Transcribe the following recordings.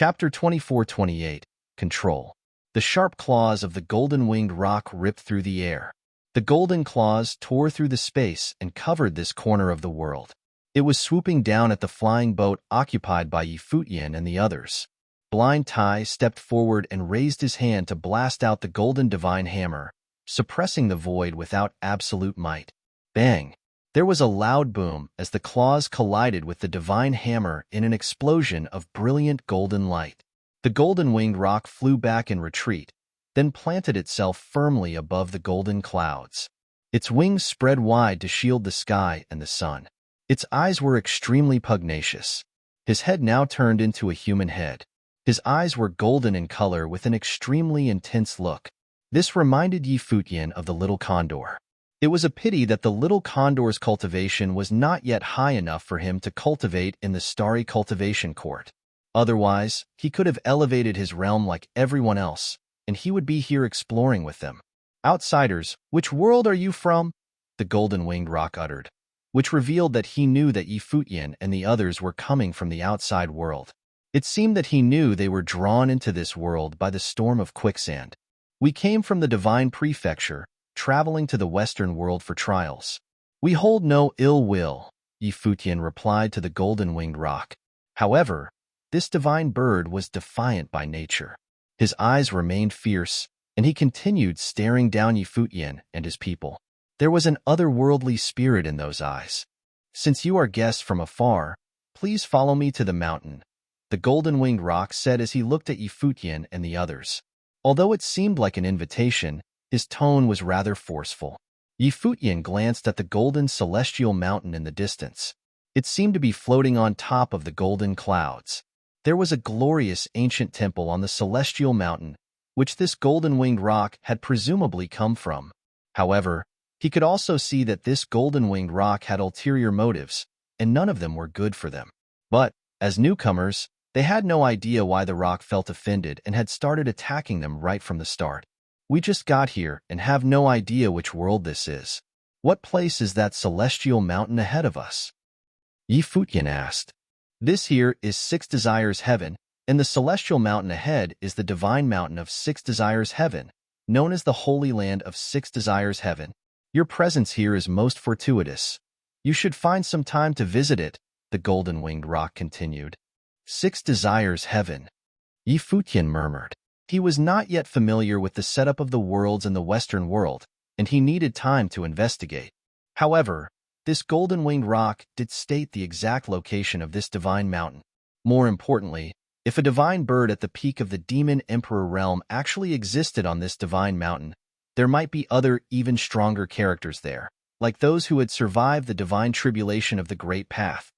Chapter 24-28, Control. The sharp claws of the golden-winged roc ripped through the air. The golden claws tore through the space and covered this corner of the world. It was swooping down at the flying boat occupied by Futian and the others. Blind Tai stepped forward and raised his hand to blast out the golden divine hammer, suppressing the void without absolute might. Bang! There was a loud boom as the claws collided with the divine hammer in an explosion of brilliant golden light. The golden-winged roc flew back in retreat, then planted itself firmly above the golden clouds. Its wings spread wide to shield the sky and the sun. Its eyes were extremely pugnacious. His head now turned into a human head. His eyes were golden in color with an extremely intense look. This reminded Futian of the little condor. It was a pity that the little condor's cultivation was not yet high enough for him to cultivate in the starry cultivation court. Otherwise, he could have elevated his realm like everyone else, and he would be here exploring with them. Outsiders, which world are you from? The golden-winged roc uttered, which revealed that he knew that Futian and the others were coming from the outside world. It seemed that he knew they were drawn into this world by the storm of quicksand. We came from the divine prefecture, traveling to the western world for trials. We hold no ill will, Futian replied to the golden-winged roc. However, this divine bird was defiant by nature. His eyes remained fierce, and he continued staring down Futian and his people. There was an otherworldly spirit in those eyes. Since you are guests from afar, please follow me to the mountain, the golden-winged roc said as he looked at Futian and the others. Although it seemed like an invitation, his tone was rather forceful. Futian glanced at the golden celestial mountain in the distance. It seemed to be floating on top of the golden clouds. There was a glorious ancient temple on the celestial mountain, which this golden-winged roc had presumably come from. However, he could also see that this golden-winged roc had ulterior motives, and none of them were good for them. But, as newcomers, they had no idea why the roc felt offended and had started attacking them right from the start. We just got here and have no idea which world this is. What place is that celestial mountain ahead of us? Futian asked. This here is Six Desires Heaven, and the celestial mountain ahead is the divine mountain of Six Desires Heaven, known as the Holy Land of Six Desires Heaven. Your presence here is most fortuitous. You should find some time to visit it, the golden-winged roc continued. Six Desires Heaven, Futian murmured. He was not yet familiar with the setup of the worlds in the Western world, and he needed time to investigate. However, this golden-winged roc did state the exact location of this divine mountain. More importantly, if a divine bird at the peak of the Demon Emperor realm actually existed on this divine mountain, there might be other, even stronger characters there, like those who had survived the divine tribulation of the Great Path.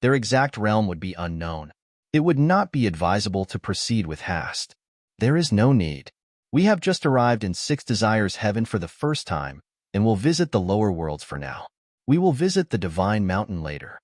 Their exact realm would be unknown. It would not be advisable to proceed with haste. There is no need. We have just arrived in Six Desires Heaven for the first time, and will visit the lower worlds for now. We will visit the divine mountain later.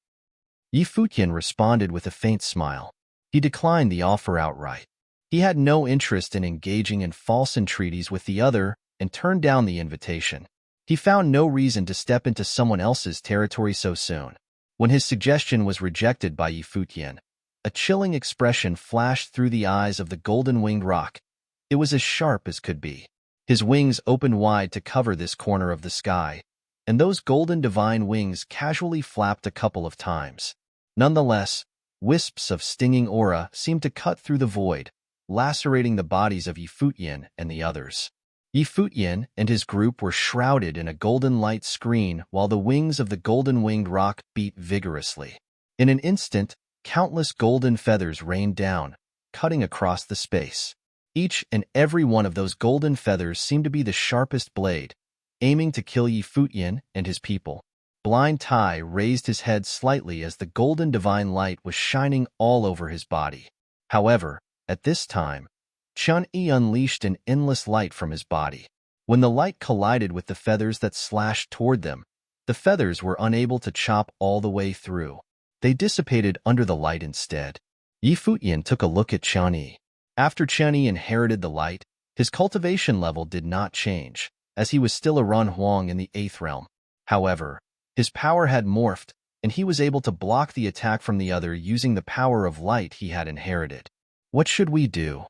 Futian responded with a faint smile. He declined the offer outright. He had no interest in engaging in false entreaties with the other and turned down the invitation. He found no reason to step into someone else's territory so soon. When his suggestion was rejected by Futian, a chilling expression flashed through the eyes of the golden-winged roc. It was as sharp as could be. His wings opened wide to cover this corner of the sky, and those golden divine wings casually flapped a couple of times. Nonetheless, wisps of stinging aura seemed to cut through the void, lacerating the bodies of Futian and the others. Futian and his group were shrouded in a golden light screen while the wings of the golden-winged roc beat vigorously. In an instant, countless golden feathers rained down, cutting across the space. Each and every one of those golden feathers seemed to be the sharpest blade, aiming to kill Futian and his people. Blind Tai raised his head slightly as the golden divine light was shining all over his body. However, at this time, Chun-Yi unleashed an endless light from his body. When the light collided with the feathers that slashed toward them, the feathers were unable to chop all the way through. They dissipated under the light instead. Futian took a look at Chun-Yi. After Chun-Yi inherited the light, his cultivation level did not change, as he was still a Run Huang in the 8th realm. However, his power had morphed, and he was able to block the attack from the other using the power of light he had inherited. What should we do?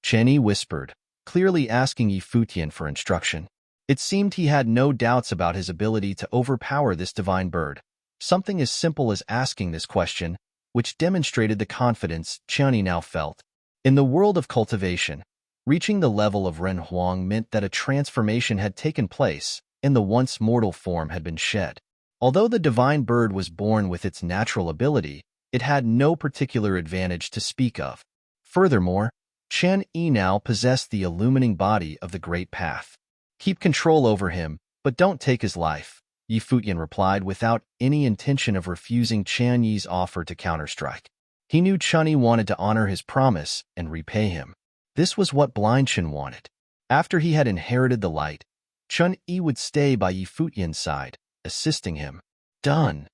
Chen Yi whispered, clearly asking Futian for instruction. It seemed he had no doubts about his ability to overpower this divine bird. Something as simple as asking this question, which demonstrated the confidence Chen Yi now felt. In the world of cultivation, reaching the level of Ren Huang meant that a transformation had taken place and the once mortal form had been shed. Although the divine bird was born with its natural ability, it had no particular advantage to speak of. Furthermore, Chen Yi now possessed the illumining body of the Great Path. Keep control over him, but don't take his life, Futian replied without any intention of refusing Chen Yi's offer to counterstrike. He knew Chen Yi wanted to honor his promise and repay him. This was what Blind Chen wanted. After he had inherited the light, Chen Yi would stay by Futian's side, assisting him. Done.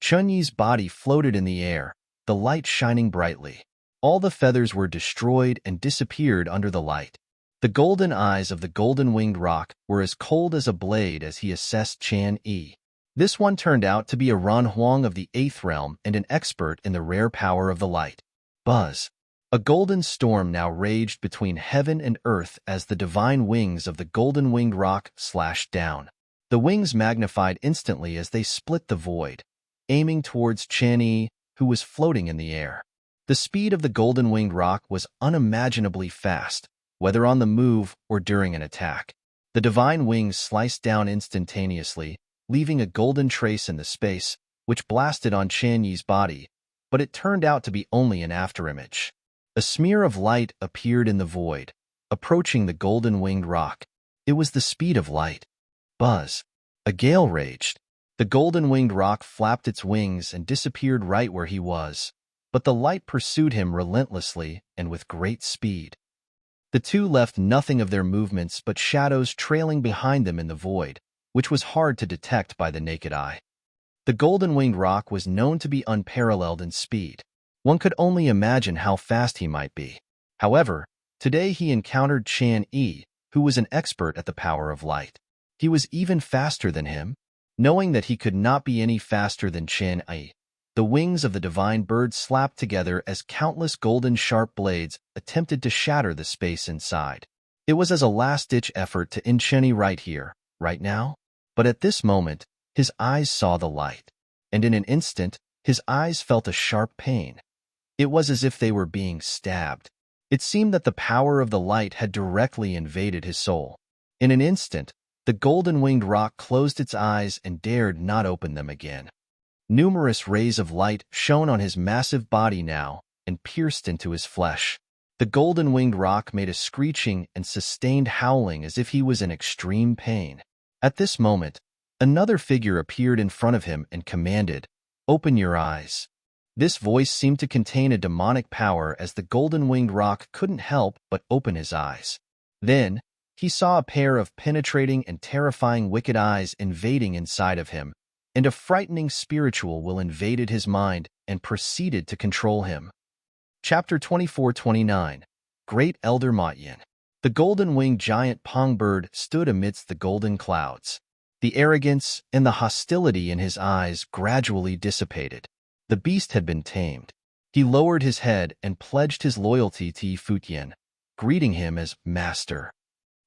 Chen Yi's body floated in the air, the light shining brightly. All the feathers were destroyed and disappeared under the light. The golden eyes of the golden-winged rock were as cold as a blade as he assessed Chen Yi. This one turned out to be a Ren Huang of the 8th realm and an expert in the rare power of the light. Buzz. A golden storm now raged between heaven and earth as the divine wings of the golden-winged rock slashed down. The wings magnified instantly as they split the void, aiming towards Chen Yi, who was floating in the air. The speed of the golden-winged rock was unimaginably fast, whether on the move or during an attack. The divine wings sliced down instantaneously, leaving a golden trace in the space, which blasted on Chen Yi's body, but it turned out to be only an afterimage. A smear of light appeared in the void, approaching the golden-winged rock. It was the speed of light. Buzz. A gale raged. The golden-winged rock flapped its wings and disappeared right where he was, but the light pursued him relentlessly and with great speed. The two left nothing of their movements but shadows trailing behind them in the void, which was hard to detect by the naked eye. The golden-winged rock was known to be unparalleled in speed. One could only imagine how fast he might be. However, today he encountered Chen Yi, who was an expert at the power of light. He was even faster than him. Knowing that he could not be any faster than Chen Yi, the wings of the divine bird slapped together as countless golden sharp blades attempted to shatter the space inside. It was as a last-ditch effort to end Chen Yi right here, right now. But at this moment, his eyes saw the light, and in an instant, his eyes felt a sharp pain. It was as if they were being stabbed. It seemed that the power of the light had directly invaded his soul. In an instant, the golden-winged rock closed its eyes and dared not open them again. Numerous rays of light shone on his massive body now and pierced into his flesh. The golden-winged rock made a screeching and sustained howling as if he was in extreme pain. At this moment, another figure appeared in front of him and commanded, "Open your eyes." This voice seemed to contain a demonic power as the golden-winged rock couldn't help but open his eyes. Then, he saw a pair of penetrating and terrifying wicked eyes invading inside of him, and a frightening spiritual will invaded his mind and proceeded to control him. Chapter 24-29. Great Elder Motyin. The golden-winged giant Pongbird stood amidst the golden clouds. The arrogance and the hostility in his eyes gradually dissipated. The beast had been tamed. He lowered his head and pledged his loyalty to Futian, greeting him as master.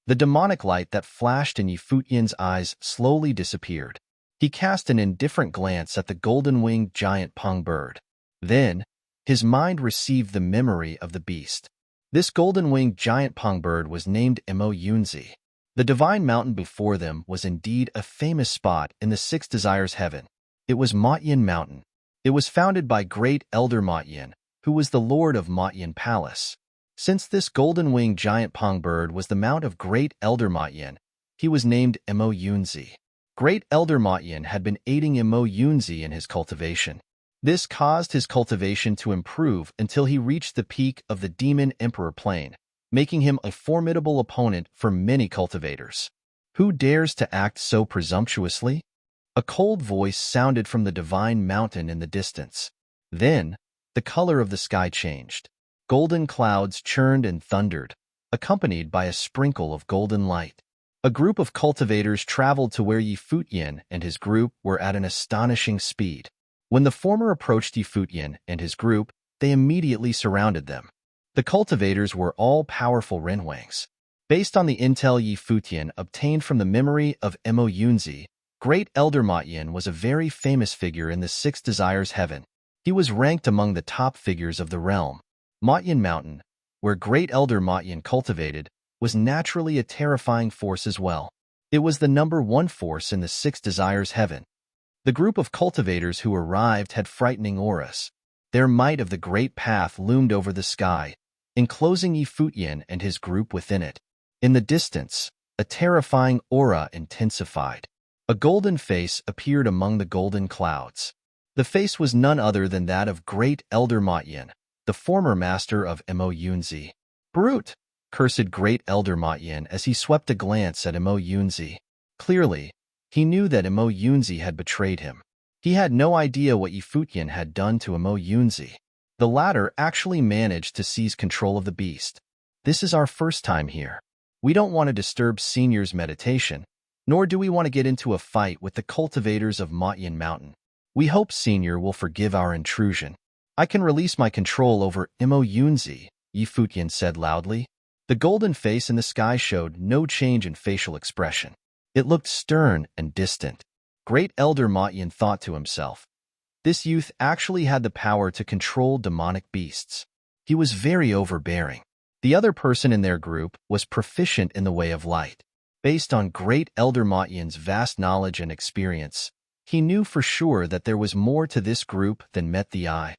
The demonic light that flashed in Futian's eyes slowly disappeared. He cast an indifferent glance at the golden-winged giant Pongbird. Then, his mind received the memory of the beast. This golden-winged giant Pongbird was named Mo Yunzi. The divine mountain before them was indeed a famous spot in the Six Desires Heaven. It was Motyin Mountain. It was founded by Great Elder Motyin, who was the lord of Motyin Palace. Since this golden-winged giant Pongbird was the mount of Great Elder Motyin, he was named Mo Yunzi. Great Elder Motyin had been aiding Mo Yunzi in his cultivation. This caused his cultivation to improve until he reached the peak of the Demon Emperor Plane, making him a formidable opponent for many cultivators. Who dares to act so presumptuously? A cold voice sounded from the divine mountain in the distance. Then, the color of the sky changed. Golden clouds churned and thundered, accompanied by a sprinkle of golden light. A group of cultivators traveled to where Futian and his group were at an astonishing speed. When the former approached Futian and his group, they immediately surrounded them. The cultivators were all powerful Renhuangs. Based on the intel Yi Futian obtained from the memory of Mo Yunzi, Great Elder Matyin was a very famous figure in the Six Desires Heaven. He was ranked among the top figures of the realm. Matyin Mountain, where Great Elder Matyin cultivated, was naturally a terrifying force as well. It was the #1 force in the Six Desires Heaven. The group of cultivators who arrived had frightening auras. Their might of the Great Path loomed over the sky, enclosing Yi Futian and his group within it. In the distance, a terrifying aura intensified. A golden face appeared among the golden clouds. The face was none other than that of Great Elder Matyin, the former master of Mo Yunzi. "Brute!" cursed Great Elder Matyin as he swept a glance at Mo Yunzi. Clearly, he knew that Mo Yunzi had betrayed him. He had no idea what Yi Futian had done to Mo Yunzi. The latter actually managed to seize control of the beast. "This is our first time here. We don't want to disturb Senior's meditation, nor do we want to get into a fight with the cultivators of Matyin Mountain. We hope Senior will forgive our intrusion. I can release my control over Mo Yunzi," Yi Futian said loudly. The golden face in the sky showed no change in facial expression. It looked stern and distant. Great Elder Matyin thought to himself, this youth actually had the power to control demonic beasts. He was very overbearing. The other person in their group was proficient in the way of light. Based on Great Elder Matyin's vast knowledge and experience, he knew for sure that there was more to this group than met the eye.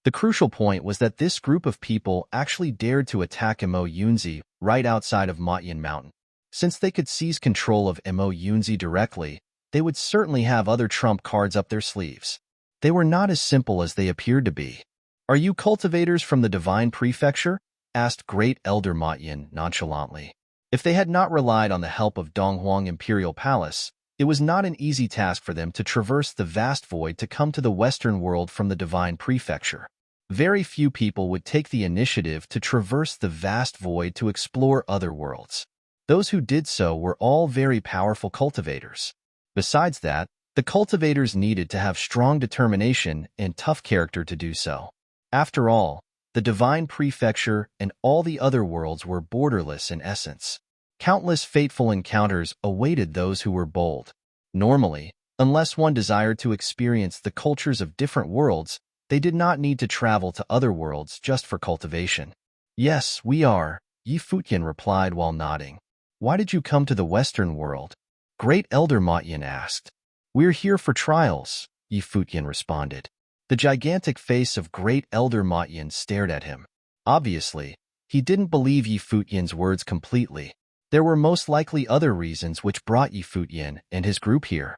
The crucial point was that this group of people actually dared to attack Mo Yunzi right outside of Matyin Mountain. Since they could seize control of Mo Yunzi directly, they would certainly have other trump cards up their sleeves. They were not as simple as they appeared to be. "Are you cultivators from the Divine Prefecture?" asked Great Elder Matyin nonchalantly. If they had not relied on the help of Donghuang Imperial Palace, it was not an easy task for them to traverse the vast void to come to the Western world from the Divine Prefecture. Very few people would take the initiative to traverse the vast void to explore other worlds. Those who did so were all very powerful cultivators. Besides that, the cultivators needed to have strong determination and tough character to do so. After all, the Divine Prefecture and all the other worlds were borderless in essence. Countless fateful encounters awaited those who were bold. Normally, unless one desired to experience the cultures of different worlds, they did not need to travel to other worlds just for cultivation. "Yes, we are," Yi Futian replied while nodding. "Why did you come to the Western world?" Great Elder Matyin asked. "We're here for trials," Yi Futian responded. The gigantic face of Great Elder Matyin stared at him. Obviously, he didn't believe Yi Futian's words completely. There were most likely other reasons which brought Yi Futian and his group here.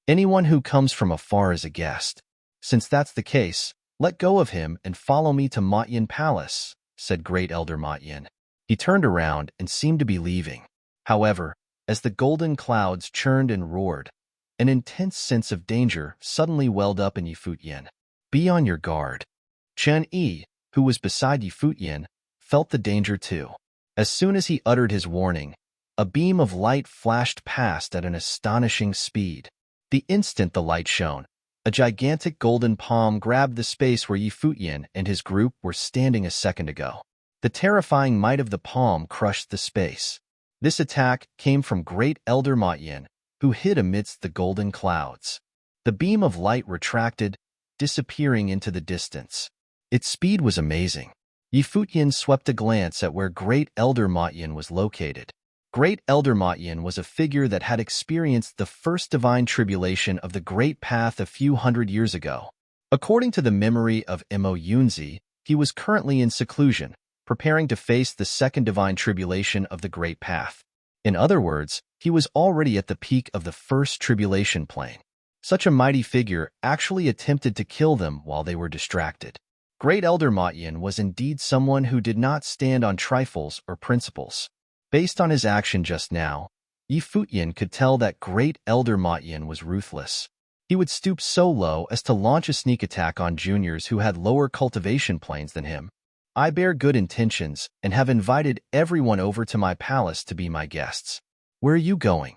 "Anyone who comes from afar is a guest. Since that's the case, let go of him and follow me to Matyin Palace," said Great Elder Matyin. He turned around and seemed to be leaving. However, as the golden clouds churned and roared, an intense sense of danger suddenly welled up in Yi Futian. "Be on your guard." Chen Yi, who was beside Yi Futian, felt the danger too. As soon as he uttered his warning, a beam of light flashed past at an astonishing speed. The instant the light shone, a gigantic golden palm grabbed the space where Yi Futian and his group were standing a second ago. The terrifying might of the palm crushed the space. This attack came from Great Elder Matyin, who hid amidst the golden clouds. The beam of light retracted, disappearing into the distance. Its speed was amazing. Yi Futian swept a glance at where Great Elder Matyin was located. Great Elder Matyin was a figure that had experienced the first divine tribulation of the Great Path a few hundred years ago. According to the memory of Mo Yunzi, he was currently in seclusion, preparing to face the second divine tribulation of the Great Path. In other words, he was already at the peak of the first tribulation plane. Such a mighty figure actually attempted to kill them while they were distracted. Great Elder Matyin was indeed someone who did not stand on trifles or principles. Based on his action just now, Yi Futian could tell that Great Elder Matyin was ruthless. He would stoop so low as to launch a sneak attack on juniors who had lower cultivation planes than him. "I bear good intentions and have invited everyone over to my palace to be my guests. Where are you going?"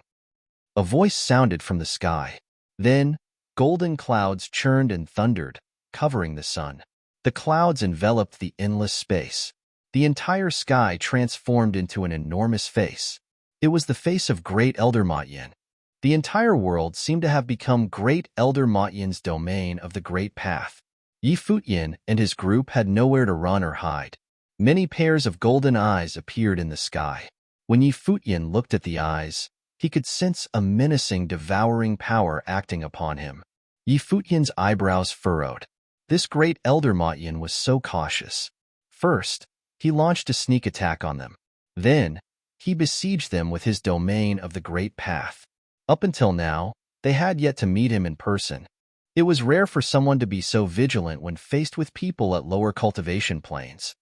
A voice sounded from the sky. Then, golden clouds churned and thundered, covering the sun. The clouds enveloped the endless space. the entire sky transformed into an enormous face. It was the face of Great Elder Matyin. The entire world seemed to have become Great Elder Matyin's domain of the Great Path. Futian and his group had nowhere to run or hide. Many pairs of golden eyes appeared in the sky. When Futian looked at the eyes, he could sense a menacing, devouring power acting upon him. Futian's eyebrows furrowed. This Great Elder Matyin was so cautious. First, he launched a sneak attack on them. Then, he besieged them with his domain of the Great Path. Up until now, they had yet to meet him in person. It was rare for someone to be so vigilant when faced with people at lower cultivation planes.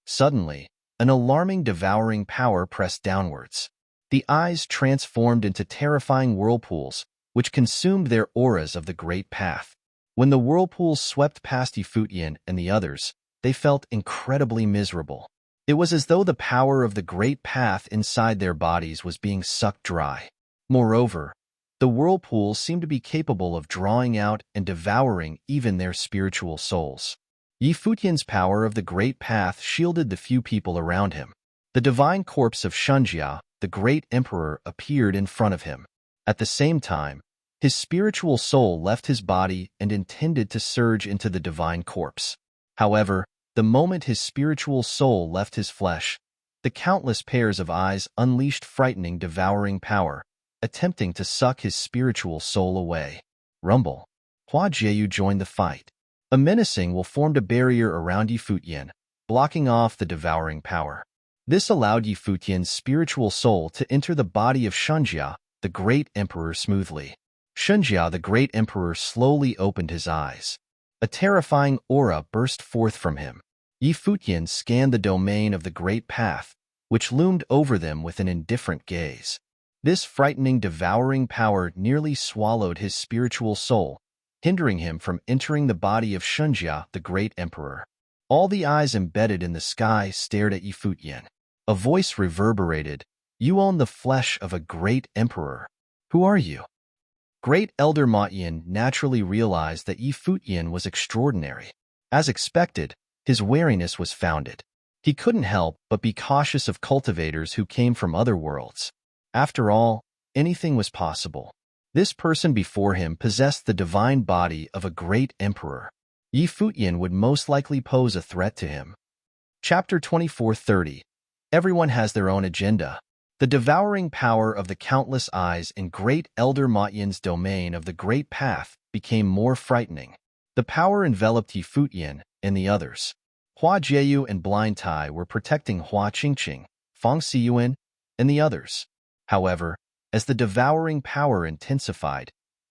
Suddenly, an alarming, devouring power pressed downwards. The eyes transformed into terrifying whirlpools, which consumed their auras of the Great Path. When the whirlpools swept past Futian and the others, they felt incredibly miserable. It was as though the power of the Great Path inside their bodies was being sucked dry. Moreover, the whirlpools seemed to be capable of drawing out and devouring even their spiritual souls. Futian's power of the Great Path shielded the few people around him. The divine corpse of Shunjia, the great emperor, appeared in front of him. At the same time, his spiritual soul left his body and intended to surge into the divine corpse. However, the moment his spiritual soul left his flesh, the countless pairs of eyes unleashed frightening, devouring power, attempting to suck his spiritual soul away. Rumble. Hua Jieyu joined the fight. A menacing will formed a barrier around Futian, blocking off the devouring power. This allowed Futian's spiritual soul to enter the body of Shunjia, the great emperor, smoothly. Shunjia, the great emperor, slowly opened his eyes. A terrifying aura burst forth from him. Futian scanned the domain of the Great Path, which loomed over them with an indifferent gaze. This frightening, devouring power nearly swallowed his spiritual soul, hindering him from entering the body of Shunjia, the great emperor. All the eyes embedded in the sky stared at Futian. A voice reverberated, "You own the flesh of a great emperor. Who are you?" Great Elder Matyin naturally realized that Futian was extraordinary. As expected, his wariness was founded. He couldn't help but be cautious of cultivators who came from other worlds. After all, anything was possible. This person before him possessed the divine body of a great emperor. Futian would most likely pose a threat to him. Chapter 24:30. Everyone has their own agenda. The devouring power of the countless eyes in Great Elder Matyin's domain of the Great Path became more frightening. The power enveloped Futian and the others. Hua Jieyu and Blind Tai were protecting Hua Qingqing, Fang Xiyuan, and the others. However, as the devouring power intensified,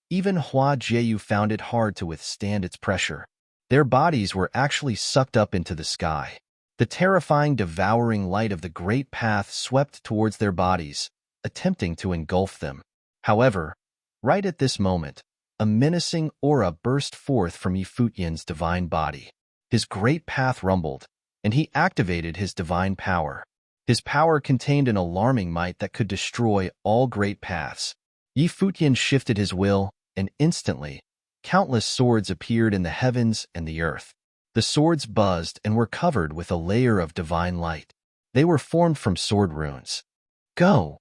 even Hua Jieyu found it hard to withstand its pressure. Their bodies were actually sucked up into the sky. The terrifying, devouring light of the Great Path swept towards their bodies, attempting to engulf them. However, right at this moment, a menacing aura burst forth from Futian's divine body. His Great Path rumbled, and he activated his divine power. His power contained an alarming might that could destroy all great paths. Futian shifted his will, and instantly, countless swords appeared in the heavens and the earth. The swords buzzed and were covered with a layer of divine light. They were formed from sword runes. Go!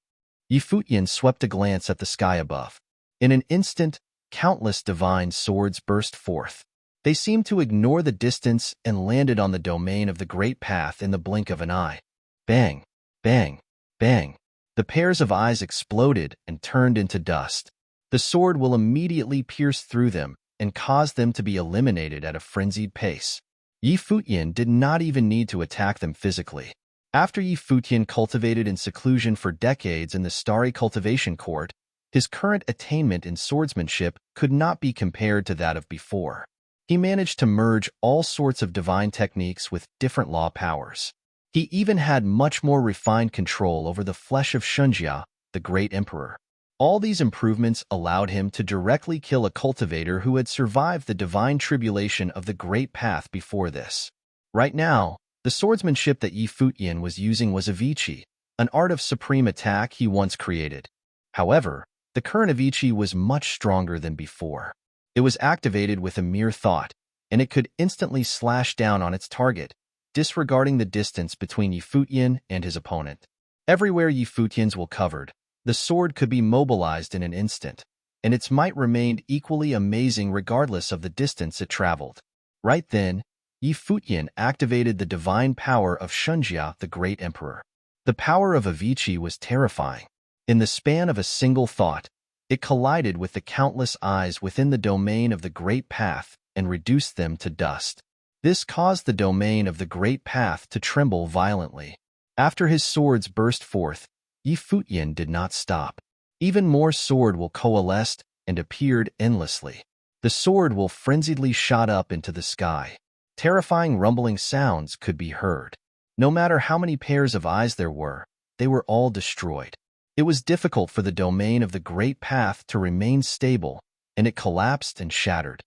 Futian swept a glance at the sky above. In an instant, countless divine swords burst forth. They seemed to ignore the distance and landed on the domain of the Great Path in the blink of an eye. Bang! Bang! Bang! The pairs of eyes exploded and turned into dust. The sword will immediately pierce through them and cause them to be eliminated at a frenzied pace. Futian did not even need to attack them physically. After Futian cultivated in seclusion for decades in the starry cultivation court, his current attainment in swordsmanship could not be compared to that of before. He managed to merge all sorts of divine techniques with different law powers. He even had much more refined control over the flesh of Shunjia, the great emperor. All these improvements allowed him to directly kill a cultivator who had survived the divine tribulation of the Great Path before this. Right now, the swordsmanship that Futian was using was Avici, an art of supreme attack he once created. However, the current Avici was much stronger than before. It was activated with a mere thought, and it could instantly slash down on its target, disregarding the distance between Futian and his opponent. Everywhere Futians were covered, the sword could be mobilized in an instant, and its might remained equally amazing regardless of the distance it traveled. Right then, Futian activated the divine power of Shunjia, the great emperor. The power of Avicii was terrifying. In the span of a single thought, it collided with the countless eyes within the domain of the Great Path and reduced them to dust. This caused the domain of the Great Path to tremble violently. After his swords burst forth, Futian did not stop. Even more sword will coalesced and appeared endlessly. The sword will frenziedly shot up into the sky. Terrifying rumbling sounds could be heard. No matter how many pairs of eyes there were, they were all destroyed. It was difficult for the domain of the Great Path to remain stable, and it collapsed and shattered.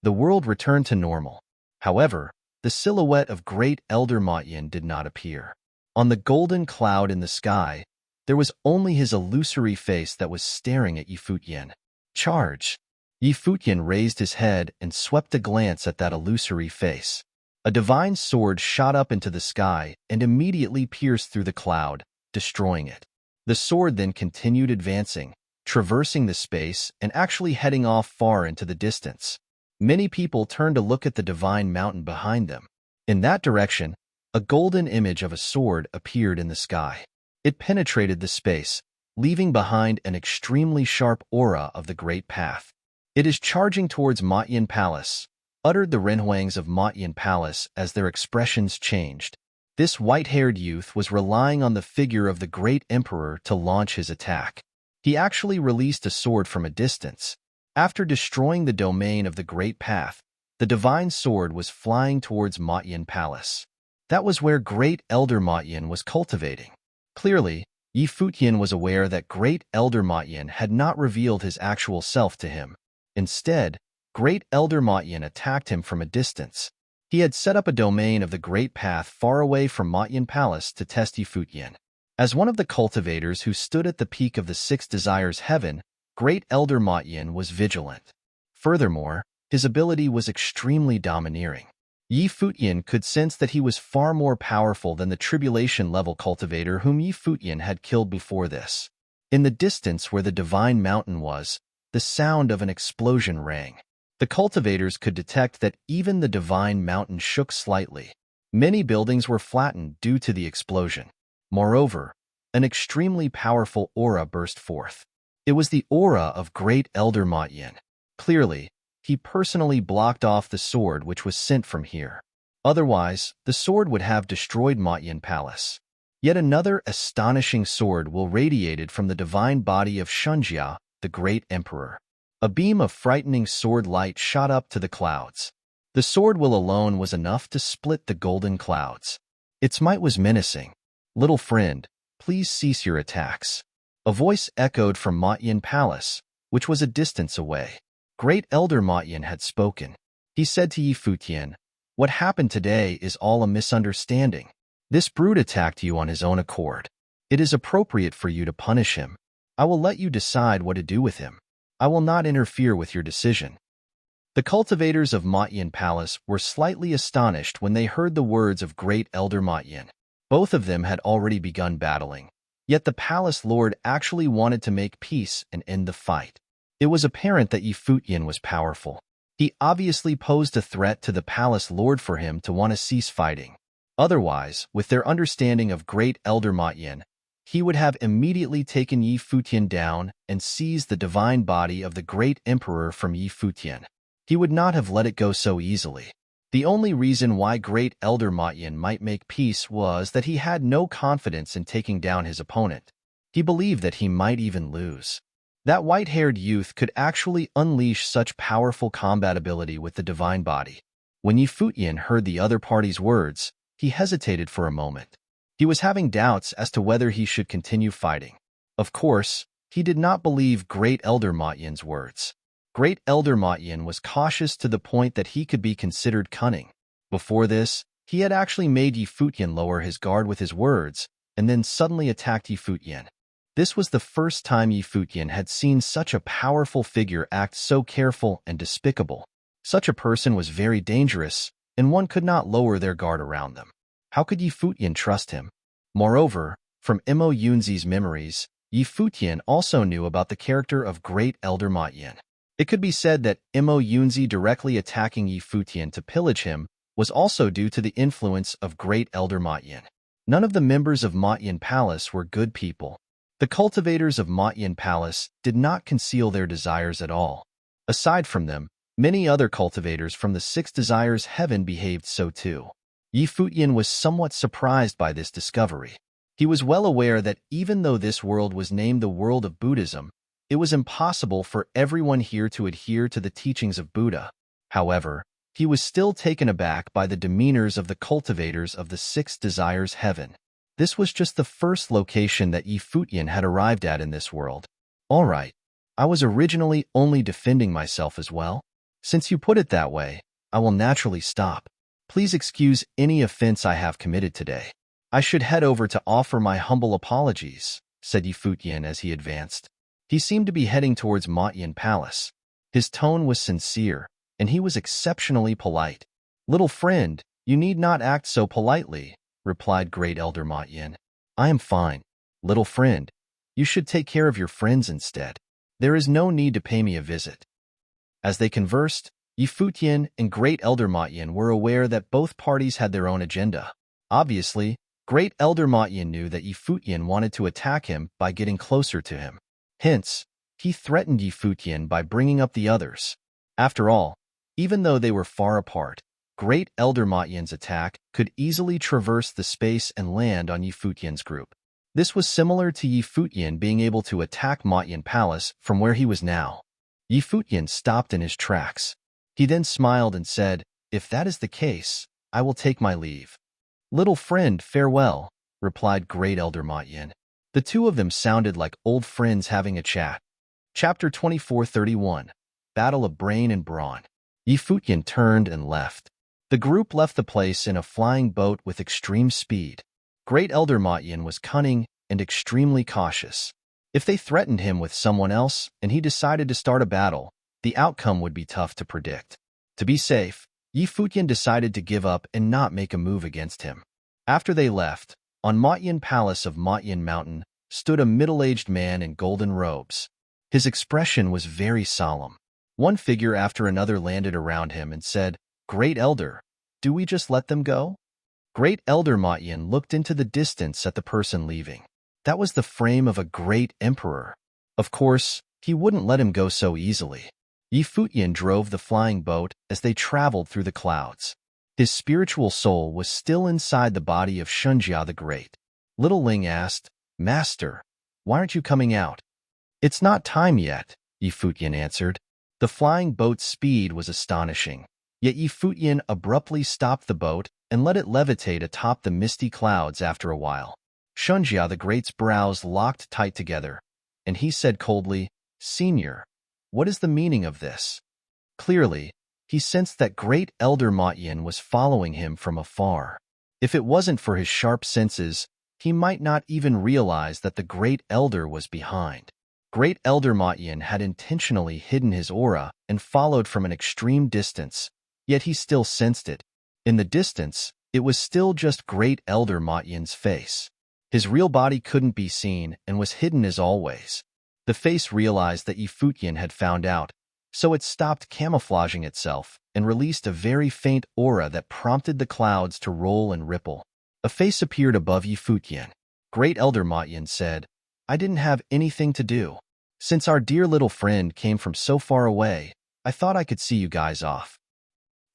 The world returned to normal. However, the silhouette of Great Elder Motyin did not appear. On the golden cloud in the sky, there was only his illusory face that was staring at Futian. Charge! Futian raised his head and swept a glance at that illusory face. A divine sword shot up into the sky and immediately pierced through the cloud, destroying it. The sword then continued advancing, traversing the space and actually heading off far into the distance. Many people turned to look at the divine mountain behind them. In that direction, a golden image of a sword appeared in the sky. It penetrated the space, leaving behind an extremely sharp aura of the Great Path. "It is charging towards Motyin Palace," uttered the Renhuangs of Motyin Palace as their expressions changed. This white-haired youth was relying on the figure of the great emperor to launch his attack. He actually released a sword from a distance. After destroying the domain of the Great Path, the divine sword was flying towards Motyin Palace. That was where Great Elder Motyin was cultivating. Clearly, Futian was aware that Great Elder Motyin had not revealed his actual self to him. Instead, Great Elder Motyin attacked him from a distance. He had set up a domain of the Great Path far away from Motyin Palace to test Futian. As one of the cultivators who stood at the peak of the Six Desires Heaven, Great Elder Motyin was vigilant. Furthermore, his ability was extremely domineering. Futian could sense that he was far more powerful than the tribulation-level cultivator whom Futian had killed before this. In the distance where the divine mountain was, the sound of an explosion rang. The cultivators could detect that even the divine mountain shook slightly. Many buildings were flattened due to the explosion. Moreover, an extremely powerful aura burst forth. It was the aura of Great Elder Motyin. Clearly, he personally blocked off the sword which was sent from here. Otherwise, the sword would have destroyed Motyin Palace. Yet another astonishing sword will radiated from the divine body of Shunjia, the great emperor. A beam of frightening sword light shot up to the clouds. The sword will alone was enough to split the golden clouds. Its might was menacing. "Little friend, please cease your attacks." A voice echoed from Motyin Palace, which was a distance away. Great Elder Motyin had spoken. He said to Futian, "What happened today is all a misunderstanding. This brute attacked you on his own accord. It is appropriate for you to punish him. I will let you decide what to do with him. I will not interfere with your decision." The cultivators of Motyin Palace were slightly astonished when they heard the words of Great Elder Motyin. Both of them had already begun battling, yet the palace lord actually wanted to make peace and end the fight. It was apparent that Futian was powerful. He obviously posed a threat to the palace lord for him to want to cease fighting. Otherwise, with their understanding of Great Elder Motyin, he would have immediately taken Futian down and seized the divine body of the great emperor from Futian. He would not have let it go so easily. The only reason why Great Elder Motyin might make peace was that he had no confidence in taking down his opponent. He believed that he might even lose. That white-haired youth could actually unleash such powerful combat ability with the divine body. When Futian heard the other party's words, he hesitated for a moment. He was having doubts as to whether he should continue fighting. Of course, he did not believe Great Elder Motyin's words. Great Elder Motyin was cautious to the point that he could be considered cunning. Before this, he had actually made Futian lower his guard with his words, and then suddenly attacked Futian. This was the first time Futian had seen such a powerful figure act so careful and despicable. Such a person was very dangerous, and one could not lower their guard around them. How could Yi Futian trust him? Moreover, from Mo Yunzi's memories, Yi Futian also knew about the character of Great Elder Ma Yin. It could be said that Mo Yunzi directly attacking Yi Futian to pillage him was also due to the influence of Great Elder Ma Yin. None of the members of Ma Yin Palace were good people. The cultivators of Ma Yin Palace did not conceal their desires at all. Aside from them, many other cultivators from the Six Desires Heaven behaved so too. Yi Futian was somewhat surprised by this discovery. He was well aware that even though this world was named the world of Buddhism, it was impossible for everyone here to adhere to the teachings of Buddha. However, he was still taken aback by the demeanors of the cultivators of the Six Desires Heaven. This was just the first location that Yi Futian had arrived at in this world. All right, I was originally only defending myself as well. Since you put it that way, I will naturally stop. Please excuse any offense I have committed today. I should head over to offer my humble apologies, said Yi Futian as he advanced. He seemed to be heading towards Ma Yin Palace. His tone was sincere, and he was exceptionally polite. Little friend, you need not act so politely, replied Great Elder Ma Yin. I am fine. Little friend, you should take care of your friends instead. There is no need to pay me a visit. As they conversed, Yi Futian and Great Elder Ma Yin were aware that both parties had their own agenda. Obviously, Great Elder Ma Yin knew that Yi Futian wanted to attack him by getting closer to him. Hence, he threatened Yi Futian by bringing up the others. After all, even though they were far apart, Great Elder Ma Yin's attack could easily traverse the space and land on Yi Futian's group. This was similar to Yi Futian being able to attack Ma Yin Palace from where he was now. Yi Futian stopped in his tracks. He then smiled and said, "If that is the case, I will take my leave." "Little friend, farewell," replied Great Elder Ma Yin. The two of them sounded like old friends having a chat. Chapter 2431, Battle of Brain and Brawn. Yi Futian turned and left. The group left the place in a flying boat with extreme speed. Great Elder Ma Yin was cunning and extremely cautious. If they threatened him with someone else and he decided to start a battle, the outcome would be tough to predict. To be safe, Yi Futian decided to give up and not make a move against him. After they left, on Ma Yin Palace of Ma Yin Mountain stood a middle-aged man in golden robes. His expression was very solemn. One figure after another landed around him and said, "Great Elder, do we just let them go?" Great Elder Ma Yin looked into the distance at the person leaving. That was the frame of a great emperor. Of course, he wouldn't let him go so easily. Yi Futian drove the flying boat as they traveled through the clouds. His spiritual soul was still inside the body of Shunjia the Great. Little Ling asked, "Master, why aren't you coming out?" "It's not time yet," Yi Futian answered. The flying boat's speed was astonishing, yet Yi Futian abruptly stopped the boat and let it levitate atop the misty clouds after a while. Shunjia the Great's brows locked tight together, and he said coldly, "Senior, what is the meaning of this?" Clearly, he sensed that Great Elder Ma Yin was following him from afar. If it wasn't for his sharp senses, he might not even realize that the Great Elder was behind. Great Elder Ma Yin had intentionally hidden his aura and followed from an extreme distance, yet he still sensed it. In the distance, it was still just Great Elder Ma Yin's face. His real body couldn't be seen and was hidden as always. The face realized that Yi Futian had found out, so it stopped camouflaging itself and released a very faint aura that prompted the clouds to roll and ripple. A face appeared above Yi Futian. Great Elder Ma Yin said, "I didn't have anything to do. Since our dear little friend came from so far away, I thought I could see you guys off."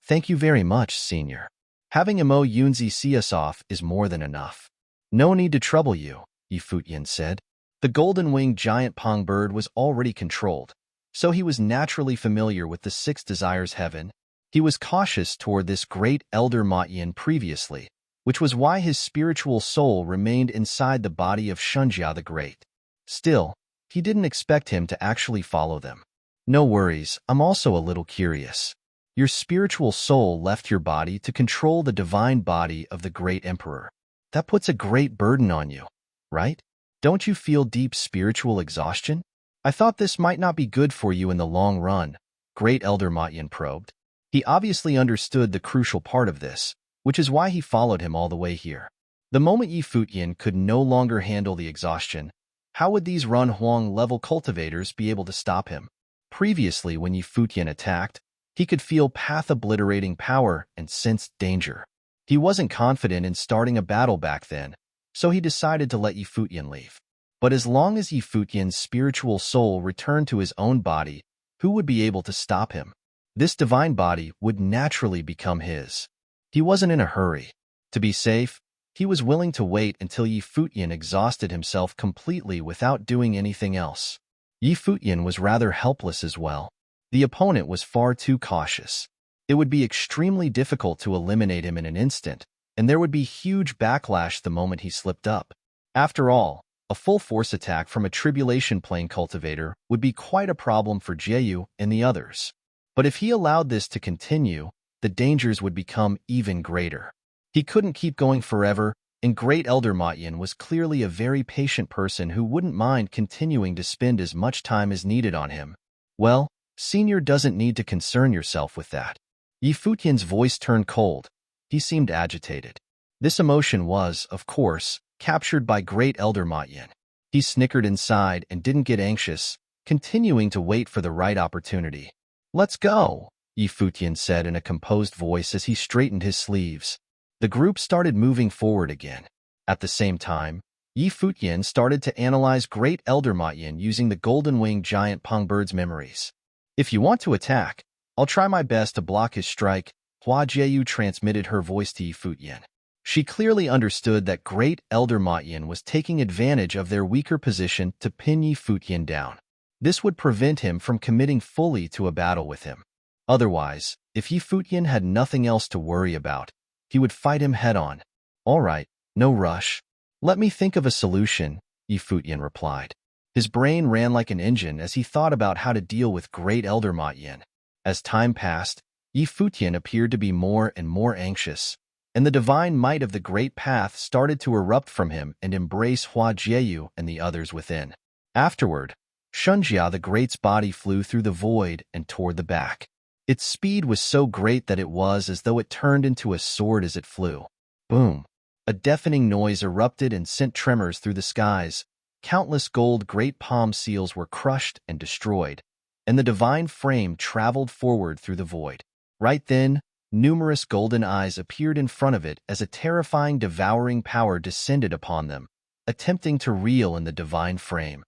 "Thank you very much, Senior. Having Mo Yunzi see us off is more than enough." "No need to trouble you," Yi Futian said. The golden-winged giant pongbird was already controlled, so he was naturally familiar with the Six Desires Heaven. He was cautious toward this Great Elder Ma Yin previously, which was why his spiritual soul remained inside the body of Shunjia the Great. Still, he didn't expect him to actually follow them. "No worries, I'm also a little curious. Your spiritual soul left your body to control the divine body of the Great Emperor. That puts a great burden on you, right? Don't you feel deep spiritual exhaustion? I thought this might not be good for you in the long run," Great Elder Ma Yin probed. He obviously understood the crucial part of this, which is why he followed him all the way here. The moment Yi Futian could no longer handle the exhaustion, how would these Run Huang-level cultivators be able to stop him? Previously, when Yi Futian attacked, he could feel path-obliterating power and sensed danger. He wasn't confident in starting a battle back then, so he decided to let Yi Futian leave. But as long as Yi Futian's spiritual soul returned to his own body, who would be able to stop him? This divine body would naturally become his. He wasn't in a hurry. To be safe, he was willing to wait until Yi Futian exhausted himself completely without doing anything else. Yi Futian was rather helpless as well. The opponent was far too cautious. It would be extremely difficult to eliminate him in an instant, and there would be huge backlash the moment he slipped up. After all, a full-force attack from a Tribulation Plane cultivator would be quite a problem for Jieyu and the others. But if he allowed this to continue, the dangers would become even greater. He couldn't keep going forever, and Great Elder Matyin was clearly a very patient person who wouldn't mind continuing to spend as much time as needed on him. Well, Senior doesn't need to concern yourself with that. Yi Futian's voice turned cold. He seemed agitated. This emotion was, of course, captured by Great Elder Matyin. He snickered inside and didn't get anxious, continuing to wait for the right opportunity. "Let's go," Yi Futian said in a composed voice as he straightened his sleeves. The group started moving forward again. At the same time, Yi Futian started to analyze Great Elder Matyin using the golden-winged giant Pongbird's memories. "If you want to attack, I'll try my best to block his strike," Hua Jieyu transmitted her voice to Yi Futian. She clearly understood that Great Elder Matyin was taking advantage of their weaker position to pin Yi Futian down. This would prevent him from committing fully to a battle with him. Otherwise, if Yi Futian had nothing else to worry about, he would fight him head-on. "All right, no rush. Let me think of a solution," Yi Futian replied. His brain ran like an engine as he thought about how to deal with Great Elder Matyin. As time passed, Yi Futian appeared to be more and more anxious, and the divine might of the Great Path started to erupt from him and embrace Hua Jieyu and the others within. Afterward, Shunjia the Great's body flew through the void and toward the back. Its speed was so great that it was as though it turned into a sword as it flew. Boom! A deafening noise erupted and sent tremors through the skies. Countless gold great palm seals were crushed and destroyed, and the divine frame traveled forward through the void. Right then, numerous golden eyes appeared in front of it as a terrifying devouring power descended upon them, attempting to reel in the divine frame.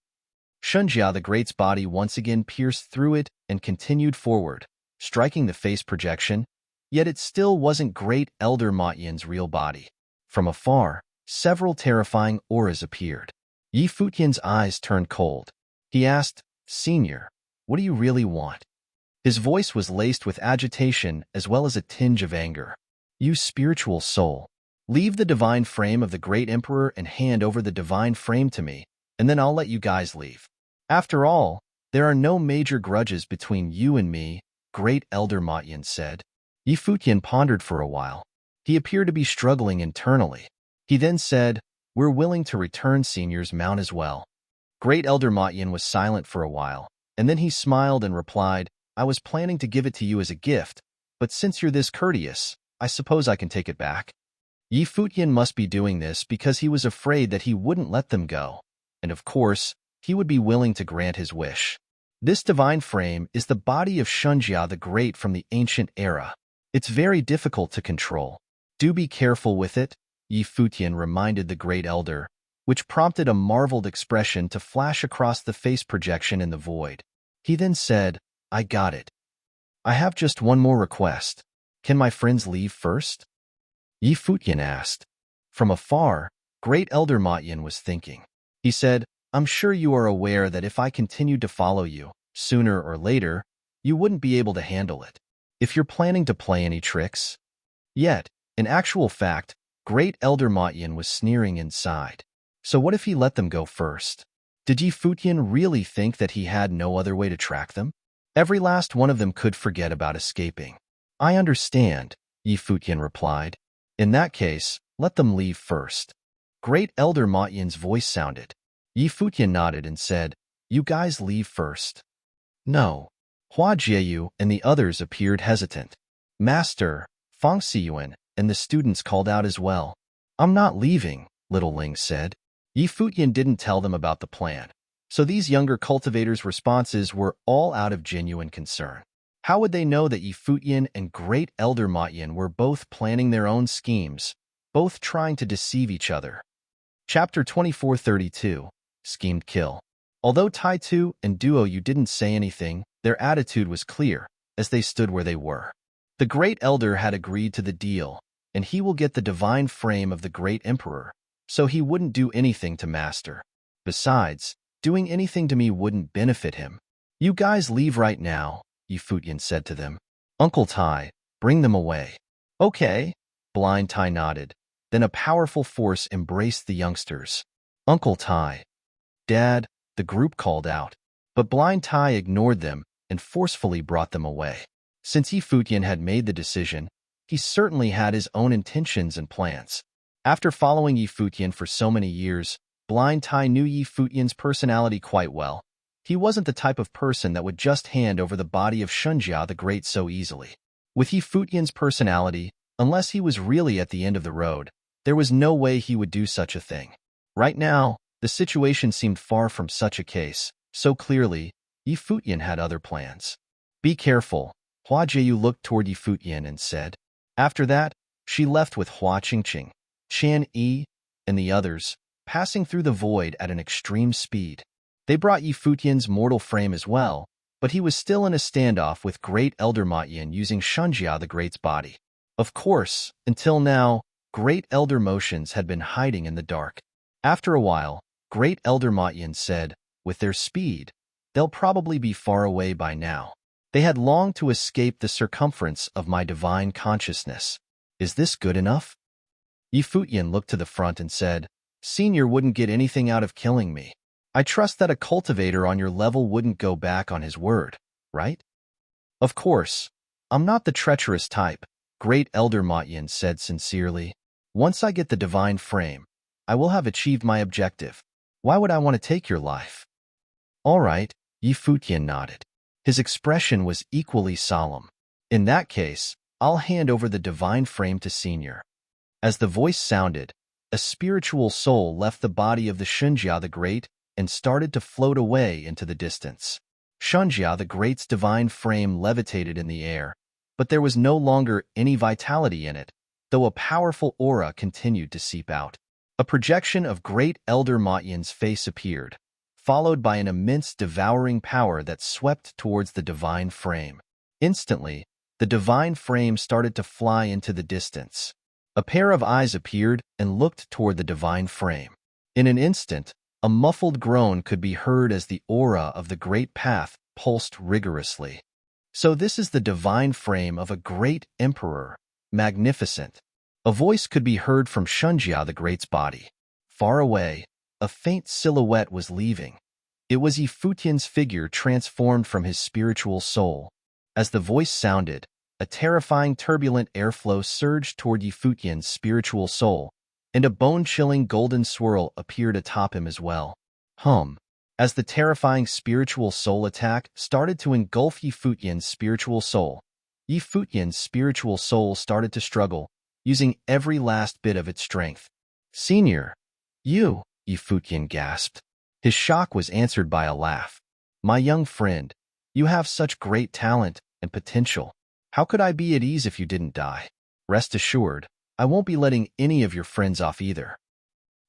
Shunjia the Great's body once again pierced through it and continued forward, striking the face projection, yet it still wasn't Great Elder Matyin's real body. From afar, several terrifying auras appeared. Yi Futian's eyes turned cold. He asked, "Senior, what do you really want?" His voice was laced with agitation as well as a tinge of anger. "You spiritual soul, leave the divine frame of the Great Emperor and hand over the divine frame to me, and then I'll let you guys leave. After all, there are no major grudges between you and me," Great Elder Matyin said. Yi Futian pondered for a while. He appeared to be struggling internally. He then said, "We're willing to return Senior's mount as well." Great Elder Matyin was silent for a while, and then he smiled and replied, "I was planning to give it to you as a gift, but since you're this courteous, I suppose I can take it back." Yi Futian must be doing this because he was afraid that he wouldn't let them go, and of course, he would be willing to grant his wish. This divine frame is the body of Shunjia the Great from the ancient era. It's very difficult to control. Do be careful with it, Yi Futian reminded the Great Elder, which prompted a marveled expression to flash across the face projection in the void. He then said, "I got it. I have just one more request. Can my friends leave first?" Yi Futian asked. From afar, Great Elder Matyin was thinking. He said, "I'm sure you are aware that if I continued to follow you, sooner or later, you wouldn't be able to handle it. If you're planning to play any tricks." Yet, in actual fact, Great Elder Matyin was sneering inside. So what if he let them go first? Did Yi Futian really think that he had no other way to track them? Every last one of them could forget about escaping. "I understand," Yi Futian replied. "In that case, let them leave first." Great Elder Matyin's voice sounded. Yi Futian nodded and said, "You guys leave first." "No." Hua Jieyu and the others appeared hesitant. "Master," Feng Siyuan, and the students called out as well. "I'm not leaving," Little Ling said. Yi Futian didn't tell them about the plan, so these younger cultivators' responses were all out of genuine concern. How would they know that Yi Futian and Great Elder Matyin were both planning their own schemes, both trying to deceive each other? Chapter 2432, Schemed Kill. Although Tai Tu and Duo Yu didn't say anything, their attitude was clear as they stood where they were. The Great Elder had agreed to the deal, and he will get the divine frame of the Great Emperor, so he wouldn't do anything to Master. Besides, doing anything to me wouldn't benefit him. "You guys leave right now," Yi Futian said to them. "Uncle Tai, bring them away." "Okay," Blind Tai nodded. Then a powerful force embraced the youngsters. "Uncle Tai." "Dad," the group called out, but Blind Tai ignored them and forcefully brought them away. Since Yi Futian had made the decision, he certainly had his own intentions and plans. After following Yi Futian for so many years, Blind Tai knew Yi Futian's personality quite well. He wasn't the type of person that would just hand over the body of Shunjia the Great so easily. With Yi Futian's personality, unless he was really at the end of the road, there was no way he would do such a thing. Right now, the situation seemed far from such a case. So clearly, Yi Futian had other plans. "Be careful," Hua Jieyu looked toward Yi Futian and said. After that, she left with Hua Qingqing, Qian Yi, and the others, passing through the void at an extreme speed. They brought Yi Futian's mortal frame as well, but he was still in a standoff with Great Elder Matyin using Shunjia the Great's body. Of course, until now, Great Elder Motions had been hiding in the dark. After a while, Great Elder Matyin said, "With their speed, they'll probably be far away by now. They had longed to escape the circumference of my divine consciousness. Is this good enough?" Yi Futian looked to the front and said, "Senior wouldn't get anything out of killing me. I trust that a cultivator on your level wouldn't go back on his word, right?" "Of course. I'm not the treacherous type," Great Elder Matyin said sincerely. "Once I get the divine frame, I will have achieved my objective. Why would I want to take your life?" "All right," Yi Futian nodded. His expression was equally solemn. "In that case, I'll hand over the divine frame to Senior." As the voice sounded, a spiritual soul left the body of the Shunjia the Great and started to float away into the distance. Shunjia the Great's divine frame levitated in the air, but there was no longer any vitality in it, though a powerful aura continued to seep out. A projection of Great Elder Matyin's face appeared, followed by an immense devouring power that swept towards the divine frame. Instantly, the divine frame started to fly into the distance. A pair of eyes appeared and looked toward the divine frame. In an instant, a muffled groan could be heard as the aura of the great path pulsed rigorously. "So this is the divine frame of a great emperor, magnificent." A voice could be heard from Shunjia the Great's body. Far away, a faint silhouette was leaving. It was Yi Futian's figure transformed from his spiritual soul. As the voice sounded, a terrifying turbulent airflow surged toward Yi Futian's spiritual soul, and a bone-chilling golden swirl appeared atop him as well. As the terrifying spiritual soul attack started to engulf Yi Futian's spiritual soul, Yi Futian's spiritual soul started to struggle, using every last bit of its strength. "Senior, you," Yi Futian gasped. His shock was answered by a laugh. "My young friend, you have such great talent and potential. How could I be at ease if you didn't die? Rest assured, I won't be letting any of your friends off either."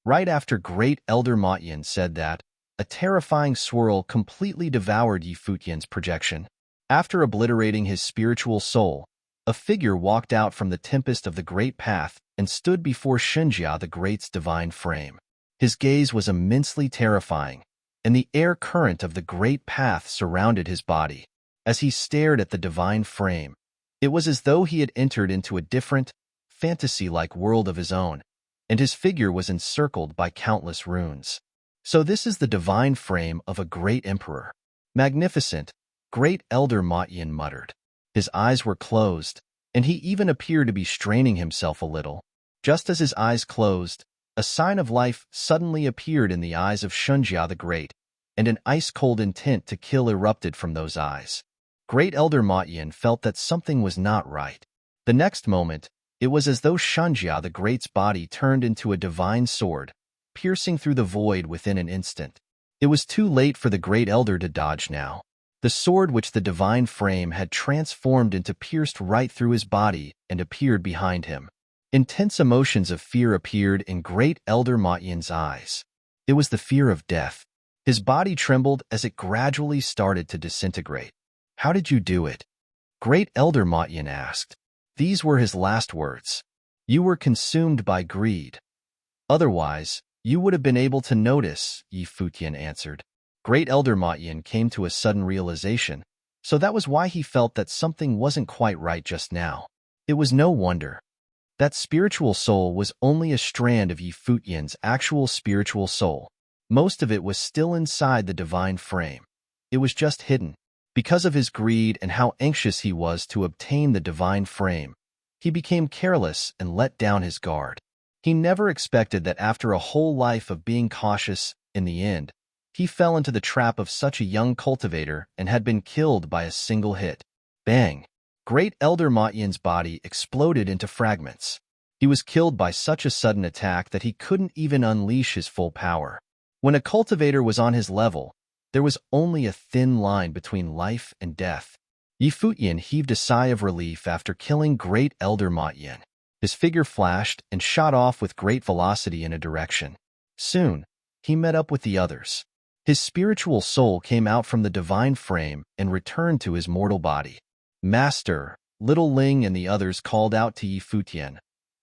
Right after Great Elder Matyin said that, a terrifying swirl completely devoured Yi Futian's projection. After obliterating his spiritual soul, a figure walked out from the tempest of the great path and stood before Shunjia the Great's divine frame. His gaze was immensely terrifying, and the air current of the great path surrounded his body. As he stared at the divine frame, it was as though he had entered into a different, fantasy-like world of his own, and his figure was encircled by countless runes. "So this is the divine frame of a great emperor. Magnificent," Great Elder Matyin muttered. His eyes were closed, and he even appeared to be straining himself a little. Just as his eyes closed, a sign of life suddenly appeared in the eyes of Shunjia the Great, and an ice-cold intent to kill erupted from those eyes. Great Elder Matyin felt that something was not right. The next moment, It was as though Shanjia the Great's body turned into a divine sword, piercing through the void within an instant. It was too late for the Great Elder to dodge now. The sword which the divine frame had transformed into pierced right through his body and appeared behind him. Intense emotions of fear appeared in Great Elder Matyen's eyes. It was the fear of death. His body trembled as it gradually started to disintegrate. "How did you do it?" Great Elder Matyen asked. These were his last words. "You were consumed by greed. Otherwise, you would have been able to notice," Yi Futian answered. Great Elder Matyen came to a sudden realization, so that was why he felt that something wasn't quite right just now. It was no wonder. That spiritual soul was only a strand of Yi Futian's actual spiritual soul. Most of it was still inside the divine frame. It was just hidden. Because of his greed and how anxious he was to obtain the divine frame, he became careless and let down his guard. He never expected that after a whole life of being cautious, in the end, he fell into the trap of such a young cultivator and had been killed by a single hit. Bang! Great Elder Matyen's body exploded into fragments. He was killed by such a sudden attack that he couldn't even unleash his full power. When a cultivator was on his level, there was only a thin line between life and death. Yi Futian heaved a sigh of relief after killing Great Elder Matyen. His figure flashed and shot off with great velocity in a direction. Soon, he met up with the others. His spiritual soul came out from the divine frame and returned to his mortal body. "Master," Little Ling and the others called out to Yi Futian,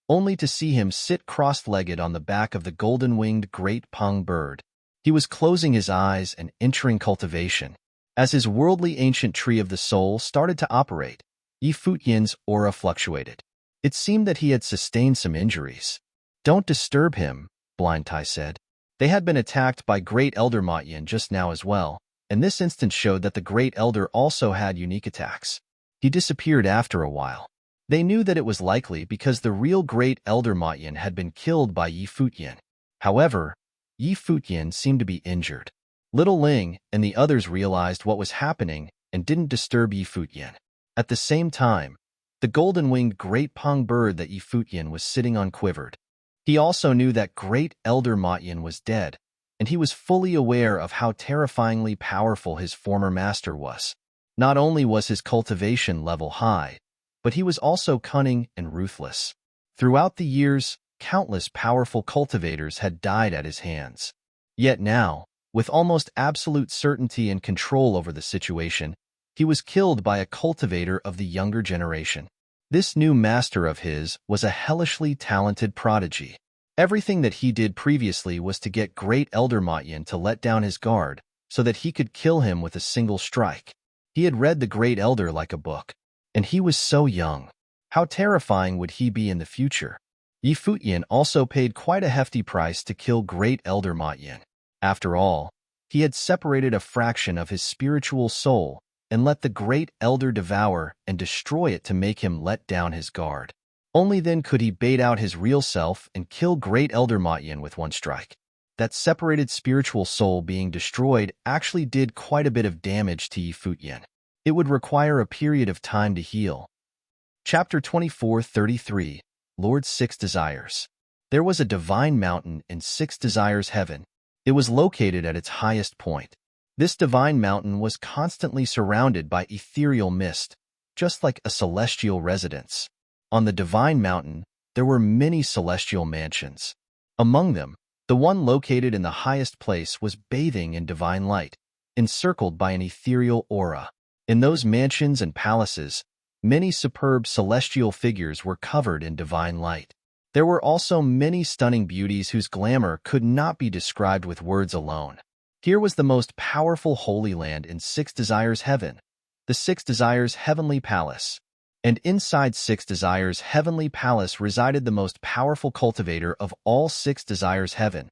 only to see him sit cross-legged on the back of the golden-winged great pung bird. He was closing his eyes and entering cultivation. As his worldly ancient tree of the soul started to operate, Yi Futian's aura fluctuated. It seemed that he had sustained some injuries. "Don't disturb him," Blind Tai said. They had been attacked by Great Elder Matyen just now as well, and this instance showed that the Great Elder also had unique attacks. He disappeared after a while. They knew that it was likely because the real Great Elder Matyen had been killed by Yi Futian. However, Yi Futian seemed to be injured. Little Ling and the others realized what was happening and didn't disturb Yi Futian. At the same time, the golden-winged great pung bird that Yi Futian was sitting on quivered. He also knew that Great Elder Matyen was dead, and he was fully aware of how terrifyingly powerful his former master was. Not only was his cultivation level high, but he was also cunning and ruthless. Throughout the years, countless powerful cultivators had died at his hands. Yet now, with almost absolute certainty and control over the situation, he was killed by a cultivator of the younger generation. This new master of his was a hellishly talented prodigy. Everything that he did previously was to get Great Elder Matyen to let down his guard so that he could kill him with a single strike. He had read the Great Elder like a book, and he was so young. How terrifying would he be in the future? Yi Futian also paid quite a hefty price to kill Great Elder Matyen. After all, he had separated a fraction of his spiritual soul and let the Great Elder devour and destroy it to make him let down his guard. Only then could he bait out his real self and kill Great Elder Matyen with one strike. That separated spiritual soul being destroyed actually did quite a bit of damage to Yi Futian. It would require a period of time to heal. Chapter 24:33, Lord Six Desires. There was a divine mountain in Six Desires Heaven. It was located at its highest point. This divine mountain was constantly surrounded by ethereal mist, just like a celestial residence. On the divine mountain, there were many celestial mansions. Among them, the one located in the highest place was bathing in divine light, encircled by an ethereal aura. In those mansions and palaces, many superb celestial figures were covered in divine light. There were also many stunning beauties whose glamour could not be described with words alone. Here was the most powerful Holy Land in Six Desires Heaven, the Six Desires Heavenly Palace. And inside Six Desires Heavenly Palace resided the most powerful cultivator of all Six Desires Heaven,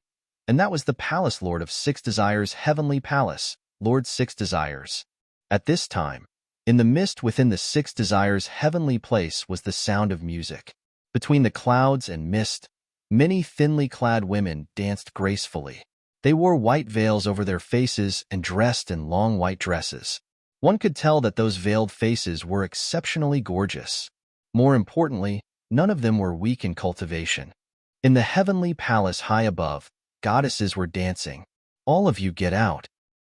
and that was the Palace Lord of Six Desires Heavenly Palace, Lord Six Desires. At this time, in the mist within the Six Desires Heavenly Place was the sound of music. Between the clouds and mist, many thinly clad women danced gracefully. They wore white veils over their faces and dressed in long white dresses. One could tell that those veiled faces were exceptionally gorgeous. More importantly, None of them were weak in cultivation. In the heavenly palace high above, goddesses were dancing. All of you get out.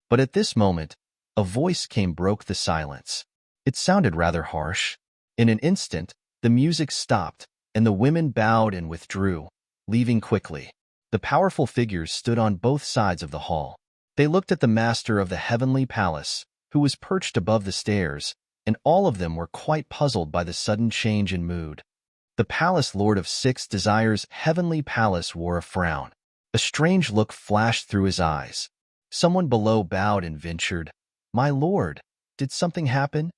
But at this moment, a voice broke the silence. It sounded rather harsh. In an instant, the music stopped, and the women bowed and withdrew, leaving quickly. The powerful figures stood on both sides of the hall. They looked at the master of the heavenly palace, who was perched above the stairs, and all of them were quite puzzled by the sudden change in mood. The palace lord of Six Desires' heavenly palace wore a frown. A strange look flashed through his eyes. Someone below bowed and ventured, "My lord, did something happen?"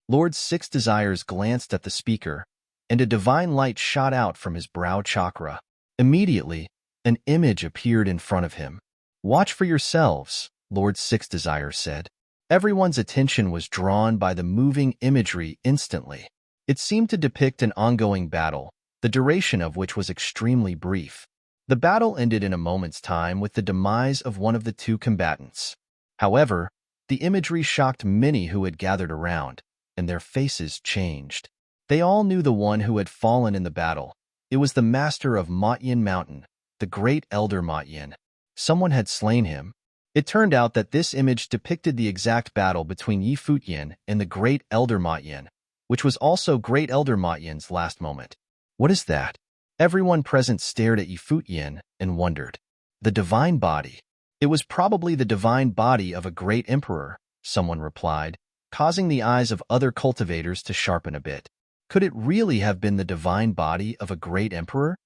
Lord Six Desires glanced at the speaker, and a divine light shot out from his brow chakra. Immediately, an image appeared in front of him. "Watch for yourselves," Lord Six Desires said. Everyone's attention was drawn by the moving imagery instantly. It seemed to depict an ongoing battle, the duration of which was extremely brief. The battle ended in a moment's time with the demise of one of the two combatants. However, the imagery shocked many who had gathered around, and their faces changed. They all knew the one who had fallen in the battle. It was the master of Futian Mountain, the great elder Futian. Someone had slain him. It turned out that this image depicted the exact battle between Futian and the great elder Futian, which was also great elder Futian's last moment. "What is that?" Everyone present stared at Futian and wondered. "The divine body." "It was probably the divine body of a great emperor," someone replied, causing the eyes of other cultivators to sharpen a bit. Could it really have been the divine body of a great emperor?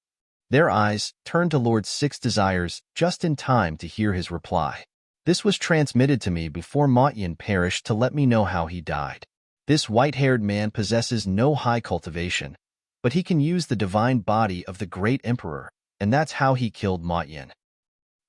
Their eyes turned to Lord Six Desires just in time to hear his reply. "This was transmitted to me before Futian perished to let me know how he died. This white-haired man possesses no high cultivation, but he can use the divine body of the great emperor, and that's how he killed Futian."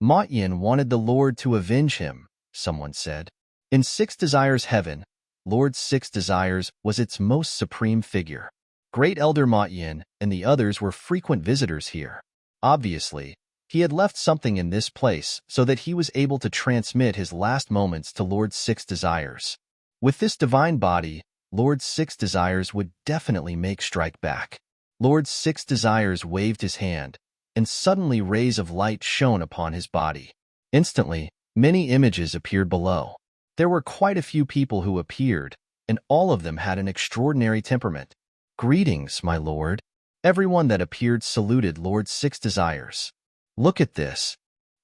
"Futian wanted the Lord to avenge him," someone said. In Six Desires Heaven, Lord Six Desires was its most supreme figure. Great Elder Futian and the others were frequent visitors here. Obviously, he had left something in this place so that he was able to transmit his last moments to Lord Six Desires. With this divine body, Lord Six Desires would definitely make strike back. Lord Six Desires waved his hand, and suddenly rays of light shone upon his body. Instantly, many images appeared below. There were quite a few people who appeared, and all of them had an extraordinary temperament. "Greetings, my lord." Everyone that appeared saluted Lord Six Desires. "Look at this."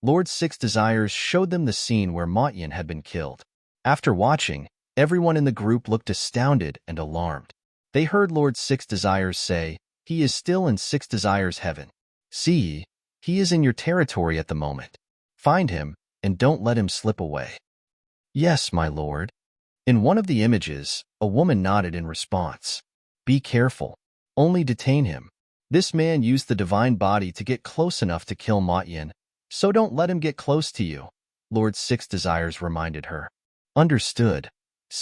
Lord Six Desires showed them the scene where Futian had been killed. After watching, everyone in the group looked astounded and alarmed. They heard Lord Six Desires say, "He is still in Six Desires Heaven. See ye, he is in your territory at the moment. Find him, and don't let him slip away." "Yes, my lord." In one of the images, a woman nodded in response. "Be careful. Only detain him. This man used the divine body to get close enough to kill Futian, so don't let him get close to you," Lord Six Desires reminded her. "Understood."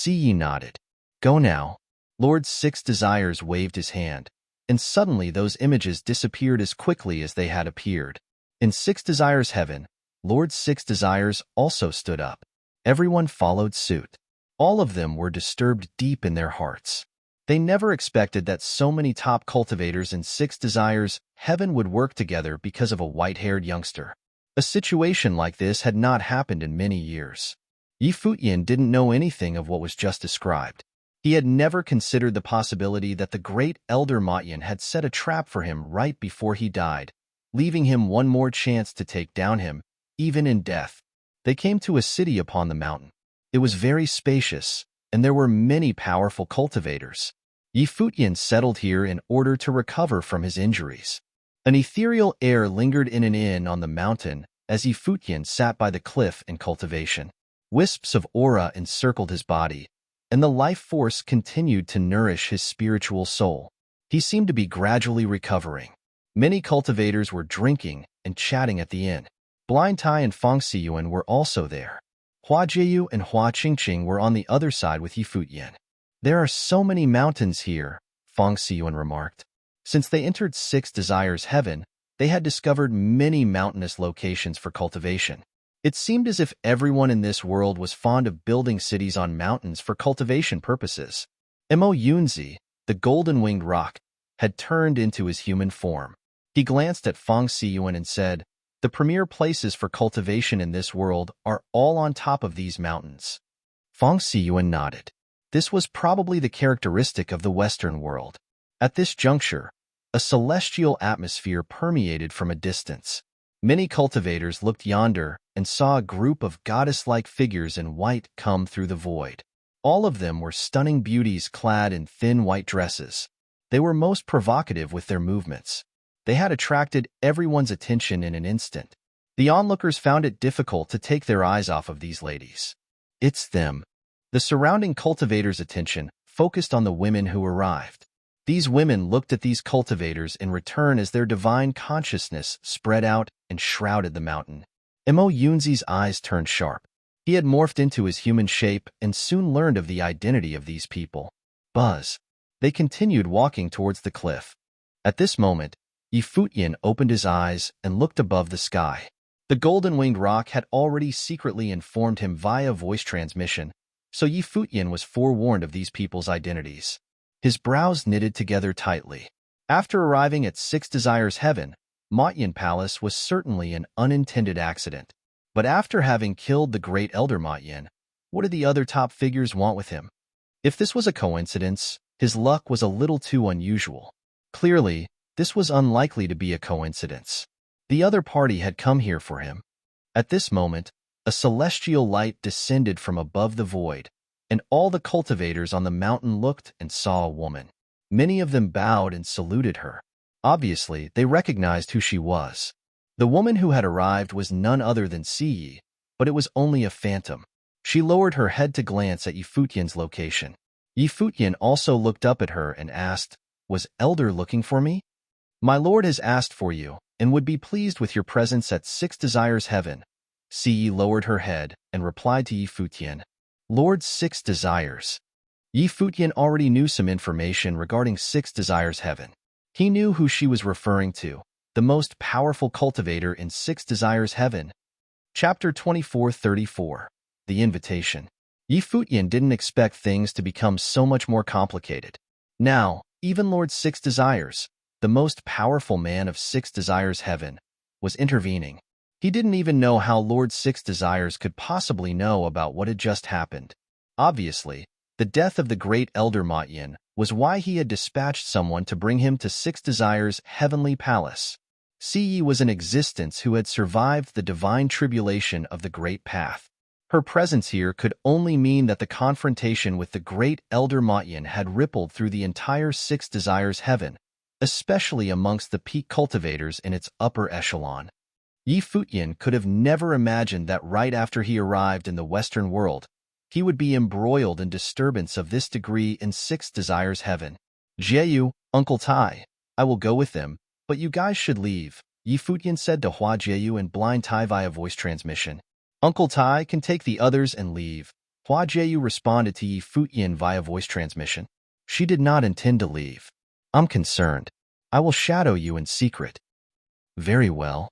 Yi nodded. "Go now." Lord Six Desires waved his hand, and suddenly those images disappeared as quickly as they had appeared. In Six Desires Heaven, Lord Six Desires also stood up. Everyone followed suit. All of them were disturbed deep in their hearts. They never expected that so many top cultivators in Six Desires Heaven would work together because of a white-haired youngster. A situation like this had not happened in many years. Futian didn't know anything of what was just described. He had never considered the possibility that the great elder Futian had set a trap for him right before he died, leaving him one more chance to take down him, even in death. They came to a city upon the mountain. It was very spacious, and there were many powerful cultivators. Futian settled here in order to recover from his injuries. An ethereal air lingered in an inn on the mountain as Futian sat by the cliff in cultivation. Wisps of aura encircled his body, and the life force continued to nourish his spiritual soul. He seemed to be gradually recovering. Many cultivators were drinking and chatting at the inn. Blind Tai and Feng Xiyuan were also there. Hua Jieyu and Hua Qingqing were on the other side with Futian. "There are so many mountains here," Feng Xiyuan remarked. Since they entered Six Desires Heaven, they had discovered many mountainous locations for cultivation. It seemed as if everyone in this world was fond of building cities on mountains for cultivation purposes. Mo Yunzi, the golden-winged rock, had turned into his human form. He glanced at Feng Siyuan and said, "The premier places for cultivation in this world are all on top of these mountains." Feng Siyuan nodded. This was probably the characteristic of the Western world. At this juncture, a celestial atmosphere permeated from a distance. Many cultivators looked yonder and saw a group of goddess-like figures in white come through the void. All of them were stunning beauties clad in thin white dresses. They were most provocative with their movements. They had attracted everyone's attention in an instant. The onlookers found it difficult to take their eyes off of these ladies. "It's them." The surrounding cultivators' attention focused on the women who arrived. These women looked at these cultivators in return as their divine consciousness spread out and shrouded the mountain. Mo Yunzi's eyes turned sharp. He had morphed into his human shape and soon learned of the identity of these people. Buzz. They continued walking towards the cliff. At this moment, Futian opened his eyes and looked above the sky. The golden-winged rock had already secretly informed him via voice transmission, so Futian was forewarned of these people's identities. His brows knitted together tightly. After arriving at Six Desires Heaven, Matyan Palace was certainly an unintended accident. But after having killed the great Elder Matyan, what did the other top figures want with him? If this was a coincidence, his luck was a little too unusual. Clearly, this was unlikely to be a coincidence. The other party had come here for him. At this moment, a celestial light descended from above the void, and all the cultivators on the mountain looked and saw a woman. Many of them bowed and saluted her. Obviously, they recognized who she was. The woman who had arrived was none other than Siyi, but it was only a phantom. She lowered her head to glance at Futian's location. Futian also looked up at her and asked, "Was Elder looking for me?" "My lord has asked for you, and would be pleased with your presence at Six Desires Heaven." Siyi lowered her head and replied to Futian, "Lord Six Desires." Futian already knew some information regarding Six Desires Heaven. He knew who she was referring to, the most powerful cultivator in Six Desires Heaven. Chapter 2434. The Invitation. Futian didn't expect things to become so much more complicated. Now, even Lord Six Desires, the most powerful man of Six Desires Heaven, was intervening. He didn't even know how Lord Six Desires could possibly know about what had just happened. Obviously, the death of the great Elder Matyan was why he had dispatched someone to bring him to Six Desires' heavenly palace. Siyi was an existence who had survived the divine tribulation of the Great Path. Her presence here could only mean that the confrontation with the great Elder Matyan had rippled through the entire Six Desires Heaven, especially amongst the peak cultivators in its upper echelon. Futian could have never imagined that right after he arrived in the Western world, he would be embroiled in disturbance of this degree in Six Desires Heaven. "Jieyu, Uncle Tai, I will go with them, but you guys should leave," Futian said to Hua Jieyu and Blind Tai via voice transmission. "Uncle Tai can take the others and leave," Hua Jieyu responded to Futian via voice transmission. "She did not intend to leave. I'm concerned. I will shadow you in secret." "Very well."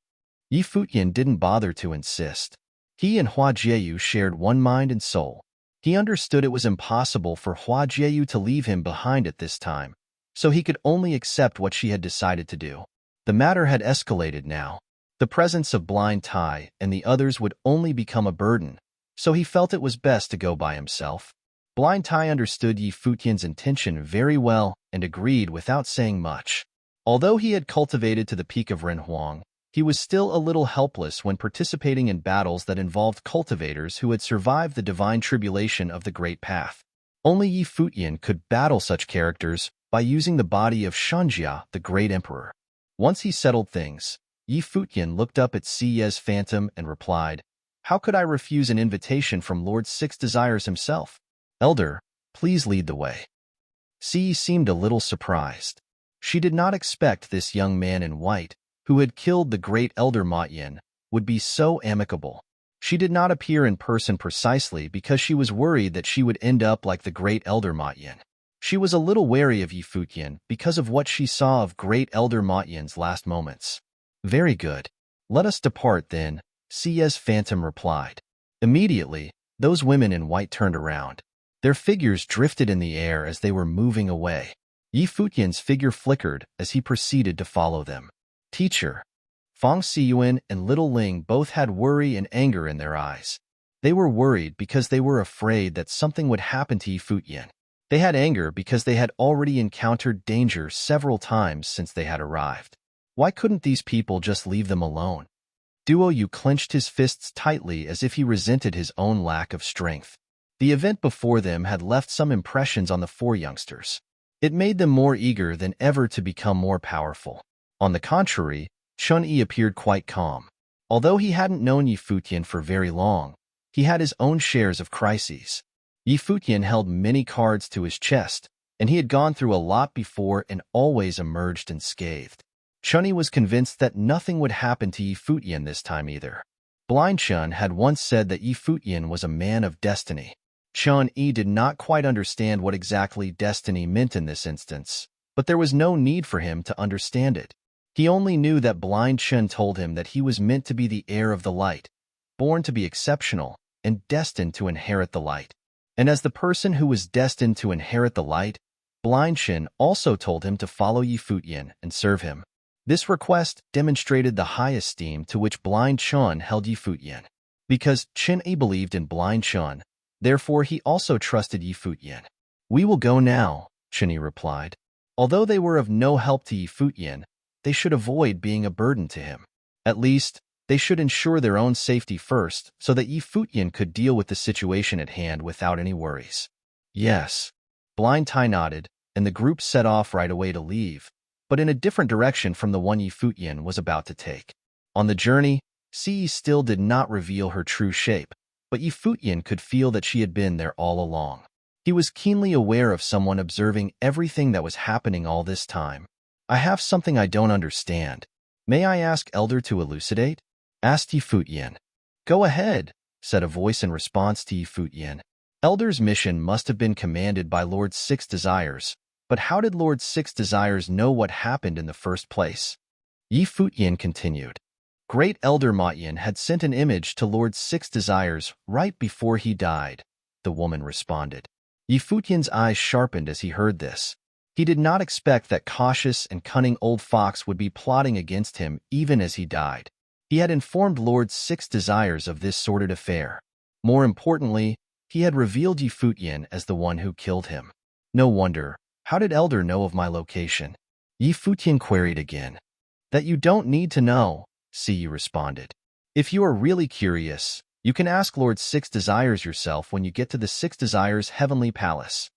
Futian didn't bother to insist. He and Hua Jieyu shared one mind and soul. He understood it was impossible for Hua Jieyu to leave him behind at this time, so he could only accept what she had decided to do. The matter had escalated now. The presence of Blind Tai and the others would only become a burden, so he felt it was best to go by himself. Blind Tai understood Futian's intention very well and agreed without saying much. Although he had cultivated to the peak of Renhuang, he was still a little helpless when participating in battles that involved cultivators who had survived the divine tribulation of the Great Path. Only Futian could battle such characters by using the body of Shanjia, the Great Emperor. Once he settled things, Futian looked up at Siye's phantom and replied, "How could I refuse an invitation from Lord Six Desires himself? Elder, please lead the way." Siye seemed a little surprised. She did not expect this young man in white, who had killed the great Elder Matyan, would be so amicable. She did not appear in person precisely because she was worried that she would end up like the great Elder Matyan. She was a little wary of Futian because of what she saw of great Elder Matyan's last moments. "Very good. Let us depart then," Siye's phantom replied. Immediately, those women in white turned around. Their figures drifted in the air as they were moving away. Yi Futian's figure flickered as he proceeded to follow them. Teacher. Fang Xiyuan and Little Ling both had worry and anger in their eyes. They were worried because they were afraid that something would happen to Yi Futian. They had anger because they had already encountered danger several times since they had arrived. Why couldn't these people just leave them alone? Duo Yu clenched his fists tightly as if he resented his own lack of strength. The event before them had left some impressions on the four youngsters. It made them more eager than ever to become more powerful. On the contrary, Chun-Yi appeared quite calm. Although he hadn't known Yi Futian for very long, he had his own shares of crises. Yi Futian held many cards to his chest, and he had gone through a lot before and always emerged unscathed. Chun-Yi was convinced that nothing would happen to Yi Futian this time either. Blind Chun had once said that Yi Futian was a man of destiny. Chun-Yi did not quite understand what exactly destiny meant in this instance, but there was no need for him to understand it. He only knew that Blind Chun told him that he was meant to be the heir of the light, born to be exceptional, and destined to inherit the light. And as the person who was destined to inherit the light, Blind Chun also told him to follow Yi Futian and serve him. This request demonstrated the high esteem to which Blind Chun held Yi Futian. Because Chun-Yi believed in Blind Chun, therefore he also trusted Yi Futian. "We will go now," Chun-Yi replied. Although they were of no help to Yi Futian, they should avoid being a burden to him. At least, they should ensure their own safety first so that Yi Futian could deal with the situation at hand without any worries. Yes. Blind Tai nodded, and the group set off right away to leave, but in a different direction from the one Yi Futian was about to take. On the journey, Si still did not reveal her true shape, but Yi Futian could feel that she had been there all along. He was keenly aware of someone observing everything that was happening all this time. "I have something I don't understand. May I ask Elder to elucidate?" asked Yi Futian. "Go ahead," said a voice in response to Yi Futian. Elder's mission must have been commanded by Lord Six Desires, but how did Lord Six Desires know what happened in the first place? Yi Futian continued. Great Elder Matyan had sent an image to Lord Six Desires right before he died, the woman responded. Yi Futian's eyes sharpened as he heard this. He did not expect that cautious and cunning old fox would be plotting against him even as he died. He had informed Lord Six Desires of this sordid affair. More importantly, he had revealed Yi Futian as the one who killed him. No wonder. How did Elder know of my location? Yi Futian queried again. That you don't need to know, Si responded. If you are really curious, you can ask Lord Six Desires yourself when you get to the Six Desires Heavenly Palace.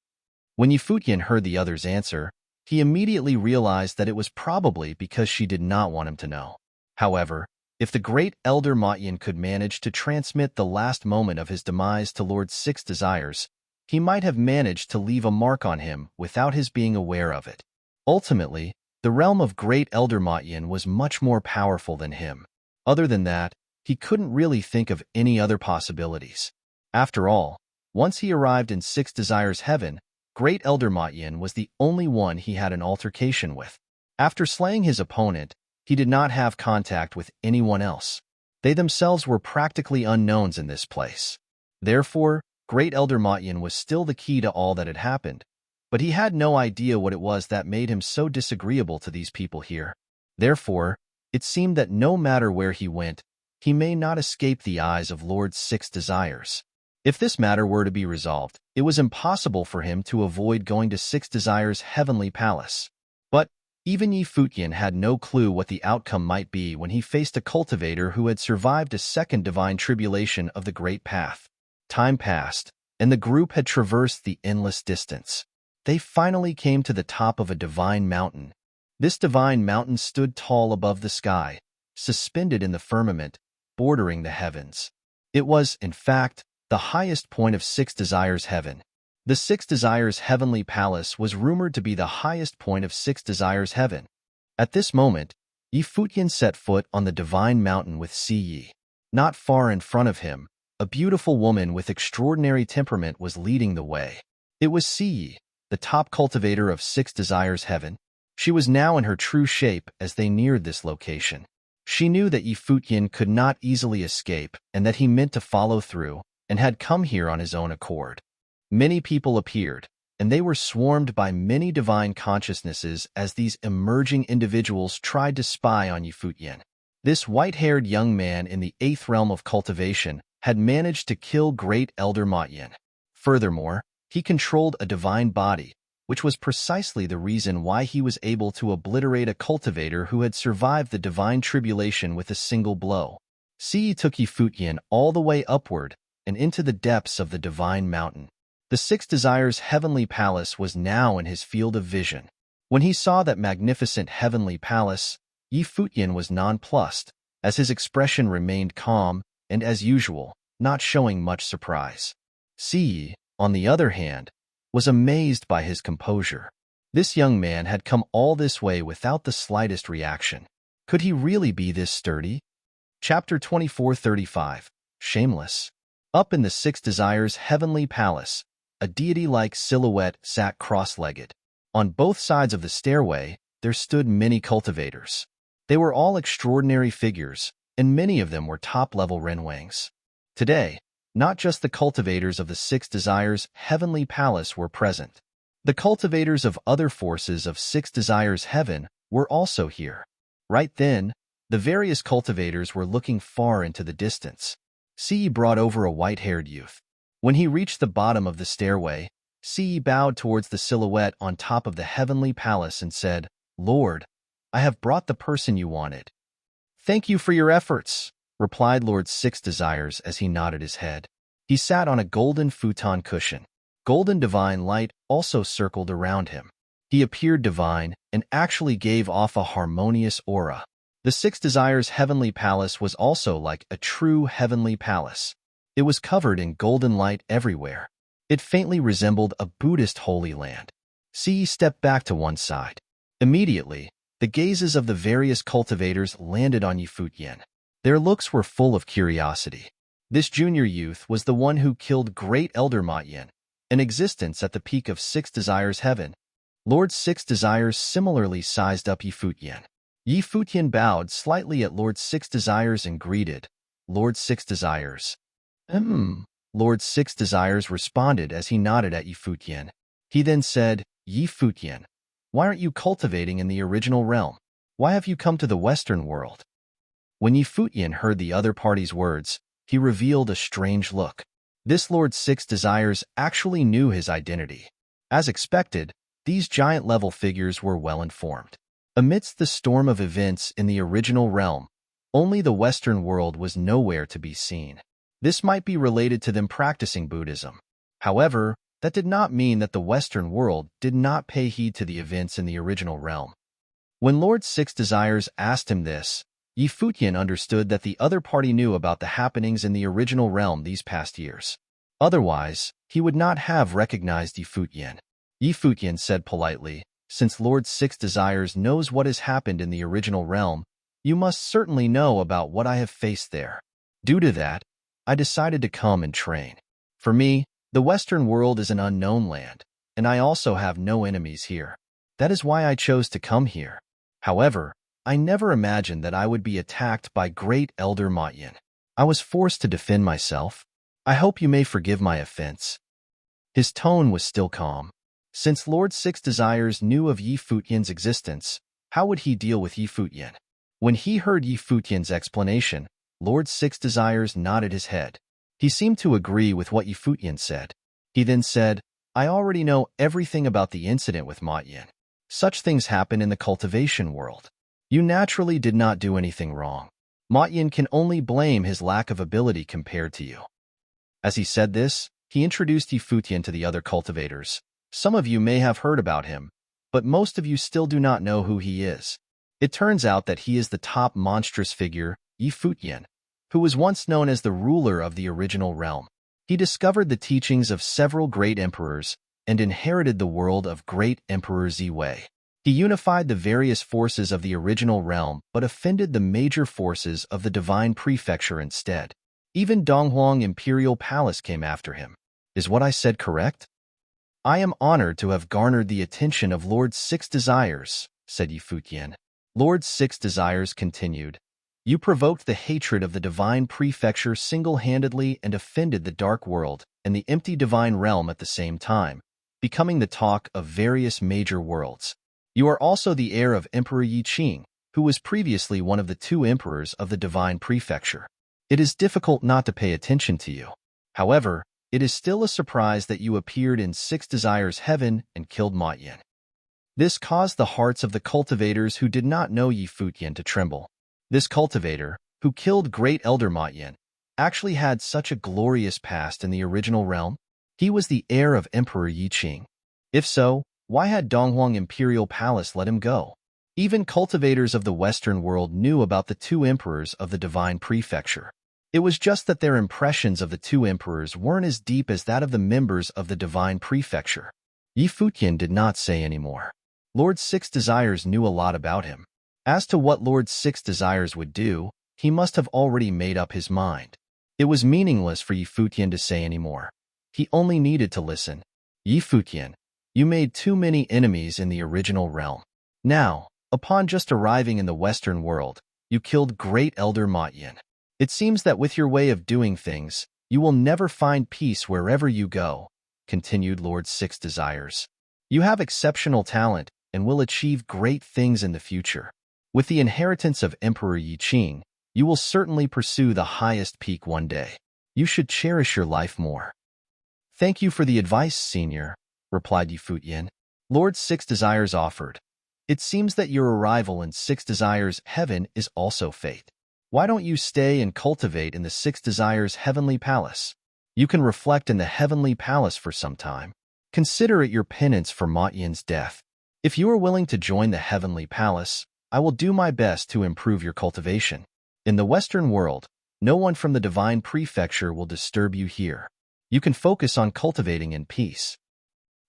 When Yi Futian heard the other's answer, he immediately realized that it was probably because she did not want him to know. However, if the great Elder Matyan could manage to transmit the last moment of his demise to Lord Six Desires, he might have managed to leave a mark on him without his being aware of it. Ultimately, the realm of great Elder Matyan was much more powerful than him. Other than that, he couldn't really think of any other possibilities. After all, once he arrived in Six Desires Heaven, Great Elder Matyan was the only one he had an altercation with. After slaying his opponent, he did not have contact with anyone else. They themselves were practically unknowns in this place. Therefore, Great Elder Matyan was still the key to all that had happened, but he had no idea what it was that made him so disagreeable to these people here. Therefore, it seemed that no matter where he went, he may not escape the eyes of Lord Six Desires. If this matter were to be resolved, it was impossible for him to avoid going to Six Desires' Heavenly Palace. But even Yi Futian had no clue what the outcome might be when he faced a cultivator who had survived a second divine tribulation of the Great Path. Time passed, and the group had traversed the endless distance. They finally came to the top of a divine mountain. This divine mountain stood tall above the sky, suspended in the firmament, bordering the heavens. It was, in fact, the highest point of Six Desires Heaven. The Six Desires Heavenly Palace was rumored to be the highest point of Six Desires Heaven. At this moment, Yi Futian set foot on the divine mountain with Si Yi. Not far in front of him, a beautiful woman with extraordinary temperament was leading the way. It was Si Yi, the top cultivator of Six Desires Heaven. She was now in her true shape as they neared this location. She knew that Yi Futian could not easily escape and that he meant to follow through, and had come here on his own accord. Many people appeared, and they were swarmed by many divine consciousnesses as these emerging individuals tried to spy on Futian. This white-haired young man in the 8th realm of cultivation had managed to kill Great Elder Matyin. Furthermore, he controlled a divine body, which was precisely the reason why he was able to obliterate a cultivator who had survived the divine tribulation with a single blow. Yi took Futian all the way upward and into the depths of the divine mountain. The Six Desires Heavenly Palace was now in his field of vision. When he saw that magnificent heavenly palace, Futian was nonplussed, as his expression remained calm and, as usual, not showing much surprise. Yi, on the other hand, was amazed by his composure. This young man had come all this way without the slightest reaction. Could he really be this sturdy? Chapter 24:35. Shameless. Up in the Six Desires Heavenly Palace, a deity-like silhouette sat cross-legged. On both sides of the stairway, there stood many cultivators. They were all extraordinary figures, and many of them were top-level Renwangs. Today, not just the cultivators of the Six Desires Heavenly Palace were present. The cultivators of other forces of Six Desires Heaven were also here. Right then, the various cultivators were looking far into the distance. Yi brought over a white-haired youth. When he reached the bottom of the stairway, Yi bowed towards the silhouette on top of the heavenly palace and said, "Lord, I have brought the person you wanted." "Thank you for your efforts," replied Lord Six Desires as he nodded his head. He sat on a golden futon cushion. Golden divine light also circled around him. He appeared divine and actually gave off a harmonious aura. The Six Desires Heavenly Palace was also like a true heavenly palace. It was covered in golden light everywhere. It faintly resembled a Buddhist holy land. Yi stepped back to one side. Immediately, the gazes of the various cultivators landed on Futian. Their looks were full of curiosity. This junior youth was the one who killed Great Elder Matyin, an existence at the peak of Six Desires Heaven. Lord Six Desires similarly sized up Futian. Futian bowed slightly at Lord Six Desires and greeted, "Lord Six Desires." Lord Six Desires responded as he nodded at Futian. He then said, "Futian, why aren't you cultivating in the original realm? Why have you come to the Western world?" When Futian heard the other party's words, he revealed a strange look. This Lord Six Desires actually knew his identity. As expected, these giant-level figures were well-informed. Amidst the storm of events in the original realm, only the Western world was nowhere to be seen. This might be related to them practicing Buddhism. However, that did not mean that the Western world did not pay heed to the events in the original realm. When Lord Six Desires asked him this, Futian understood that the other party knew about the happenings in the original realm these past years. Otherwise, he would not have recognized Futian. Futian said politely, "Since Lord Six Desires knows what has happened in the original realm, you must certainly know about what I have faced there. Due to that, I decided to come and train. For me, the Western world is an unknown land, and I also have no enemies here. That is why I chose to come here. However, I never imagined that I would be attacked by Great Elder Matyin. I was forced to defend myself. I hope you may forgive my offense." His tone was still calm. Since Lord Six Desires knew of Futian's existence, how would he deal with Futian? When he heard Futian's explanation, Lord Six Desires nodded his head. He seemed to agree with what Futian said. He then said, "I already know everything about the incident with Matyin. Such things happen in the cultivation world. You naturally did not do anything wrong. Matyin can only blame his lack of ability compared to you." As he said this, he introduced Futian to the other cultivators. Some of you may have heard about him, but most of you still do not know who he is. It turns out that he is the top monstrous figure, Futian, who was once known as the ruler of the original realm. He discovered the teachings of several great emperors and inherited the world of Great Emperor Ziwei. He unified the various forces of the original realm but offended the major forces of the divine prefecture instead. Even Donghuang Imperial Palace came after him. Is what I said correct? "I am honored to have garnered the attention of Lord Six Desires," said Futian. Lord Six Desires continued, "You provoked the hatred of the divine prefecture single-handedly and offended the dark world and the empty divine realm at the same time. becoming the talk of various major worlds. You are also the heir of Emperor Yi Qing, who was previously one of the two emperors of the Divine Prefecture. It is difficult not to pay attention to you. However, it is still a surprise that you appeared in Six Desires Heaven and killed Ma Yin. This caused the hearts of the cultivators who did not know Yi Futian to tremble. This cultivator, who killed Great Elder Ma Yin, actually had such a glorious past in the original realm. He was the heir of Emperor Yi Qing. If so, why had Donghuang Imperial Palace let him go? Even cultivators of the Western world knew about the two emperors of the Divine Prefecture. It was just that their impressions of the two emperors weren't as deep as that of the members of the Divine Prefecture. Yi Futian did not say any more. Lord Six Desires knew a lot about him. As to what Lord Six Desires would do, he must have already made up his mind. It was meaningless for Yi Futian to say any more. He only needed to listen. Yi Futian, you made too many enemies in the original realm. Now, upon just arriving in the Western world, you killed Great Elder Ma Yin. It seems that with your way of doing things, you will never find peace wherever you go, continued Lord Six Desires. You have exceptional talent and will achieve great things in the future. With the inheritance of Emperor Yi Qing, you will certainly pursue the highest peak one day. You should cherish your life more. Thank you for the advice, Senior, replied Yi Futian. Lord Six Desires offered. It seems that your arrival in Six Desires Heaven is also fate. Why don't you stay and cultivate in the Six Desires Heavenly Palace? You can reflect in the Heavenly Palace for some time. Consider it your penance for Ma Yin's death. If you are willing to join the Heavenly Palace, I will do my best to improve your cultivation. In the Western world, no one from the Divine Prefecture will disturb you here. You can focus on cultivating in peace.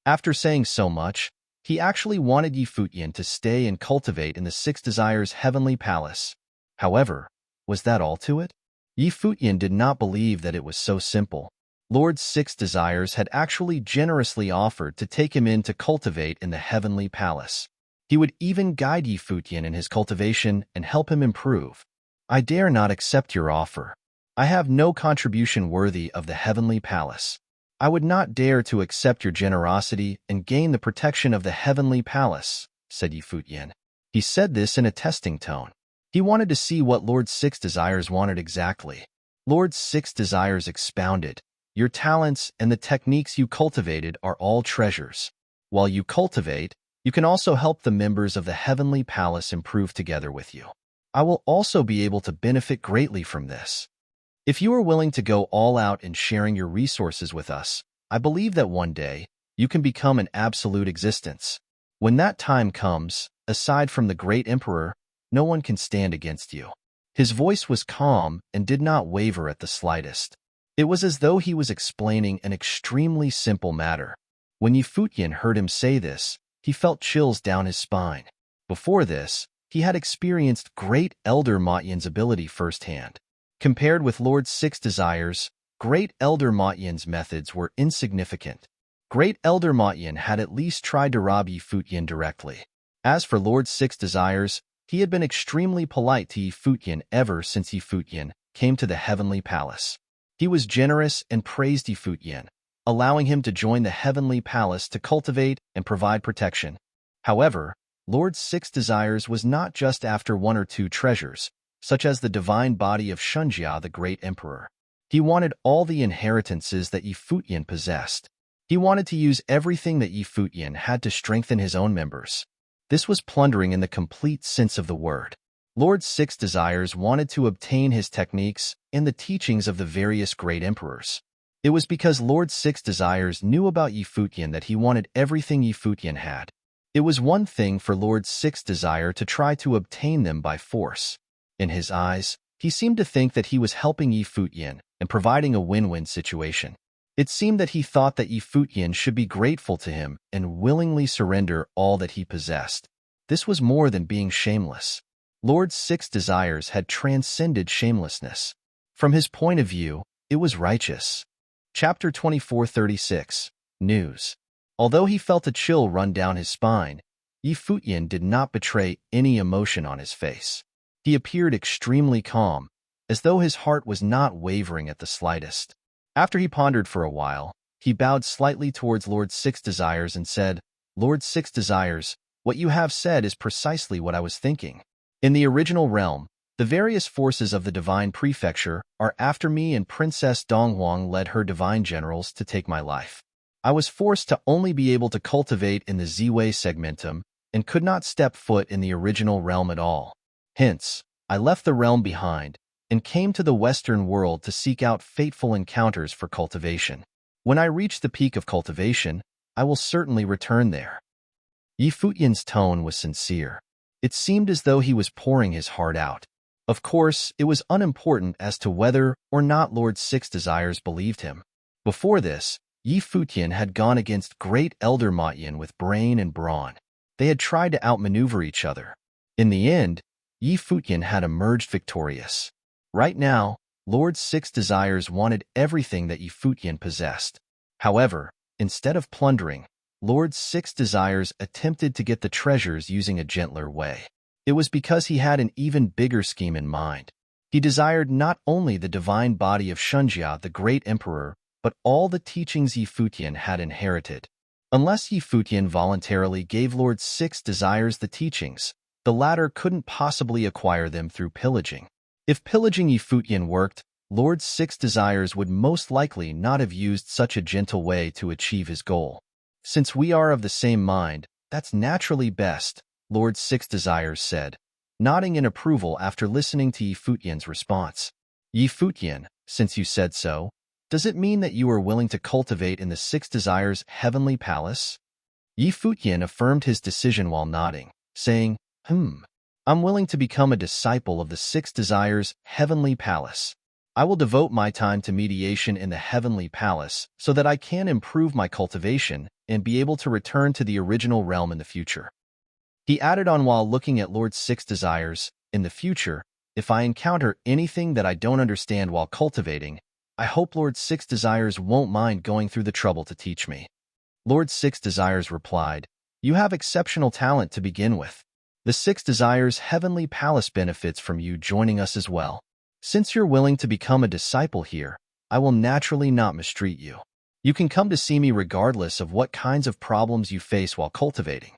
After saying so much, he actually wanted Yi Futian to stay and cultivate in the Six Desires Heavenly Palace. However, was that all to it? Yi Futian did not believe that it was so simple. Lord Six Desires had actually generously offered to take him in to cultivate in the Heavenly Palace. He would even guide Yi Futian in his cultivation and help him improve. I dare not accept your offer. I have no contribution worthy of the Heavenly Palace. I would not dare to accept your generosity and gain the protection of the Heavenly Palace, said Yi Futian. He said this in a testing tone. He wanted to see what Lord Six Desires wanted exactly. Lord Six Desires expounded. Your talents and the techniques you cultivated are all treasures. While you cultivate, you can also help the members of the Heavenly Palace improve together with you. I will also be able to benefit greatly from this. If you are willing to go all out in sharing your resources with us, I believe that one day, you can become an absolute existence. When that time comes, aside from the great emperor, no one can stand against you. His voice was calm and did not waver at the slightest. It was as though he was explaining an extremely simple matter. When Yi Futian heard him say this, he felt chills down his spine. Before this, he had experienced Great Elder Ma Yin's ability firsthand. Compared with Lord Six Desires, Great Elder Ma Yin's methods were insignificant. Great Elder Ma Yin had at least tried to rob Yi Futian directly. As for Lord Six Desires, he had been extremely polite to Yi Futian ever since Yi Futian came to the Heavenly Palace. He was generous and praised Yi Futian, allowing him to join the Heavenly Palace to cultivate and provide protection. However, Lord Six Desires was not just after one or two treasures, such as the divine body of Shunjia, the great emperor. He wanted all the inheritances that Yi Futian possessed. He wanted to use everything that Yi Futian had to strengthen his own members. This was plundering in the complete sense of the word. Lord Six Desires wanted to obtain his techniques and the teachings of the various great emperors. It was because Lord Six Desires knew about Yi Futian that he wanted everything Yi Futian had. It was one thing for Lord Six Desire to try to obtain them by force. In his eyes, he seemed to think that he was helping Yi Futian and providing a win-win situation. It seemed that he thought that Yi Futian should be grateful to him and willingly surrender all that he possessed. This was more than being shameless. Lord Six Desires had transcended shamelessness. From his point of view, it was righteous. Chapter 2436, News. Although he felt a chill run down his spine, Yi Futian did not betray any emotion on his face. He appeared extremely calm, as though his heart was not wavering at the slightest. After he pondered for a while, He bowed slightly towards Lord Six Desires and said, "Lord Six Desires, what you have said is precisely what I was thinking. In the original realm, the various forces of the divine prefecture are after me, and Princess Donghuang led her divine generals to take my life. I was forced to only be able to cultivate in the Ziwei segmentum and could not step foot in the original realm at all. Hence, I left the realm behind and came to the Western world to seek out fateful encounters for cultivation. When I reach the peak of cultivation, I will certainly return there." Yi Futian's tone was sincere. It seemed as though he was pouring his heart out. Of course, it was unimportant as to whether or not Lord Six Desires believed him. Before this, Yi Futian had gone against Great Elder Matyin with brain and brawn. They had tried to outmaneuver each other. In the end, Yi Futian had emerged victorious. Right now, Lord Six Desires wanted everything that Yi Futian possessed. However, instead of plundering, Lord Six Desires attempted to get the treasures using a gentler way. It was because he had an even bigger scheme in mind. He desired not only the divine body of Shunjia, the great emperor, but all the teachings Yi Futian had inherited. Unless Yi Futian voluntarily gave Lord Six Desires the teachings, the latter couldn't possibly acquire them through pillaging. If pillaging Yi Futian worked, Lord Six Desires would most likely not have used such a gentle way to achieve his goal. "Since we are of the same mind, that's naturally best," Lord Six Desires said, nodding in approval after listening to Yi Futian's response. "Yi Futian, since you said so, does it mean that you are willing to cultivate in the Six Desires' heavenly palace?" Yi Futian affirmed his decision while nodding, saying, "I'm willing to become a disciple of the Six Desires' heavenly palace. I will devote my time to mediation in the heavenly palace so that I can improve my cultivation and be able to return to the original realm in the future." He added on while looking at Lord Six Desires, "In the future, if I encounter anything that I don't understand while cultivating, I hope Lord Six Desires won't mind going through the trouble to teach me." Lord Six Desires replied, "You have exceptional talent to begin with. The Six Desires' heavenly palace benefits from you joining us as well. Since you're willing to become a disciple here, I will naturally not mistreat you. You can come to see me regardless of what kinds of problems you face while cultivating."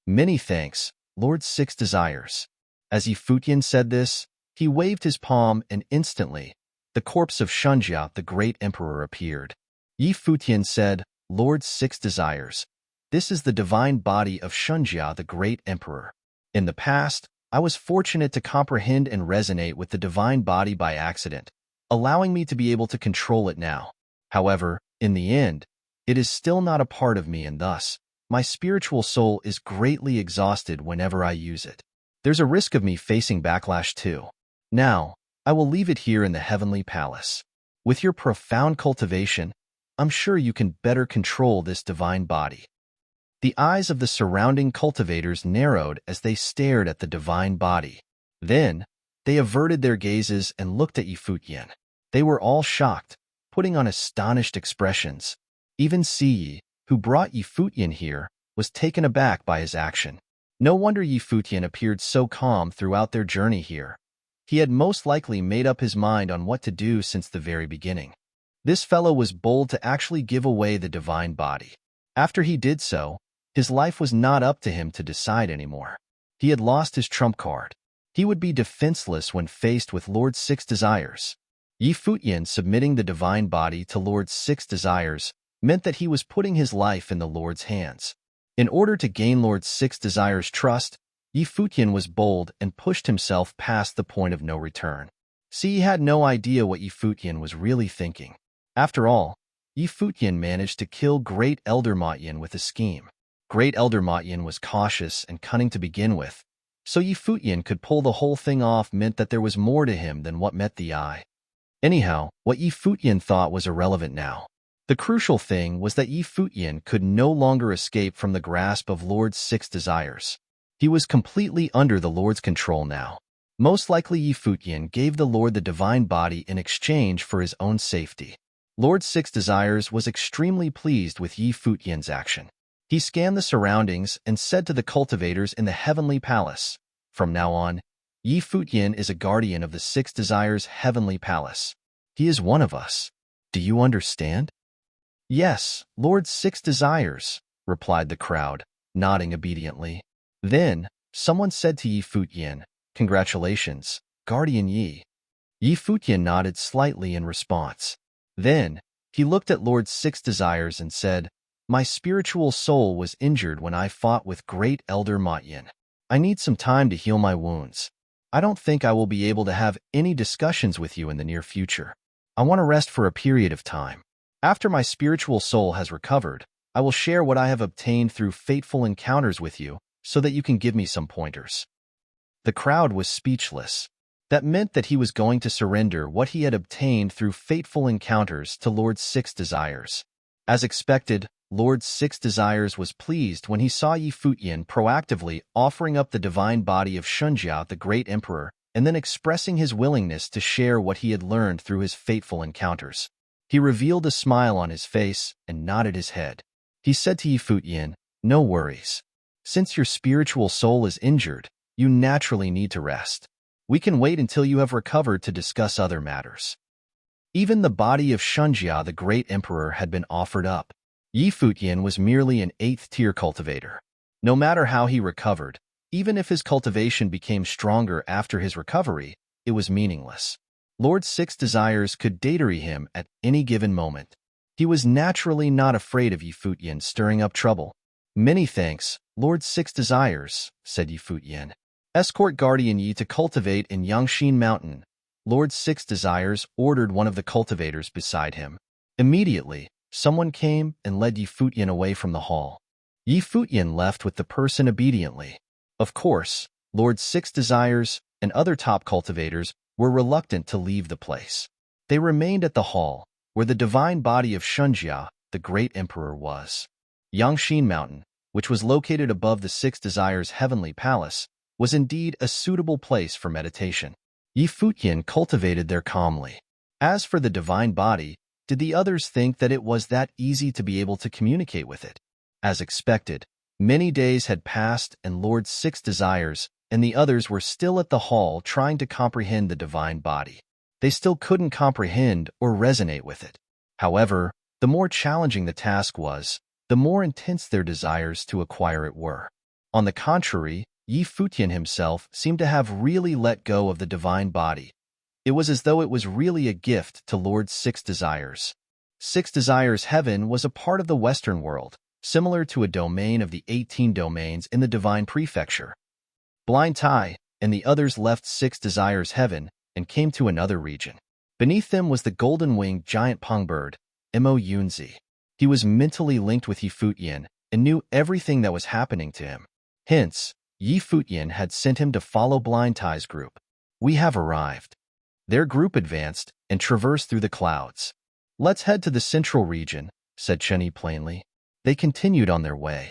"Many thanks, Lord Six Desires." As Yi Futian said this, he waved his palm and instantly, the corpse of Shunjia, the great emperor, appeared. Yi Futian said, "Lord Six Desires, this is the divine body of Shunjia, the great emperor. In the past, I was fortunate to comprehend and resonate with the divine body by accident, allowing me to be able to control it now. However, in the end, it is still not a part of me, and thus, my spiritual soul is greatly exhausted whenever I use it. There's a risk of me facing backlash too. Now, I will leave it here in the heavenly palace. With your profound cultivation, I'm sure you can better control this divine body." The eyes of the surrounding cultivators narrowed as they stared at the divine body. Then, they averted their gazes and looked at Yi Futian. They were all shocked, putting on astonished expressions. Even Siyi, who brought Yi Futian here, was taken aback by his action. No wonder Yi Futian appeared so calm throughout their journey here. He had most likely made up his mind on what to do since the very beginning. This fellow was bold to actually give away the divine body. After he did so, his life was not up to him to decide anymore. He had lost his trump card. He would be defenseless when faced with Lord Six Desires. Yi Futian submitting the divine body to Lord Six Desires meant that he was putting his life in the Lord's hands. In order to gain Lord Six Desires' trust, Yi Futian was bold and pushed himself past the point of no return. He had no idea what Yi Futian was really thinking. After all, Yi Futian managed to kill Great Elder Matyin with a scheme. Great Elder Matyin was cautious and cunning to begin with, so Yi Futian could pull the whole thing off meant that there was more to him than what met the eye. Anyhow, what Yi Futian thought was irrelevant now. The crucial thing was that Yi Futian could no longer escape from the grasp of Lord Six Desires. He was completely under the Lord's control now. Most likely Yi Futian gave the Lord the divine body in exchange for his own safety. Lord Six Desires was extremely pleased with Yi Futian's action. He scanned the surroundings and said to the cultivators in the heavenly palace, "From now on, Yi Futian is a guardian of the Six Desires' heavenly palace. He is one of us. Do you understand?" Yes, Lord Six Desires, replied the crowd, nodding obediently. Then, someone said to Yi Futian, Congratulations, Guardian Yi. Yi Futian nodded slightly in response. Then, he looked at Lord Six Desires and said, My spiritual soul was injured when I fought with Great Elder Matyin. I need some time to heal my wounds. I don't think I will be able to have any discussions with you in the near future. I want to rest for a period of time. After my spiritual soul has recovered, I will share what I have obtained through fateful encounters with you so that you can give me some pointers. The crowd was speechless. That meant that he was going to surrender what he had obtained through fateful encounters to Lord Six Desires. As expected, Lord Six Desires was pleased when he saw Yi Futian proactively offering up the divine body of Shunjia, the great emperor, and then expressing his willingness to share what he had learned through his fateful encounters. He revealed a smile on his face and nodded his head. He said to Yi Futian, No worries. Since your spiritual soul is injured, you naturally need to rest. We can wait until you have recovered to discuss other matters. Even the body of Shunjia, the great emperor, had been offered up. Yi Futian was merely an 8th-tier cultivator. No matter how he recovered, even if his cultivation became stronger after his recovery, it was meaningless. Lord Six Desires could datary him at any given moment. He was naturally not afraid of Yi Futian stirring up trouble. Many thanks, Lord Six Desires, said Yi Futian. Escort Guardian Yi to cultivate in Yangshin Mountain. Lord Six Desires ordered one of the cultivators beside him. Immediately, someone came and led Yi Futian away from the hall. Yi Futian left with the person obediently. Of course, Lord Six Desires and other top cultivators were reluctant to leave the place. They remained at the hall, where the divine body of Shunjia, the great emperor, was. Yangshin Mountain, which was located above the Six Desires' heavenly palace, was indeed a suitable place for meditation. Yi Futian cultivated there calmly. As for the divine body, did the others think that it was that easy to be able to communicate with it? As expected, many days had passed and Lord Six Desires and the others were still at the hall trying to comprehend the divine body. They still couldn't comprehend or resonate with it. However, the more challenging the task was, the more intense their desires to acquire it were. On the contrary, Yi Futian himself seemed to have really let go of the divine body. It was as though it was really a gift to Lord Six Desires. Six Desires Heaven was a part of the Western world, similar to a domain of the 18 domains in the Divine Prefecture. Blind Tai and the others left Six Desires Heaven and came to another region. Beneath them was the golden-winged giant pongbird, Mo Yunzi. He was mentally linked with Yi Futian and knew everything that was happening to him. Hence, Yi Futian had sent him to follow Blind Tai's group. We have arrived. Their group advanced and traversed through the clouds. Let's head to the central region, said Chenyi plainly. They continued on their way.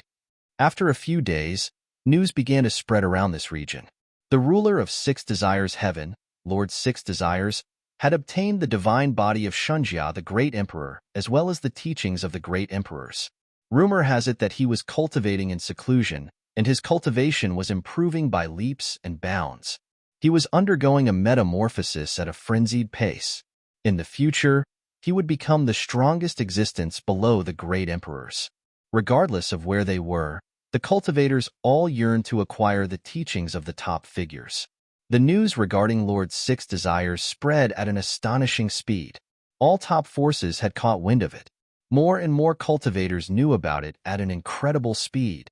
After a few days, news began to spread around this region. The ruler of Six Desires Heaven, Lord Six Desires, had obtained the divine body of Shunjia, the great emperor, as well as the teachings of the great emperors. Rumor has it that he was cultivating in seclusion, and his cultivation was improving by leaps and bounds. He was undergoing a metamorphosis at a frenzied pace. In the future, he would become the strongest existence below the great emperors. Regardless of where they were, the cultivators all yearned to acquire the teachings of the top figures. The news regarding Lord Six Desires spread at an astonishing speed. All top forces had caught wind of it. More and more cultivators knew about it at an incredible speed.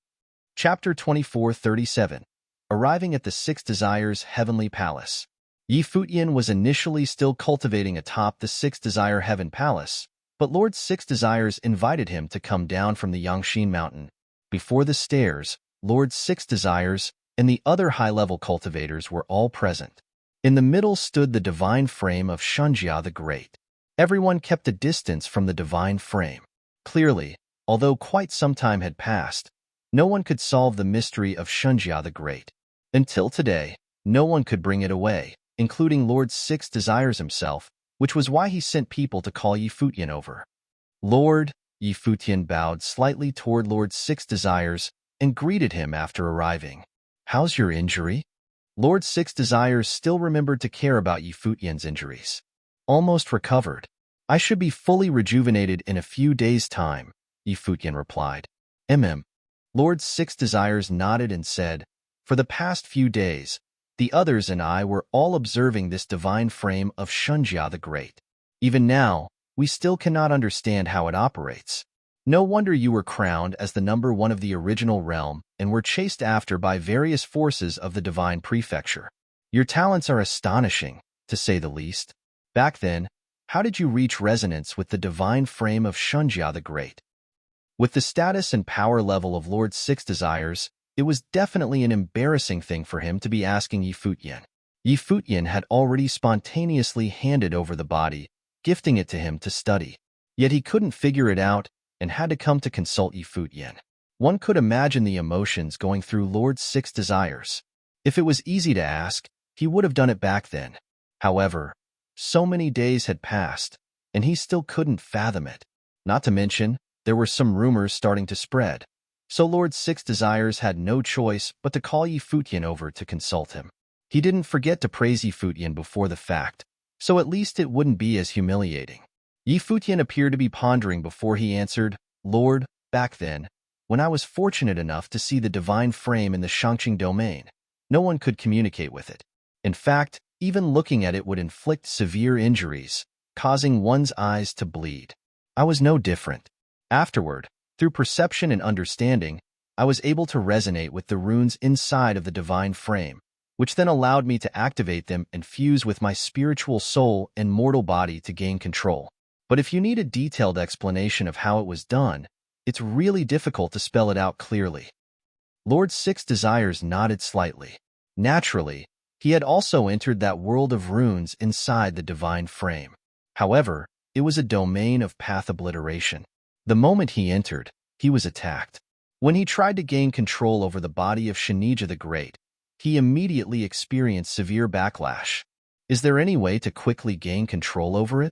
Chapter 2437. Arriving at the Six Desires Heavenly Palace. Yi Futian was initially still cultivating atop the Six Desire Heaven Palace, but Lord Six Desires invited him to come down from the Yangshin Mountain. Before the stairs, Lord Six Desires and the other high-level cultivators were all present. In the middle stood the divine frame of Shunjia the Great. Everyone kept a distance from the divine frame. Clearly, although quite some time had passed, no one could solve the mystery of Shunjia the Great. Until today, no one could bring it away, including Lord Six Desires himself, which was why he sent people to call Yi Futian over. Lord, Yi Futian bowed slightly toward Lord Six Desires and greeted him after arriving. How's your injury? Lord Six Desires still remembered to care about Yi Futian's injuries. Almost recovered. I should be fully rejuvenated in a few days' time, Futian replied. Lord Six Desires nodded and said, for the past few days, the others and I were all observing this divine frame of Shunjia the Great. Even now, we still cannot understand how it operates. No wonder you were crowned as the number one of the original realm and were chased after by various forces of the divine prefecture. Your talents are astonishing, to say the least. Back then, how did you reach resonance with the divine frame of Shunjia the Great? With the status and power level of Lord Six Desires, it was definitely an embarrassing thing for him to be asking Futian. Futian had already spontaneously handed over the body, gifting it to him to study. Yet he couldn't figure it out and had to come to consult Futian. One could imagine the emotions going through Lord Six Desires. If it was easy to ask, he would have done it back then. However, so many days had passed, and he still couldn't fathom it. Not to mention, there were some rumors starting to spread. So Lord Six Desires had no choice but to call Futian over to consult him. He didn't forget to praise Futian before the fact, so at least it wouldn't be as humiliating. Futian appeared to be pondering before he answered, Lord, back then, when I was fortunate enough to see the divine frame in the Shangqing domain, no one could communicate with it. In fact, even looking at it would inflict severe injuries, causing one's eyes to bleed. I was no different. Afterward, through perception and understanding, I was able to resonate with the runes inside of the divine frame, which then allowed me to activate them and fuse with my spiritual soul and mortal body to gain control. But if you need a detailed explanation of how it was done, it's really difficult to spell it out clearly. Lord Six Desires nodded slightly. Naturally, he had also entered that world of runes inside the divine frame. However, it was a domain of path obliteration. The moment he entered, he was attacked. When he tried to gain control over the body of Shunjia the Great, he immediately experienced severe backlash. Is there any way to quickly gain control over it?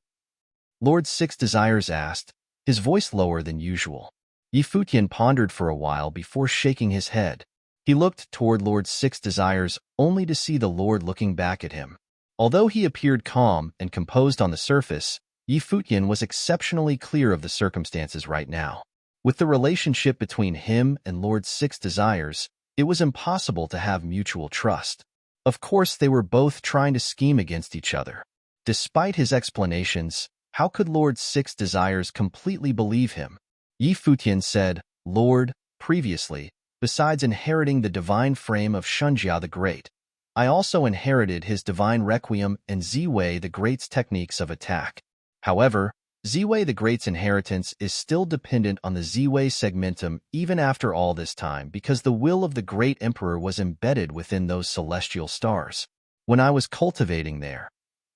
Lord Six Desires asked, his voice lower than usual. Futian pondered for a while before shaking his head. He looked toward Lord Six Desires only to see the Lord looking back at him. Although he appeared calm and composed on the surface, Futian was exceptionally clear of the circumstances right now. With the relationship between him and Lord Six Desires, it was impossible to have mutual trust. Of course, they were both trying to scheme against each other. Despite his explanations, how could Lord Six Desires completely believe him? Futian said, Lord, previously, besides inheriting the divine frame of Shunjia the Great, I also inherited his divine requiem and Ziwei the Great's techniques of attack. However, Ziwei the Great's inheritance is still dependent on the Ziwei segmentum even after all this time because the will of the Great Emperor was embedded within those celestial stars. When I was cultivating there,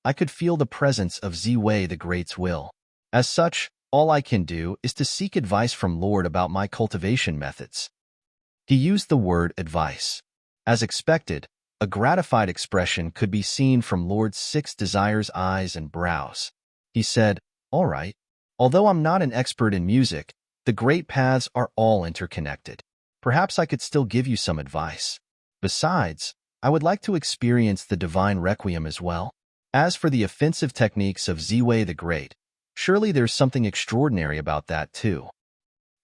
I could feel the presence of Ziwei the Great's will. As such, all I can do is to seek advice from Lord about my cultivation methods. He used the word advice. As expected, a gratified expression could be seen from Lord Six Desires' eyes and brows. He said, all right. Although I'm not an expert in music, the great paths are all interconnected. Perhaps I could still give you some advice. Besides, I would like to experience the divine requiem as well. As for the offensive techniques of Ziwei the Great, surely there's something extraordinary about that too.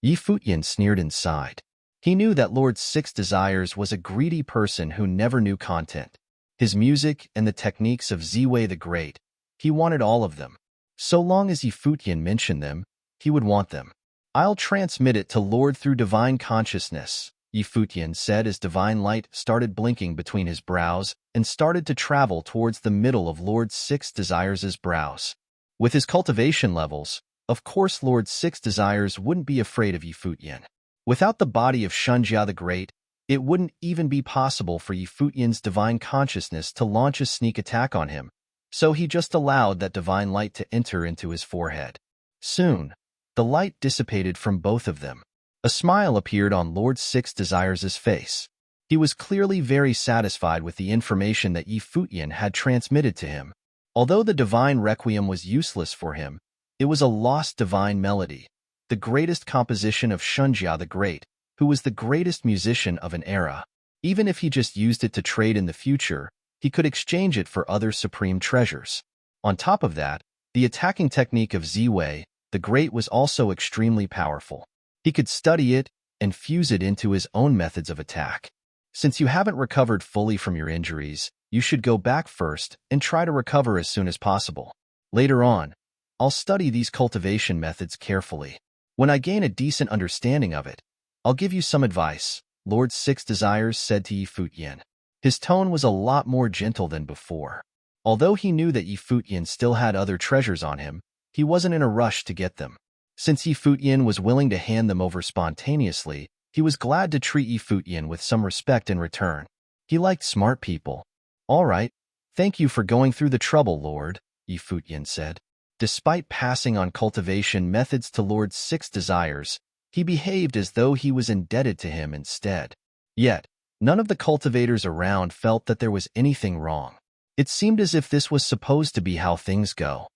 Futian sneered inside. He knew that Lord Six Desires was a greedy person who never knew content. His music and the techniques of Ziwei the Great, he wanted all of them. So long as Futian mentioned them, he would want them. I'll transmit it to Lord through divine consciousness, Futian said as divine light started blinking between his brows and started to travel towards the middle of Lord Six Desires' brows. With his cultivation levels, of course Lord Six Desires wouldn't be afraid of Futian. Without the body of Shunjia the Great, it wouldn't even be possible for Futian's divine consciousness to launch a sneak attack on him, so he just allowed that divine light to enter into his forehead. Soon, the light dissipated from both of them. A smile appeared on Lord Six Desires' face. He was clearly very satisfied with the information that Futian had transmitted to him. Although the divine requiem was useless for him, it was a lost divine melody, the greatest composition of Shunjia the Great, who was the greatest musician of an era. Even if he just used it to trade in the future, he could exchange it for other supreme treasures. On top of that, The attacking technique of Ziwei, the Great, was also extremely powerful. He could study it and fuse it into his own methods of attack. Since you haven't recovered fully from your injuries, you should go back first and try to recover as soon as possible. Later on, I'll study these cultivation methods carefully. When I gain a decent understanding of it, I'll give you some advice, Lord Six Desires said to Futian. His tone was a lot more gentle than before. Although he knew that Futian still had other treasures on him, he wasn't in a rush to get them. Since Futian was willing to hand them over spontaneously, he was glad to treat Futian with some respect in return. He liked smart people. All right, thank you for going through the trouble, Lord, Futian said. Despite passing on cultivation methods to Lord Six Desires, he behaved as though he was indebted to him instead. Yet, none of the cultivators around felt that there was anything wrong. It seemed as if this was supposed to be how things go.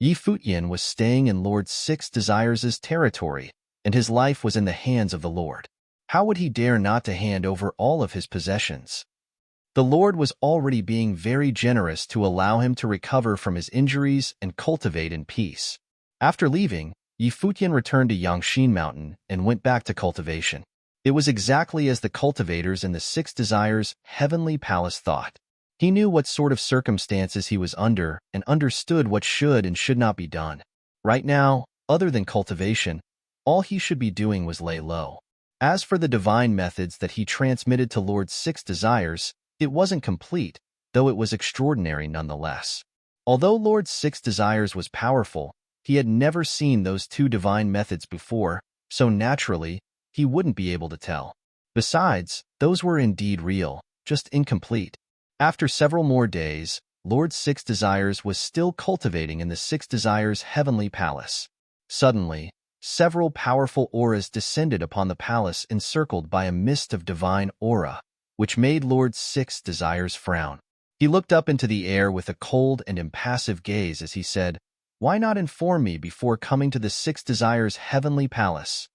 Futian was staying in Lord Six Desires' territory, and his life was in the hands of the Lord. How would he dare not to hand over all of his possessions? The Lord was already being very generous to allow him to recover from his injuries and cultivate in peace. After leaving, Futian returned to Yangshin Mountain and went back to cultivation. It was exactly as the cultivators in the Six Desires Heavenly Palace thought. He knew what sort of circumstances he was under and understood what should and should not be done. Right now, other than cultivation, all he should be doing was lay low. As for the divine methods that he transmitted to Lord Six Desires, it wasn't complete, though it was extraordinary nonetheless. Although Lord Six Desires was powerful, he had never seen those two divine methods before, so naturally, he wouldn't be able to tell. Besides, those were indeed real, just incomplete. After several more days, Lord Six Desires was still cultivating in the Six Desires Heavenly Palace. Suddenly, several powerful auras descended upon the palace encircled by a mist of divine aura, which made Lord Six Desires frown. He looked up into the air with a cold and impassive gaze as he said, "Why not inform me before coming to the Six Desires Heavenly Palace?"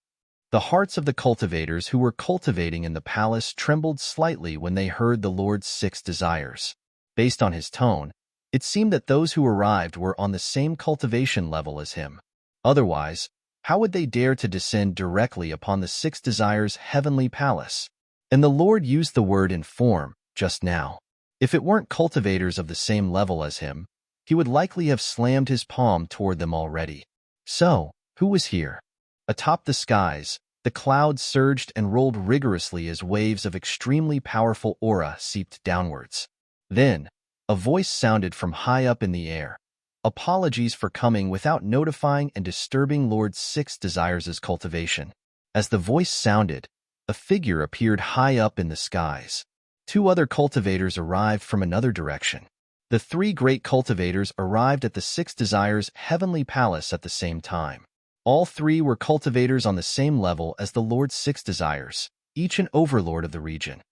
The hearts of the cultivators who were cultivating in the palace trembled slightly when they heard the Lord's Six Desires. Based on his tone, it seemed that those who arrived were on the same cultivation level as him. Otherwise, how would they dare to descend directly upon the Six Desires Heavenly Palace? And the Lord used the word inform just now. If it weren't cultivators of the same level as him, he would likely have slammed his palm toward them already. So, who was here? Atop the skies, the clouds surged and rolled rigorously as waves of extremely powerful aura seeped downwards. Then, a voice sounded from high up in the air. Apologies for coming without notifying and disturbing Lord Six Desires' cultivation. As the voice sounded, a figure appeared high up in the skies. Two other cultivators arrived from another direction. The three great cultivators arrived at the Six Desires Heavenly Palace at the same time. All three were cultivators on the same level as the Lord Six Desires, each an overlord of the region.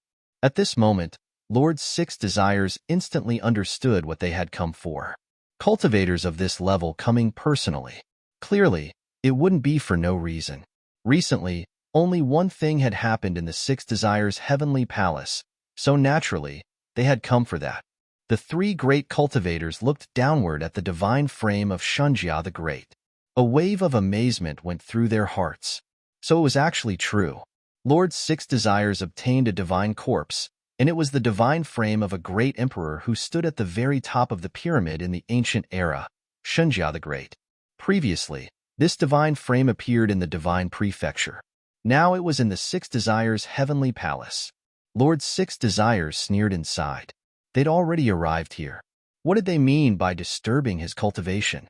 At this moment, Lord Six Desires instantly understood what they had come for. Cultivators of this level coming personally. Clearly, it wouldn't be for no reason. Recently, only one thing had happened in the Six Desires Heavenly Palace, so naturally, they had come for that. The three great cultivators looked downward at the divine frame of Shunjia the Great. A wave of amazement went through their hearts. So it was actually true. Lord Six Desires obtained a divine corpse, and it was the divine frame of a great emperor who stood at the very top of the pyramid in the ancient era, Shunjia the Great. Previously, this divine frame appeared in the divine prefecture. Now it was in the Six Desires Heavenly Palace. Lord Six Desires sneered inside. They'd already arrived here. What did they mean by disturbing his cultivation?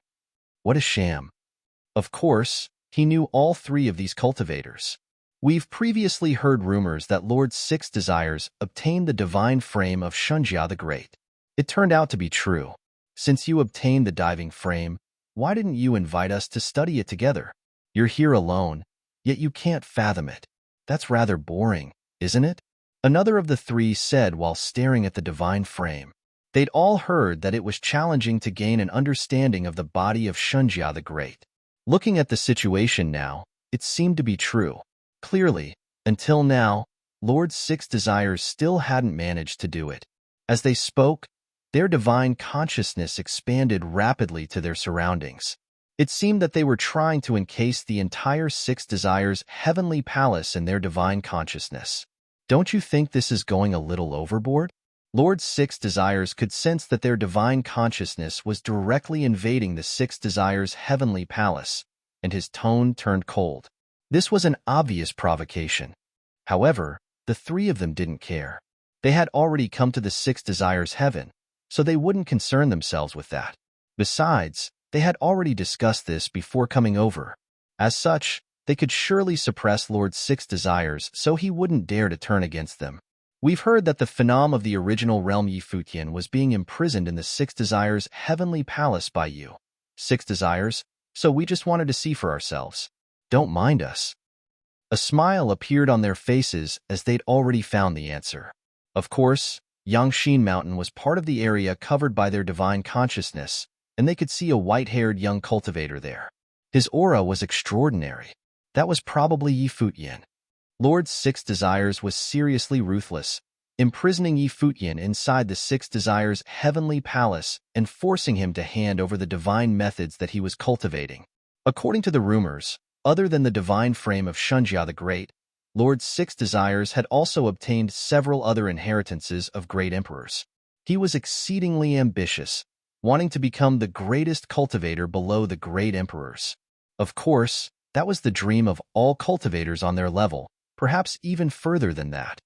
What a sham. Of course, he knew all three of these cultivators. We've previously heard rumors that Lord Six Desires obtained the divine frame of Shunjia the Great. It turned out to be true. Since you obtained the diving frame, why didn't you invite us to study it together? You're here alone, yet you can't fathom it. That's rather boring, isn't it? Another of the three said while staring at the divine frame. They'd all heard that it was challenging to gain an understanding of the body of Shunjia the Great. Looking at the situation now, it seemed to be true. Clearly, until now, Lord Six Desires still hadn't managed to do it. As they spoke, Their divine consciousness expanded rapidly to their surroundings. It seemed that they were trying to encase the entire Six Desires heavenly palace in their divine consciousness. Don't you think this is going a little overboard? Lord Six Desires could sense that their divine consciousness was directly invading the Six Desires heavenly palace, and his tone turned cold. This was an obvious provocation. However, the three of them didn't care. They had already come to the Six Desires heaven, so they wouldn't concern themselves with that. Besides, they had already discussed this before coming over. As such, they could surely suppress Lord Six Desires so he wouldn't dare to turn against them. We've heard that the phenom of the original realm Futian was being imprisoned in the Six Desires heavenly palace by you. Six Desires, so we just wanted to see for ourselves. Don't mind us. A smile appeared on their faces as they'd already found the answer. Of course, Yangshin Mountain was part of the area covered by their divine consciousness, and they could see a white-haired young cultivator there. His aura was extraordinary. That was probably Futian. Lord Six Desires was seriously ruthless, imprisoning Futian inside the Six Desires heavenly palace and forcing him to hand over the divine methods that he was cultivating. According to the rumors, other than the divine frame of Shunjia the Great, Lord Six Desires had also obtained several other inheritances of great emperors. He was exceedingly ambitious, wanting to become the greatest cultivator below the great emperors. Of course, that was the dream of all cultivators on their level, perhaps even further than that.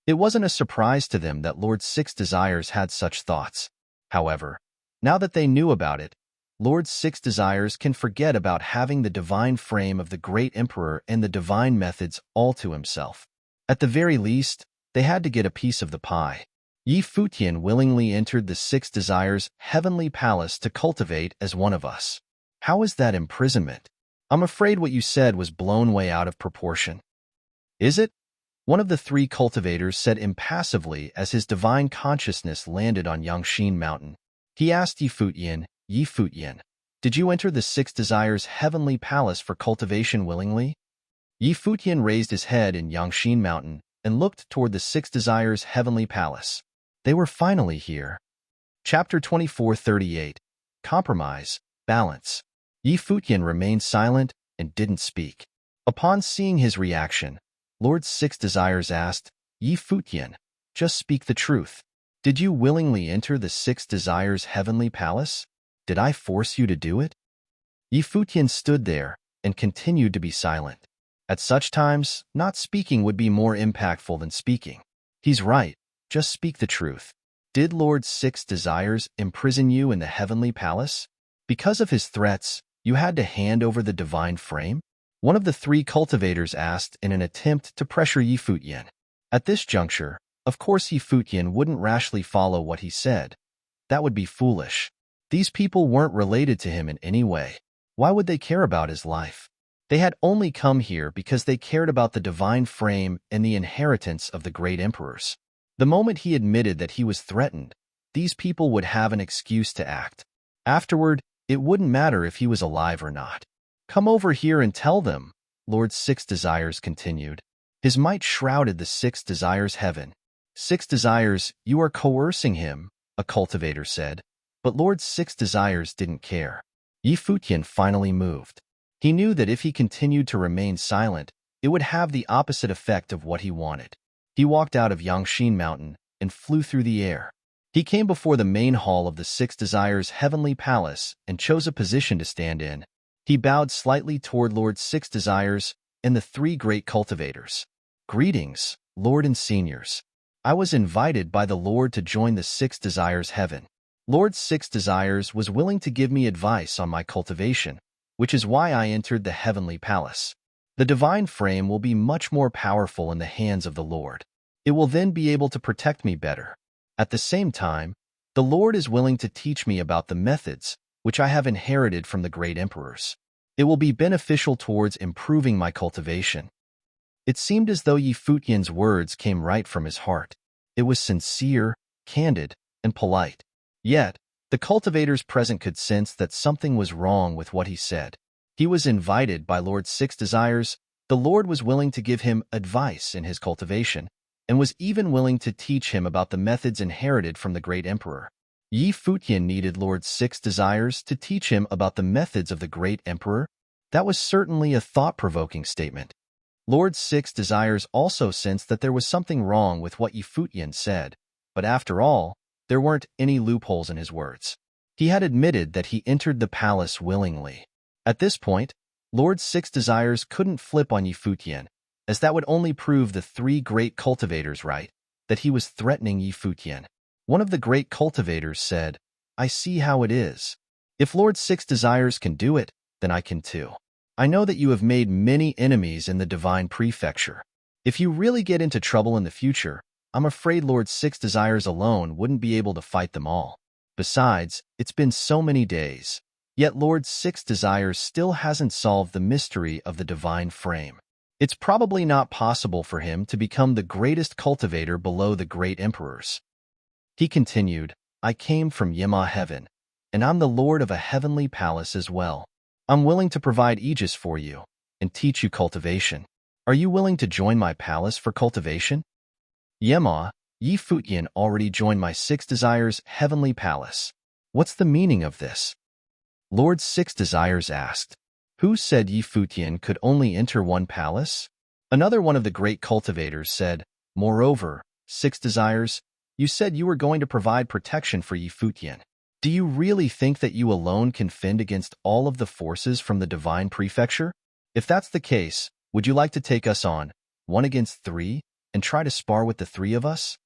It wasn't a surprise to them that Lord Six Desires had such thoughts. However, now that they knew about it, Lord Six Desires can forget about having the divine frame of the great emperor and the divine methods all to himself. At the very least, they had to get a piece of the pie. Futian willingly entered the Six Desires heavenly palace to cultivate as one of us. How is that imprisonment? I'm afraid what you said was blown way out of proportion. Is it? One of the three cultivators said impassively as his divine consciousness landed on Yangshin Mountain. He asked Futian, Futian, did you enter the Six Desires heavenly palace for cultivation willingly? Futian raised his head in Yangshin Mountain and looked toward the Six Desires heavenly palace. They were finally here. Chapter 24:38. Compromise, Balance. Futian remained silent and didn't speak. Upon seeing his reaction, Lord Six Desires asked, Futian, just speak the truth. Did you willingly enter the Six Desires heavenly palace? Did I force you to do it? Futian stood there and continued to be silent. At such times, not speaking would be more impactful than speaking. He's right, just speak the truth. Did Lord Six Desires imprison you in the heavenly palace? Because of his threats, you had to hand over the divine frame? One of the three cultivators asked in an attempt to pressure Futian. At this juncture, of course Futian wouldn't rashly follow what he said. That would be foolish. These people weren't related to him in any way. Why would they care about his life? They had only come here because they cared about the divine frame and the inheritance of the great emperors. The moment he admitted that he was threatened, these people would have an excuse to act. Afterward, it wouldn't matter if he was alive or not. Come over here and tell them, Lord Six Desires continued. His might shrouded the Six Desires heaven. Six Desires, you are coercing him, a cultivator said. But Lord Six Desires didn't care. Futian finally moved. He knew that if he continued to remain silent, it would have the opposite effect of what he wanted. He walked out of Yangshin Mountain and flew through the air. He came before the main hall of the Six Desires heavenly palace and chose a position to stand in. He bowed slightly toward Lord Six Desires and the three great cultivators. Greetings, Lord and Seniors. I was invited by the Lord to join the Six Desires heaven. Lord Six Desires was willing to give me advice on my cultivation, which is why I entered the heavenly palace. The divine frame will be much more powerful in the hands of the Lord. It will then be able to protect me better. At the same time, the Lord is willing to teach me about the methods which I have inherited from the great emperors. It will be beneficial towards improving my cultivation. It seemed as though Futian's words came right from his heart. It was sincere, candid, and polite. Yet, the cultivators present could sense that something was wrong with what he said. He was invited by Lord Six Desires. The Lord was willing to give him advice in his cultivation, and was even willing to teach him about the methods inherited from the great emperor. Yi Futian needed Lord Six Desires to teach him about the methods of the great emperor? That was certainly a thought-provoking statement. Lord Six Desires also sensed that there was something wrong with what Yi Futian said, but after all, there weren't any loopholes in his words. He had admitted that he entered the palace willingly. At this point, Lord Six Desires couldn't flip on Yi Futian, as that would only prove the three great cultivators right, that he was threatening Yi Futian. One of the great cultivators said, "I see how it is. If Lord Six Desires can do it, then I can too. I know that you have made many enemies in the Divine Prefecture. If you really get into trouble in the future, I'm afraid Lord Six Desires alone wouldn't be able to fight them all. Besides, it's been so many days. Yet Lord Six Desires still hasn't solved the mystery of the divine frame. It's probably not possible for him to become the greatest cultivator below the great emperors." He continued, "I came from Yema heaven, and I'm the lord of a heavenly palace as well. I'm willing to provide aegis for you and teach you cultivation. Are you willing to join my palace for cultivation?" "Yema, Yi Futian already joined my Six Desires heavenly palace. What's the meaning of this?" Lord Six Desires asked. "Who said Yi Futian could only enter one palace?" Another one of the great cultivators said, "Moreover, Six Desires, you said you were going to provide protection for Yi Futian. Do you really think that you alone can fend against all of the forces from the Divine Prefecture? If that's the case, would you like to take us on, 1 against 3, and try to spar with the three of us?"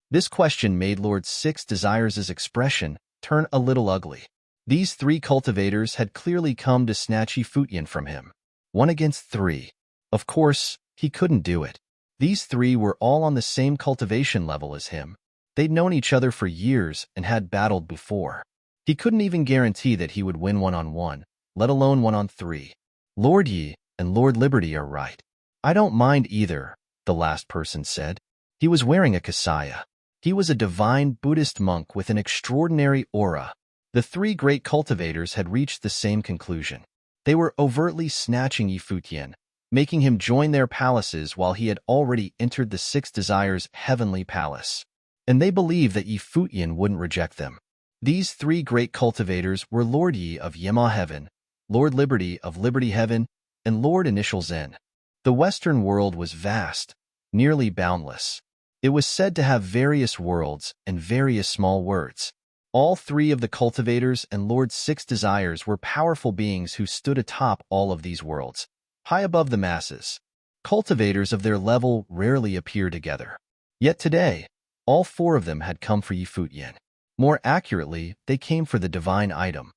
This question made Lord Six Desires' expression turn a little ugly. These three cultivators had clearly come to snatch Yi Futian from him. 1 against 3. Of course, he couldn't do it. These three were all on the same cultivation level as him. They'd known each other for years and had battled before. He couldn't even guarantee that he would win 1-on-1, let alone 1-on-3. "Lord Yi and Lord Liberty are right. I don't mind either," the last person said. He was wearing a kasaya. He was a divine Buddhist monk with an extraordinary aura. The three great cultivators had reached the same conclusion. They were overtly snatching Yi Futian, making him join their palaces while he had already entered the Six Desires heavenly palace. And they believed that Yi Futian wouldn't reject them. These three great cultivators were Lord Yi of Yema Heaven, Lord Liberty of Liberty Heaven, and Lord Initial Zen. The Western world was vast, nearly boundless. It was said to have various worlds and various small worlds. All three of the cultivators and Lord Six Desires were powerful beings who stood atop all of these worlds, high above the masses. Cultivators of their level rarely appear together. Yet today, all four of them had come for Yi Futian. More accurately, they came for the divine item.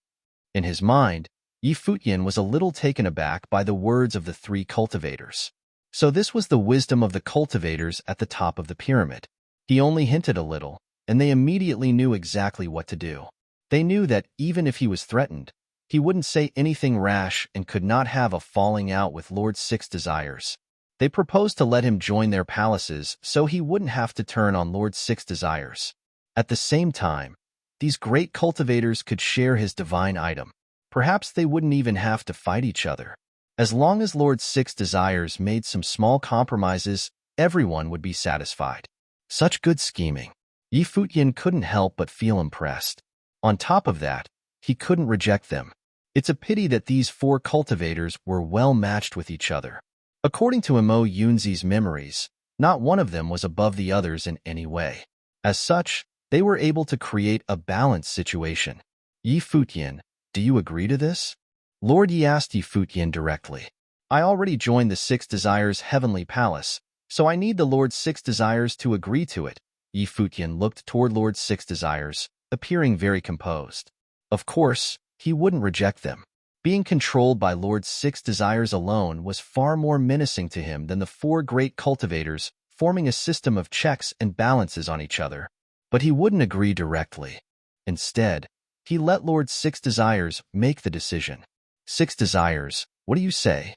In his mind, Yi Futian was a little taken aback by the words of the three cultivators. So this was the wisdom of the cultivators at the top of the pyramid. He only hinted a little, and they immediately knew exactly what to do. They knew that even if he was threatened, he wouldn't say anything rash and could not have a falling out with Lord Six Desires. They proposed to let him join their palaces so he wouldn't have to turn on Lord Six Desires. At the same time, these great cultivators could share his divine item. Perhaps they wouldn't even have to fight each other. As long as Lord Six Desires made some small compromises, everyone would be satisfied. Such good scheming. Yi Futian couldn't help but feel impressed. On top of that, he couldn't reject them. It's a pity that these four cultivators were well matched with each other. According to Mo Yunzi's memories, not one of them was above the others in any way. As such, they were able to create a balanced situation. "Yi Futian, do you agree to this?" Lord Yi asked Yi Futian directly. "I already joined the Six Desires heavenly palace, so I need the Lord Six Desires to agree to it." Yi Futian looked toward Lord Six Desires, appearing very composed. Of course, he wouldn't reject them. Being controlled by Lord Six Desires alone was far more menacing to him than the four great cultivators forming a system of checks and balances on each other. But he wouldn't agree directly. Instead, he let Lord Six Desires make the decision. "Six Desires, what do you say?"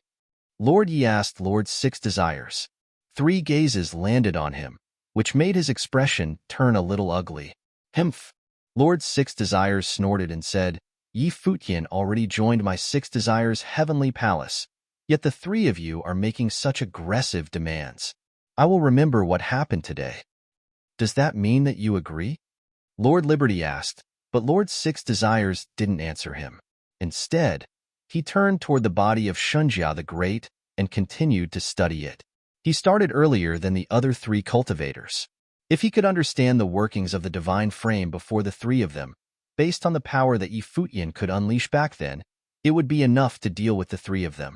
Lord Yi asked Lord Six Desires. Three gazes landed on him, which made his expression turn a little ugly. "Humph." Lord Six Desires snorted and said, "Yi Futian already joined my Six Desires heavenly palace, yet the three of you are making such aggressive demands. I will remember what happened today." "Does that mean that you agree?" Lord Liberty asked, But Lord Six Desires didn't answer him. Instead, he turned toward the body of Shunjia the Great and continued to study it. He started earlier than the other three cultivators. If he could understand the workings of the divine frame before the three of them, based on the power that Futian could unleash back then, it would be enough to deal with the three of them.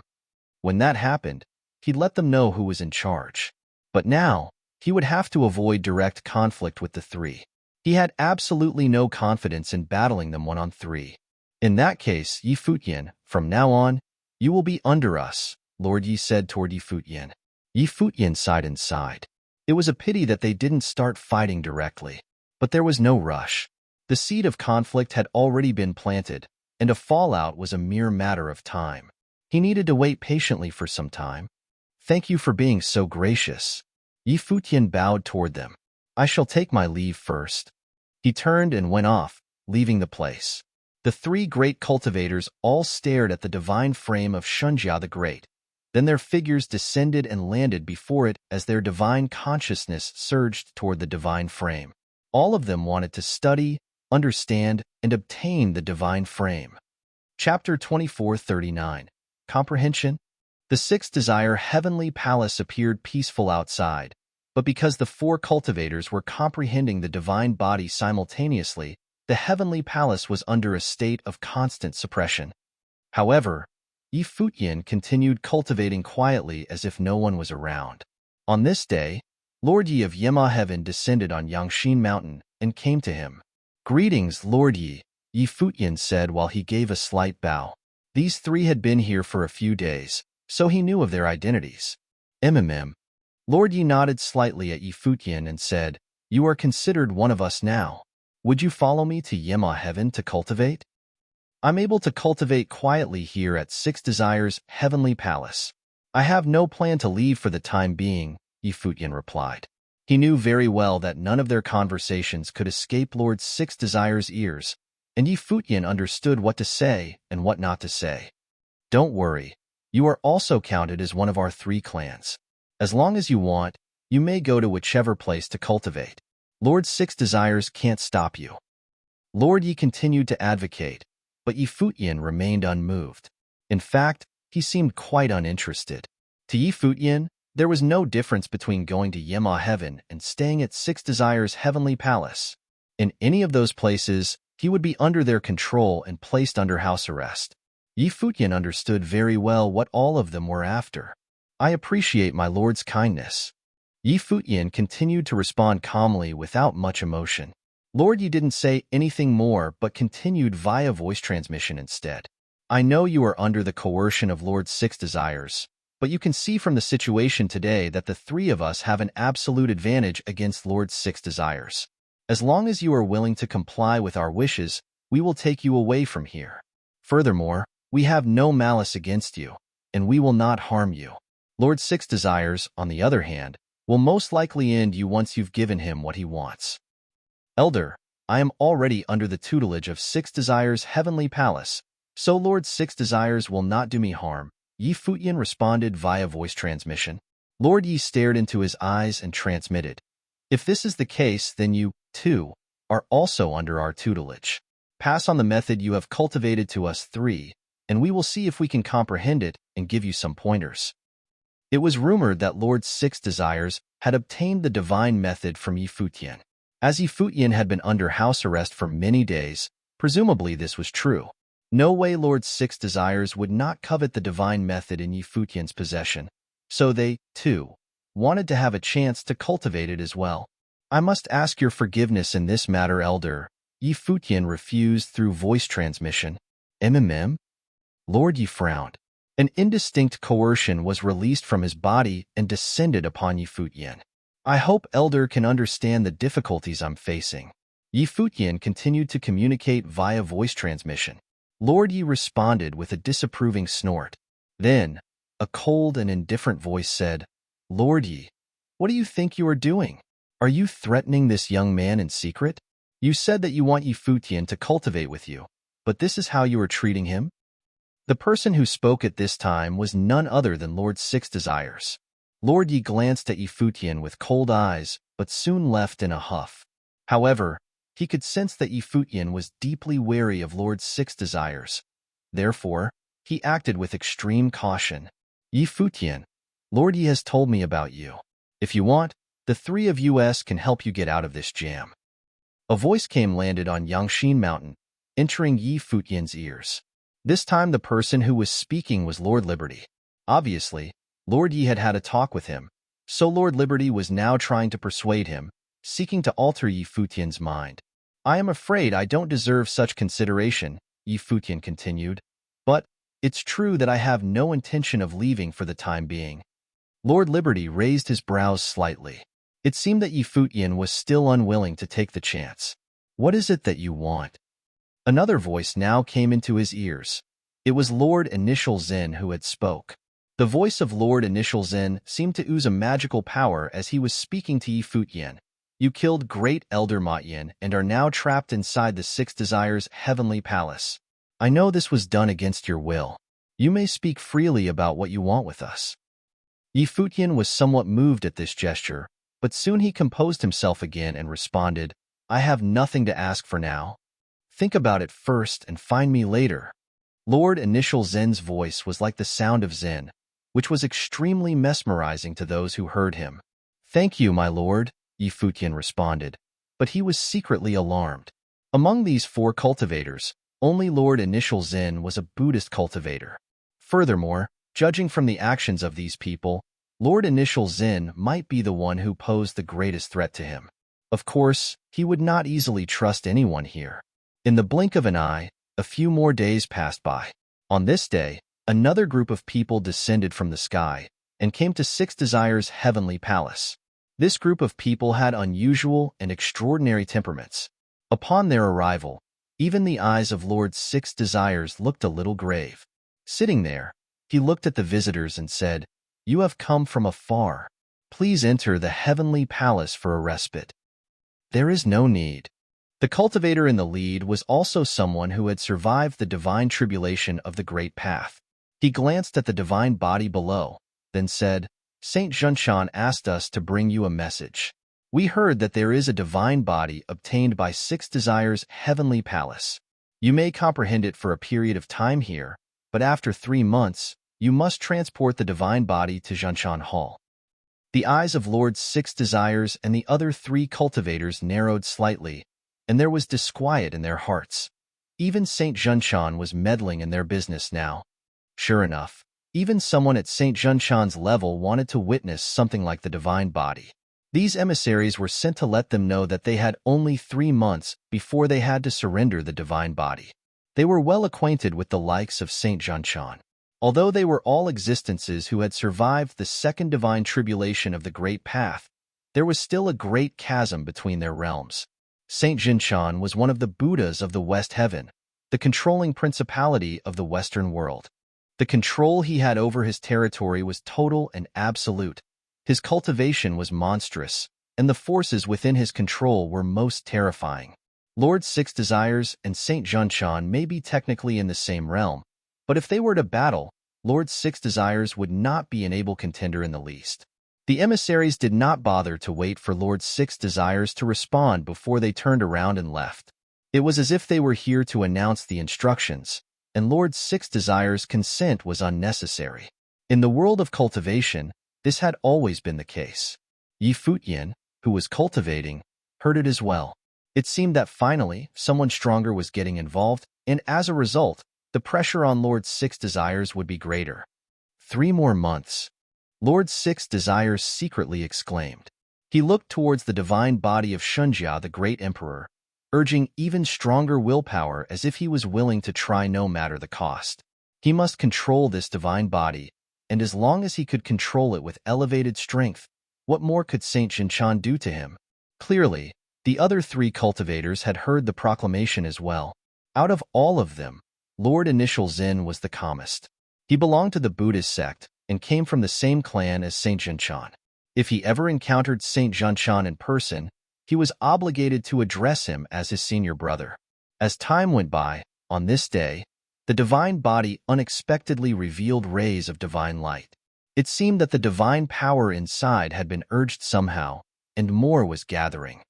When that happened, he'd let them know who was in charge. But now, he would have to avoid direct conflict with the three. He had absolutely no confidence in battling them one-on-three. In that case, Futian, from now on, you will be under us, Lord Yi said toward Futian. Futian sighed and sighed. It was a pity that they didn't start fighting directly. But there was no rush. The seed of conflict had already been planted, and a fallout was a mere matter of time. He needed to wait patiently for some time. Thank you for being so gracious. Futian bowed toward them. I shall take my leave first. He turned and went off, leaving the place. The three great cultivators all stared at the divine frame of Shunjia the Great. Then their figures descended and landed before it as their divine consciousness surged toward the divine frame. All of them wanted to study, understand, and obtain the divine frame. Chapter 24:39. Comprehension. The sixth desire heavenly palace appeared peaceful outside, but because the four cultivators were comprehending the divine body simultaneously, the heavenly palace was under a state of constant suppression. However, Futian continued cultivating quietly as if no one was around. On this day, Lord Yi of Yema Heaven descended on Yangshin Mountain and came to him. Greetings, Lord Yi, Futian said while he gave a slight bow. These three had been here for a few days, so he knew of their identities. Lord Yi nodded slightly at Futian and said, You are considered one of us now. Would you follow me to Yema Heaven to cultivate? I'm able to cultivate quietly here at Six Desires Heavenly Palace. I have no plan to leave for the time being, Futian replied. He knew very well that none of their conversations could escape Lord Six Desires' ears, and Futian understood what to say and what not to say. Don't worry, you are also counted as one of our three clans. As long as you want, you may go to whichever place to cultivate. Lord Six Desires can't stop you. Lord Yi continued to advocate, but Futian remained unmoved. In fact, he seemed quite uninterested. To Futian, there was no difference between going to Yema Heaven and staying at Six Desires Heavenly Palace. In any of those places, he would be under their control and placed under house arrest. Futian understood very well what all of them were after. I appreciate my lord's kindness. Futian continued to respond calmly without much emotion. Lord Yi didn't say anything more but continued via voice transmission instead. I know you are under the coercion of Lord Six Desires, but you can see from the situation today that the three of us have an absolute advantage against Lord Six Desires. As long as you are willing to comply with our wishes, we will take you away from here. Furthermore, we have no malice against you, and we will not harm you. Lord Six Desires, on the other hand, will most likely end you once you've given him what he wants. Elder, I am already under the tutelage of Six Desires Heavenly Palace, so Lord Six Desires will not do me harm, Futian responded via voice transmission. Lord Yi stared into his eyes and transmitted. If this is the case, then you, too, are also under our tutelage. Pass on the method you have cultivated to us three, and we will see if we can comprehend it and give you some pointers. It was rumored that Lord Six Desires had obtained the divine method from Futian. As Futian had been under house arrest for many days, presumably this was true. No way Lord Six Desires would not covet the divine method in Futian's possession, so they, too, wanted to have a chance to cultivate it as well. I must ask your forgiveness in this matter, Elder, Futian refused through voice transmission. Lord Yi frowned. An indistinct coercion was released from his body and descended upon Futian. I hope Elder can understand the difficulties I'm facing. Futian continued to communicate via voice transmission. Lord Yi responded with a disapproving snort. Then, a cold and indifferent voice said, Lord Yi, what do you think you are doing? Are you threatening this young man in secret? You said that you want Futian to cultivate with you, but this is how you are treating him? The person who spoke at this time was none other than Lord Six Desires. Lord Yi glanced at Futian with cold eyes, but soon left in a huff. However, He could sense that Futian was deeply wary of Lord Six Desires. Therefore, he acted with extreme caution. Futian, Lord Yi has told me about you. If you want, the three of us can help you get out of this jam. A voice landed on Yangshin Mountain, entering Futian's ears. This time the person who was speaking was Lord Liberty. Obviously, Lord Yi had had a talk with him, so Lord Liberty was now trying to persuade him, seeking to alter Futian's mind. I am afraid I don't deserve such consideration, Futian continued, but it's true that I have no intention of leaving for the time being. Lord Liberty raised his brows slightly. It seemed that Futian was still unwilling to take the chance. What is it that you want? Another voice now came into his ears. It was Lord Initial Zen who had spoke. The voice of Lord Initial Zen seemed to ooze a magical power as he was speaking to Futian. You killed Great Elder Matyin and are now trapped inside the Six Desires Heavenly Palace. I know this was done against your will. You may speak freely about what you want with us. Futian was somewhat moved at this gesture, but soon he composed himself again and responded, I have nothing to ask for now. Think about it first and find me later. Lord Initial Zen's voice was like the sound of Zen, which was extremely mesmerizing to those who heard him. Thank you, my lord, Futian responded, but he was secretly alarmed. Among these four cultivators, only Lord Initial Zen was a Buddhist cultivator. Furthermore, judging from the actions of these people, Lord Initial Zen might be the one who posed the greatest threat to him. Of course, he would not easily trust anyone here. In the blink of an eye, a few more days passed by. On this day, another group of people descended from the sky and came to Six Desires' Heavenly Palace. This group of people had unusual and extraordinary temperaments. Upon their arrival, even the eyes of Lord Six Desires looked a little grave. Sitting there, he looked at the visitors and said, You have come from afar. Please enter the Heavenly Palace for a respite. There is no need. The cultivator in the lead was also someone who had survived the divine tribulation of the Great Path. He glanced at the divine body below, then said, Saint Junshan asked us to bring you a message. We heard that there is a divine body obtained by Six Desires' Heavenly Palace. You may comprehend it for a period of time here, but after 3 months, you must transport the divine body to Junshan Hall. The eyes of Lord Six Desires and the other 3 cultivators narrowed slightly, and there was disquiet in their hearts. Even Saint Junshan was meddling in their business now. Sure enough, even someone at Saint Junshan's level wanted to witness something like the divine body. These emissaries were sent to let them know that they had only 3 months before they had to surrender the divine body. They were well acquainted with the likes of Saint Junshan. Although they were all existences who had survived the second divine tribulation of the Great Path, there was still a great chasm between their realms. Saint Junshan was one of the Buddhas of the West Heaven, the controlling principality of the Western world. The control he had over his territory was total and absolute. His cultivation was monstrous, and the forces within his control were most terrifying. Lord Six Desires and Saint Junshan may be technically in the same realm, but if they were to battle, Lord Six Desires would not be an able contender in the least. The emissaries did not bother to wait for Lord Six Desires to respond before they turned around and left. It was as if they were here to announce the instructions, and Lord Six Desires' consent was unnecessary. In the world of cultivation, this had always been the case. Futian, who was cultivating, heard it as well. It seemed that finally, someone stronger was getting involved, and as a result, the pressure on Lord Six Desires would be greater. 3 more months. Lord Six Desires secretly exclaimed. He looked towards the divine body of Shunjia, the great emperor, urging even stronger willpower as if he was willing to try no matter the cost. He must control this divine body, and as long as he could control it with elevated strength, what more could Saint Junshan do to him? Clearly, the other 3 cultivators had heard the proclamation as well. Out of all of them, Lord Initial Zen was the calmest. He belonged to the Buddhist sect and came from the same clan as Saint Junshan. If he ever encountered Saint Junshan in person, he was obligated to address him as his senior brother. As time went by, on this day, the divine body unexpectedly revealed rays of divine light. It seemed that the divine power inside had been urged somehow, and more was gathering.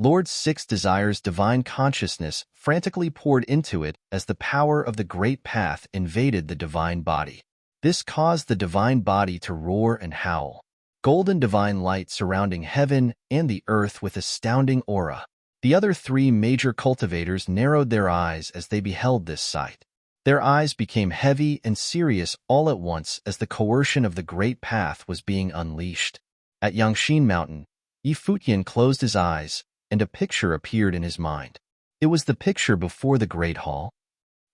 Lord Six Desires' divine consciousness frantically poured into it as the power of the great path invaded the divine body. This caused the divine body to roar and howl. Golden divine light surrounding heaven and the earth with astounding aura. The other three major cultivators narrowed their eyes as they beheld this sight. Their eyes became heavy and serious all at once as the coercion of the great path was being unleashed. At Yangshin Mountain, Futian closed his eyes, and a picture appeared in his mind. It was the picture before the Great Hall.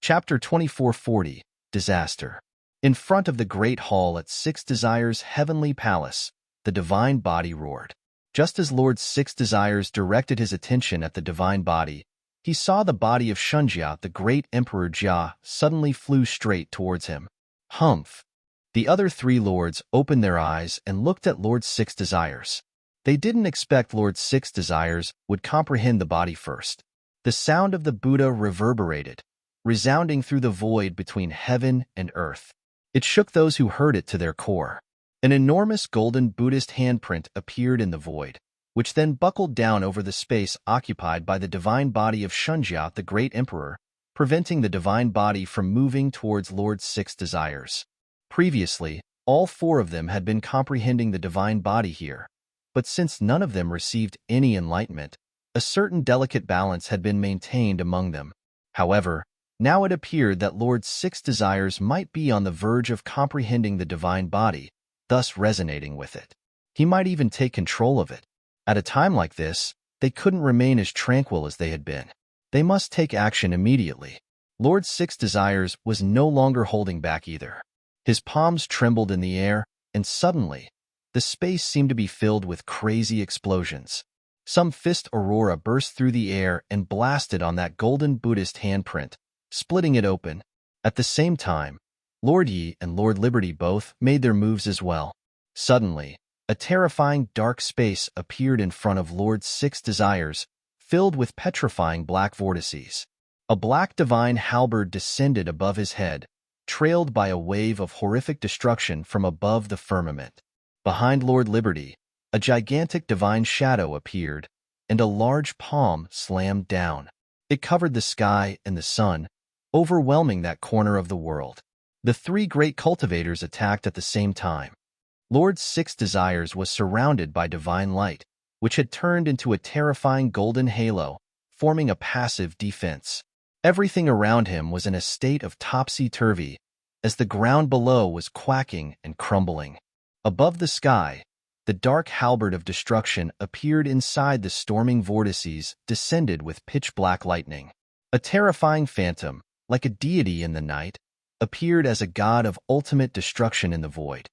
Chapter 2440, Disaster. In front of the Great Hall at Six Desires' heavenly palace, the divine body roared. Just as Lord Six Desires directed his attention at the divine body, he saw the body of Shunjia, the great Emperor Jia, suddenly flew straight towards him. Humph! The other three lords opened their eyes and looked at Lord Six Desires. They didn't expect Lord Six Desires would comprehend the body first. The sound of the Buddha reverberated, resounding through the void between heaven and earth. It shook those who heard it to their core. An enormous golden Buddhist handprint appeared in the void, which then buckled down over the space occupied by the divine body of Shunjia, the great emperor, preventing the divine body from moving towards Lord Six Desires. Previously, all four of them had been comprehending the divine body here, but since none of them received any enlightenment, a certain delicate balance had been maintained among them. However, now it appeared that Lord Six Desires might be on the verge of comprehending the divine body, thus resonating with it. He might even take control of it. At a time like this, they couldn't remain as tranquil as they had been. They must take action immediately. Lord Six Desires was no longer holding back either. His palms trembled in the air, and suddenly, the space seemed to be filled with crazy explosions. Some fist aurora burst through the air and blasted on that golden Buddhist handprint, splitting it open. At the same time, Lord Yi and Lord Liberty both made their moves as well. Suddenly, a terrifying dark space appeared in front of Lord Six Desires, filled with petrifying black vortices. A black divine halberd descended above his head, trailed by a wave of horrific destruction from above the firmament. Behind Lord Liberty, a gigantic divine shadow appeared, and a large palm slammed down. It covered the sky and the sun, overwhelming that corner of the world. The three great cultivators attacked at the same time. Lord Six Desires was surrounded by divine light, which had turned into a terrifying golden halo, forming a passive defense. Everything around him was in a state of topsy-turvy, as the ground below was quacking and crumbling. Above the sky, the dark halberd of destruction appeared inside the storming vortices, descended with pitch-black lightning. A terrifying phantom, like a deity in the night, appeared as a god of ultimate destruction in the void.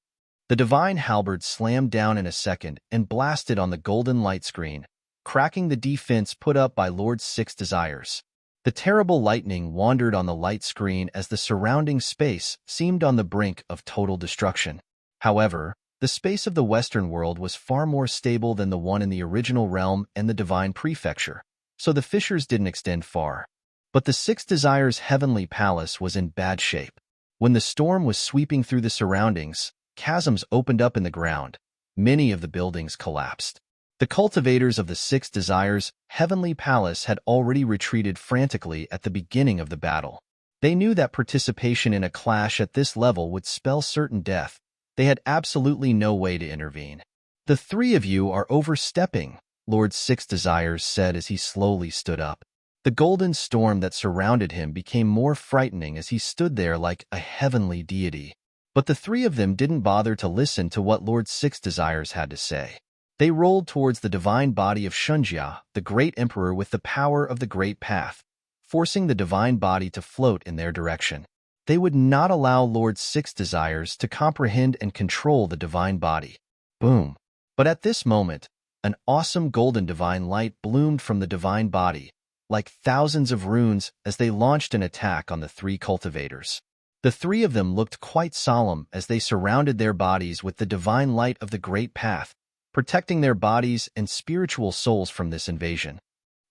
The divine halberd slammed down in a second and blasted on the golden light screen, cracking the defense put up by Lord Six Desires. The terrible lightning wandered on the light screen as the surrounding space seemed on the brink of total destruction. However, the space of the Western world was far more stable than the one in the original realm and the divine prefecture, so the fissures didn't extend far. But the Six Desires' heavenly palace was in bad shape. When the storm was sweeping through the surroundings, chasms opened up in the ground. Many of the buildings collapsed. The cultivators of the Six Desires' heavenly palace had already retreated frantically at the beginning of the battle. They knew that participation in a clash at this level would spell certain death. They had absolutely no way to intervene. "The three of you are overstepping," Lord Six Desires said as he slowly stood up. The golden storm that surrounded him became more frightening as he stood there like a heavenly deity. But the three of them didn't bother to listen to what Lord Six Desires had to say. They rolled towards the divine body of Shunjia, the great emperor with the power of the great path, forcing the divine body to float in their direction. They would not allow Lord Six Desires to comprehend and control the divine body. Boom! But at this moment, an awesome golden divine light bloomed from the divine body, like thousands of runes as they launched an attack on the three cultivators. The three of them looked quite solemn as they surrounded their bodies with the divine light of the great path, protecting their bodies and spiritual souls from this invasion.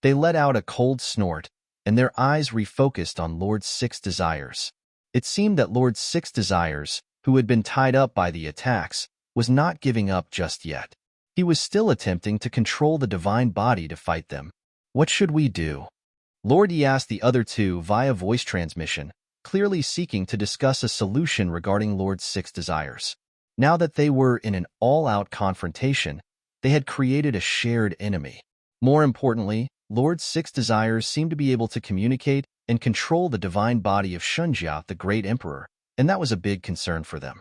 They let out a cold snort, and their eyes refocused on Lord Six Desires. It seemed that Lord Six Desires, who had been tied up by the attacks, was not giving up just yet. He was still attempting to control the divine body to fight them. What should we do? Lord Yi asked the other two via voice transmission, clearly seeking to discuss a solution regarding Lord Six Desires. Now that they were in an all-out confrontation, they had created a shared enemy. More importantly, Lord Six Desires seemed to be able to communicate and control the divine body of Shunjia, the great emperor, and that was a big concern for them.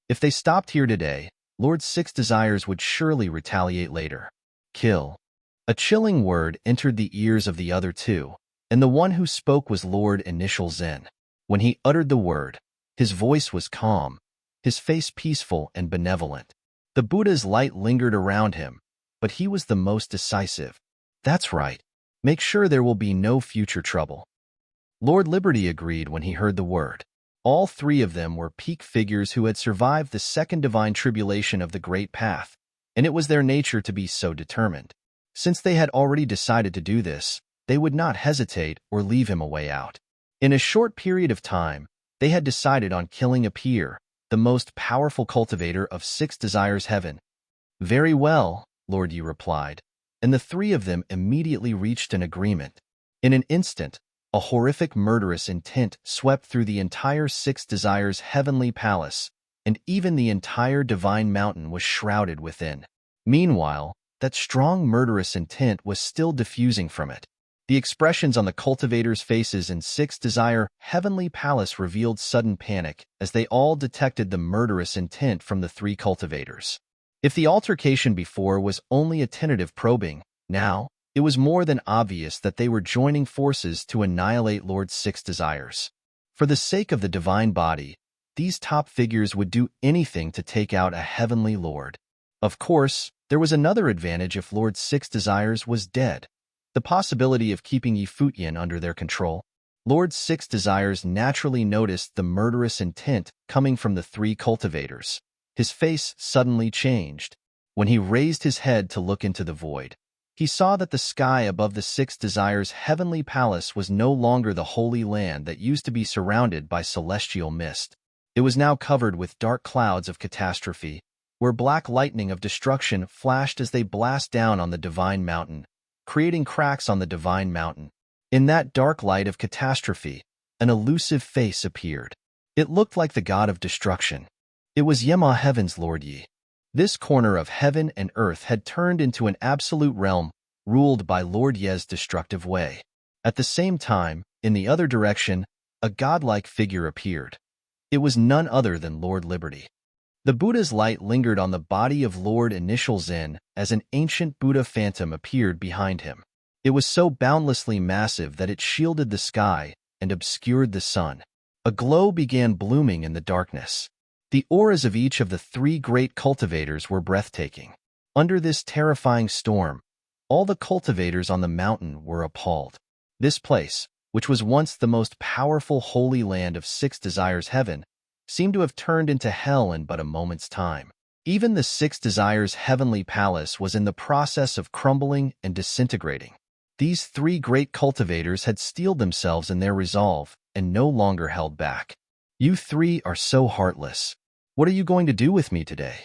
If they stopped here today, Lord Six Desires would surely retaliate later. Kill. A chilling word entered the ears of the other two, and the one who spoke was Lord Initial Zen. When he uttered the word, his voice was calm, his face peaceful and benevolent. The Buddha's light lingered around him, but he was the most decisive. That's right. Make sure there will be no future trouble. Lord Liberty agreed when he heard the word. All three of them were peak figures who had survived the second divine tribulation of the Great Path, and it was their nature to be so determined. Since they had already decided to do this, they would not hesitate or leave him a way out. In a short period of time, they had decided on killing Appear, the most powerful cultivator of Six Desires Heaven. Very well, Lord Yi replied, and the three of them immediately reached an agreement. In an instant, a horrific murderous intent swept through the entire Six Desires heavenly palace, and even the entire divine mountain was shrouded within. Meanwhile, that strong murderous intent was still diffusing from it. The expressions on the cultivators' faces in Six Desire heavenly palace revealed sudden panic as they all detected the murderous intent from the three cultivators. If the altercation before was only a tentative probing, now, it was more than obvious that they were joining forces to annihilate Lord Six Desires. For the sake of the divine body, these top figures would do anything to take out a heavenly lord. Of course, there was another advantage if Lord Six Desires was dead: the possibility of keeping Futian under their control. Lord Six Desires naturally noticed the murderous intent coming from the three cultivators. His face suddenly changed. When he raised his head to look into the void, he saw that the sky above the Six Desires heavenly palace was no longer the holy land that used to be surrounded by celestial mist. It was now covered with dark clouds of catastrophe, where black lightning of destruction flashed as they blast down on the divine mountain, creating cracks on the divine mountain. In that dark light of catastrophe, an elusive face appeared. It looked like the god of destruction. It was Yema Heaven's Lord Yi. This corner of heaven and earth had turned into an absolute realm, ruled by Lord Ye's destructive way. At the same time, in the other direction, a godlike figure appeared. It was none other than Lord Liberty. The Buddha's light lingered on the body of Lord Initial Zen as an ancient Buddha phantom appeared behind him. It was so boundlessly massive that it shielded the sky and obscured the sun. A glow began blooming in the darkness. The auras of each of the three great cultivators were breathtaking. Under this terrifying storm, all the cultivators on the mountain were appalled. This place, which was once the most powerful holy land of Six Desires Heaven, seemed to have turned into hell in but a moment's time. Even the Six Desires heavenly palace was in the process of crumbling and disintegrating. These three great cultivators had steeled themselves in their resolve and no longer held back. You three are so heartless. What are you going to do with me today?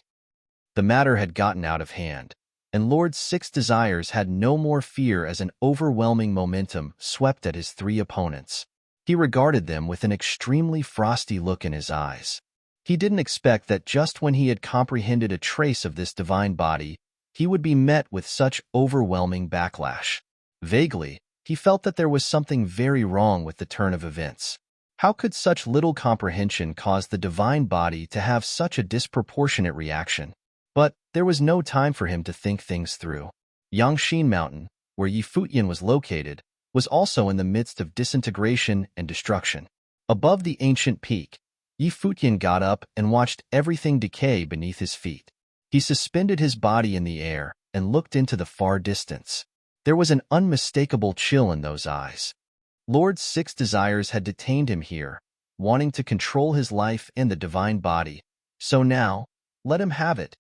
The matter had gotten out of hand, and Lord Six Desires had no more fear as an overwhelming momentum swept at his three opponents. He regarded them with an extremely frosty look in his eyes. He didn't expect that just when he had comprehended a trace of this divine body, he would be met with such overwhelming backlash. Vaguely, he felt that there was something very wrong with the turn of events. How could such little comprehension cause the divine body to have such a disproportionate reaction? But there was no time for him to think things through. Yangshin Mountain, where Futian was located, was also in the midst of disintegration and destruction. Above the ancient peak, Futian got up and watched everything decay beneath his feet. He suspended his body in the air and looked into the far distance. There was an unmistakable chill in those eyes. Lord Six Desires had detained him here, wanting to control his life and the divine body. So now, let him have it.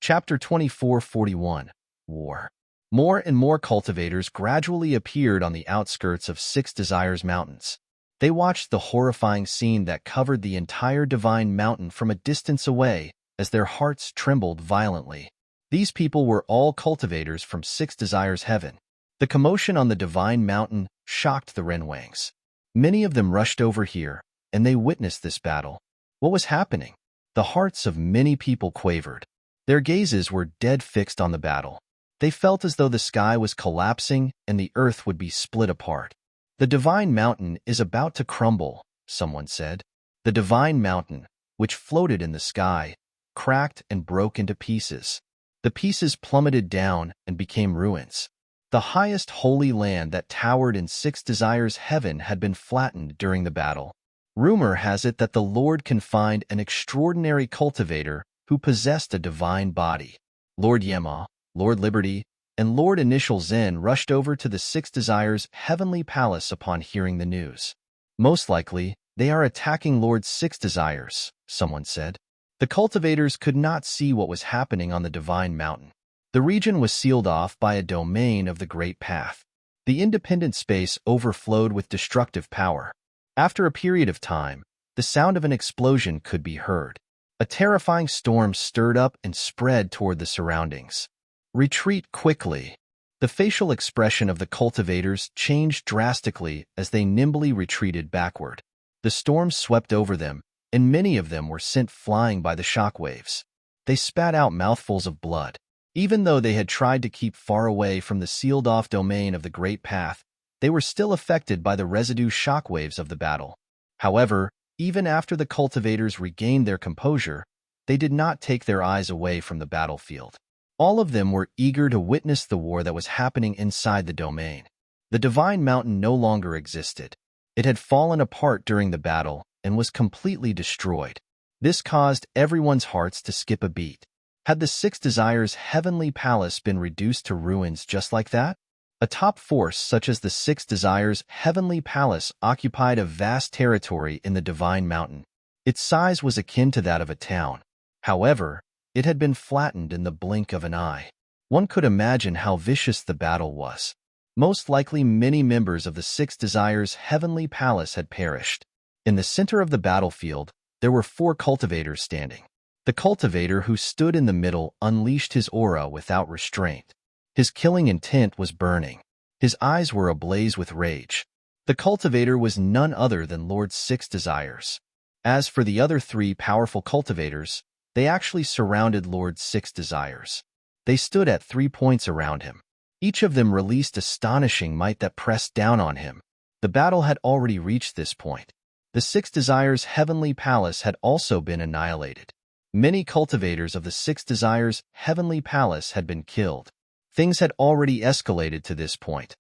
Chapter 2441, War. More and more cultivators gradually appeared on the outskirts of Six Desires Mountains. They watched the horrifying scene that covered the entire divine mountain from a distance away as their hearts trembled violently. These people were all cultivators from Six Desires Heaven. The commotion on the divine mountain shocked the Renwangs. Many of them rushed over here, and they witnessed this battle. What was happening? The hearts of many people quavered. Their gazes were dead fixed on the battle. They felt as though the sky was collapsing and the earth would be split apart. The divine mountain is about to crumble, someone said. The divine mountain, which floated in the sky, cracked and broke into pieces. The pieces plummeted down and became ruins. The highest holy land that towered in Six Desires Heaven had been flattened during the battle. Rumor has it that the Lord can find an extraordinary cultivator who possessed a divine body. Lord Yema, Lord Liberty, and Lord Initial Zen rushed over to the Six Desires Heavenly Palace upon hearing the news. Most likely, they are attacking Lord Six Desires, someone said. The cultivators could not see what was happening on the divine mountain. The region was sealed off by a domain of the Great Path. The independent space overflowed with destructive power. After a period of time, the sound of an explosion could be heard. A terrifying storm stirred up and spread toward the surroundings. Retreat quickly. The facial expression of the cultivators changed drastically as they nimbly retreated backward. The storm swept over them, and many of them were sent flying by the shockwaves. They spat out mouthfuls of blood. Even though they had tried to keep far away from the sealed-off domain of the Great Path, they were still affected by the residue shockwaves of the battle. However, even after the cultivators regained their composure, they did not take their eyes away from the battlefield. All of them were eager to witness the war that was happening inside the domain. The divine mountain no longer existed. It had fallen apart during the battle and was completely destroyed. This caused everyone's hearts to skip a beat. Had the Six Desires Heavenly Palace been reduced to ruins just like that? A top force such as the Six Desires Heavenly Palace occupied a vast territory in the Divine Mountain. Its size was akin to that of a town. However, it had been flattened in the blink of an eye. One could imagine how vicious the battle was. Most likely many members of the Six Desires Heavenly Palace had perished. In the center of the battlefield, there were 4 cultivators standing. The cultivator who stood in the middle unleashed his aura without restraint. His killing intent was burning. His eyes were ablaze with rage. The cultivator was none other than Lord Six Desires. As for the other 3 powerful cultivators, they actually surrounded Lord Six Desires. They stood at 3 points around him. Each of them released astonishing might that pressed down on him. The battle had already reached this point. The Six Desires Heavenly Palace had also been annihilated. Many cultivators of the Six Desires Heavenly Palace had been killed. Things had already escalated to this point.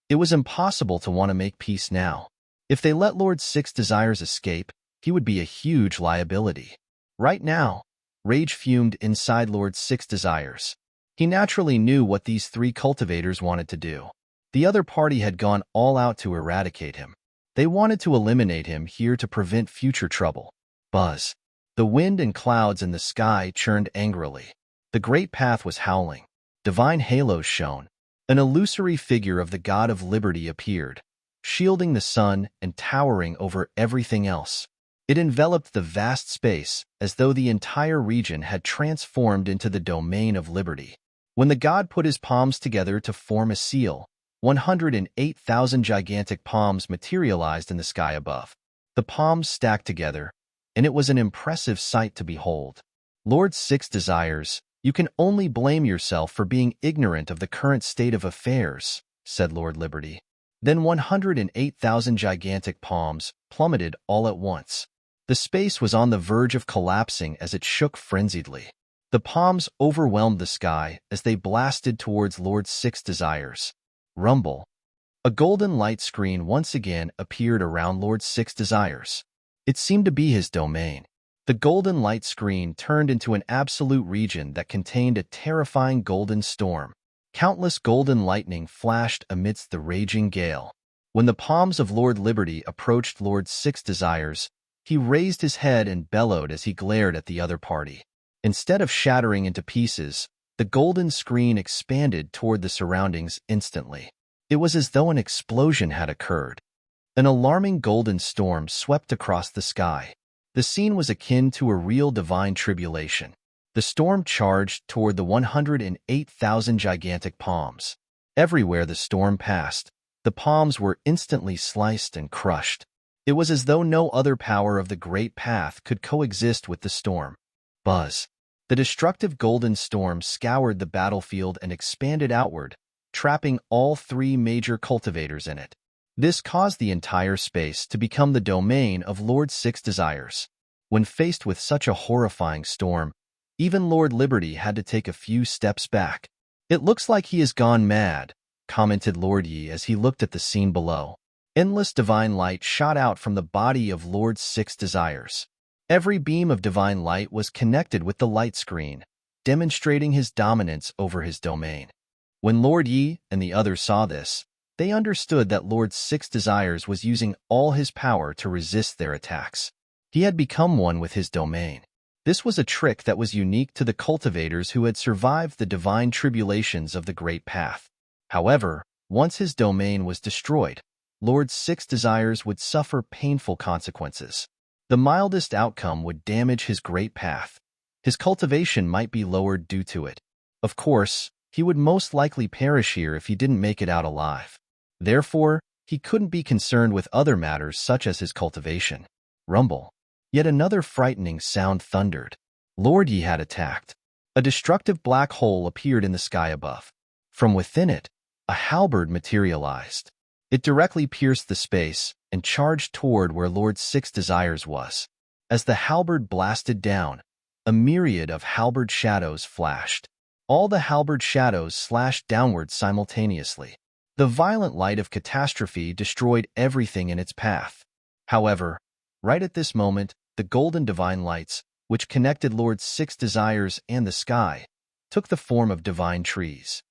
It was impossible to want to make peace now. If they let Lord Six Desires escape, he would be a huge liability. Right now, rage fumed inside Lord Six Desires. He naturally knew what these 3 cultivators wanted to do. The other party had gone all out to eradicate him. They wanted to eliminate him here to prevent future trouble. Buzz. The wind and clouds in the sky churned angrily. The Great Path was howling. Divine halos shone. An illusory figure of the God of Liberty appeared, shielding the sun and towering over everything else. It enveloped the vast space as though the entire region had transformed into the domain of liberty. When the god put his palms together to form a seal, 108,000 gigantic palms materialized in the sky above. The palms stacked together, and it was an impressive sight to behold. Lord Six Desires, you can only blame yourself for being ignorant of the current state of affairs, said Lord Liberty. Then 108,000 gigantic palms plummeted all at once. The space was on the verge of collapsing as it shook frenziedly. The palms overwhelmed the sky as they blasted towards Lord Six Desires. Rumble. A golden light screen once again appeared around Lord Six Desires. It seemed to be his domain. The golden light screen turned into an absolute region that contained a terrifying golden storm. Countless golden lightning flashed amidst the raging gale. When the palms of Lord Liberty approached Lord Six Desires, he raised his head and bellowed as he glared at the other party. Instead of shattering into pieces, the golden screen expanded toward the surroundings instantly. It was as though an explosion had occurred. An alarming golden storm swept across the sky. The scene was akin to a real divine tribulation. The storm charged toward the 108,000 gigantic palms. Everywhere the storm passed, the palms were instantly sliced and crushed. It was as though no other power of the great path could coexist with the storm. Buzz. The destructive golden storm scoured the battlefield and expanded outward, trapping all three major cultivators in it. This caused the entire space to become the domain of Lord Six Desires. When faced with such a horrifying storm, even Lord Liberty had to take a few steps back. "It looks like he has gone mad," commented Lord Yi as he looked at the scene below. Endless divine light shot out from the body of Lord Six Desires. Every beam of divine light was connected with the light screen, demonstrating his dominance over his domain. When Lord Yi and the others saw this, they understood that Lord Six Desires was using all his power to resist their attacks. He had become one with his domain. This was a trick that was unique to the cultivators who had survived the divine tribulations of the Great Path. However, once his domain was destroyed, Lord Six Desires would suffer painful consequences. The mildest outcome would damage his Great Path. His cultivation might be lowered due to it. Of course, he would most likely perish here if he didn't make it out alive. Therefore, he couldn't be concerned with other matters such as his cultivation. Rumble. Yet another frightening sound thundered. Lord Yi had attacked. A destructive black hole appeared in the sky above. From within it, a halberd materialized. It directly pierced the space and charged toward where Lord Six Desires was. As the halberd blasted down, a myriad of halberd shadows flashed. All the halberd shadows slashed downward simultaneously. The violent light of catastrophe destroyed everything in its path. However, right at this moment, the golden divine lights, which connected Lord Six Desires and the sky, took the form of divine trees.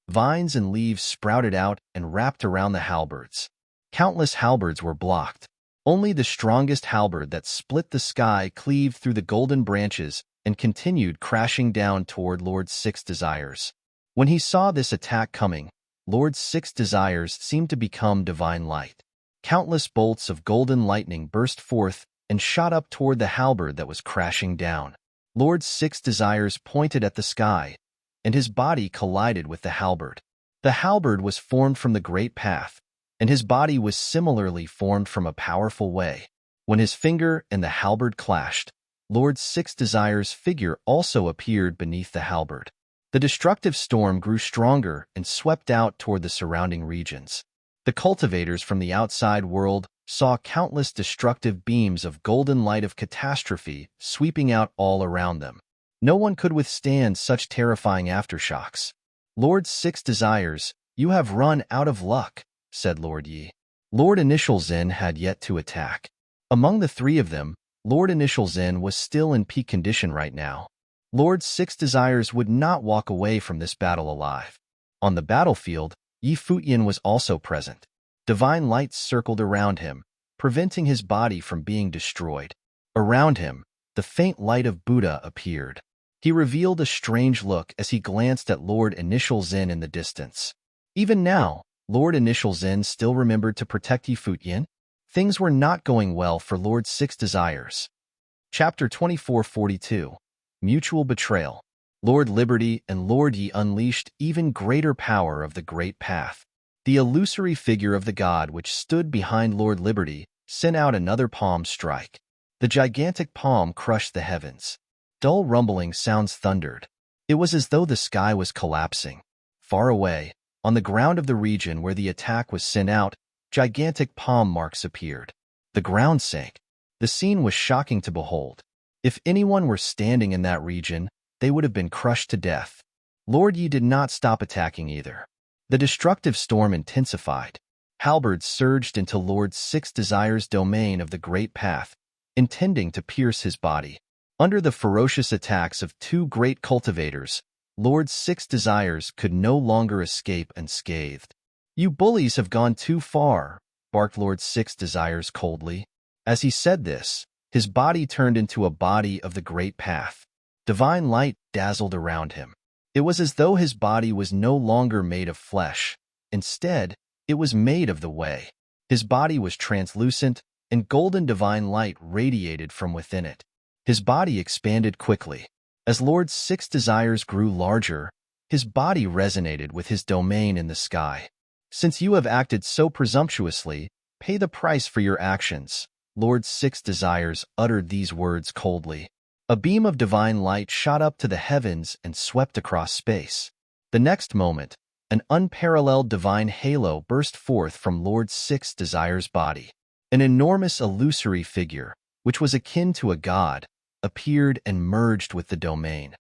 Vines and leaves sprouted out and wrapped around the halberds. Countless halberds were blocked. Only the strongest halberd that split the sky cleaved through the golden branches and continued crashing down toward Lord Six Desires. When he saw this attack coming, Lord Six Desires seemed to become divine light. Countless bolts of golden lightning burst forth and shot up toward the halberd that was crashing down. Lord Six Desires pointed at the sky, and his body collided with the halberd. The halberd was formed from the Great Path, and his body was similarly formed from a powerful way. When his finger and the halberd clashed, Lord Six Desires' figure also appeared beneath the halberd. The destructive storm grew stronger and swept out toward the surrounding regions. The cultivators from the outside world saw countless destructive beams of golden light of catastrophe sweeping out all around them. No one could withstand such terrifying aftershocks. "Lord Six Desires, you have run out of luck," said Lord Yi. Lord Initial Zen had yet to attack. Among the three of them, Lord Initial Zen was still in peak condition right now. Lord Six Desires would not walk away from this battle alive. On the battlefield, Futian was also present. Divine lights circled around him, preventing his body from being destroyed. Around him, the faint light of Buddha appeared. He revealed a strange look as he glanced at Lord Initial Zen in the distance. Even now, Lord Initial Zen still remembered to protect Futian. Things were not going well for Lord Six Desires. Chapter 2442. Mutual Betrayal. Lord Liberty and Lord Yi unleashed even greater power of the Great Path. The illusory figure of the god which stood behind Lord Liberty sent out another palm strike. The gigantic palm crushed the heavens. Dull rumbling sounds thundered. It was as though the sky was collapsing. Far away, on the ground of the region where the attack was sent out, gigantic palm marks appeared. The ground sank. The scene was shocking to behold. If anyone were standing in that region, they would have been crushed to death. Lord Yi did not stop attacking either. The destructive storm intensified. Halberds surged into Lord Six Desires' domain of the Great Path, intending to pierce his body. Under the ferocious attacks of two great cultivators, Lord Six Desires could no longer escape unscathed. "You bullies have gone too far," barked Lord Six Desires coldly. As he said this, his body turned into a body of the Great Path. Divine light dazzled around him. It was as though his body was no longer made of flesh. Instead, it was made of the way. His body was translucent, and golden divine light radiated from within it. His body expanded quickly. As Lord Six Desires grew larger, his body resonated with his domain in the sky. Since you have acted so presumptuously, pay the price for your actions. Lord Six Desires uttered these words coldly. A beam of divine light shot up to the heavens and swept across space. The next moment, an unparalleled divine halo burst forth from Lord Six Desires' body. An enormous illusory figure, which was akin to a god, appeared and merged with the domain.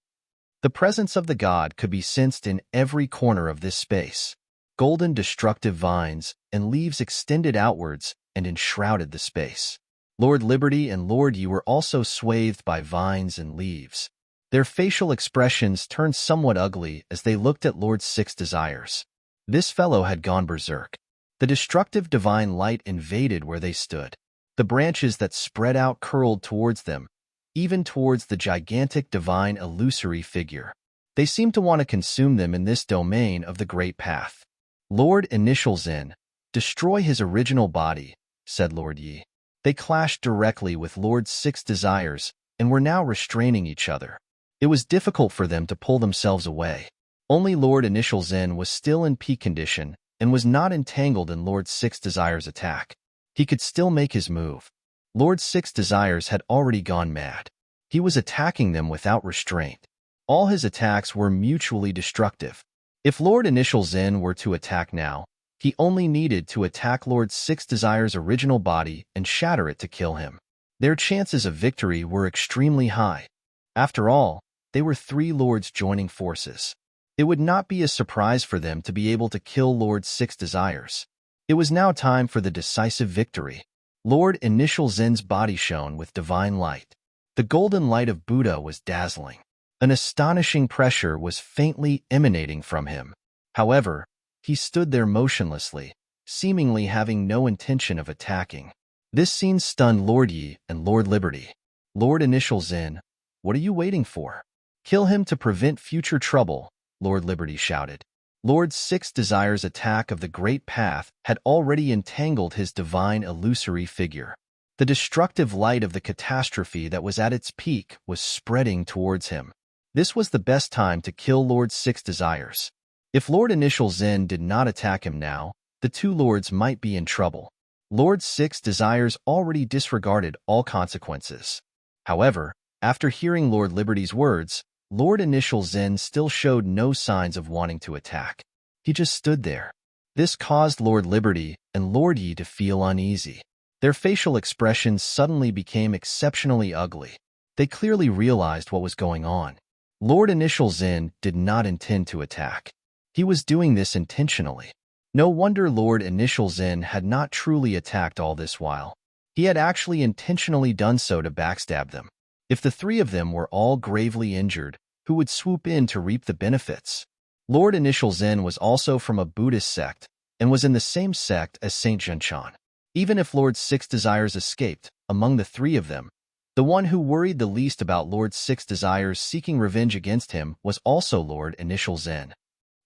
The presence of the god could be sensed in every corner of this space. Golden destructive vines and leaves extended outwards and enshrouded the space. Lord Liberty and Lord Yi were also swathed by vines and leaves. Their facial expressions turned somewhat ugly as they looked at Lord Six Desires. This fellow had gone berserk. The destructive divine light invaded where they stood. The branches that spread out curled towards them, even towards the gigantic divine illusory figure. They seemed to want to consume them in this domain of the Great Path. Lord Initial Zen, destroy his original body, said Lord Yi. They clashed directly with Lord Six Desires and were now restraining each other. It was difficult for them to pull themselves away. Only Lord Initial Zen was still in peak condition and was not entangled in Lord Six Desires' attack. He could still make his move. Lord Six Desires had already gone mad. He was attacking them without restraint. All his attacks were mutually destructive. If Lord Initial Zen were to attack now, he only needed to attack Lord Six Desires' original body and shatter it to kill him. Their chances of victory were extremely high. After all, they were three lords joining forces. It would not be a surprise for them to be able to kill Lord Six Desires. It was now time for the decisive victory. Lord Initial Zen's body shone with divine light. The golden light of Buddha was dazzling. An astonishing pressure was faintly emanating from him. However, he stood there motionlessly, seemingly having no intention of attacking. This scene stunned Lord Yi and Lord Liberty. Lord Initial Zen, what are you waiting for? Kill him to prevent future trouble, Lord Liberty shouted. Lord Six Desires' attack of the Great Path had already entangled his divine illusory figure. The destructive light of the catastrophe that was at its peak was spreading towards him. This was the best time to kill Lord Six Desires. If Lord Initial Zen did not attack him now, the two lords might be in trouble. Lord Six Desires already disregarded all consequences. However, after hearing Lord Liberty's words, Lord Initial Zen still showed no signs of wanting to attack. He just stood there. This caused Lord Liberty and Lord Yi to feel uneasy. Their facial expressions suddenly became exceptionally ugly. They clearly realized what was going on. Lord Initial Zen did not intend to attack. He was doing this intentionally. No wonder Lord Initial Zen had not truly attacked all this while. He had actually intentionally done so to backstab them. If the three of them were all gravely injured, who would swoop in to reap the benefits? Lord Initial Zen was also from a Buddhist sect and was in the same sect as Saint Zhenchan. Even if Lord Six Desires escaped, among the three of them, the one who worried the least about Lord Six Desires seeking revenge against him was also Lord Initial Zen.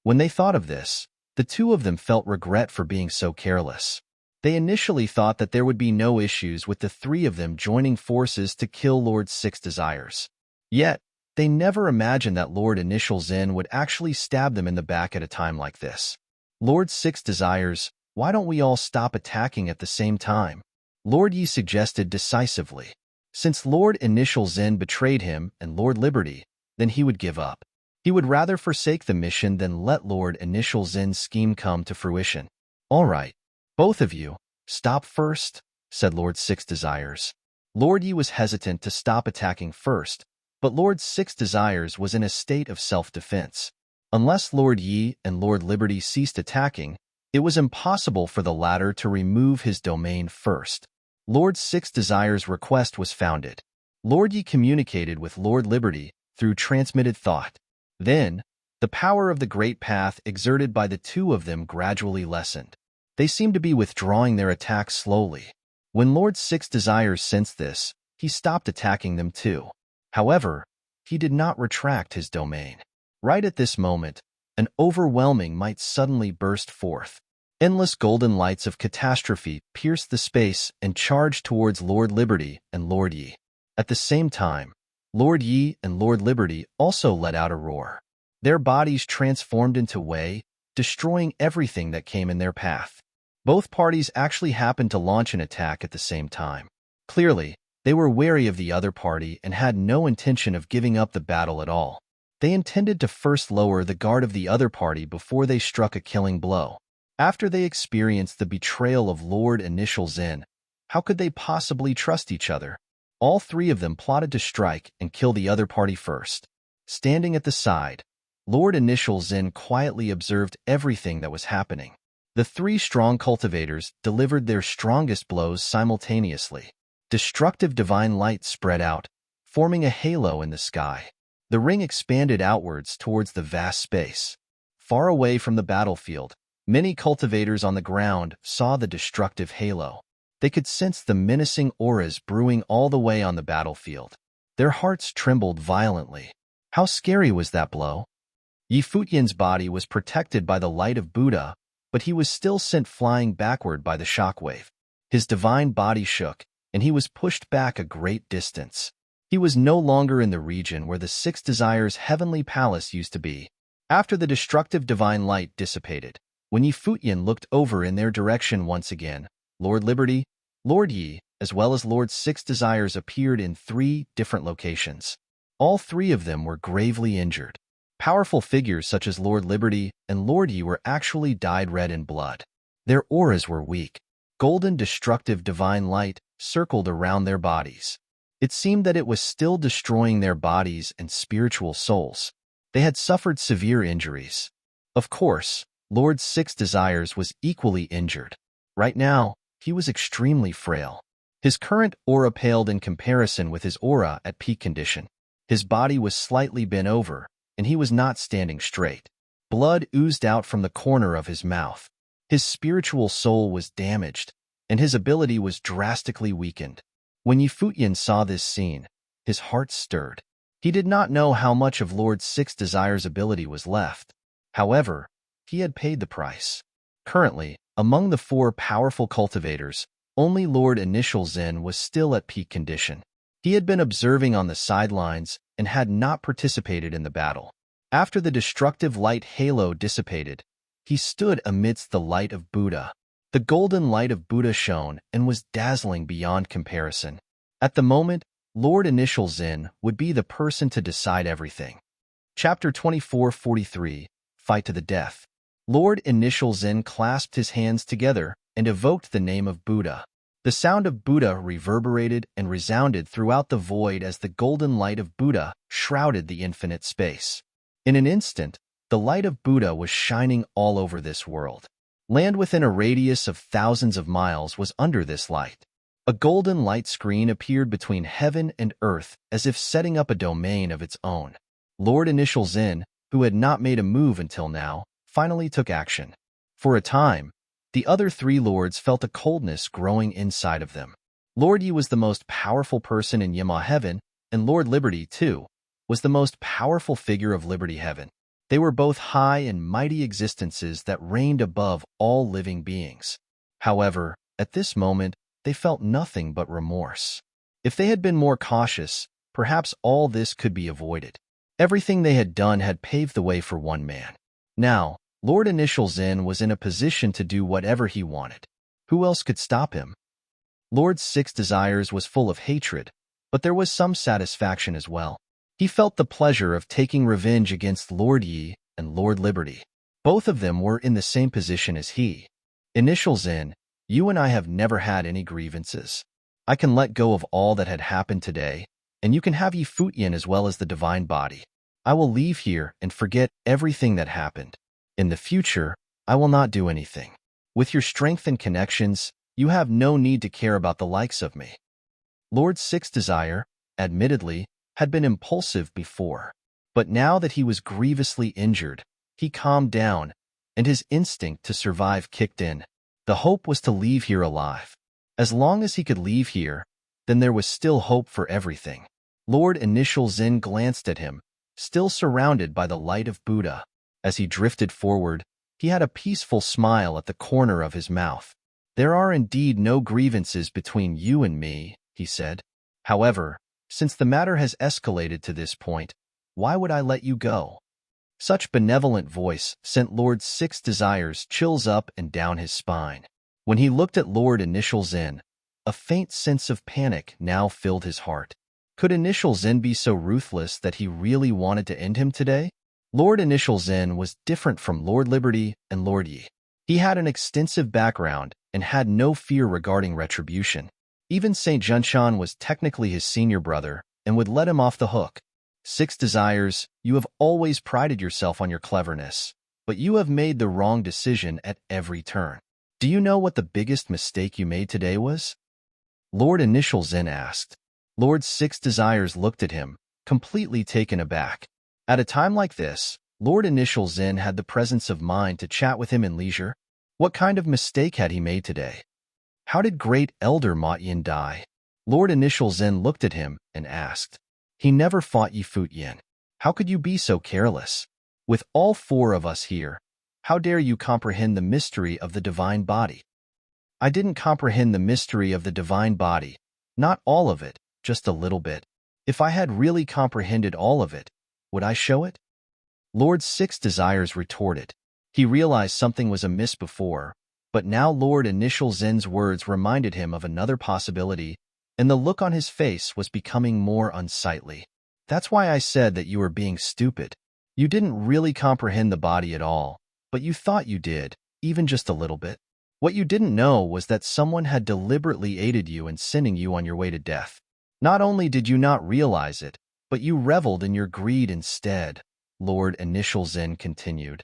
When they thought of this, the two of them felt regret for being so careless. They initially thought that there would be no issues with the three of them joining forces to kill Lord Six Desires. Yet, they never imagined that Lord Initial Zen would actually stab them in the back at a time like this. Lord Six Desires, why don't we all stop attacking at the same time? Lord Yi suggested decisively. Since Lord Initial Zen betrayed him and Lord Liberty, then he would give up. He would rather forsake the mission than let Lord Initial Zen's scheme come to fruition. All right, both of you, stop first, said Lord Six Desires. Lord Yi was hesitant to stop attacking first, but Lord Six Desires was in a state of self-defense. Unless Lord Yi and Lord Liberty ceased attacking, it was impossible for the latter to remove his domain first. Lord Six Desires' request was founded. Lord Yi communicated with Lord Liberty through transmitted thought. Then, the power of the Great Path exerted by the two of them gradually lessened. They seemed to be withdrawing their attacks slowly. When Lord Six Desires sensed this, he stopped attacking them too. However, he did not retract his domain. Right at this moment, an overwhelming might suddenly burst forth. Endless golden lights of catastrophe pierced the space and charged towards Lord Liberty and Lord Yi. At the same time, Lord Yi and Lord Liberty also let out a roar. Their bodies transformed into Wei, destroying everything that came in their path. Both parties actually happened to launch an attack at the same time. Clearly, they were wary of the other party and had no intention of giving up the battle at all. They intended to first lower the guard of the other party before they struck a killing blow. After they experienced the betrayal of Lord Initial Zin, how could they possibly trust each other? All three of them plotted to strike and kill the other party first. Standing at the side, Lord Initial Zin quietly observed everything that was happening. The three strong cultivators delivered their strongest blows simultaneously. Destructive divine light spread out, forming a halo in the sky. The ring expanded outwards towards the vast space. Far away from the battlefield, many cultivators on the ground saw the destructive halo. They could sense the menacing auras brewing all the way on the battlefield. Their hearts trembled violently. How scary was that blow? Yi Futian's body was protected by the light of Buddha, but he was still sent flying backward by the shockwave. His divine body shook, and he was pushed back a great distance. He was no longer in the region where the Six Desires' heavenly palace used to be. After the destructive divine light dissipated, when Yi Futian looked over in their direction once again, Lord Liberty, Lord Yi, as well as Lord Six Desires appeared in 3 different locations. All 3 of them were gravely injured. Powerful figures such as Lord Liberty and Lord Yi were actually dyed red in blood. Their auras were weak. Golden destructive divine light circled around their bodies. It seemed that it was still destroying their bodies and spiritual souls. They had suffered severe injuries. Of course, Lord Six Desires was equally injured. Right now, he was extremely frail. His current aura paled in comparison with his aura at peak condition. His body was slightly bent over, and he was not standing straight. Blood oozed out from the corner of his mouth. His spiritual soul was damaged, and his ability was drastically weakened. When Yi Futian saw this scene, his heart stirred. He did not know how much of Lord Six Desires' ability was left. However, he had paid the price. Currently, among the 4 powerful cultivators, only Lord Initial Zin was still at peak condition. He had been observing on the sidelines and had not participated in the battle. After the destructive light halo dissipated, he stood amidst the light of Buddha. The golden light of Buddha shone and was dazzling beyond comparison. At the moment, Lord Initial Zin would be the person to decide everything. Chapter 2443, Fight to the Death. Lord Initial Zin clasped his hands together and evoked the name of Buddha. The sound of Buddha reverberated and resounded throughout the void as the golden light of Buddha shrouded the infinite space. In an instant, the light of Buddha was shining all over this world. Land within a radius of thousands of miles was under this light. A golden light screen appeared between heaven and earth as if setting up a domain of its own. Lord Initial Zin, who had not made a move until now, finally took action. For a time, the other 3 lords felt a coldness growing inside of them. Lord Yi was the most powerful person in Yima Heaven, and Lord Liberty, too, was the most powerful figure of Liberty Heaven. They were both high and mighty existences that reigned above all living beings. However, at this moment, they felt nothing but remorse. If they had been more cautious, perhaps all this could be avoided. Everything they had done had paved the way for one man. Now, Lord Initial Zin was in a position to do whatever he wanted. Who else could stop him? Lord Six Desires was full of hatred, but there was some satisfaction as well. He felt the pleasure of taking revenge against Lord Yi and Lord Liberty. Both of them were in the same position as he. Initial Zin, you and I have never had any grievances. I can let go of all that had happened today, and you can have Yi Futian as well as the divine body. I will leave here and forget everything that happened. In the future, I will not do anything. With your strength and connections, you have no need to care about the likes of me. Lord Six Desire, admittedly, had been impulsive before, but now that he was grievously injured, he calmed down, and his instinct to survive kicked in. The hope was to leave here alive. As long as he could leave here, then there was still hope for everything. Lord Initial Zin glanced at him, still surrounded by the light of Buddha. As he drifted forward, he had a peaceful smile at the corner of his mouth. There are indeed no grievances between you and me, he said. However, Since the matter has escalated to this point, why would I let you go? Such benevolent voice sent Lord Six Desires chills up and down his spine. When he looked at Lord Initial Zin, a faint sense of panic now filled his heart. Could Initial Zin be so ruthless that he really wanted to end him today? Lord Initial Zin was different from Lord Liberty and Lord Yi. He had an extensive background and had no fear regarding retribution. Even Saint Junshan was technically his senior brother and would let him off the hook. Six Desires, you have always prided yourself on your cleverness, but you have made the wrong decision at every turn. Do you know what the biggest mistake you made today was? Lord Initial Zin asked. Lord Six Desires looked at him, completely taken aback. At a time like this, Lord Initial Zin had the presence of mind to chat with him in leisure. What kind of mistake had he made today? How did Great Elder Ma Yin die? Lord Initial Zin looked at him and asked. He never fought Yi Futian. How could you be so careless? With all four of us here, how dare you comprehend the mystery of the divine body? I didn't comprehend the mystery of the divine body, not all of it, just a little bit. If I had really comprehended all of it, would I show it? Lord Six Desires retorted. He realized something was amiss before, but now Lord Initial Zin's words reminded him of another possibility, and the look on his face was becoming more unsightly. That's why I said that you were being stupid. You didn't really comprehend the body at all, but you thought you did, even just a little bit. What you didn't know was that someone had deliberately aided you in sending you on your way to death. Not only did you not realize it, but you reveled in your greed instead, Lord Initial Zin continued.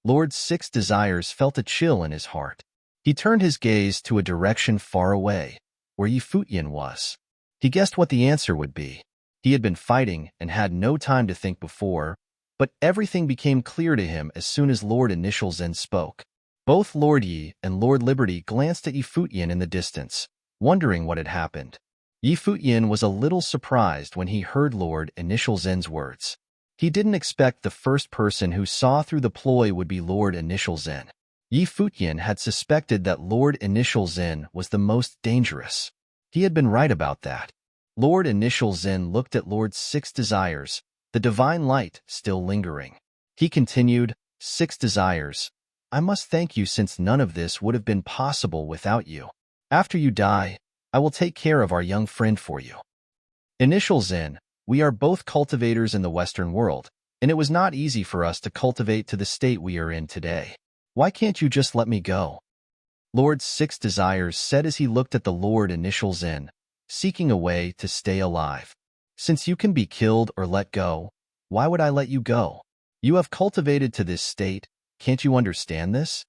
Lord Six Desires felt a chill in his heart. He turned his gaze to a direction far away, where Yi Futian was. He guessed what the answer would be. He had been fighting and had no time to think before, but everything became clear to him as soon as Lord Initial Zin spoke. Both Lord Yi and Lord Liberty glanced at Yi Futian in the distance, wondering what had happened. Yi Futian was a little surprised when he heard Lord Initial Zin's words. He didn't expect the first person who saw through the ploy would be Lord Initial Zin. Yi Futian had suspected that Lord Initial Zin was the most dangerous. He had been right about that. Lord Initial Zin looked at Lord Six Desires, the divine light still lingering. He continued, Six Desires, I must thank you since none of this would have been possible without you. After you die, I will take care of our young friend for you. Initial Zin, we are both cultivators in the Western world, and it was not easy for us to cultivate to the state we are in today. Why can't you just let me go? Lord Six Desires said as he looked at the Lord Initial Zin, seeking a way to stay alive. Since you can be killed or let go, why would I let you go? You have cultivated to this state, can't you understand this?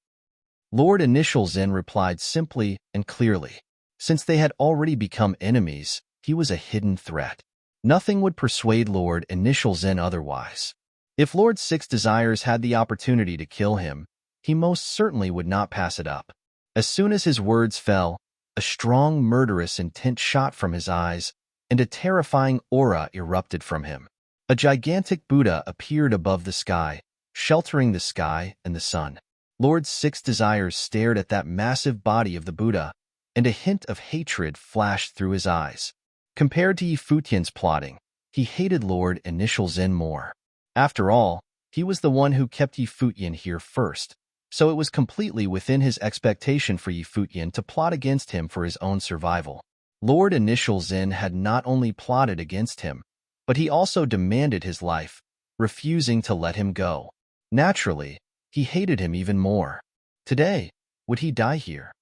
Lord Initial Zin replied simply and clearly. Since they had already become enemies, he was a hidden threat. Nothing would persuade Lord Initial Zin otherwise. If Lord Six Desires had the opportunity to kill him, he most certainly would not pass it up. As soon as his words fell, a strong murderous intent shot from his eyes, and a terrifying aura erupted from him. A gigantic Buddha appeared above the sky, sheltering the sky and the sun. Lord Six Desires stared at that massive body of the Buddha, and a hint of hatred flashed through his eyes. Compared to Yi Futian's plotting, he hated Lord Initial Zin more. After all, he was the one who kept Yi Futian here first, so it was completely within his expectation for Yi Futian to plot against him for his own survival. Lord Initial Zin had not only plotted against him, but he also demanded his life, refusing to let him go. Naturally, he hated him even more. Today, would he die here?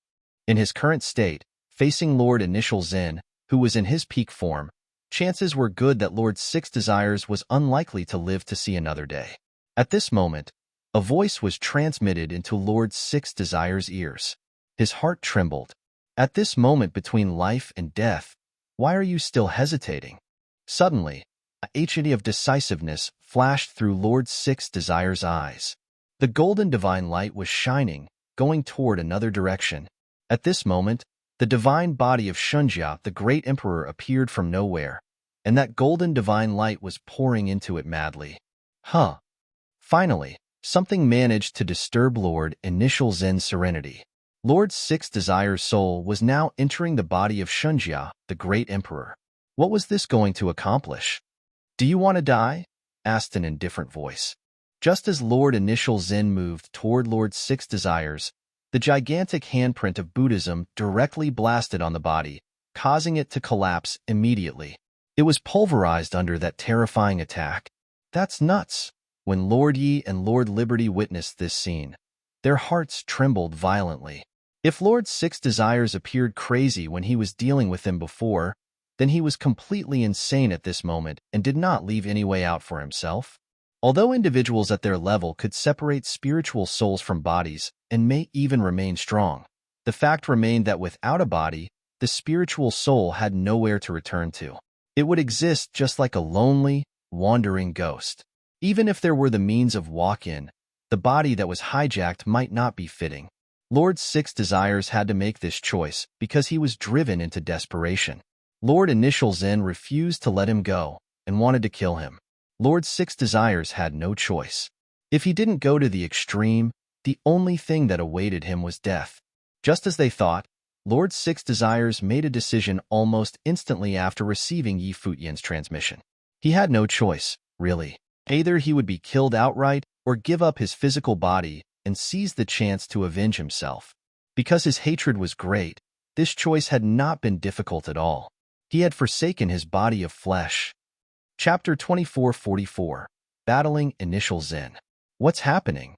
In his current state, facing Lord Initial Zin, who was in his peak form, chances were good that Lord Six Desires was unlikely to live to see another day. At this moment, a voice was transmitted into Lord Six Desires' ears. His heart trembled. At this moment between life and death, why are you still hesitating? Suddenly, a HID of decisiveness flashed through Lord Six Desires' eyes. The golden divine light was shining, going toward another direction. At this moment, the divine body of Shunjia, the great emperor, appeared from nowhere, and that golden divine light was pouring into it madly. Finally, something managed to disturb Lord Initial Zin's serenity. Lord Six Desires' soul was now entering the body of Shunjia, the great emperor. What was this going to accomplish? "Do you want to die?" asked an indifferent voice. Just as Lord Initial Zen moved toward Lord Six Desires, the gigantic handprint of Buddhism directly blasted on the body, causing it to collapse immediately. It was pulverized under that terrifying attack. "That's nuts." When Lord Yi and Lord Liberty witnessed this scene, their hearts trembled violently. If Lord Six Desires appeared crazy when he was dealing with them before, then he was completely insane at this moment and did not leave any way out for himself. Although individuals at their level could separate spiritual souls from bodies and may even remain strong, the fact remained that without a body, the spiritual soul had nowhere to return to. It would exist just like a lonely, wandering ghost. Even if there were the means of walk-in, the body that was hijacked might not be fitting. Lord Six Desires had to make this choice because he was driven into desperation. Lord Initial Zen refused to let him go and wanted to kill him. Lord Six Desires had no choice. If he didn't go to the extreme, the only thing that awaited him was death. Just as they thought, Lord Six Desires made a decision almost instantly after receiving Yi Futian's transmission. He had no choice, really. Either he would be killed outright or give up his physical body and seize the chance to avenge himself. Because his hatred was great, this choice had not been difficult at all. He had forsaken his body of flesh. Chapter 2444, Battling Initial Zen. What's happening?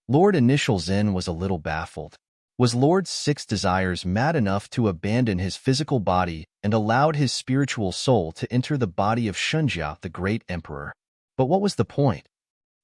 Lord Initial Zen was a little baffled. Was Lord Six Desires mad enough to abandon his physical body and allowed his spiritual soul to enter the body of Shunjia, the Great Emperor? But what was the point?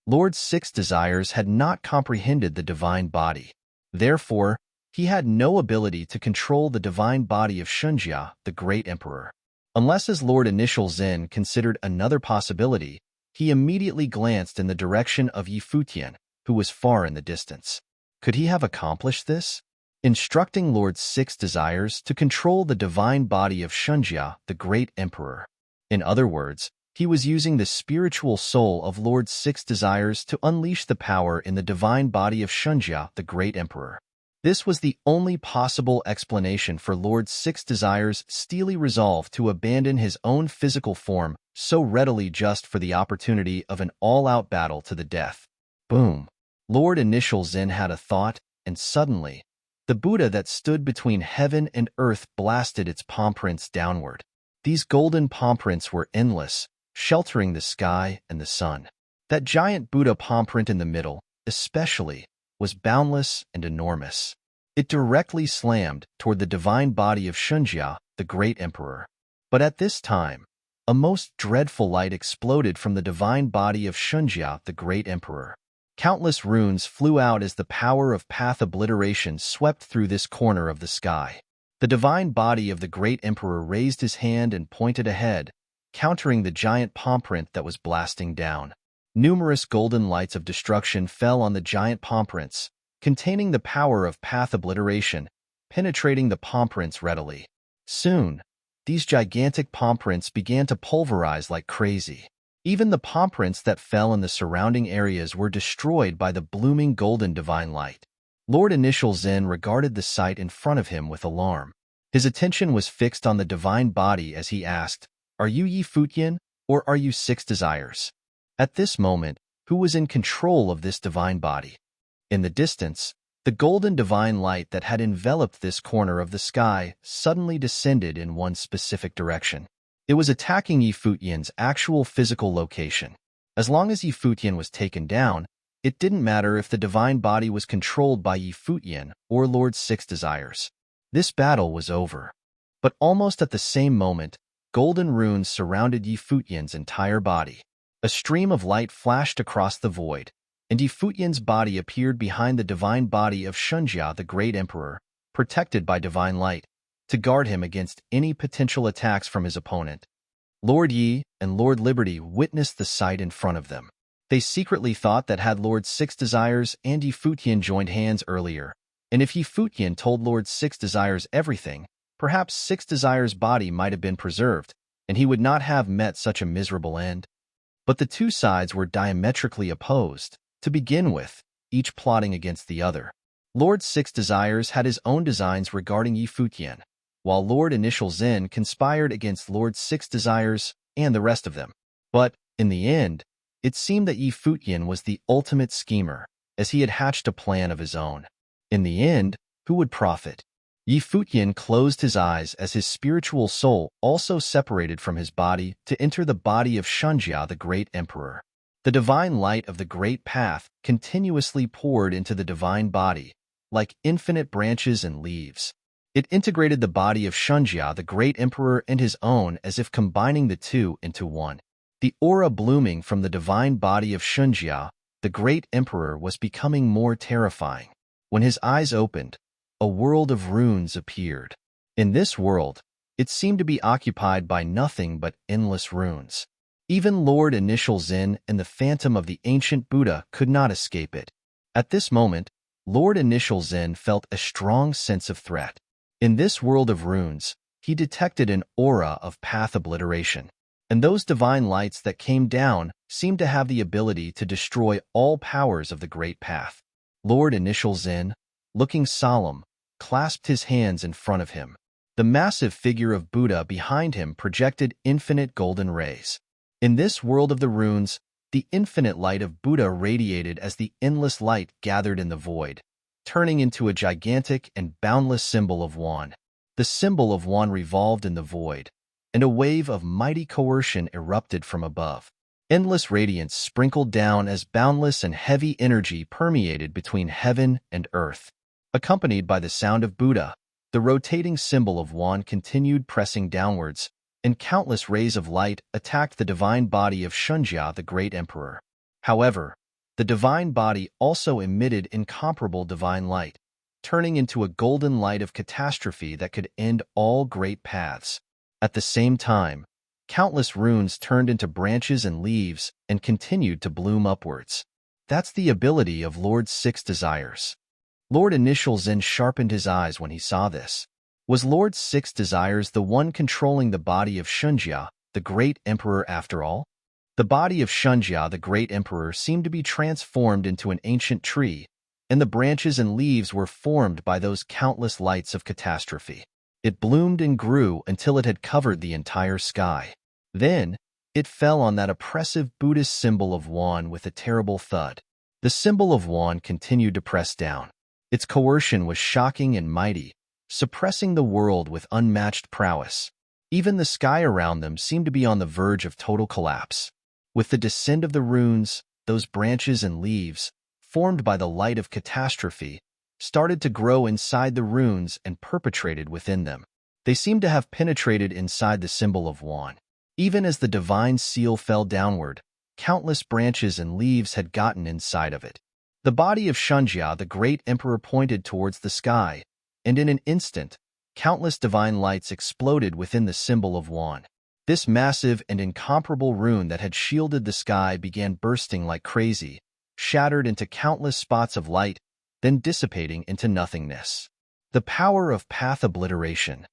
Lord Six Desires had not comprehended the divine body. Therefore, he had no ability to control the divine body of Shunjia, the Great Emperor. Unless as Lord Initial Zen considered another possibility, he immediately glanced in the direction of Yi Futian, who was far in the distance. Could he have accomplished this? Instructing Lord Six Desires to control the divine body of Shunjia, the Great Emperor. In other words, he was using the spiritual soul of Lord Six Desires to unleash the power in the divine body of Shunjia, the Great Emperor. This was the only possible explanation for Lord Six Desires' steely resolve to abandon his own physical form so readily just for the opportunity of an all-out battle to the death. Boom! Lord Initial Zen had a thought, and suddenly, the Buddha that stood between heaven and earth blasted its palm prints downward. These golden palm prints were endless, sheltering the sky and the sun. That giant Buddha palm print in the middle, especially, was boundless and enormous. It directly slammed toward the divine body of Shunjia, the Great Emperor. But at this time, a most dreadful light exploded from the divine body of Shunjia, the Great Emperor. Countless runes flew out as the power of path obliteration swept through this corner of the sky. The divine body of the Great Emperor raised his hand and pointed ahead, countering the giant palm print that was blasting down. Numerous golden lights of destruction fell on the giant palm prints, containing the power of path obliteration, penetrating the palm prints readily. Soon, these gigantic palm prints began to pulverize like crazy. Even the palm prints that fell in the surrounding areas were destroyed by the blooming golden divine light. Lord Initial Zen regarded the sight in front of him with alarm. His attention was fixed on the divine body as he asked, "Are you Yi Futian, or are you Six Desires?" At this moment, who was in control of this divine body? In the distance, the golden divine light that had enveloped this corner of the sky suddenly descended in one specific direction. It was attacking Yi Futian's actual physical location. As long as Yi Futian was taken down, it didn't matter if the divine body was controlled by Yi Futian or Lord Six Desires. This battle was over. But almost at the same moment, golden runes surrounded Yi Futian's entire body. A stream of light flashed across the void, and Yi Futian's body appeared behind the divine body of Shunjia, the Great Emperor, protected by divine light, to guard him against any potential attacks from his opponent. Lord Yi and Lord Liberty witnessed the sight in front of them. They secretly thought that had Lord Six Desires and Yi Futian joined hands earlier, and if Yi Futian told Lord Six Desires everything, perhaps Six Desires' body might have been preserved, and he would not have met such a miserable end. But the two sides were diametrically opposed, to begin with, each plotting against the other. Lord Six Desires had his own designs regarding Yi Futian, while Lord Initial Zen conspired against Lord Six Desires and the rest of them. But, in the end, it seemed that Yi Futian was the ultimate schemer, as he had hatched a plan of his own. In the end, who would profit? Yi Futian closed his eyes as his spiritual soul also separated from his body to enter the body of Shunjia, the Great Emperor. The divine light of the Great Path continuously poured into the divine body, like infinite branches and leaves. It integrated the body of Shunjia, the Great Emperor, and his own as if combining the two into one. The aura blooming from the divine body of Shunjia, the Great Emperor, was becoming more terrifying. When his eyes opened, a world of runes appeared. In this world, it seemed to be occupied by nothing but endless runes. Even Lord Initial Zen and the phantom of the ancient Buddha could not escape it. At this moment, Lord Initial Zen felt a strong sense of threat. In this world of runes, he detected an aura of path obliteration, and those divine lights that came down seemed to have the ability to destroy all powers of the Great Path. Lord Initial Zen, looking solemn, clasped his hands in front of him. The massive figure of Buddha behind him projected infinite golden rays. In this world of the runes, the infinite light of Buddha radiated as the endless light gathered in the void, turning into a gigantic and boundless symbol of Wan. The symbol of Wan revolved in the void, and a wave of mighty coercion erupted from above. Endless radiance sprinkled down as boundless and heavy energy permeated between heaven and earth. Accompanied by the sound of Buddha, the rotating symbol of Wan continued pressing downwards, and countless rays of light attacked the divine body of Shunjia, the Great Emperor. However, the divine body also emitted incomparable divine light, turning into a golden light of catastrophe that could end all great paths. At the same time, countless runes turned into branches and leaves and continued to bloom upwards. That's the ability of Lord Six Desires. Lord Initial Zen sharpened his eyes when he saw this. Was Lord Six Desires the one controlling the body of Shunjia, the Great Emperor, after all? The body of Shunjia, the Great Emperor, seemed to be transformed into an ancient tree, and the branches and leaves were formed by those countless lights of catastrophe. It bloomed and grew until it had covered the entire sky. Then, it fell on that oppressive Buddhist symbol of Wan with a terrible thud. The symbol of Wan continued to press down. Its coercion was shocking and mighty, suppressing the world with unmatched prowess. Even the sky around them seemed to be on the verge of total collapse. With the descent of the runes, those branches and leaves, formed by the light of catastrophe, started to grow inside the runes and perpetrated within them. They seemed to have penetrated inside the symbol of Wan. Even as the divine seal fell downward, countless branches and leaves had gotten inside of it. The body of Shunjia, the Great Emperor, pointed towards the sky, and in an instant, countless divine lights exploded within the symbol of Wan. This massive and incomparable rune that had shielded the sky began bursting like crazy, shattered into countless spots of light, then dissipating into nothingness. The power of path obliteration.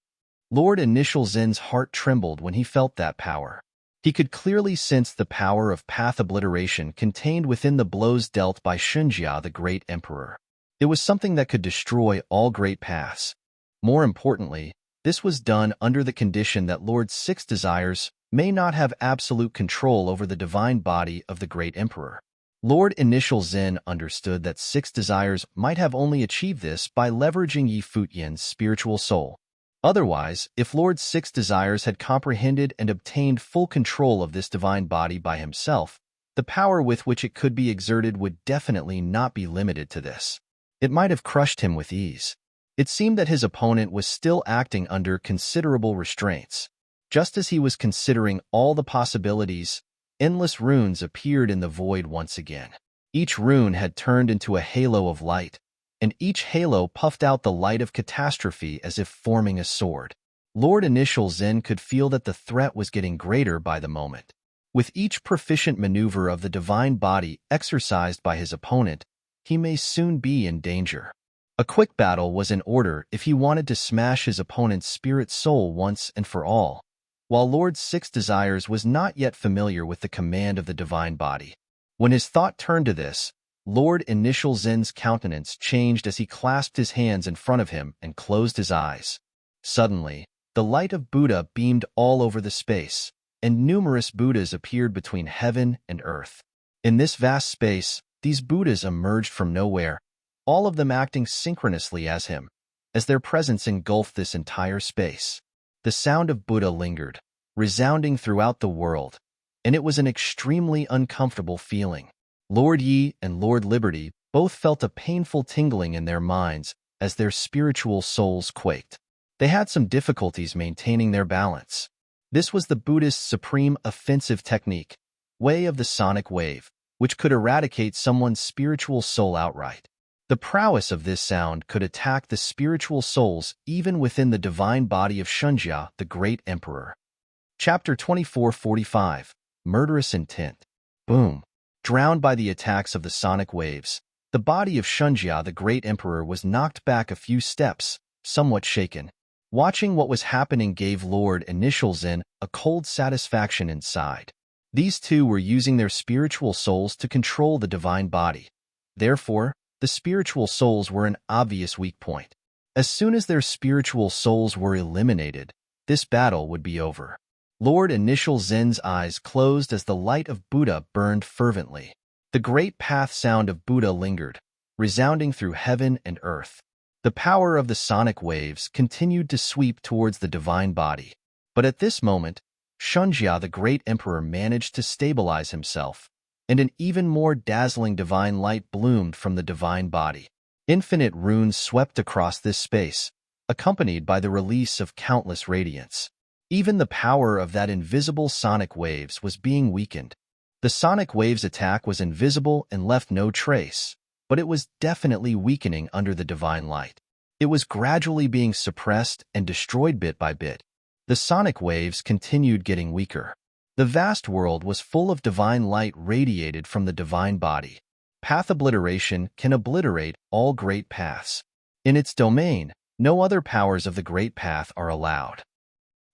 Lord Initial Zen's heart trembled when he felt that power. He could clearly sense the power of path obliteration contained within the blows dealt by Shunjia, the Great Emperor. It was something that could destroy all great paths. More importantly, this was done under the condition that Lord Six Desires may not have absolute control over the divine body of the Great Emperor. Lord Initial Zen understood that Six Desires might have only achieved this by leveraging Yi Futian's spiritual soul. Otherwise, if Lord Six Desires had comprehended and obtained full control of this divine body by himself, the power with which it could be exerted would definitely not be limited to this. It might have crushed him with ease. It seemed that his opponent was still acting under considerable restraints. Just as he was considering all the possibilities, endless runes appeared in the void once again. Each rune had turned into a halo of light, and each halo puffed out the light of catastrophe as if forming a sword. Lord Initial Zen could feel that the threat was getting greater by the moment. With each proficient maneuver of the divine body exercised by his opponent, he may soon be in danger. A quick battle was in order if he wanted to smash his opponent's spirit soul once and for all, while Lord Six Desires was not yet familiar with the command of the divine body. When his thought turned to this, Lord Initial Zen's countenance changed as he clasped his hands in front of him and closed his eyes. Suddenly, the light of Buddha beamed all over the space, and numerous Buddhas appeared between heaven and earth. In this vast space, these Buddhas emerged from nowhere, all of them acting synchronously as him, as their presence engulfed this entire space. The sound of Buddha lingered, resounding throughout the world, and it was an extremely uncomfortable feeling. Lord Yi and Lord Liberty both felt a painful tingling in their minds as their spiritual souls quaked. They had some difficulties maintaining their balance. This was the Buddhist supreme offensive technique, way of the sonic wave, which could eradicate someone's spiritual soul outright. The prowess of this sound could attack the spiritual souls even within the divine body of Shunjia, the great emperor. Chapter 2445, Murderous Intent. Boom. Drowned by the attacks of the sonic waves, the body of Shunjia, the great emperor, was knocked back a few steps, somewhat shaken. Watching what was happening gave Lord Initial Zen a cold satisfaction inside. These two were using their spiritual souls to control the divine body. Therefore, the spiritual souls were an obvious weak point. As soon as their spiritual souls were eliminated, this battle would be over. Lord Initial Zen's eyes closed as the light of Buddha burned fervently. The great path sound of Buddha lingered, resounding through heaven and earth. The power of the sonic waves continued to sweep towards the divine body. But at this moment, Shunjia, the great emperor, managed to stabilize himself, and an even more dazzling divine light bloomed from the divine body. Infinite runes swept across this space, accompanied by the release of countless radiance. Even the power of that invisible sonic waves was being weakened. The sonic waves' attack was invisible and left no trace, but it was definitely weakening under the divine light. It was gradually being suppressed and destroyed bit by bit. The sonic waves continued getting weaker. The vast world was full of divine light radiated from the divine body. Path obliteration can obliterate all great paths. In its domain, no other powers of the great path are allowed.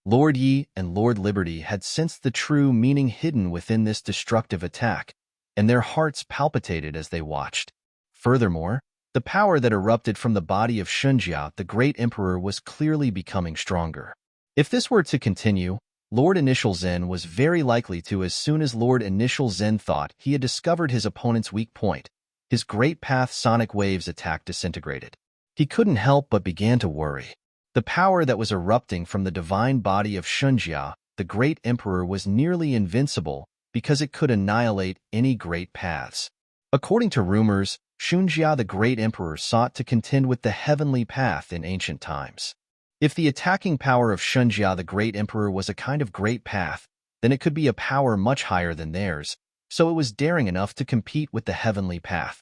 Lord Yi and Lord Liberty had sensed the true meaning hidden within this destructive attack, and their hearts palpitated as they watched. Furthermore, the power that erupted from the body of Shunjia, the great emperor, was clearly becoming stronger. If this were to continue, Lord Initial Zen was very likely to. As soon as Lord Initial Zen thought he had discovered his opponent's weak point, his great path sonic waves attack disintegrated. He couldn't help but began to worry. The power that was erupting from the divine body of Shunjia, the great emperor, was nearly invincible because it could annihilate any great paths. According to rumors, Shunjia, the great emperor, sought to contend with the heavenly path in ancient times. If the attacking power of Shunjia, the great emperor, was a kind of great path, then it could be a power much higher than theirs, so it was daring enough to compete with the heavenly path.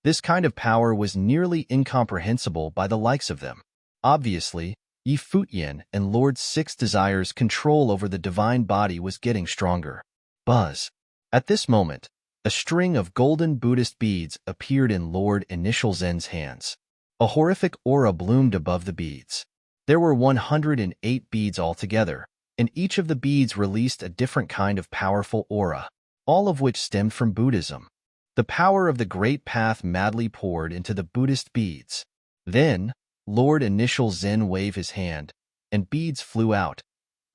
This kind of power was nearly incomprehensible by the likes of them. Obviously, Yi Futian and Lord Six Desire's control over the divine body was getting stronger. Buzz. At this moment, a string of golden Buddhist beads appeared in Lord Initial Zen's hands. A horrific aura bloomed above the beads. There were 108 beads altogether, and each of the beads released a different kind of powerful aura, all of which stemmed from Buddhism. The power of the great path madly poured into the Buddhist beads. Then, Lord Initial Zen waved his hand, and beads flew out,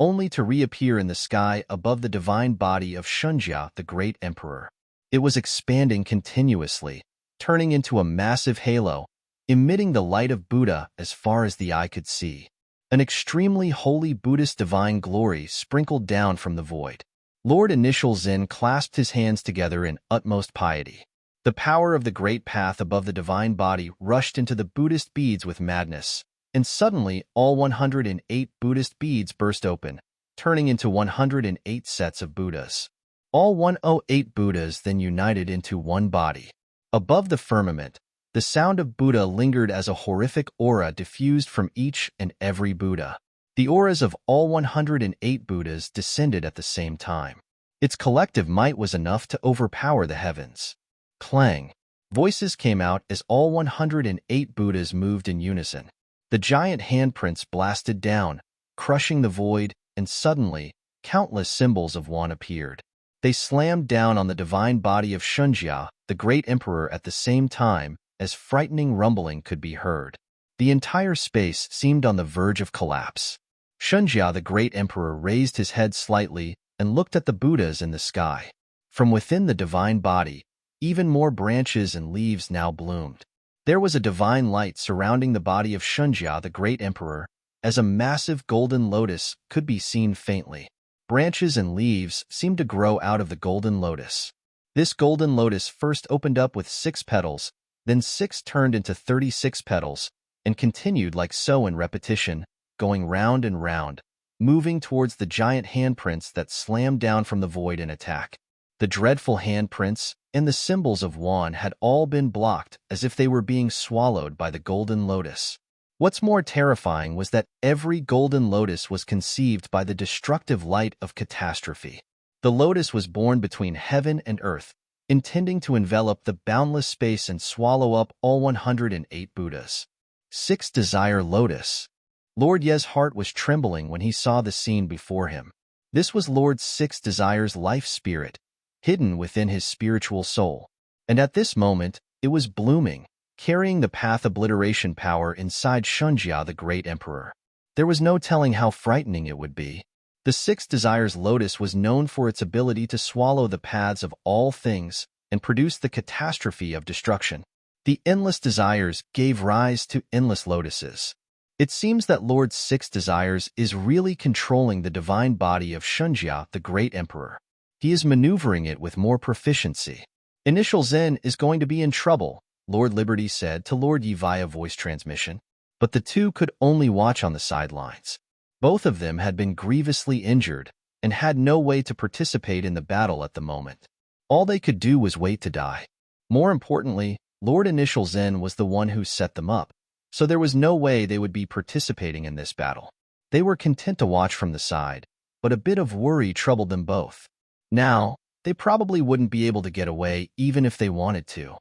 only to reappear in the sky above the divine body of Shunjia, the great emperor. It was expanding continuously, turning into a massive halo, emitting the light of Buddha as far as the eye could see. An extremely holy Buddhist divine glory sprinkled down from the void. Lord Initial Zen clasped his hands together in utmost piety. The power of the great path above the divine body rushed into the Buddhist beads with madness, and suddenly all 108 Buddhist beads burst open, turning into 108 sets of Buddhas. All 108 Buddhas then united into one body. Above the firmament, the sound of Buddha lingered as a horrific aura diffused from each and every Buddha. The auras of all 108 Buddhas descended at the same time. Its collective might was enough to overpower the heavens. Clang. Voices came out as all 108 Buddhas moved in unison. The giant handprints blasted down, crushing the void, and suddenly, countless symbols of one appeared. They slammed down on the divine body of Shunjia, the great emperor, at the same time as frightening rumbling could be heard. The entire space seemed on the verge of collapse. Shunjia, the great emperor, raised his head slightly and looked at the Buddhas in the sky. From within the divine body, even more branches and leaves now bloomed. There was a divine light surrounding the body of Shunjia, the great emperor, as a massive golden lotus could be seen faintly. Branches and leaves seemed to grow out of the golden lotus. This golden lotus first opened up with 6 petals, then 6 turned into 36 petals, and continued like so in repetition, going round and round, moving towards the giant handprints that slammed down from the void in attack. The dreadful handprints and the symbols of Wan had all been blocked as if they were being swallowed by the golden lotus. What's more terrifying was that every golden lotus was conceived by the destructive light of catastrophe. The lotus was born between heaven and earth, intending to envelop the boundless space and swallow up all 108 Buddhas. 6 Desire Lotus. Lord Ye's heart was trembling when he saw the scene before him. This was Lord 6 Desire's life spirit, hidden within his spiritual soul. And at this moment, it was blooming, carrying the path obliteration power inside Shunjia, the great emperor. There was no telling how frightening it would be. The 6 Desires Lotus was known for its ability to swallow the paths of all things and produce the catastrophe of destruction. The endless desires gave rise to endless lotuses. It seems that Lord 6 Desires is really controlling the divine body of Shunjia, the great emperor. He is maneuvering it with more proficiency. Initial Zen is going to be in trouble, Lord Liberty said to Lord Yi via voice transmission. But the two could only watch on the sidelines. Both of them had been grievously injured and had no way to participate in the battle at the moment. All they could do was wait to die. More importantly, Lord Initial Zen was the one who set them up, so there was no way they would be participating in this battle. They were content to watch from the side, but a bit of worry troubled them both. Now, they probably wouldn't be able to get away even if they wanted to.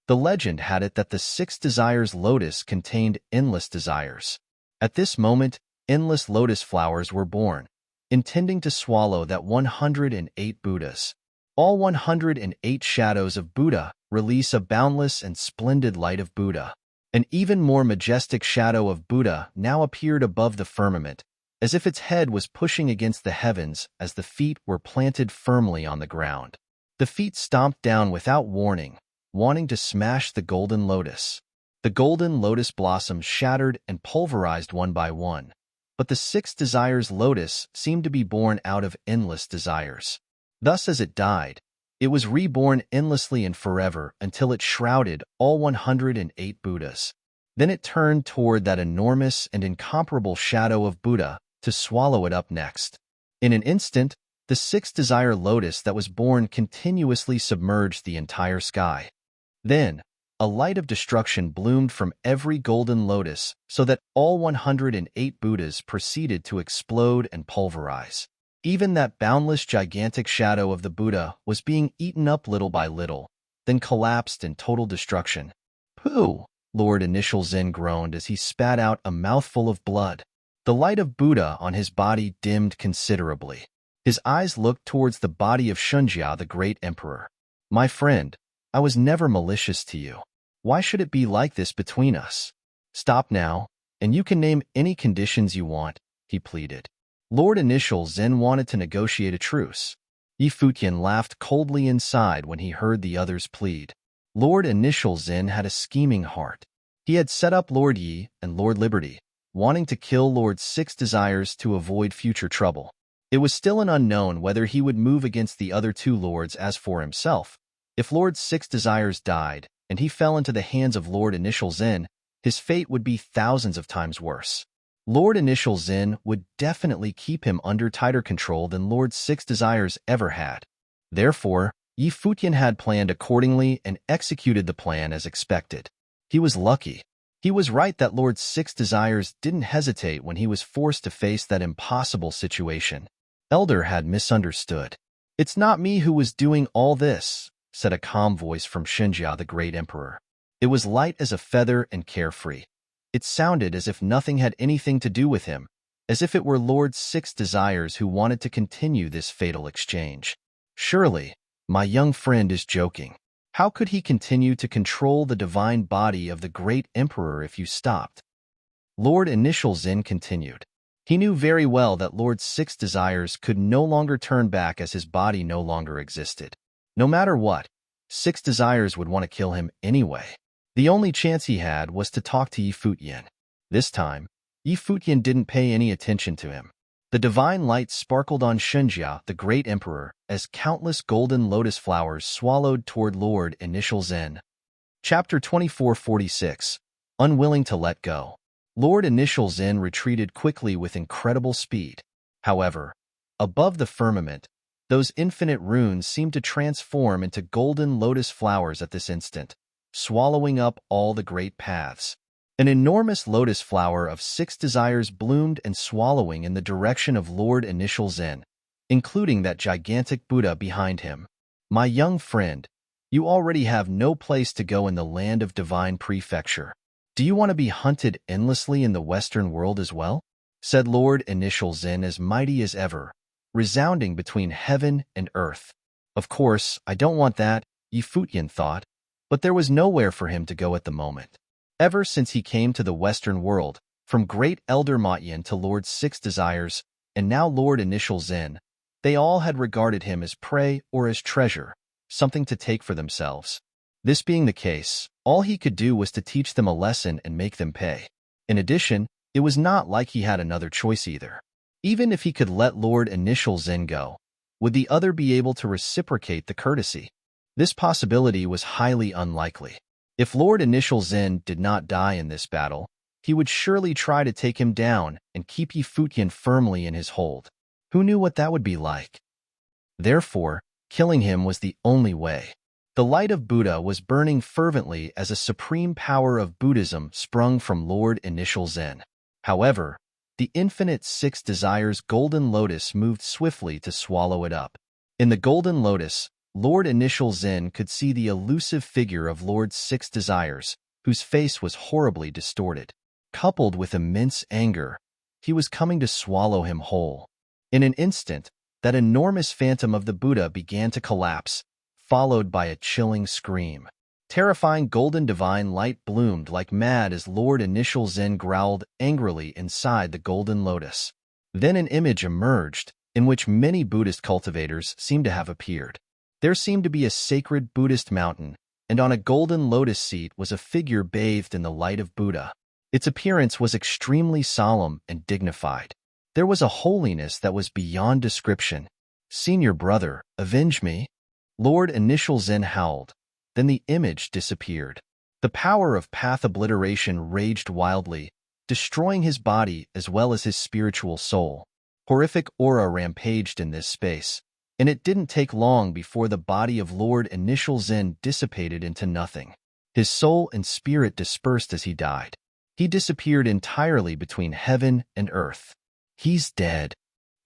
The legend had it that the 6 Desires Lotus contained endless desires. At this moment, endless lotus flowers were born, intending to swallow that 108 Buddhas. All 108 shadows of Buddha release a boundless and splendid light of Buddha. An even more majestic shadow of Buddha now appeared above the firmament, as if its head was pushing against the heavens as the feet were planted firmly on the ground. The feet stomped down without warning, wanting to smash the golden lotus. The golden lotus blossoms shattered and pulverized one by one, but the 6 Desires Lotus seemed to be born out of endless desires. Thus, as it died, it was reborn endlessly and forever until it shrouded all 108 Buddhas. Then it turned toward that enormous and incomparable shadow of Buddha to swallow it up next. In an instant, the 6 Desire Lotus that was born continuously submerged the entire sky. Then, a light of destruction bloomed from every golden lotus so that all 108 Buddhas proceeded to explode and pulverize. Even that boundless gigantic shadow of the Buddha was being eaten up little by little, then collapsed in total destruction. Pooh! Lord Initial Zen groaned as he spat out a mouthful of blood. The light of Buddha on his body dimmed considerably. His eyes looked towards the body of Shunjia, the great emperor. My friend, I was never malicious to you. Why should it be like this between us? Stop now, and you can name any conditions you want, he pleaded. Lord Initial Zen wanted to negotiate a truce. Yi Futian laughed coldly inside when he heard the others plead. Lord Initial Zen had a scheming heart. He had set up Lord Yi and Lord Liberty, wanting to kill Lord 6 Desires to avoid future trouble. It was still an unknown whether he would move against the other 2 lords. As for himself, if Lord 6 Desires died and he fell into the hands of Lord Initial Zen, his fate would be thousands of times worse. Lord Initial Zen would definitely keep him under tighter control than Lord 6 Desires ever had. Therefore, Yi Futian had planned accordingly and executed the plan as expected. He was lucky. He was right that Lord 6 Desires didn't hesitate when he was forced to face that impossible situation. Elder had misunderstood. It's not me who was doing all this, said a calm voice from Shunjia, the great emperor. It was light as a feather and carefree. It sounded as if nothing had anything to do with him, as if it were Lord 6 Desires who wanted to continue this fatal exchange. Surely, my young friend is joking. How could he continue to control the divine body of the great emperor if you stopped? Lord Initial Zin continued. He knew very well that Lord Six Desires could no longer turn back as his body no longer existed. No matter what, Six Desires would want to kill him anyway. The only chance he had was to talk to Yi Futian. This time, Yi Futian didn't pay any attention to him. The divine light sparkled on Shunjia, the great emperor, as countless golden lotus flowers swallowed toward Lord Initial Zen. Chapter 2446. Unwilling to let go. Lord Initial Zen retreated quickly with incredible speed. However, above the firmament, those infinite runes seemed to transform into golden lotus flowers at this instant, swallowing up all the great paths. An enormous lotus flower of 6 desires bloomed and swallowing in the direction of Lord Initial Zen, including that gigantic Buddha behind him. My young friend, you already have no place to go in the land of divine prefecture. Do you want to be hunted endlessly in the Western world as well? Said Lord Initial Zen as mighty as ever, resounding between heaven and earth. Of course, I don't want that, Yi Futian thought, but there was nowhere for him to go at the moment. Ever since he came to the Western world, from Great Elder Matyan to Lord Six Desires, and now Lord Initial Zen, they all had regarded him as prey or as treasure, something to take for themselves. This being the case, all he could do was to teach them a lesson and make them pay. In addition, it was not like he had another choice either. Even if he could let Lord Initial Zen go, would the other be able to reciprocate the courtesy? This possibility was highly unlikely. If Lord Initial Zen did not die in this battle, he would surely try to take him down and keep Yi Futian firmly in his hold. Who knew what that would be like? Therefore, killing him was the only way. The light of Buddha was burning fervently as a supreme power of Buddhism sprung from Lord Initial Zen. However, the infinite 6 desires golden lotus moved swiftly to swallow it up. In the golden lotus, Lord Initial Zen could see the elusive figure of Lord Six Desires, whose face was horribly distorted. Coupled with immense anger, he was coming to swallow him whole. In an instant, that enormous phantom of the Buddha began to collapse, followed by a chilling scream. Terrifying golden divine light bloomed like mad as Lord Initial Zen growled angrily inside the golden lotus. Then an image emerged, in which many Buddhist cultivators seemed to have appeared. There seemed to be a sacred Buddhist mountain, and on a golden lotus seat was a figure bathed in the light of Buddha. Its appearance was extremely solemn and dignified. There was a holiness that was beyond description. "Senior brother, avenge me!" Lord Initial Zen howled. Then the image disappeared. The power of path obliteration raged wildly, destroying his body as well as his spiritual soul. Horrific aura rampaged in this space, and it didn't take long before the body of Lord Initial Zen dissipated into nothing. His soul and spirit dispersed as he died. He disappeared entirely between heaven and earth. He's dead.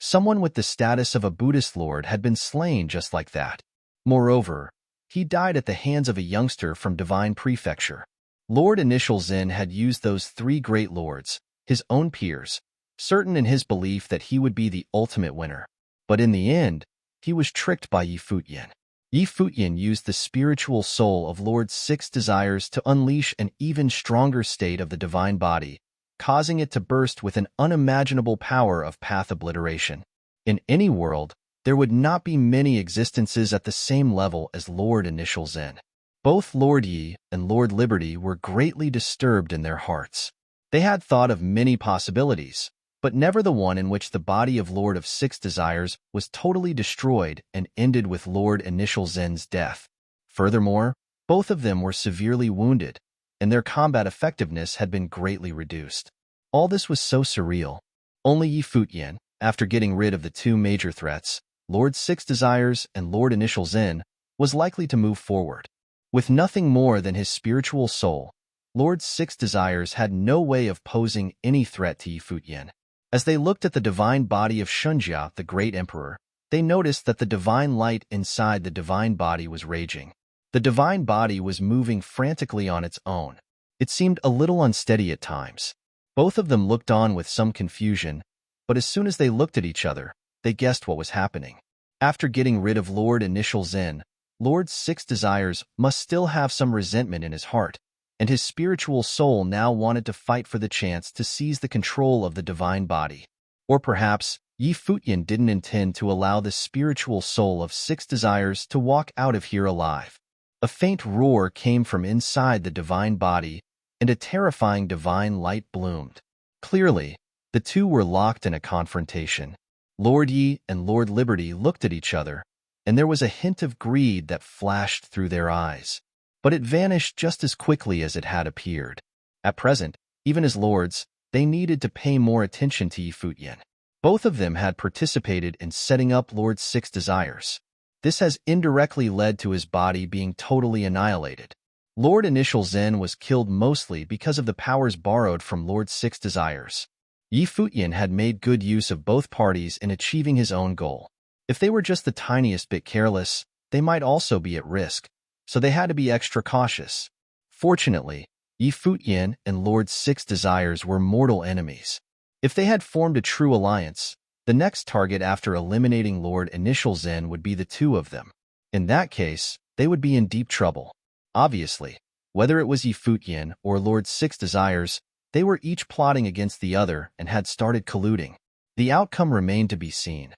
Someone with the status of a Buddhist lord had been slain just like that. Moreover, he died at the hands of a youngster from Divine Prefecture. Lord Initial Zen had used those 3 great lords, his own peers, certain in his belief that he would be the ultimate winner. But in the end, he was tricked by Yi Futian. Yi Futian used the spiritual soul of Lord Six Desires to unleash an even stronger state of the divine body, causing it to burst with an unimaginable power of path obliteration. In any world, there would not be many existences at the same level as Lord Initial Zen. Both Lord Yi and Lord Liberty were greatly disturbed in their hearts. They had thought of many possibilities, but never the one in which the body of Lord of Six Desires was totally destroyed and ended with Lord Initial Zen's death. Furthermore, both of them were severely wounded, and their combat effectiveness had been greatly reduced. All this was so surreal. Only Yi Futian, after getting rid of the 2 major threats, Lord Six Desires and Lord Initial Zen, was likely to move forward. With nothing more than his spiritual soul, Lord Six Desires had no way of posing any threat to Yi Futian. As they looked at the divine body of Shunjia, the great emperor, they noticed that the divine light inside the divine body was raging. The divine body was moving frantically on its own. It seemed a little unsteady at times. Both of them looked on with some confusion, but as soon as they looked at each other, they guessed what was happening. After getting rid of Lord Initial Zen, Lord Six Desires must still have some resentment in his heart, and his spiritual soul now wanted to fight for the chance to seize the control of the divine body. Or perhaps Futian didn't intend to allow the spiritual soul of six desires to walk out of here alive. A faint roar came from inside the divine body, and a terrifying divine light bloomed. Clearly, the two were locked in a confrontation. Lord Yi and Lord Liberty looked at each other, and there was a hint of greed that flashed through their eyes. But it vanished just as quickly as it had appeared. At present, even as lords, they needed to pay more attention to Futian. Both of them had participated in setting up Lord Six Desires. This has indirectly led to his body being totally annihilated. Lord Initial Zen was killed mostly because of the powers borrowed from Lord Six Desires. Futian had made good use of both parties in achieving his own goal. If they were just the tiniest bit careless, they might also be at risk, so they had to be extra cautious. Fortunately, Futian and Lord Six Desires were mortal enemies. If they had formed a true alliance, the next target after eliminating Lord Initial Zen would be the two of them. In that case, they would be in deep trouble. Obviously, whether it was Futian or Lord Six Desires, they were each plotting against the other and had started colluding. The outcome remained to be seen.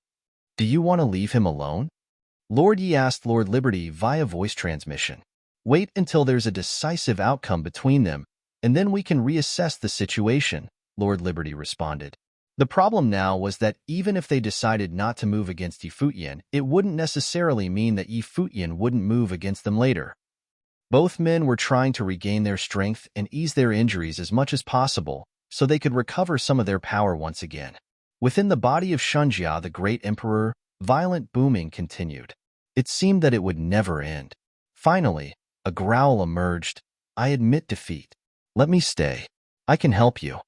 "Do you want to leave him alone?" Lord Yi asked Lord Liberty via voice transmission. "Wait until there's a decisive outcome between them, and then we can reassess the situation," Lord Liberty responded. The problem now was that even if they decided not to move against Futian, it wouldn't necessarily mean that Futian wouldn't move against them later. Both men were trying to regain their strength and ease their injuries as much as possible so they could recover some of their power once again. Within the body of Shunjia, the great emperor, violent booming continued. It seemed that it would never end. Finally, a growl emerged. "I admit defeat. Let me stay. I can help you."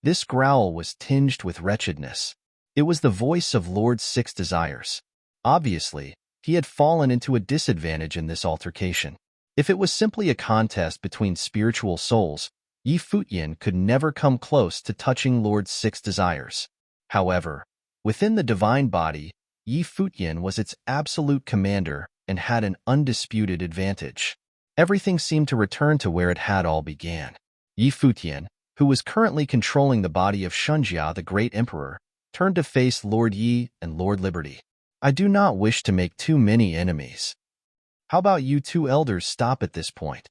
This growl was tinged with wretchedness. It was the voice of Lord Six Desires. Obviously, he had fallen into a disadvantage in this altercation. If it was simply a contest between spiritual souls, Futian could never come close to touching Lord Six Desires. However, within the divine body, Futian was its absolute commander and had an undisputed advantage. Everything seemed to return to where it had all began. Futian, who was currently controlling the body of Shunjia, the great emperor, turned to face Lord Yi and Lord Liberty. "I do not wish to make too many enemies. How about you two elders stop at this point?"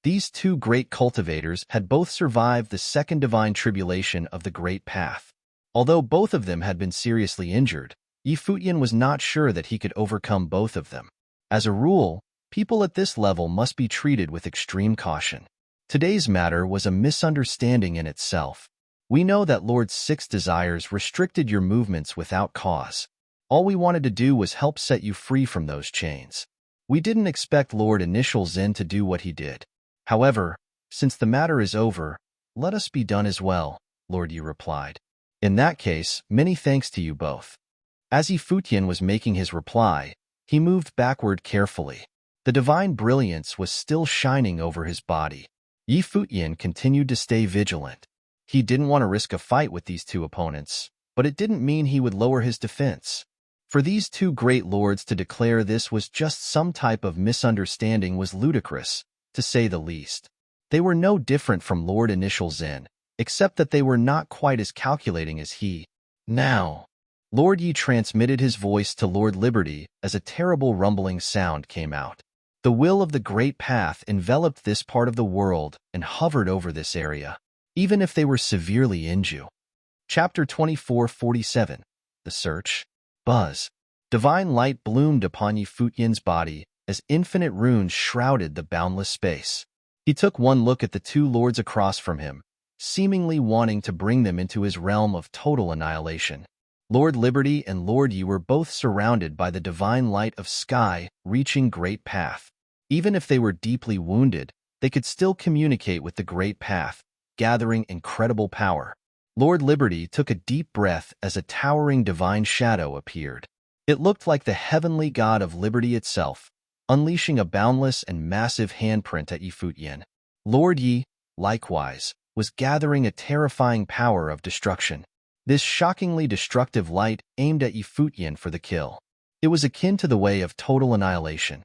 These two great cultivators had both survived the second divine tribulation of the Great Path. Although both of them had been seriously injured, Futian was not sure that he could overcome both of them. As a rule, people at this level must be treated with extreme caution. Today's matter was a misunderstanding in itself. "We know that Lord Six Desires restricted your movements without cause. All we wanted to do was help set you free from those chains. We didn't expect Lord Initial Zen to do what he did. However, since the matter is over, let us be done as well," Lord Yi replied. "In that case, many thanks to you both." As Futian was making his reply, he moved backward carefully. The divine brilliance was still shining over his body. Futian continued to stay vigilant. He didn't want to risk a fight with these two opponents, but it didn't mean he would lower his defense. For these two great lords to declare this was just some type of misunderstanding was ludicrous, to say the least. They were no different from Lord Initial Zen, except that they were not quite as calculating as he. "Now," Lord Yi transmitted his voice to Lord Liberty as a terrible rumbling sound came out. The will of the Great Path enveloped this part of the world and hovered over this area, even if they were severely injured. Chapter 2447. The Search. Buzz. Divine light bloomed upon Futian's body as infinite runes shrouded the boundless space. He took one look at the two lords across from him, seemingly wanting to bring them into his realm of total annihilation. Lord Liberty and Lord Yi were both surrounded by the divine light of sky reaching Great Path. Even if they were deeply wounded, they could still communicate with the Great Path, gathering incredible power. Lord Liberty took a deep breath as a towering divine shadow appeared. It looked like the heavenly god of liberty itself, unleashing a boundless and massive handprint at Futian. Lord Yi, likewise, was gathering a terrifying power of destruction. This shockingly destructive light aimed at Futian for the kill. It was akin to the way of total annihilation.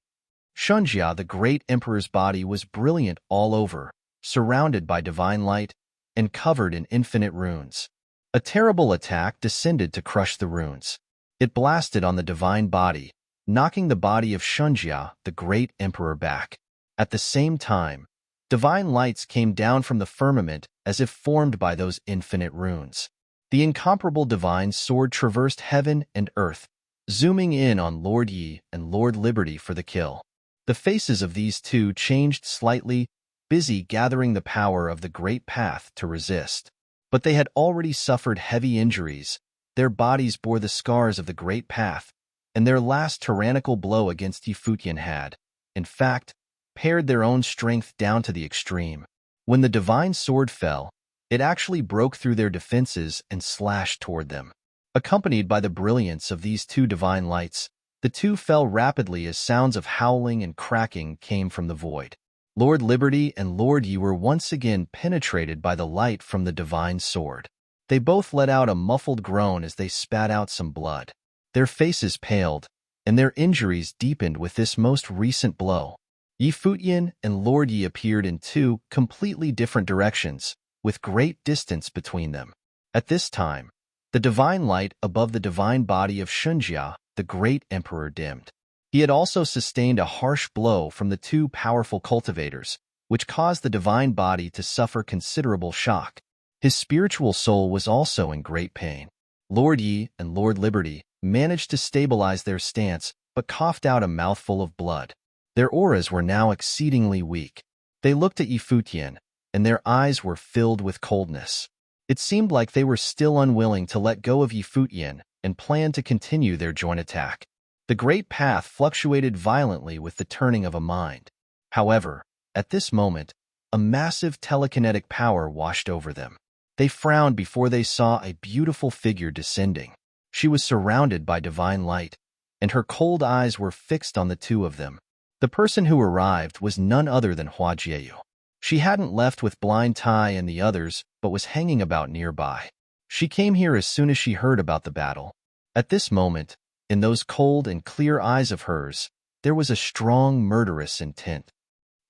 Shunjia, the great emperor's body, was brilliant all over, surrounded by divine light and covered in infinite runes. A terrible attack descended to crush the runes. It blasted on the divine body, knocking the body of Shunjia, the great emperor, back. At the same time, divine lights came down from the firmament as if formed by those infinite runes. The incomparable divine sword traversed heaven and earth, zooming in on Lord Yi and Lord Liberty for the kill. The faces of these two changed slightly, busy gathering the power of the great path to resist. But they had already suffered heavy injuries. Their bodies bore the scars of the great path, and their last tyrannical blow against Futian had, in fact, pared their own strength down to the extreme. When the divine sword fell, it actually broke through their defenses and slashed toward them. Accompanied by the brilliance of these two divine lights, the two fell rapidly as sounds of howling and cracking came from the void. Lord Liberty and Lord Yi were once again penetrated by the light from the divine sword. They both let out a muffled groan as they spat out some blood. Their faces paled, and their injuries deepened with this most recent blow. Futian and Lord Yi appeared in two completely different directions, with great distance between them. At this time, the divine light above the divine body of Shunjia, the great emperor, dimmed. He had also sustained a harsh blow from the two powerful cultivators, which caused the divine body to suffer considerable shock. His spiritual soul was also in great pain. Lord Yi and Lord Liberty managed to stabilize their stance, but coughed out a mouthful of blood. Their auras were now exceedingly weak. They looked at Futian, and their eyes were filled with coldness. It seemed like they were still unwilling to let go of Futian and planned to continue their joint attack. The great path fluctuated violently with the turning of a mind. However, at this moment, a massive telekinetic power washed over them. They frowned before they saw a beautiful figure descending. She was surrounded by divine light, and her cold eyes were fixed on the two of them. The person who arrived was none other than Hua Jieyu. She hadn't left with Blind Tai and the others, but was hanging about nearby. She came here as soon as she heard about the battle. At this moment, in those cold and clear eyes of hers, there was a strong murderous intent.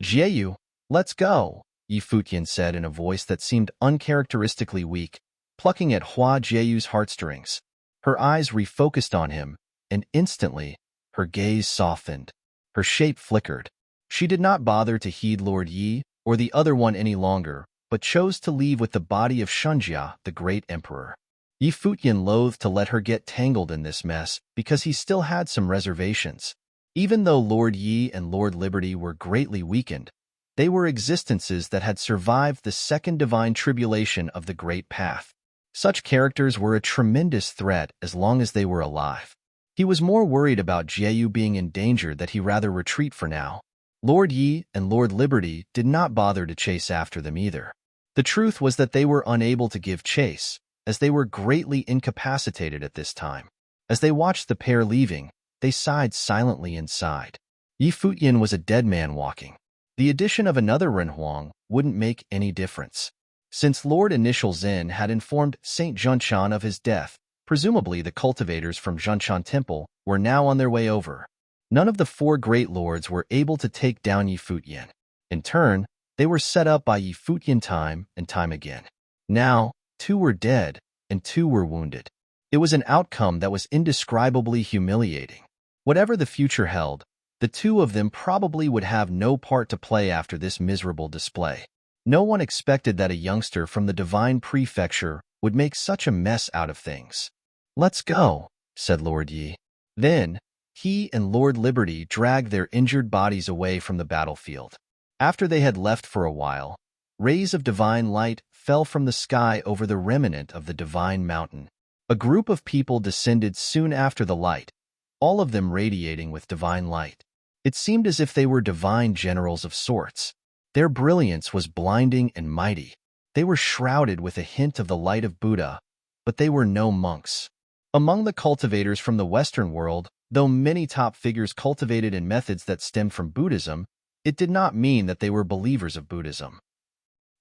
"Jieyu, let's go," Futian said in a voice that seemed uncharacteristically weak, plucking at Hua Jieyu's heartstrings. Her eyes refocused on him, and instantly, her gaze softened. Her shape flickered. She did not bother to heed Lord Yi or the other one any longer, but chose to leave with the body of Shunjia, the great emperor. Futian loathed to let her get tangled in this mess because he still had some reservations. Even though Lord Yi and Lord Liberty were greatly weakened, they were existences that had survived the second divine tribulation of the Great Path. Such characters were a tremendous threat as long as they were alive. He was more worried about Jieyu being in danger that he rather retreat for now. Lord Yi and Lord Liberty did not bother to chase after them either. The truth was that they were unable to give chase, as they were greatly incapacitated at this time. As they watched the pair leaving, they sighed silently inside. Futian was a dead man walking. The addition of another Renhuang wouldn't make any difference. Since Lord Initial Zen had informed Saint Junshan of his death, presumably the cultivators from Junshan Temple were now on their way over. None of the four great lords were able to take down Futian. In turn, they were set up by Futian time and time again. Now, 2 were dead and 2 were wounded. It was an outcome that was indescribably humiliating. Whatever the future held, the 2 of them probably would have no part to play after this miserable display. No one expected that a youngster from the Divine Prefecture would make such a mess out of things. "Let's go," said Lord Yi. Then, he and Lord Liberty dragged their injured bodies away from the battlefield. After they had left for a while, rays of divine light fell from the sky over the remnant of the divine mountain. A group of people descended soon after the light, all of them radiating with divine light. It seemed as if they were divine generals of sorts. Their brilliance was blinding and mighty. They were shrouded with a hint of the light of Buddha, but they were no monks. Among the cultivators from the Western world, though many top figures cultivated in methods that stemmed from Buddhism, it did not mean that they were believers of Buddhism.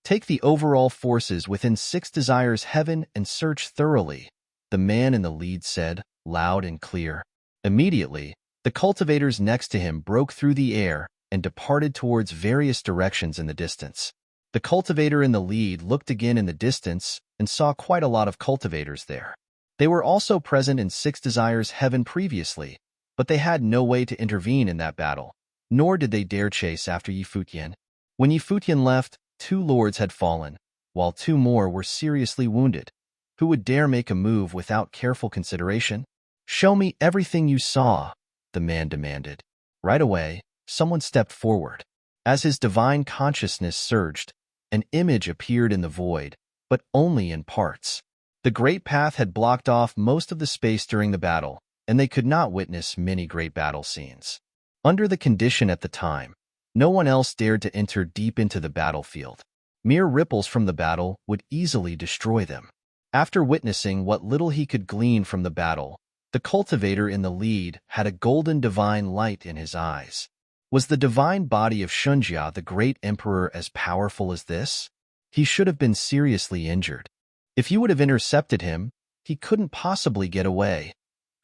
Take the overall forces within 6 desires heaven and search thoroughly, the man in the lead said, loud and clear. Immediately, the The cultivators next to him broke through the air and departed towards various directions in the distance. The cultivator in the lead looked again in the distance and saw quite a lot of cultivators there. They were also present in Six Desires Heaven previously, but they had no way to intervene in that battle, nor did they dare chase after Futian. When Futian left, 2 lords had fallen, while 2 more were seriously wounded. Who would dare make a move without careful consideration? "Show me everything you saw," the man demanded. Right away, someone stepped forward. As his divine consciousness surged, an image appeared in the void, but only in parts. The great path had blocked off most of the space during the battle, and they could not witness many great battle scenes. Under the condition at the time, no one else dared to enter deep into the battlefield. Mere ripples from the battle would easily destroy them. After witnessing what little he could glean from the battle, the cultivator in the lead had a golden divine light in his eyes. Was the divine body of Shunjia, the great emperor, as powerful as this? He should have been seriously injured. If you would have intercepted him, he couldn't possibly get away.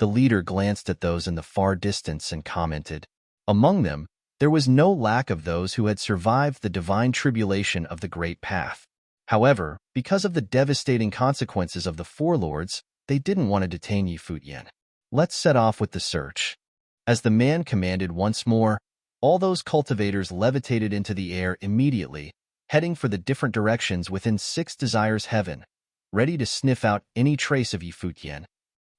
The leader glanced at those in the far distance and commented. Among them, there was no lack of those who had survived the divine tribulation of the great path. However, because of the devastating consequences of the 4 lords, they didn't want to detain Futian. "Let's set off with the search." As the man commanded once more, all those cultivators levitated into the air immediately, heading for the different directions within Six Desires Heaven, ready to sniff out any trace of Futian.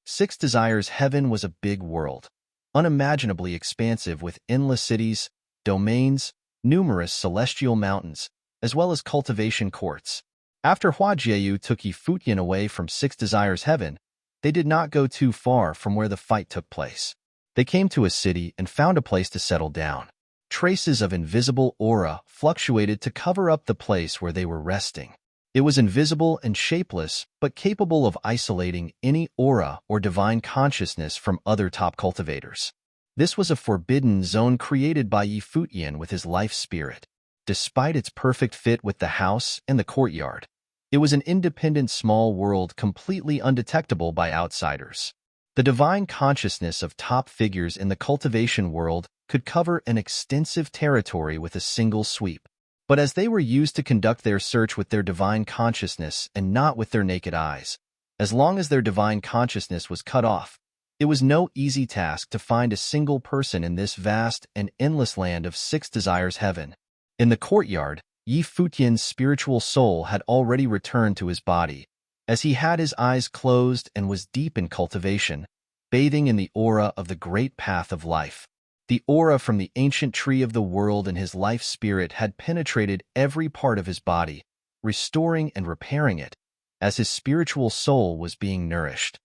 Six Desires Heaven was a big world, unimaginably expansive with endless cities, domains, numerous celestial mountains, as well as cultivation courts. After Huajieyu took Futian away from Six Desires Heaven, they did not go too far from where the fight took place. They came to a city and found a place to settle down. Traces of invisible aura fluctuated to cover up the place where they were resting. It was invisible and shapeless, but capable of isolating any aura or divine consciousness from other top cultivators. This was a forbidden zone created by Futian with his life spirit. Despite its perfect fit with the house and the courtyard, it was an independent small world completely undetectable by outsiders. The divine consciousness of top figures in the cultivation world could cover an extensive territory with a single sweep. But as they were used to conduct their search with their divine consciousness and not with their naked eyes, as long as their divine consciousness was cut off, it was no easy task to find a single person in this vast and endless land of Six Desires Heaven. In the courtyard, Futian's spiritual soul had already returned to his body, as he had his eyes closed and was deep in cultivation, bathing in the aura of the great path of life. The aura from the ancient tree of the world and his life spirit had penetrated every part of his body, restoring and repairing it, as his spiritual soul was being nourished.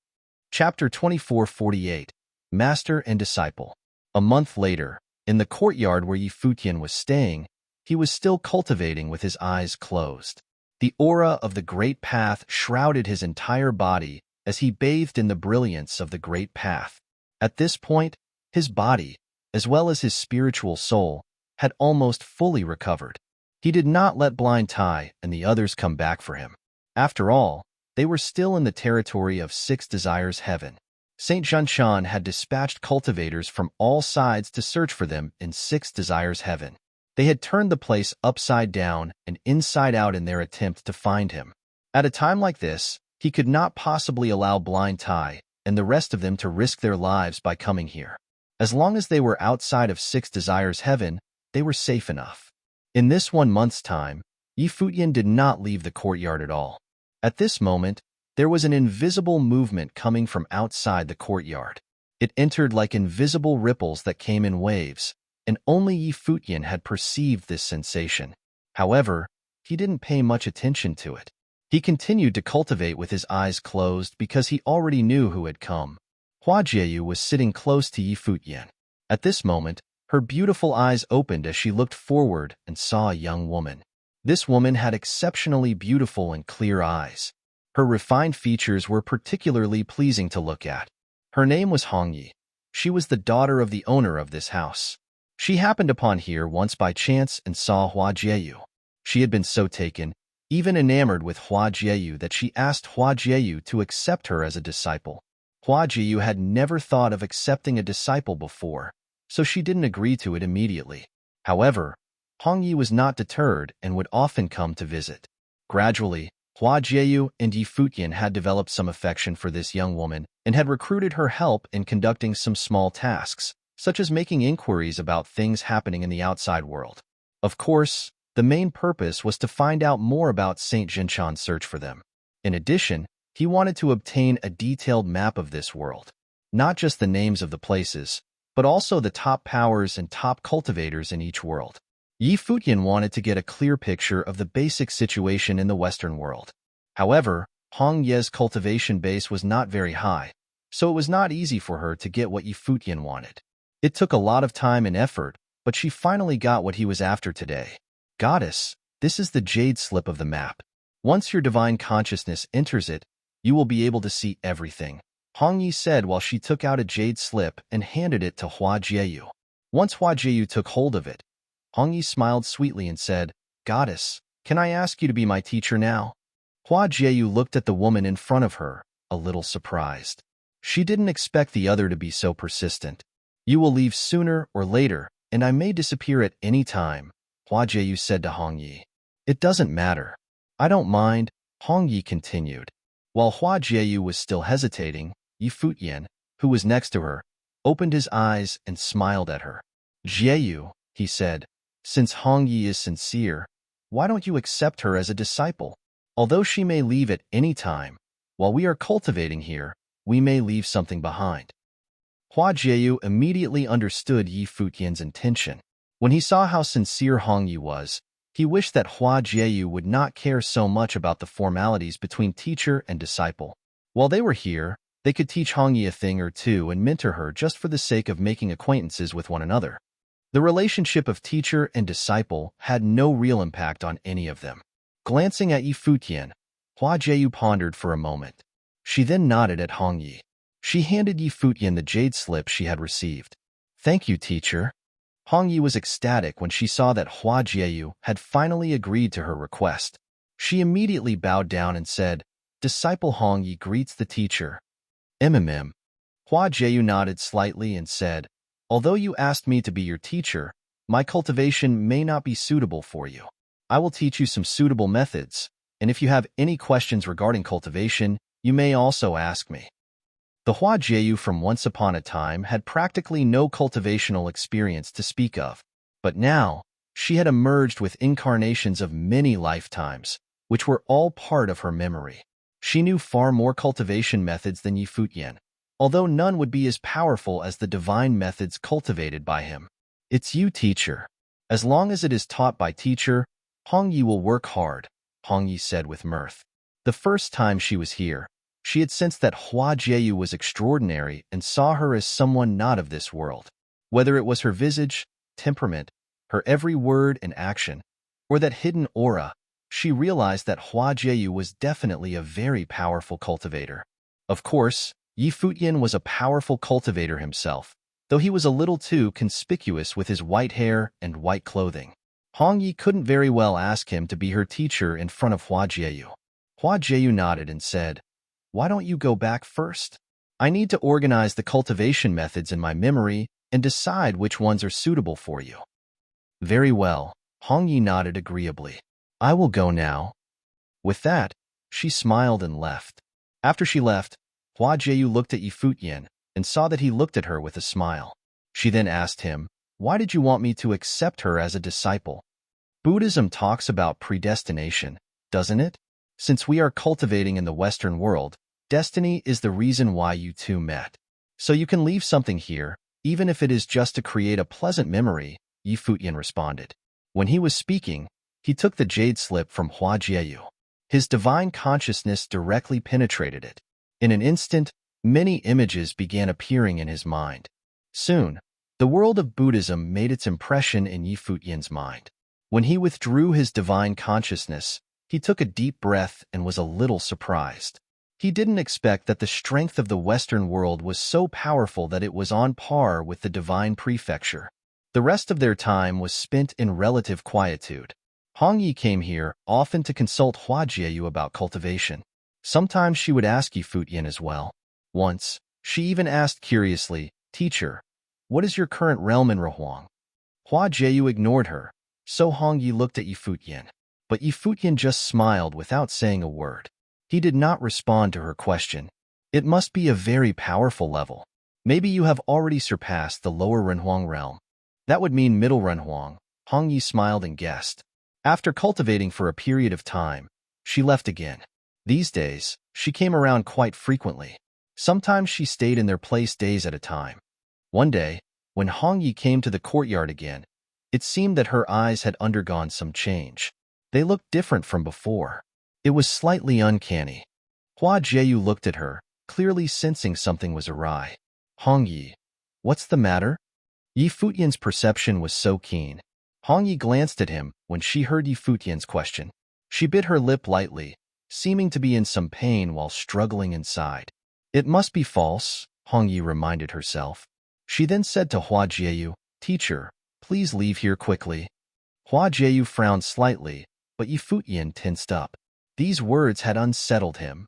Chapter 2448, Master and Disciple. A month later, in the courtyard where Futian was staying, he was still cultivating with his eyes closed. The aura of the great path shrouded his entire body as he bathed in the brilliance of the great path. At this point, his body, as well as his spiritual soul, had almost fully recovered. He did not let Blind Tai and the others come back for him. After all, they were still in the territory of Six Desires Heaven. Saint Zhanshan had dispatched cultivators from all sides to search for them in Six Desires Heaven. They had turned the place upside down and inside out in their attempt to find him. At a time like this, he could not possibly allow Blind Tai and the rest of them to risk their lives by coming here. As long as they were outside of Six Desires Heaven, they were safe enough. In this 1 month's time, Futian did not leave the courtyard at all. At this moment, there was an invisible movement coming from outside the courtyard. It entered like invisible ripples that came in waves, and only Futian had perceived this sensation. However, he didn't pay much attention to it. He continued to cultivate with his eyes closed because he already knew who had come. Huajieyu was sitting close to Futian. At this moment, her beautiful eyes opened as she looked forward and saw a young woman. This woman had exceptionally beautiful and clear eyes. Her refined features were particularly pleasing to look at. Her name was Hongyi. She was the daughter of the owner of this house. She happened upon here once by chance and saw Huajieyu. She had been so taken, even enamored with Huajieyu, that she asked Huajieyu to accept her as a disciple. Hua Jiyu had never thought of accepting a disciple before, so she didn't agree to it immediately. However, Hong Yi was not deterred and would often come to visit. Gradually, Hua Jiyu and Yi Futian had developed some affection for this young woman and had recruited her help in conducting some small tasks, such as making inquiries about things happening in the outside world. Of course, the main purpose was to find out more about Saint Jinshan's search for them. In addition, he wanted to obtain a detailed map of this world, not just the names of the places, but also the top powers and top cultivators in each world. Yi Futian wanted to get a clear picture of the basic situation in the Western world. However, Hong Ye's cultivation base was not very high, so it was not easy for her to get what Yi Futian wanted. It took a lot of time and effort, but she finally got what he was after today. Goddess, this is the jade slip of the map. Once your divine consciousness enters it, you will be able to see everything, Hong Yi said while she took out a jade slip and handed it to Hua Jiyu. Once Hua Jiyu took hold of it, Hong Yi smiled sweetly and said, Goddess, can I ask you to be my teacher now? Hua Jiyu looked at the woman in front of her, a little surprised. She didn't expect the other to be so persistent. You will leave sooner or later, and I may disappear at any time, Hua Jiyu said to Hong Yi. It doesn't matter. I don't mind, Hong Yi continued. While Hua Jiyu was still hesitating, Yi Futian, who was next to her, opened his eyes and smiled at her. Jiyu, he said, since Hong Yi is sincere, why don't you accept her as a disciple? Although she may leave at any time, while we are cultivating here, we may leave something behind. Hua Jiyu immediately understood Yi Futian's intention. When he saw how sincere Hong Yi was, he wished that Hua Jiyu would not care so much about the formalities between teacher and disciple. While they were here, they could teach Hong Yi a thing or two and mentor her just for the sake of making acquaintances with one another. The relationship of teacher and disciple had no real impact on any of them. Glancing at Yi Futian, Hua Jiyu pondered for a moment. She then nodded at Hong Yi. She handed Yi Futian the jade slip she had received. Thank you, teacher. Hong Yi was ecstatic when she saw that Hua Jiyu had finally agreed to her request. She immediately bowed down and said, Disciple Hong Yi greets the teacher. MMM. Hua Jiyu nodded slightly and said, Although you asked me to be your teacher, my cultivation may not be suitable for you. I will teach you some suitable methods, and if you have any questions regarding cultivation, you may also ask me. The Hua Jiyu from once upon a time had practically no cultivational experience to speak of, but now she had emerged with incarnations of many lifetimes, which were all part of her memory. She knew far more cultivation methods than Yi Futian, although none would be as powerful as the divine methods cultivated by him. It's you, teacher. As long as it is taught by teacher, Hong Yi will work hard, Hong Yi said with mirth. The first time she was here, she had sensed that Hua Jiyu was extraordinary and saw her as someone not of this world. Whether it was her visage, temperament, her every word and action, or that hidden aura, she realized that Hua Jiyu was definitely a very powerful cultivator. Of course, Yi Futian was a powerful cultivator himself, though he was a little too conspicuous with his white hair and white clothing. Hong Yi couldn't very well ask him to be her teacher in front of Hua Jiyu. Hua Jiyu nodded and said, Why don't you go back first? I need to organize the cultivation methods in my memory and decide which ones are suitable for you. Very well, Hong Yi nodded agreeably. I will go now. With that, she smiled and left. After she left, Hua Jiyu looked at Yi Futian and saw that he looked at her with a smile. She then asked him, Why did you want me to accept her as a disciple? Buddhism talks about predestination, doesn't it? Since we are cultivating in the Western world, destiny is the reason why you two met. So you can leave something here, even if it is just to create a pleasant memory, Yi Futian responded. When he was speaking, he took the jade slip from Hua Jiyu. His divine consciousness directly penetrated it. In an instant, many images began appearing in his mind. Soon, the world of Buddhism made its impression in Yi Futian's mind. When he withdrew his divine consciousness, he took a deep breath and was a little surprised. He didn't expect that the strength of the Western world was so powerful that it was on par with the divine prefecture. The rest of their time was spent in relative quietude. Hong Yi came here often to consult Hua Jiyu about cultivation. Sometimes she would ask Yi Futian as well. Once, She even asked curiously, "Teacher, what is your current realm in Rohuang?" Hua Jieyu ignored her, so Hong Yi looked at Yi Futian. But Yi Futian just smiled without saying a word. He did not respond to her question. "It must be a very powerful level. Maybe you have already surpassed the lower Renhuang realm." "That would mean middle Renhuang," Hong Yi smiled and guessed. After cultivating for a period of time, she left again. These days, she came around quite frequently. Sometimes she stayed in their place days at a time. One day, when Hong Yi came to the courtyard again, it seemed that her eyes had undergone some change. They looked different from before. It was slightly uncanny. Hua Jieyu looked at her, clearly sensing something was awry. "Hong Yi, what's the matter?" Yi Futian's perception was so keen. Hong Yi glanced at him when she heard Yi Futian's question. She bit her lip lightly, seeming to be in some pain while struggling inside. "It must be false," Hong Yi reminded herself. She then said to Hua Jieyu, "Teacher, please leave here quickly." Hua Jieyu frowned slightly, but Yi Futian tensed up. These words had unsettled him.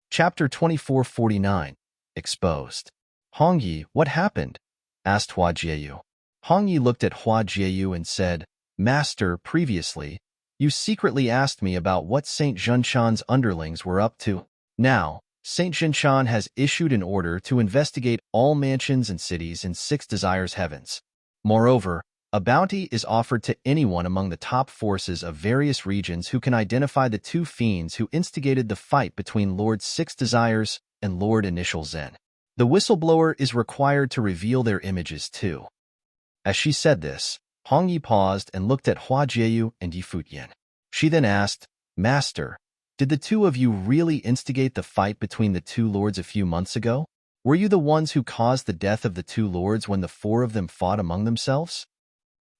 Chapter 2449. Exposed. "Hong Yi, what happened?" asked Hua Jieyu. Hong Yi looked at Hua Jieyu and said, "Master, previously, you secretly asked me about what Saint Zhenchan's underlings were up to. Now, Saint Zhenchan has issued an order to investigate all mansions and cities in 6 Desires Heavens. Moreover, a bounty is offered to anyone among the top forces of various regions who can identify the 2 fiends who instigated the fight between Lord 6 Desires and Lord Initial Zen. The whistleblower is required to reveal their images too." As she said this, Hong Yi paused and looked at Hua Jieyu and Yi Futian. She then asked, "Master, did the 2 of you really instigate the fight between the 2 lords a few months ago? Were you the ones who caused the death of the 2 lords when the 4 of them fought among themselves?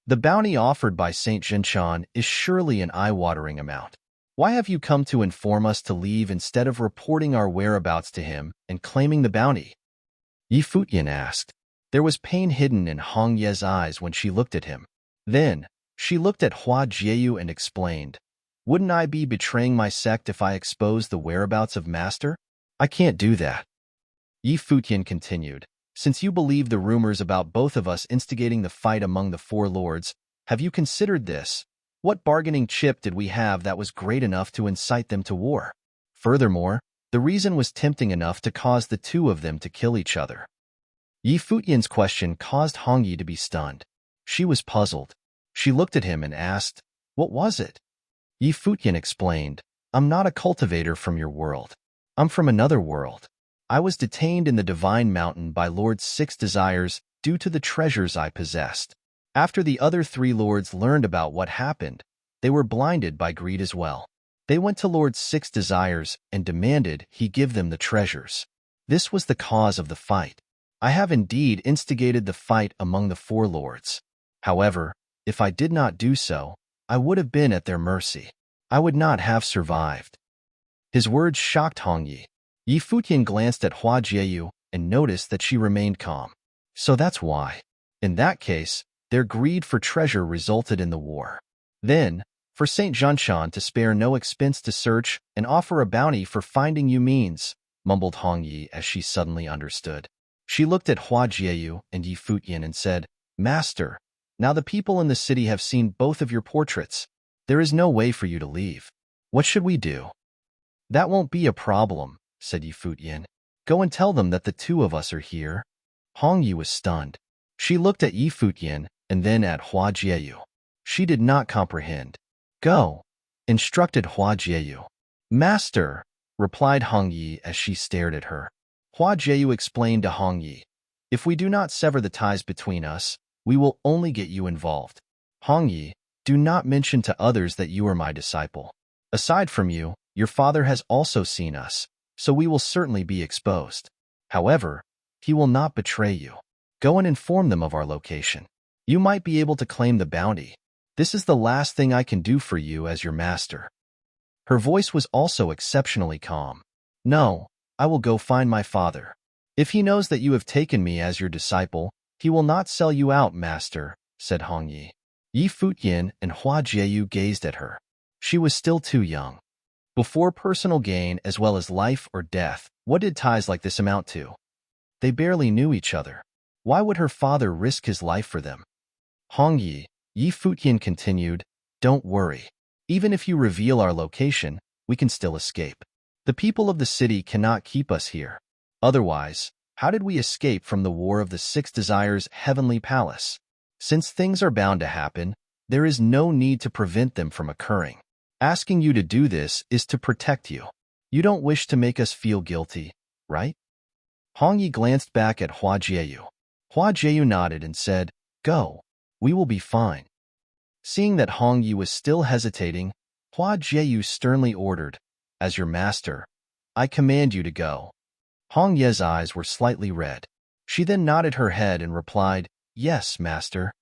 The bounty offered by Saint Zhenchan is surely an eye-watering amount. Why have you come to inform us to leave instead of reporting our whereabouts to him and claiming the bounty?" Yi Futian asked. There was pain hidden in Hong Ye's eyes when she looked at him. Then, she looked at Hua Jieyu and explained, "Wouldn't I be betraying my sect if I exposed the whereabouts of Master? I can't do that." Yi Futian continued, "Since you believe the rumors about both of us instigating the fight among the 4 lords, have you considered this? What bargaining chip did we have that was great enough to incite them to war? Furthermore, the reason was tempting enough to cause the 2 of them to kill each other." Yi Futian's question caused Hong Yi to be stunned. She was puzzled. She looked at him and asked, "What was it?" Yi Futian explained, "I'm not a cultivator from your world. I'm from another world. I was detained in the Divine Mountain by Lord 6 Desires due to the treasures I possessed. After the other 3 lords learned about what happened, they were blinded by greed as well. They went to Lord 6 Desires and demanded he give them the treasures. This was the cause of the fight. I have indeed instigated the fight among the 4 lords. However, if I did not do so, I would have been at their mercy. I would not have survived." His words shocked Hong Yi. Yi Futian glanced at Hua Jieyu and noticed that she remained calm. "So that's why. In that case, their greed for treasure resulted in the war. Then, for Saint Zhenchan to spare no expense to search and offer a bounty for finding you means," mumbled Hong Yi as she suddenly understood. She looked at Hua Jieyu and Yi Futian and said, "Master, now the people in the city have seen both of your portraits. There is no way for you to leave. What should we do?" "That won't be a problem," said Yi Futian. "Go and tell them that the 2 of us are here." Hong Yi was stunned. She looked at Yi Futian and then at Hua Jieyu. She did not comprehend. "Go," instructed Hua Jieyu. "Master," replied Hong Yi as she stared at her. Hua Jieyu explained to Hong Yi, "If we do not sever the ties between us, we will only get you involved. Hong Yi, do not mention to others that you are my disciple. Aside from you, your father has also seen us, so we will certainly be exposed. However, he will not betray you. Go and inform them of our location. You might be able to claim the bounty. This is the last thing I can do for you as your master." Her voice was also exceptionally calm. "No, I will go find my father. If he knows that you have taken me as your disciple, he will not sell you out, master," said Hong Yi. Yi Futian and Hua Jieyu gazed at her. She was still too young. Before personal gain as well as life or death, what did ties like this amount to? They barely knew each other. Why would her father risk his life for them? Hongyi, Yi Futian continued, don't worry. Even if you reveal our location, we can still escape. The people of the city cannot keep us here. Otherwise, how did we escape from the War of the Six Desires' heavenly palace? Since things are bound to happen, there is no need to prevent them from occurring. Asking you to do this is to protect you. You don't wish to make us feel guilty, right? Hongyi glanced back at Hua Jieyu. Hua Jieyu nodded and said, go. We will be fine. Seeing that Hongyi was still hesitating, Hua Jieyu sternly ordered, as your master, I command you to go. Hongye's eyes were slightly red. She then nodded her head and replied, yes, master.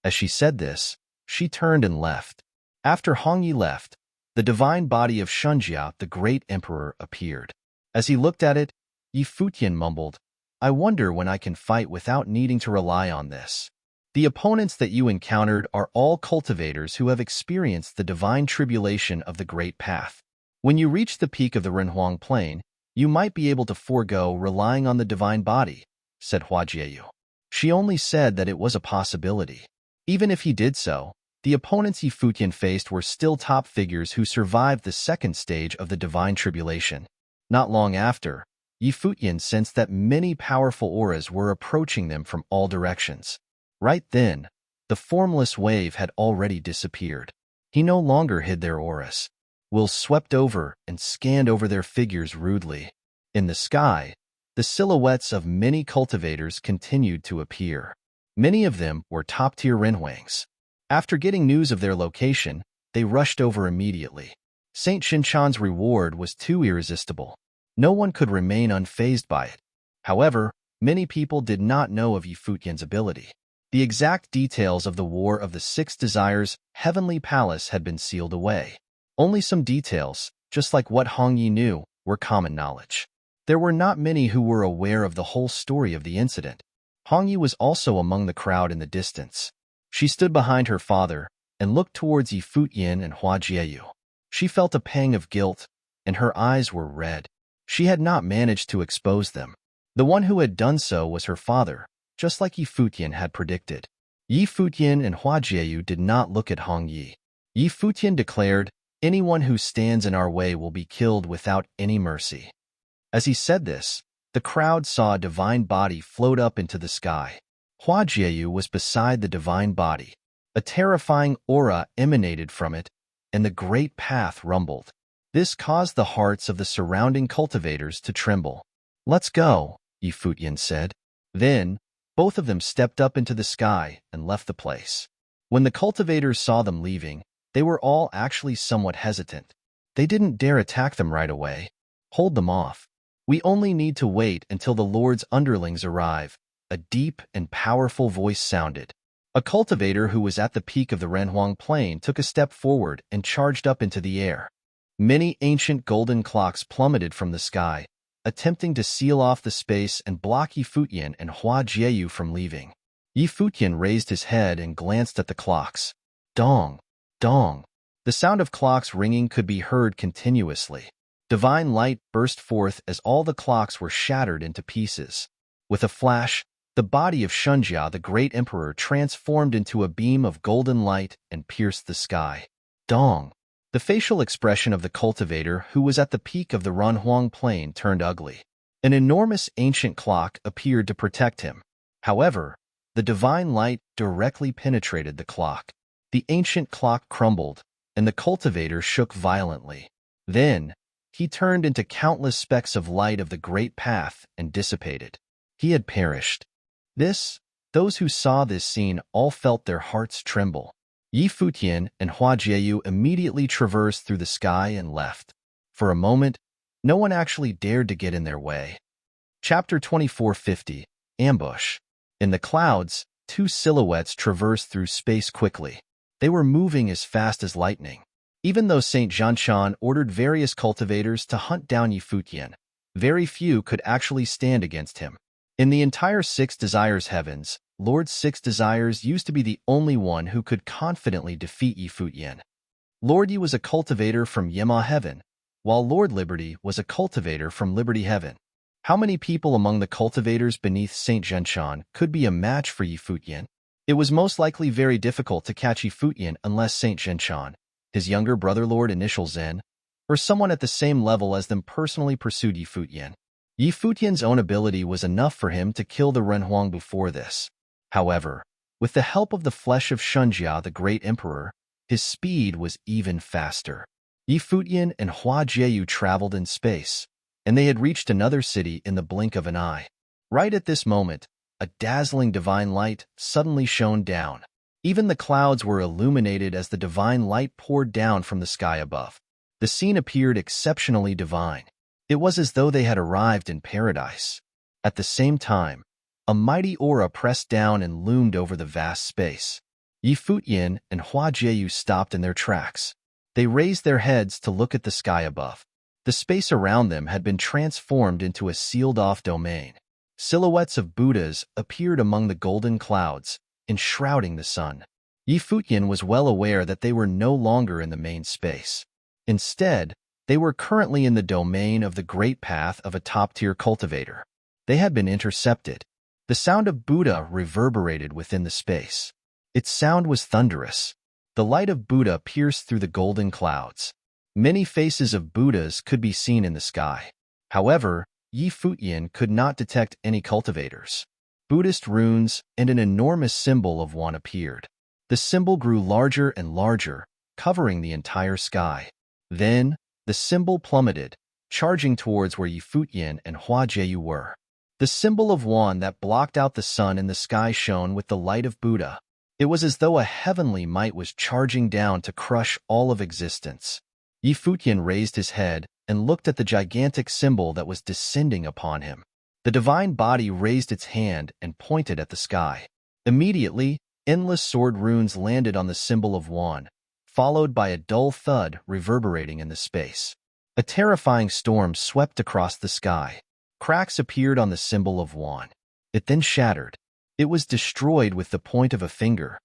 As she said this, she turned and left. After Hongyi left, the divine body of Shunjia, the great emperor, appeared. As he looked at it, Yi Futian mumbled, I wonder when I can fight without needing to rely on this. The opponents that you encountered are all cultivators who have experienced the divine tribulation of the Great Path. When you reach the peak of the Renhuang Plain, you might be able to forego relying on the divine body, said Hua Jieyu. She only said that it was a possibility. Even if he did so, the opponents Yi Futian faced were still top figures who survived the second stage of the divine tribulation. Not long after, Yi Futian sensed that many powerful auras were approaching them from all directions. Right then, the formless wave had already disappeared. He no longer hid their auras. Will swept over and scanned over their figures rudely. In the sky, the silhouettes of many cultivators continued to appear. Many of them were top-tier Renhuangs. After getting news of their location, they rushed over immediately. Saint Shinchan's reward was too irresistible. No one could remain unfazed by it. However, many people did not know of Yi Futian's ability. The exact details of the War of the Six Desires' heavenly palace had been sealed away. Only some details, just like what Hongyi knew, were common knowledge. There were not many who were aware of the whole story of the incident. Hongyi was also among the crowd in the distance. She stood behind her father and looked towards Yi Futian and Hua Jieyu. She felt a pang of guilt, and her eyes were red. She had not managed to expose them. The one who had done so was her father, just like Yi Futian had predicted. Yi Futian and Hua Jieyu did not look at Hongyi. Yi Futian declared, anyone who stands in our way will be killed without any mercy. As he said this, the crowd saw a divine body float up into the sky. Hua Jieyu was beside the divine body. A terrifying aura emanated from it, and the great path rumbled. This caused the hearts of the surrounding cultivators to tremble. Let's go, Yi Futian said. Then, both of them stepped up into the sky and left the place. When the cultivators saw them leaving, they were all actually somewhat hesitant. They didn't dare attack them right away. Hold them off. We only need to wait until the Lord's underlings arrive, a deep and powerful voice sounded. A cultivator who was at the peak of the Renhuang Plain took a step forward and charged up into the air. Many ancient golden clocks plummeted from the sky, attempting to seal off the space and block Yi Futian and Hua Jieyu from leaving. Yi Futian raised his head and glanced at the clocks. Dong, dong. The sound of clocks ringing could be heard continuously. Divine light burst forth as all the clocks were shattered into pieces. With a flash, the body of Shunjia, the great emperor, transformed into a beam of golden light and pierced the sky. Dong. The facial expression of the cultivator who was at the peak of the Renhuang Plain turned ugly. An enormous ancient clock appeared to protect him. However, the divine light directly penetrated the clock. The ancient clock crumbled, and the cultivator shook violently. Then, he turned into countless specks of light of the great path and dissipated. He had perished. Those who saw this scene all felt their hearts tremble. Yi Futian and Hua Jieyu immediately traversed through the sky and left. For a moment, no one actually dared to get in their way. Chapter 2450, Ambush. In the clouds, two silhouettes traversed through space quickly. They were moving as fast as lightning. Even though Saint Jianshan ordered various cultivators to hunt down Yi Futian, very few could actually stand against him. In the entire Six Desires heavens, Lord Six Desires used to be the only one who could confidently defeat Yi Futian. Lord Yi was a cultivator from Yema Heaven, while Lord Liberty was a cultivator from Liberty Heaven. How many people among the cultivators beneath Saint Zhenchan could be a match for Yi Futian? It was most likely very difficult to catch Yi Futian unless Saint Zhenchan, his younger brother Lord Initial Zen, or someone at the same level as them personally pursued Yi Futian. Yi Futian's own ability was enough for him to kill the Renhuang before this. However, with the help of the flesh of Shunjia, the great emperor, his speed was even faster. Yi Futian and Hua Jieyu traveled in space, and they had reached another city in the blink of an eye. Right at this moment, a dazzling divine light suddenly shone down. Even the clouds were illuminated as the divine light poured down from the sky above. The scene appeared exceptionally divine. It was as though they had arrived in paradise. At the same time, a mighty aura pressed down and loomed over the vast space. Yi Futian and Hua Jieyu stopped in their tracks. They raised their heads to look at the sky above. The space around them had been transformed into a sealed-off domain. Silhouettes of Buddhas appeared among the golden clouds, enshrouding the sun. Yi Futian was well aware that they were no longer in the main space. Instead, they were currently in the domain of the great path of a top-tier cultivator. They had been intercepted. The sound of Buddha reverberated within the space. Its sound was thunderous. The light of Buddha pierced through the golden clouds. Many faces of Buddhas could be seen in the sky. However, Yi Futian could not detect any cultivators. Buddhist runes and an enormous symbol of one appeared. The symbol grew larger and larger, covering the entire sky. Then, the symbol plummeted, charging towards where Yi Futian and Hua Jieyu were. The symbol of Wan that blocked out the sun in the sky shone with the light of Buddha. It was as though a heavenly might was charging down to crush all of existence. Yi Futian raised his head and looked at the gigantic symbol that was descending upon him. The divine body raised its hand and pointed at the sky. Immediately, endless sword runes landed on the symbol of Wan, followed by a dull thud reverberating in the space. A terrifying storm swept across the sky. Cracks appeared on the symbol of Wan. It then shattered. It was destroyed with the point of a finger.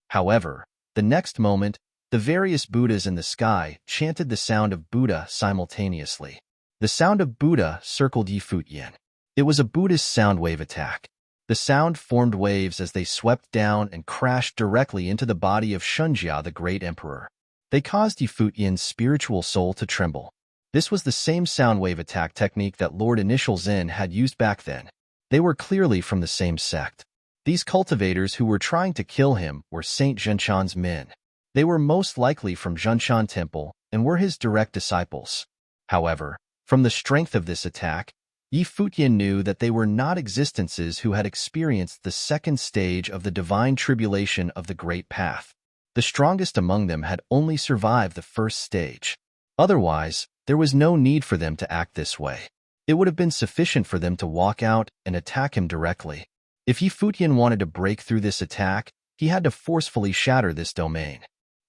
However, the next moment, the various Buddhas in the sky chanted the sound of Buddha simultaneously. The sound of Buddha circled Yi Futian. It was a Buddhist sound wave attack. The sound formed waves as they swept down and crashed directly into the body of Shunjia, the great emperor. They caused Yi Futian's spiritual soul to tremble. This was the same sound wave attack technique that Lord Initial Zen had used back then. They were clearly from the same sect. These cultivators who were trying to kill him were Saint Zhenchan's men. They were most likely from Zhenchan Temple and were his direct disciples. However, from the strength of this attack, Yi Futian knew that they were not existences who had experienced the second stage of the divine tribulation of the Great Path. The strongest among them had only survived the first stage. Otherwise, there was no need for them to act this way. It would have been sufficient for them to walk out and attack him directly. If Yi Futian wanted to break through this attack, he had to forcefully shatter this domain.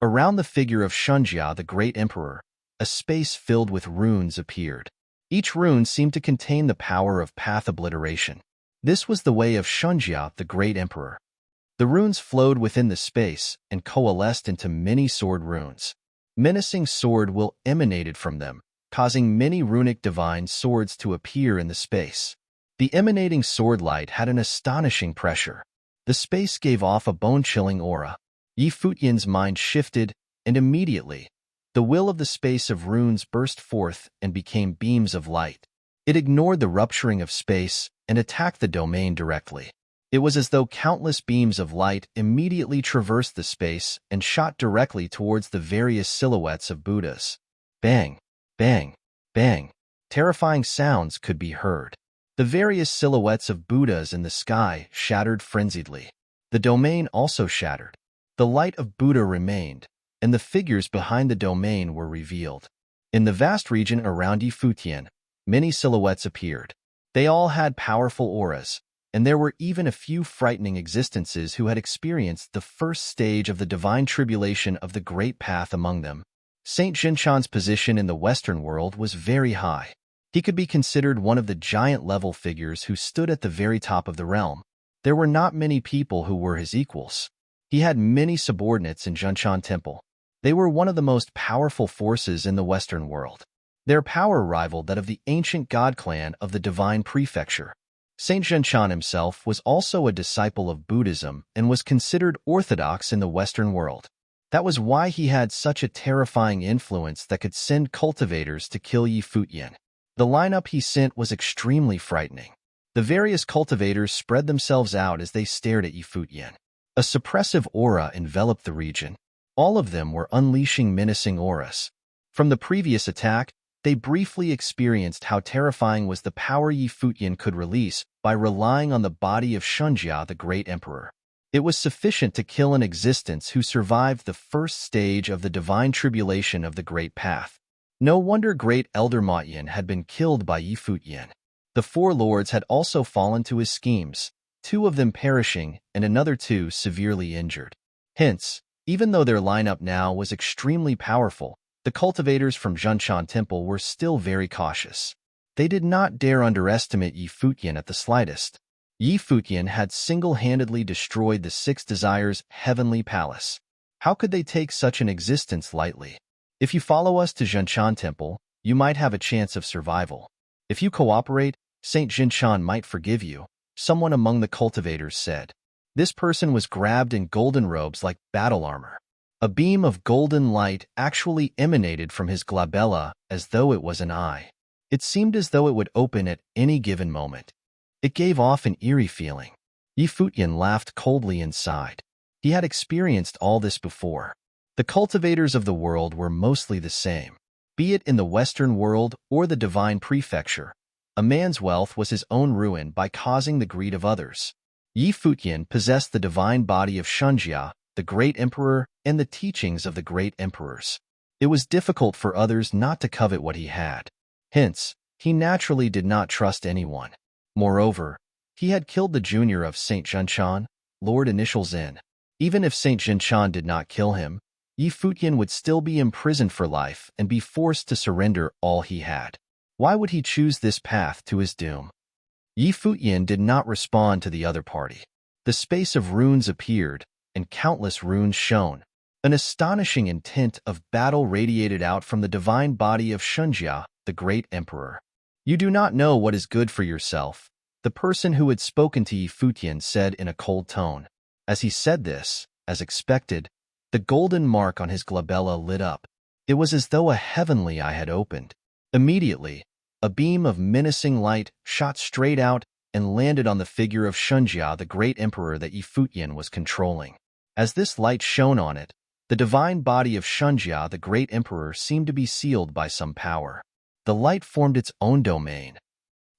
Around the figure of Shunjia, the great emperor, a space filled with runes appeared. Each rune seemed to contain the power of path obliteration. This was the way of Shunjia, the great emperor. The runes flowed within the space and coalesced into many sword runes. Menacing sword will emanated from them, causing many runic divine swords to appear in the space. The emanating sword light had an astonishing pressure. The space gave off a bone-chilling aura. Yi Futian's mind shifted, and immediately, the will of the space of runes burst forth and became beams of light. It ignored the rupturing of space and attacked the domain directly. It was as though countless beams of light immediately traversed the space and shot directly towards the various silhouettes of Buddhas. Bang, bang, bang. Terrifying sounds could be heard. The various silhouettes of Buddhas in the sky shattered frenziedly. The domain also shattered. The light of Buddha remained, and the figures behind the domain were revealed. In the vast region around Yi Futian, many silhouettes appeared. They all had powerful auras, and there were even a few frightening existences who had experienced the first stage of the divine tribulation of the Great Path among them. Saint Zhenchan's position in the Western world was very high. He could be considered one of the giant-level figures who stood at the very top of the realm. There were not many people who were his equals. He had many subordinates in Zhenchan Temple. They were one of the most powerful forces in the Western world. Their power rivaled that of the ancient god clan of the divine prefecture. Saint Zhenchan himself was also a disciple of Buddhism and was considered orthodox in the Western world. That was why he had such a terrifying influence that could send cultivators to kill Yi Futian. The lineup he sent was extremely frightening. The various cultivators spread themselves out as they stared at Yi Futian. A suppressive aura enveloped the region. All of them were unleashing menacing auras. From the previous attack, they briefly experienced how terrifying was the power Yi Futian could release by relying on the body of Shunjia, the great emperor. It was sufficient to kill an existence who survived the first stage of the divine tribulation of the Great Path. No wonder Great Elder Motian had been killed by Yi Futian. The four lords had also fallen to his schemes, 2 of them perishing and another 2 severely injured. Hence, even though their lineup now was extremely powerful, the cultivators from Zhenchan Temple were still very cautious. They did not dare underestimate Yi Futian at the slightest. Yi Futian had single-handedly destroyed the 6 Desires' heavenly palace. How could they take such an existence lightly? If you follow us to Zhenchan Temple, you might have a chance of survival. If you cooperate, Saint Zhenchan might forgive you, someone among the cultivators said. This person was grabbed in golden robes like battle armor. A beam of golden light actually emanated from his glabella as though it was an eye. It seemed as though it would open at any given moment. It gave off an eerie feeling. Yi Futian laughed coldly inside. He had experienced all this before. The cultivators of the world were mostly the same. Be it in the Western world or the divine prefecture, a man's wealth was his own ruin by causing the greed of others. Yi Futian possessed the divine body of Shunjia, the great emperor, and the teachings of the great emperors. It was difficult for others not to covet what he had. Hence, he naturally did not trust anyone. Moreover, he had killed the junior of Saint Zhenchan, Lord Initials In. Even if Saint Zhenchan did not kill him, Yi Futian would still be imprisoned for life and be forced to surrender all he had. Why would he choose this path to his doom? Yi Futian did not respond to the other party. The space of runes appeared, and countless runes shone. An astonishing intent of battle radiated out from the divine body of Shunjia, the great emperor. You do not know what is good for yourself, the person who had spoken to Yi Futian said in a cold tone. As he said this, as expected, the golden mark on his glabella lit up. It was as though a heavenly eye had opened. Immediately, a beam of menacing light shot straight out and landed on the figure of Shunjia, the great emperor that Yi Futian was controlling. As this light shone on it, the divine body of Shunjia, the great emperor, seemed to be sealed by some power. The light formed its own domain.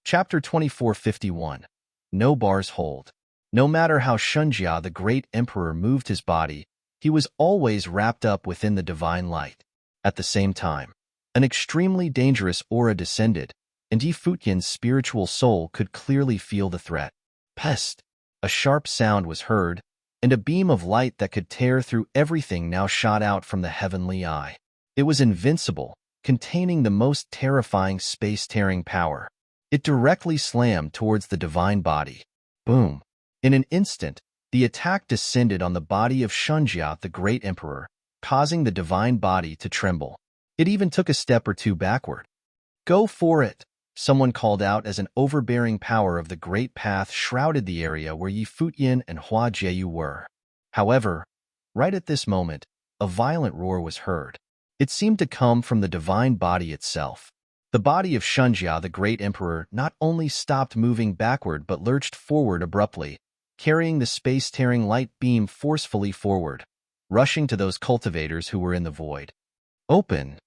Chapter 2451. No bars hold. No matter how Shunjia, the great emperor, moved his body, he was always wrapped up within the divine light. At the same time, an extremely dangerous aura descended, and Yi Futian's spiritual soul could clearly feel the threat. Pest! A sharp sound was heard, and a beam of light that could tear through everything now shot out from the heavenly eye. It was invincible, containing the most terrifying space-tearing power. It directly slammed towards the divine body. Boom! In an instant, the attack descended on the body of Shunjia, the great emperor, causing the divine body to tremble. It even took a step or 2 backward. Go for it! Someone called out as an overbearing power of the Great Path shrouded the area where Yi Futian and Hua Jieyu were. However, right at this moment, a violent roar was heard. It seemed to come from the divine body itself. The body of Shunjia, the great emperor, not only stopped moving backward but lurched forward abruptly, carrying the space-tearing light beam forcefully forward, rushing to those cultivators who were in the void. Open!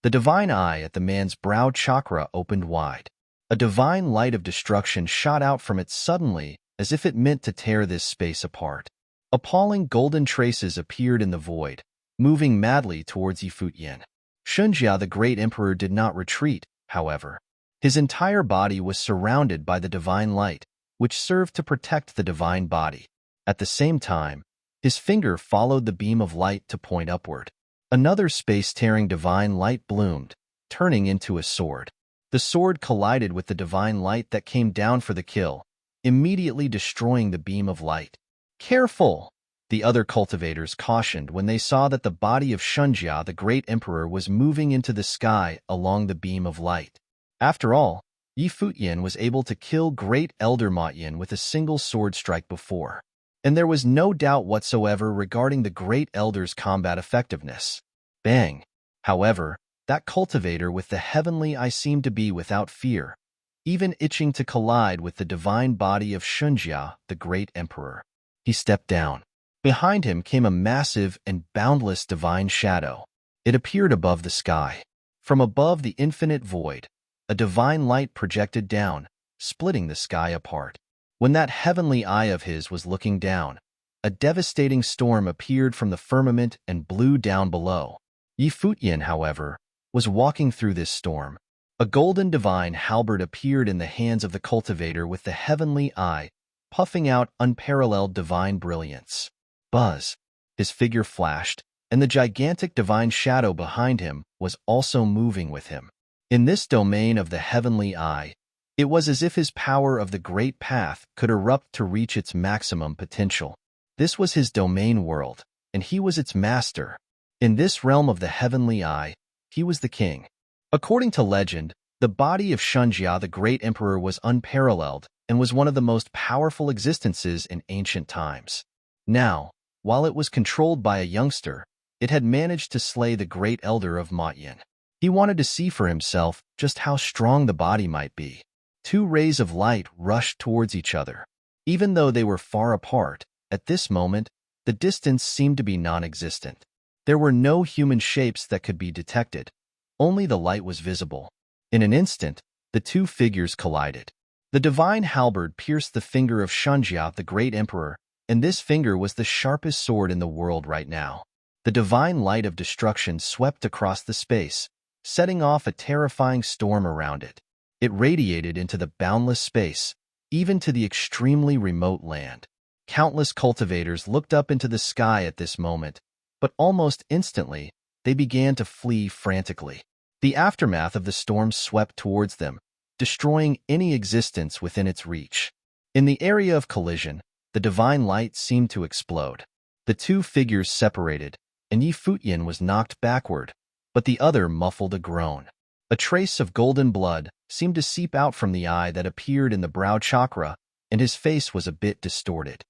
The divine eye at the man's brow chakra opened wide. A divine light of destruction shot out from it suddenly, as if it meant to tear this space apart. Appalling golden traces appeared in the void, moving madly towards Yi Futian. Shunjia, the great emperor, did not retreat, however. His entire body was surrounded by the divine light, which served to protect the divine body. At the same time, his finger followed the beam of light to point upward. Another space-tearing divine light bloomed, turning into a sword. The sword collided with the divine light that came down for the kill, immediately destroying the beam of light. Careful! The other cultivators cautioned when they saw that the body of Shunjia, the great emperor, was moving into the sky along the beam of light. After all, Yi Futian was able to kill Great Elder Matyin with a single sword strike before, and there was no doubt whatsoever regarding the Great Elder's combat effectiveness. Bang! However, that cultivator with the heavenly eye seemed to be without fear, even itching to collide with the divine body of Shunjia, the great emperor. He stepped down. Behind him came a massive and boundless divine shadow. It appeared above the sky. From above the infinite void, a divine light projected down, splitting the sky apart. When that heavenly eye of his was looking down, a devastating storm appeared from the firmament and blew down below. Yi Futian, however, was walking through this storm. A golden divine halberd appeared in the hands of the cultivator with the heavenly eye, puffing out unparalleled divine brilliance. Buzz! His figure flashed, and the gigantic divine shadow behind him was also moving with him. In this domain of the heavenly eye, it was as if his power of the great path could erupt to reach its maximum potential. This was his domain world, and he was its master. In this realm of the heavenly eye, he was the king. According to legend, the body of Shunjia, the great emperor, was unparalleled and was one of the most powerful existences in ancient times. Now, while it was controlled by a youngster, it had managed to slay the great elder of Matyin. He wanted to see for himself just how strong the body might be. Two rays of light rushed towards each other. Even though they were far apart, at this moment, the distance seemed to be non-existent. There were no human shapes that could be detected. Only the light was visible. In an instant, the two figures collided. The divine halberd pierced the finger of Shunjia, the great emperor, and this finger was the sharpest sword in the world right now. The divine light of destruction swept across the space, setting off a terrifying storm around it. It radiated into the boundless space, even to the extremely remote land. Countless cultivators looked up into the sky at this moment, but almost instantly, they began to flee frantically. The aftermath of the storm swept towards them, destroying any existence within its reach. In the area of collision, the divine light seemed to explode. The two figures separated, and Yi Futian was knocked backward, but the other muffled a groan. A trace of golden blood seemed to seep out from the eye that appeared in the brow chakra, and his face was a bit distorted.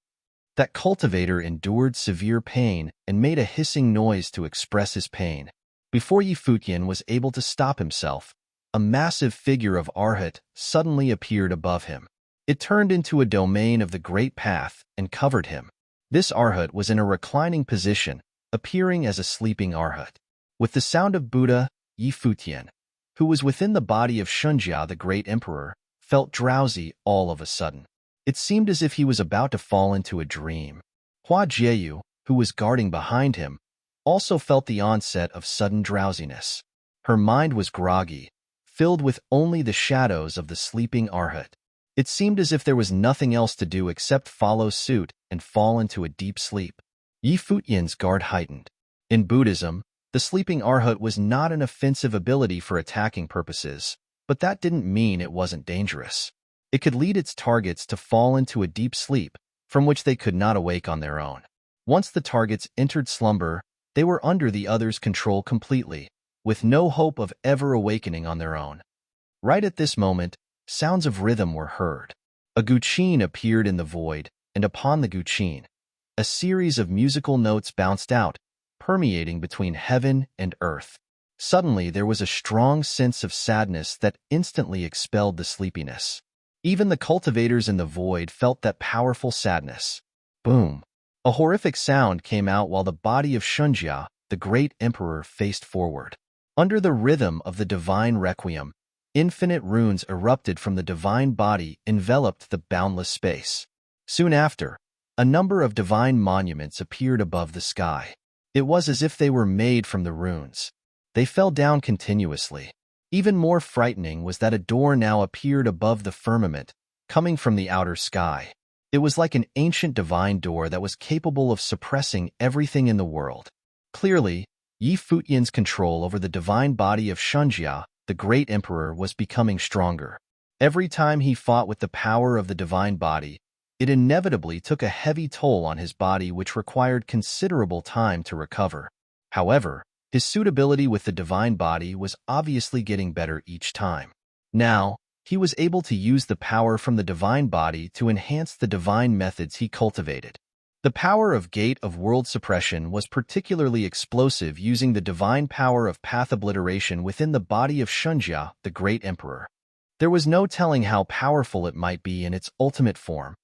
That cultivator endured severe pain and made a hissing noise to express his pain. Before Yi Futian was able to stop himself, a massive figure of Arhat suddenly appeared above him. It turned into a domain of the Great Path and covered him. This Arhat was in a reclining position, appearing as a sleeping Arhat. With the sound of Buddha, Yi Futian, who was within the body of Shunjia, the great emperor, felt drowsy all of a sudden. It seemed as if he was about to fall into a dream. Hua Jieyu, who was guarding behind him, also felt the onset of sudden drowsiness. Her mind was groggy, filled with only the shadows of the sleeping Arhat. It seemed as if there was nothing else to do except follow suit and fall into a deep sleep. Yi Futian's guard heightened. In Buddhism, the sleeping Arhat was not an offensive ability for attacking purposes, but that didn't mean it wasn't dangerous. It could lead its targets to fall into a deep sleep, from which they could not awake on their own. Once the targets entered slumber, they were under the other's control completely, with no hope of ever awakening on their own. Right at this moment, sounds of rhythm were heard. A guqin appeared in the void, and upon the guqin, a series of musical notes bounced out, permeating between heaven and earth. Suddenly, there was a strong sense of sadness that instantly expelled the sleepiness. Even the cultivators in the void felt that powerful sadness. Boom! A horrific sound came out while the body of Shunjia, the great emperor, faced forward. Under the rhythm of the divine requiem, infinite runes erupted from the divine body, enveloped the boundless space. Soon after, a number of divine monuments appeared above the sky. It was as if they were made from the runes. They fell down continuously. Even more frightening was that a door now appeared above the firmament, coming from the outer sky. It was like an ancient divine door that was capable of suppressing everything in the world. Clearly, Yi Futian's control over the divine body of Shunjia, the great emperor, was becoming stronger. Every time he fought with the power of the divine body, It inevitably took a heavy toll on his body which required considerable time to recover. However, his suitability with the divine body was obviously getting better each time. Now, he was able to use the power from the divine body to enhance the divine methods he cultivated. The power of Gate of World Suppression was particularly explosive, using the divine power of path obliteration within the body of Shunjia, the Great Emperor. There was no telling how powerful it might be in its ultimate form.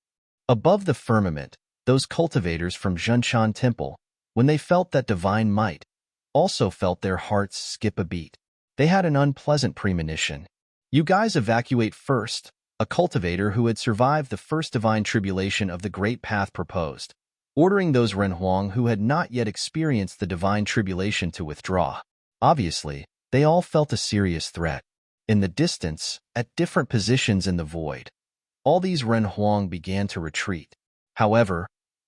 Above the firmament, those cultivators from Zhenchan Temple, when they felt that divine might, also felt their hearts skip a beat. They had an unpleasant premonition. "You guys evacuate first," a cultivator who had survived the first divine tribulation of the Great Path proposed, ordering those Renhuang who had not yet experienced the divine tribulation to withdraw. Obviously, they all felt a serious threat. In the distance, at different positions in the void, all these Renhuang began to retreat. However,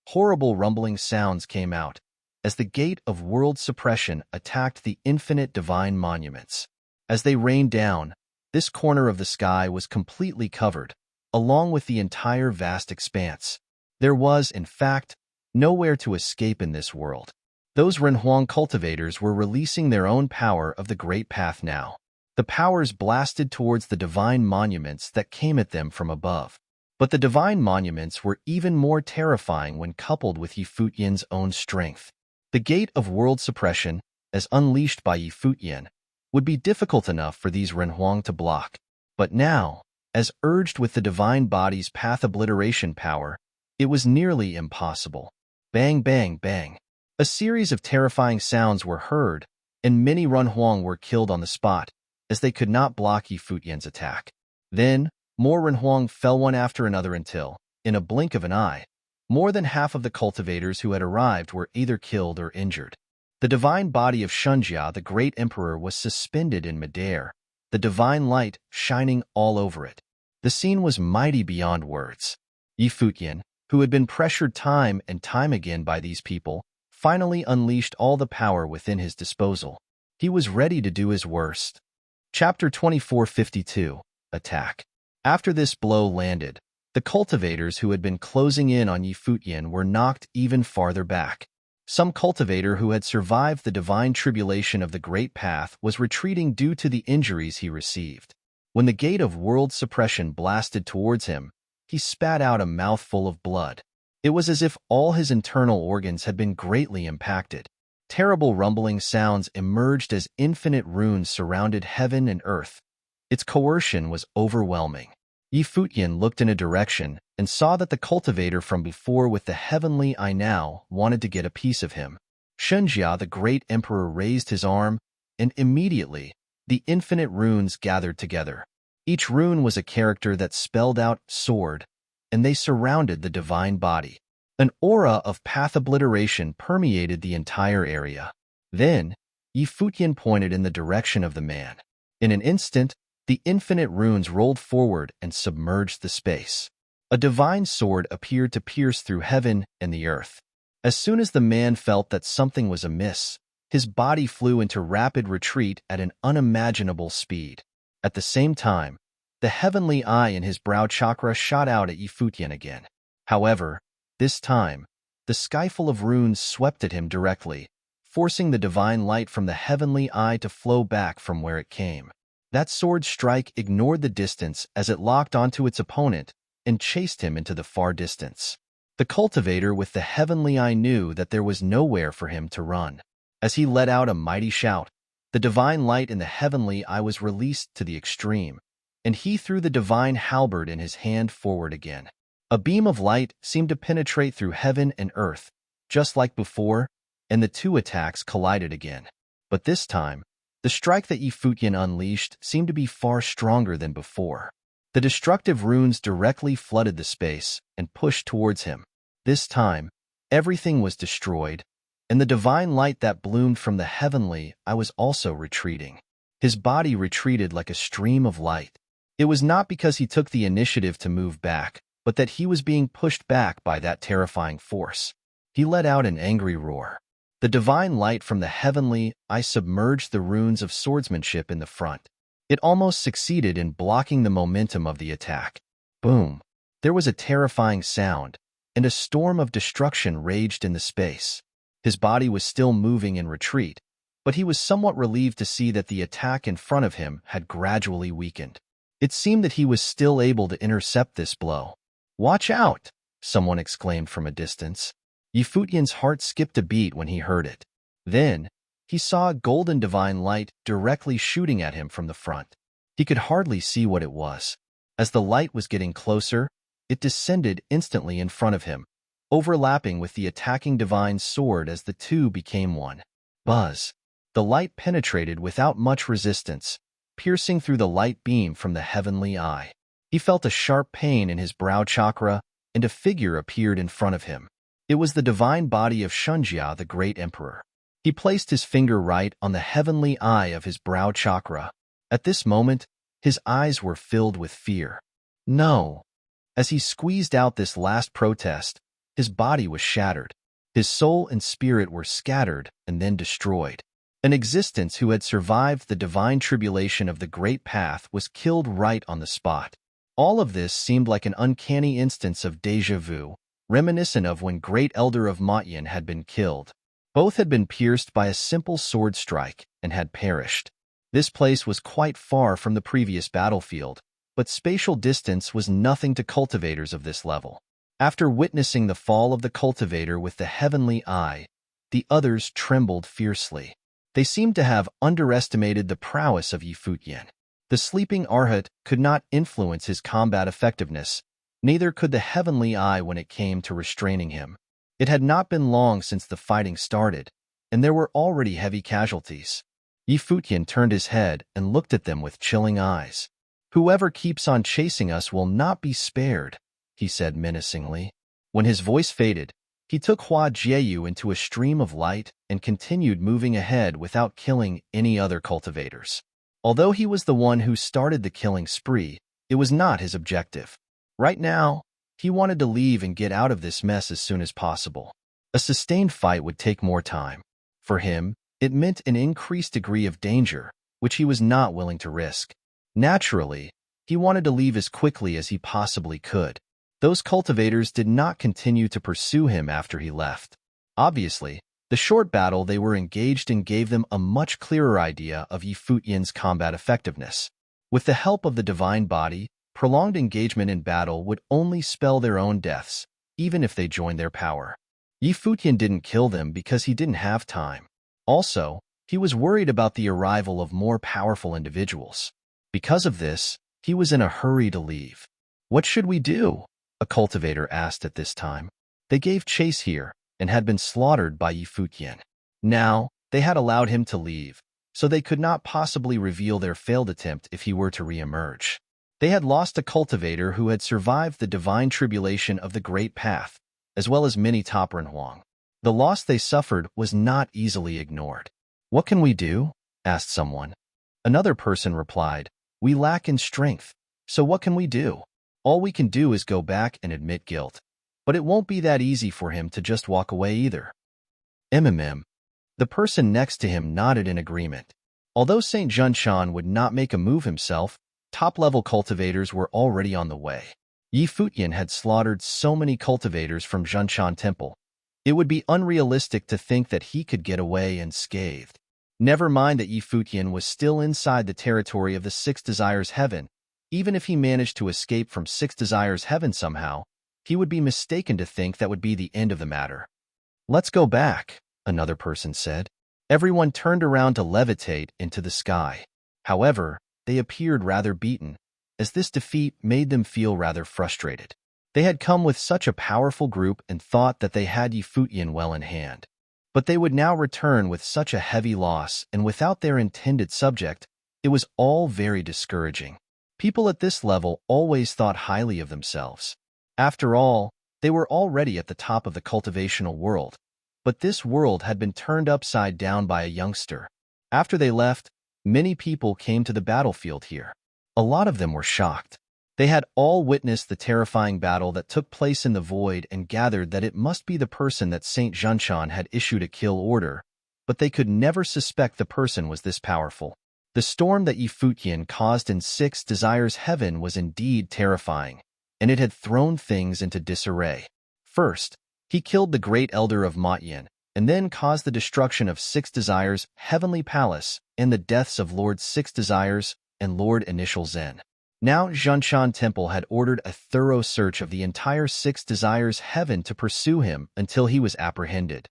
horrible rumbling sounds came out as the Gate of World Suppression attacked the infinite divine monuments. As they rained down, this corner of the sky was completely covered, along with the entire vast expanse. There was, in fact, nowhere to escape in this world. Those Renhuang cultivators were releasing their own power of the Great Path now. The powers blasted towards the divine monuments that came at them from above. But the divine monuments were even more terrifying when coupled with Futian's own strength. The Gate of World Suppression, as unleashed by Futian, would be difficult enough for these Renhuang to block. But now, as urged with the divine body's path obliteration power, it was nearly impossible. Bang, bang, bang. A series of terrifying sounds were heard, and many Renhuang were killed on the spot, as they could not block Futian's attack. Then, more Renhuang fell one after another until, in a blink of an eye, more than half of the cultivators who had arrived were either killed or injured. The divine body of Shunjia, the Great Emperor, was suspended in midair, the divine light shining all over it. The scene was mighty beyond words. Futian, who had been pressured time and time again by these people, finally unleashed all the power within his disposal. He was ready to do his worst. Chapter 2452, Attack. After this blow landed, the cultivators who had been closing in on Futian were knocked even farther back. Some cultivator who had survived the divine tribulation of the Great Path was retreating due to the injuries he received. When the Gate of World Suppression blasted towards him, he spat out a mouthful of blood. It was as if all his internal organs had been greatly impacted. Terrible rumbling sounds emerged as infinite runes surrounded heaven and earth. Its coercion was overwhelming. Futian looked in a direction and saw that the cultivator from before with the heavenly eye now wanted to get a piece of him. Shunjia, the Great Emperor, raised his arm, and immediately, the infinite runes gathered together. Each rune was a character that spelled out sword, and they surrounded the divine body. An aura of path obliteration permeated the entire area. Then, Futian pointed in the direction of the man. In an instant, the infinite runes rolled forward and submerged the space. A divine sword appeared to pierce through heaven and the earth. As soon as the man felt that something was amiss, his body flew into rapid retreat at an unimaginable speed. At the same time, the heavenly eye in his brow chakra shot out at Futian again. However, this time, the skyful of runes swept at him directly, forcing the divine light from the heavenly eye to flow back from where it came. That sword strike ignored the distance as it locked onto its opponent and chased him into the far distance. The cultivator with the heavenly eye knew that there was nowhere for him to run. As he let out a mighty shout, the divine light in the heavenly eye was released to the extreme, and he threw the divine halberd in his hand forward again. A beam of light seemed to penetrate through heaven and earth, just like before, and the two attacks collided again. But this time, the strike that Futian unleashed seemed to be far stronger than before. The destructive runes directly flooded the space and pushed towards him. This time, everything was destroyed, and the divine light that bloomed from the heavenly eye was also retreating. His body retreated like a stream of light. It was not because he took the initiative to move back, but that he was being pushed back by that terrifying force. He let out an angry roar. The divine light from the heavenly eye submerged the runes of swordsmanship in the front. It almost succeeded in blocking the momentum of the attack. Boom! There was a terrifying sound, and a storm of destruction raged in the space. His body was still moving in retreat, but he was somewhat relieved to see that the attack in front of him had gradually weakened. It seemed that he was still able to intercept this blow. "Watch out!" someone exclaimed from a distance. Futian's heart skipped a beat when he heard it. Then, he saw a golden divine light directly shooting at him from the front. He could hardly see what it was. As the light was getting closer, it descended instantly in front of him, overlapping with the attacking divine sword as the two became one. Buzz! The light penetrated without much resistance, piercing through the light beam from the heavenly eye. He felt a sharp pain in his brow chakra, and a figure appeared in front of him. It was the divine body of Shunjia, the great emperor. He placed his finger right on the heavenly eye of his brow chakra. At this moment, his eyes were filled with fear. No! As he squeezed out this last protest, his body was shattered. His soul and spirit were scattered and then destroyed. An existence who had survived the divine tribulation of the Great Path was killed right on the spot. All of this seemed like an uncanny instance of déjà vu, reminiscent of when Great Elder of Motyan had been killed. Both had been pierced by a simple sword strike and had perished. This place was quite far from the previous battlefield, but spatial distance was nothing to cultivators of this level. After witnessing the fall of the cultivator with the heavenly eye, the others trembled fiercely. They seemed to have underestimated the prowess of Futian. The sleeping Arhat could not influence his combat effectiveness, neither could the heavenly eye when it came to restraining him. It had not been long since the fighting started, and there were already heavy casualties. Futian turned his head and looked at them with chilling eyes. "Whoever keeps on chasing us will not be spared," he said menacingly. When his voice faded, he took Hua Jieyu into a stream of light and continued moving ahead without killing any other cultivators. Although he was the one who started the killing spree, it was not his objective. Right now, he wanted to leave and get out of this mess as soon as possible. A sustained fight would take more time. For him, it meant an increased degree of danger, which he was not willing to risk. Naturally, he wanted to leave as quickly as he possibly could. Those cultivators did not continue to pursue him after he left. Obviously, the short battle they were engaged in gave them a much clearer idea of Futian's combat effectiveness. With the help of the divine body, prolonged engagement in battle would only spell their own deaths, even if they joined their power. Futian didn't kill them because he didn't have time. Also, he was worried about the arrival of more powerful individuals. Because of this, he was in a hurry to leave. "What should we do?" a cultivator asked at this time. They gave chase here and had been slaughtered by Futian. Now, they had allowed him to leave, so they could not possibly reveal their failed attempt if he were to re-emerge. They had lost a cultivator who had survived the divine tribulation of the Great Path, as well as many Topran Huang. The loss they suffered was not easily ignored. "What can we do?" asked someone. Another person replied, "We lack in strength, so what can we do? All we can do is go back and admit guilt. But it won't be that easy for him to just walk away either." The person next to him nodded in agreement. Although St. Junshan would not make a move himself, top-level cultivators were already on the way. Futian had slaughtered so many cultivators from Junshan Temple. It would be unrealistic to think that he could get away unscathed. Never mind that Futian was still inside the territory of the Six Desires Heaven. Even if he managed to escape from Six Desires Heaven somehow, he would be mistaken to think that would be the end of the matter. "Let's go back," another person said. Everyone turned around to levitate into the sky. However, they appeared rather beaten, as this defeat made them feel rather frustrated. They had come with such a powerful group and thought that they had Futian well in hand. But they would now return with such a heavy loss, and without their intended subject, it was all very discouraging. People at this level always thought highly of themselves. After all, they were already at the top of the cultivational world, but this world had been turned upside down by a youngster. After they left, many people came to the battlefield here. A lot of them were shocked. They had all witnessed the terrifying battle that took place in the void and gathered that it must be the person that St. Junshan had issued a kill order, but they could never suspect the person was this powerful. The storm that Futian caused in Six Desires Heaven was indeed terrifying, and it had thrown things into disarray. First, he killed the great elder of Futian, and then caused the destruction of Six Desires' heavenly palace and the deaths of Lord Six Desires and Lord Initial Zen. Now Zhengshan Temple had ordered a thorough search of the entire Six Desires heaven to pursue him until he was apprehended.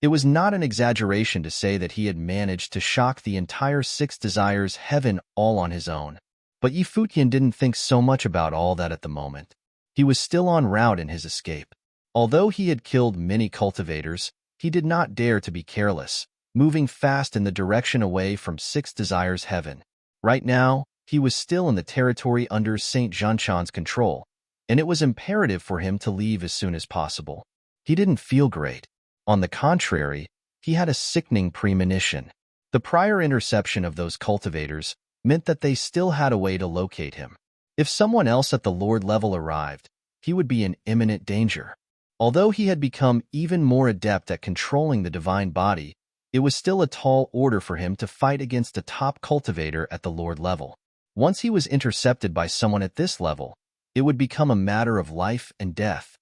It was not an exaggeration to say that he had managed to shock the entire Six Desires heaven all on his own. But Yi Futian didn't think so much about all that at the moment. He was still en route in his escape. Although he had killed many cultivators, he did not dare to be careless, moving fast in the direction away from Six Desires heaven. Right now, he was still in the territory under Saint Zhengshan's control, and it was imperative for him to leave as soon as possible. He didn't feel great. On the contrary, he had a sickening premonition. The prior interception of those cultivators meant that they still had a way to locate him. If someone else at the Lord level arrived, he would be in imminent danger. Although he had become even more adept at controlling the divine body, it was still a tall order for him to fight against a top cultivator at the Lord level. Once he was intercepted by someone at this level, it would become a matter of life and death.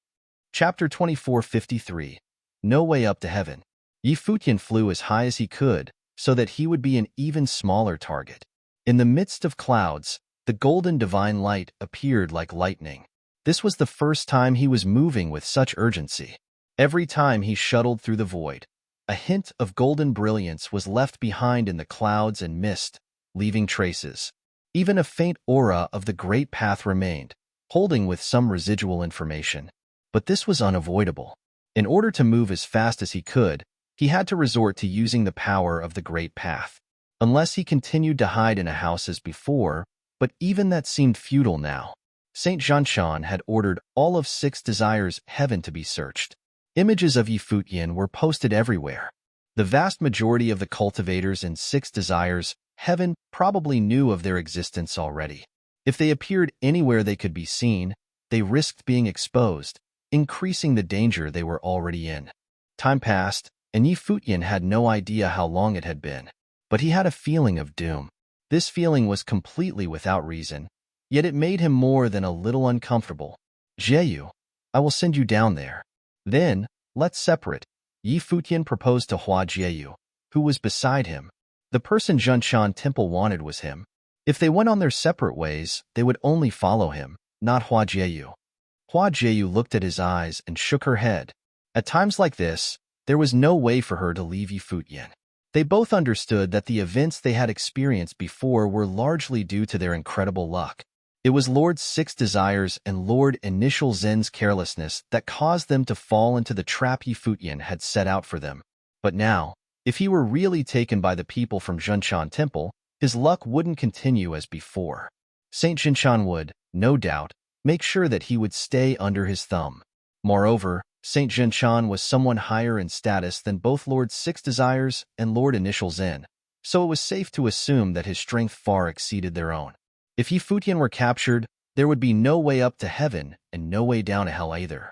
Chapter 2453. No Way Up to Heaven. Yi Futian flew as high as he could, so that he would be an even smaller target. In the midst of clouds, the golden divine light appeared like lightning. This was the first time he was moving with such urgency. Every time he shuttled through the void, a hint of golden brilliance was left behind in the clouds and mist, leaving traces. Even a faint aura of the great path remained, holding with some residual information. But this was unavoidable. In order to move as fast as he could, he had to resort to using the power of the great path. Unless he continued to hide in a house as before, but even that seemed futile now. Saint Zhengshan had ordered all of Six Desires heaven to be searched. Images of Yi Futian were posted everywhere. The vast majority of the cultivators in Six Desires heaven probably knew of their existence already. If they appeared anywhere they could be seen, they risked being exposed, increasing the danger they were already in. Time passed, and Yi Futian had no idea how long it had been. But he had a feeling of doom. This feeling was completely without reason, yet it made him more than a little uncomfortable. Jieyu, I will send you down there. Then, let's separate. Yi Futian proposed to Hua Jieyu, who was beside him. The person Zhengshan Temple wanted was him. If they went on their separate ways, they would only follow him, not Hua Jieyu. Hua Jieyu looked at his eyes and shook her head. At times like this, there was no way for her to leave Yi Futian. They both understood that the events they had experienced before were largely due to their incredible luck. It was Lord Six Desires and Lord Initial Zen's carelessness that caused them to fall into the trap Yi Futian had set out for them. But now, if he were really taken by the people from Zhengshan Temple, his luck wouldn't continue as before. Saint Zhengshan would, no doubt, make sure that he would stay under his thumb. Moreover, Saint Zhengshan was someone higher in status than both Lord Six Desires and Lord Initial Zen, so it was safe to assume that his strength far exceeded their own. If Yi Futian were captured, there would be no way up to heaven and no way down to hell either.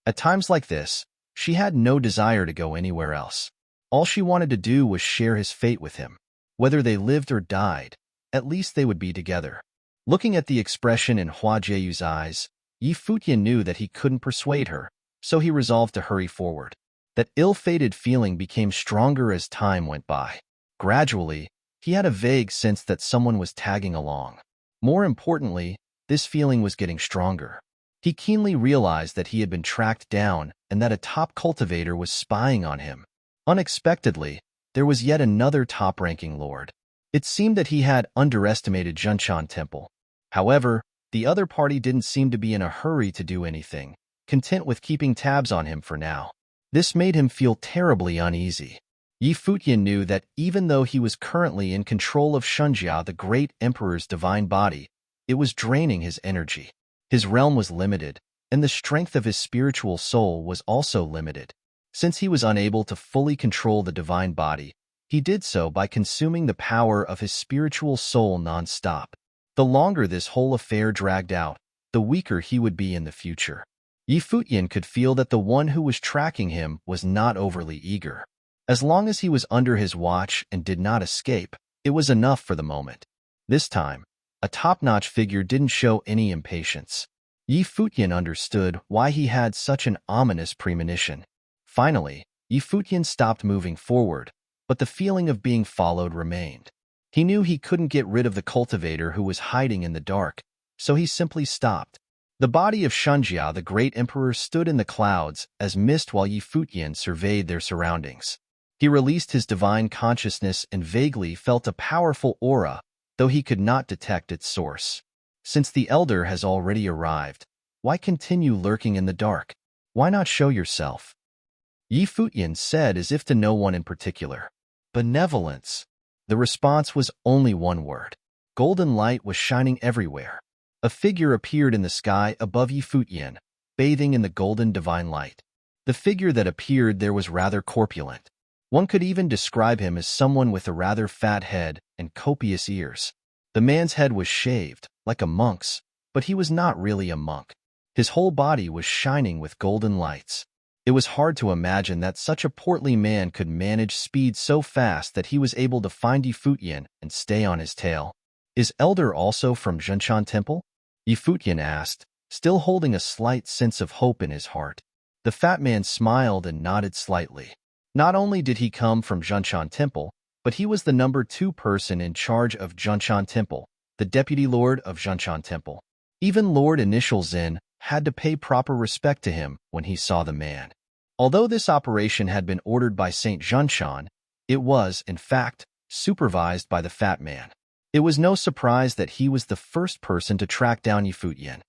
At times like this, she had no desire to go anywhere else. All she wanted to do was share his fate with him. Whether they lived or died, at least they would be together. Looking at the expression in Hua Jieyu's eyes, Yi Futian knew that he couldn't persuade her, so he resolved to hurry forward. That ill-fated feeling became stronger as time went by. Gradually, he had a vague sense that someone was tagging along. More importantly, this feeling was getting stronger. He keenly realized that he had been tracked down and that a top cultivator was spying on him. Unexpectedly, there was yet another top-ranking lord. It seemed that he had underestimated Zhengshan Temple. However, the other party didn't seem to be in a hurry to do anything, content with keeping tabs on him for now. This made him feel terribly uneasy. Yi Futian knew that even though he was currently in control of Shunjia, the great emperor's divine body, it was draining his energy. His realm was limited, and the strength of his spiritual soul was also limited. Since he was unable to fully control the divine body, he did so by consuming the power of his spiritual soul non-stop. The longer this whole affair dragged out, the weaker he would be in the future. Yi Futian could feel that the one who was tracking him was not overly eager. As long as he was under his watch and did not escape, it was enough for the moment. This time, a top-notch figure didn't show any impatience. Yi Futian understood why he had such an ominous premonition. Finally, Yi Futian stopped moving forward, but the feeling of being followed remained. He knew he couldn't get rid of the cultivator who was hiding in the dark, so he simply stopped. The body of Shunjia, the great emperor, stood in the clouds as mist while Yi Futian surveyed their surroundings. He released his divine consciousness and vaguely felt a powerful aura, though he could not detect its source. Since the elder has already arrived, why continue lurking in the dark? Why not show yourself? Yi Futian said as if to no one in particular. Benevolence. The response was only one word. Golden light was shining everywhere. A figure appeared in the sky above Yi Futian, bathing in the golden divine light. The figure that appeared there was rather corpulent. One could even describe him as someone with a rather fat head and copious ears. The man's head was shaved, like a monk's, but he was not really a monk. His whole body was shining with golden lights. It was hard to imagine that such a portly man could manage speed so fast that he was able to find Yi Futian and stay on his tail. Is Elder also from Zhenchan Temple? Yi Futian asked, still holding a slight sense of hope in his heart. The fat man smiled and nodded slightly. Not only did he come from Zhenchan Temple, but he was the number 2 person in charge of Zhenchan Temple, the deputy lord of Zhenchan Temple. Even Lord Initial Zen had to pay proper respect to him when he saw the man. Although this operation had been ordered by Saint Zhenchan, it was, in fact, supervised by the fat man. It was no surprise that he was the first person to track down Yi Futian.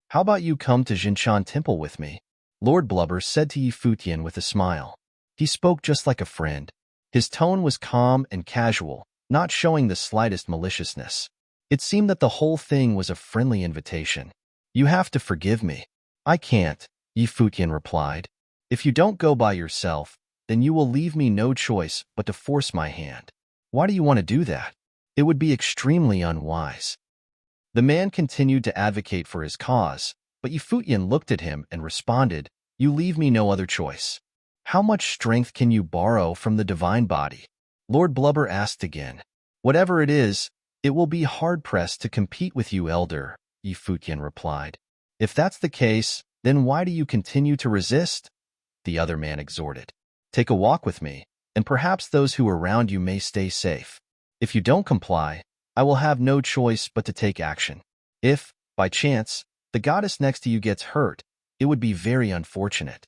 How about you come to Zhenchan Temple with me? Lord Blubber said to Yi Futian with a smile. He spoke just like a friend. His tone was calm and casual, not showing the slightest maliciousness. It seemed that the whole thing was a friendly invitation. You have to forgive me. I can't, Yi Futian replied. If you don't go by yourself, then you will leave me no choice but to force my hand. Why do you want to do that? It would be extremely unwise. The man continued to advocate for his cause, but Yi Futian looked at him and responded, You leave me no other choice. How much strength can you borrow from the divine body? Lord Blubber asked again. Whatever it is, it will be hard-pressed to compete with you, Elder, Yi Futian replied. If that's the case, then why do you continue to resist? The other man exhorted. Take a walk with me, and perhaps those who are around you may stay safe. If you don't comply, I will have no choice but to take action. If, by chance, the goddess next to you gets hurt, it would be very unfortunate.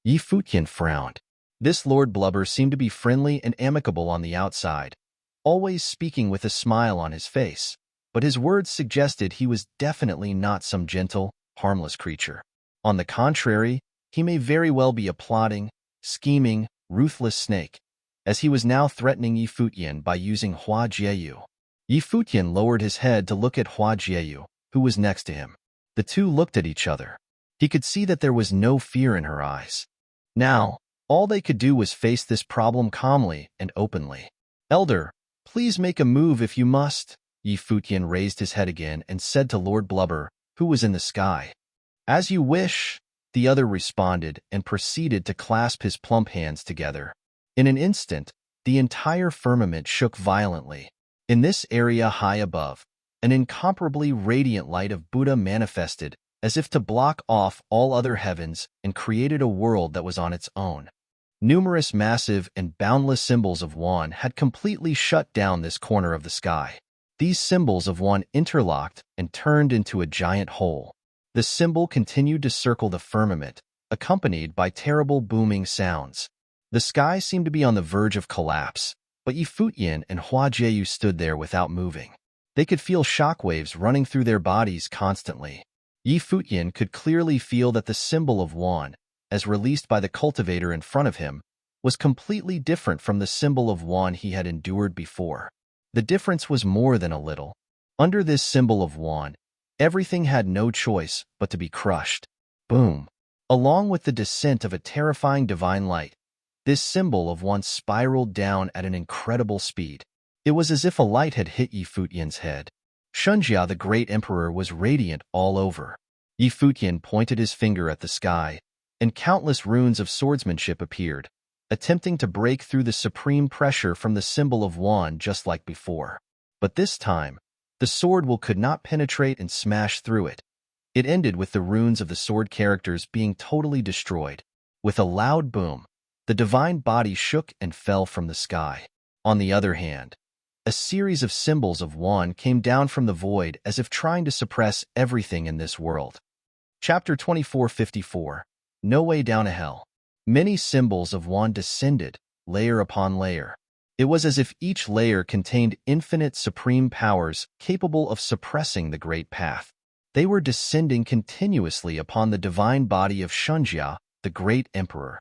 Yi Futian frowned. This Lord Blubber seemed to be friendly and amicable on the outside, always speaking with a smile on his face, but his words suggested he was definitely not some gentle, harmless creature. On the contrary, he may very well be a plotting, scheming, ruthless snake, as he was now threatening Yi Futian by using Hua Jieyu. Yi Futian lowered his head to look at Hua Jieyu, who was next to him. The two looked at each other. He could see that there was no fear in her eyes. Now, all they could do was face this problem calmly and openly. Elder, please make a move if you must. Yi Futian raised his head again and said to Lord Blubber, who was in the sky. As you wish, the other responded and proceeded to clasp his plump hands together. In an instant, the entire firmament shook violently. In this area high above, an incomparably radiant light of Buddha manifested as if to block off all other heavens and created a world that was on its own. Numerous massive and boundless symbols of Wan had completely shut down this corner of the sky. These symbols of Wan interlocked and turned into a giant hole. The symbol continued to circle the firmament, accompanied by terrible booming sounds. The sky seemed to be on the verge of collapse, but Yi Futian and Hua Jieyu stood there without moving. They could feel shockwaves running through their bodies constantly. Yi Futian could clearly feel that the symbol of Wan, as released by the cultivator in front of him, was completely different from the symbol of Wan he had endured before. The difference was more than a little. Under this symbol of Wan, everything had no choice but to be crushed. Boom! Along with the descent of a terrifying divine light, this symbol of Wan spiraled down at an incredible speed. It was as if a light had hit Yi Futian's head. Shunjia, the great emperor, was radiant all over. Yi Futian pointed his finger at the sky, and countless runes of swordsmanship appeared, attempting to break through the supreme pressure from the symbol of Wan just like before. But this time, the sword could not penetrate and smash through it. It ended with the runes of the sword characters being totally destroyed. With a loud boom, the divine body shook and fell from the sky. On the other hand, a series of symbols of Wan came down from the void as if trying to suppress everything in this world. Chapter 2454. No Way Down to Hell. Many symbols of Wan descended, layer upon layer. It was as if each layer contained infinite supreme powers capable of suppressing the great path. They were descending continuously upon the divine body of Shunjia, the great emperor.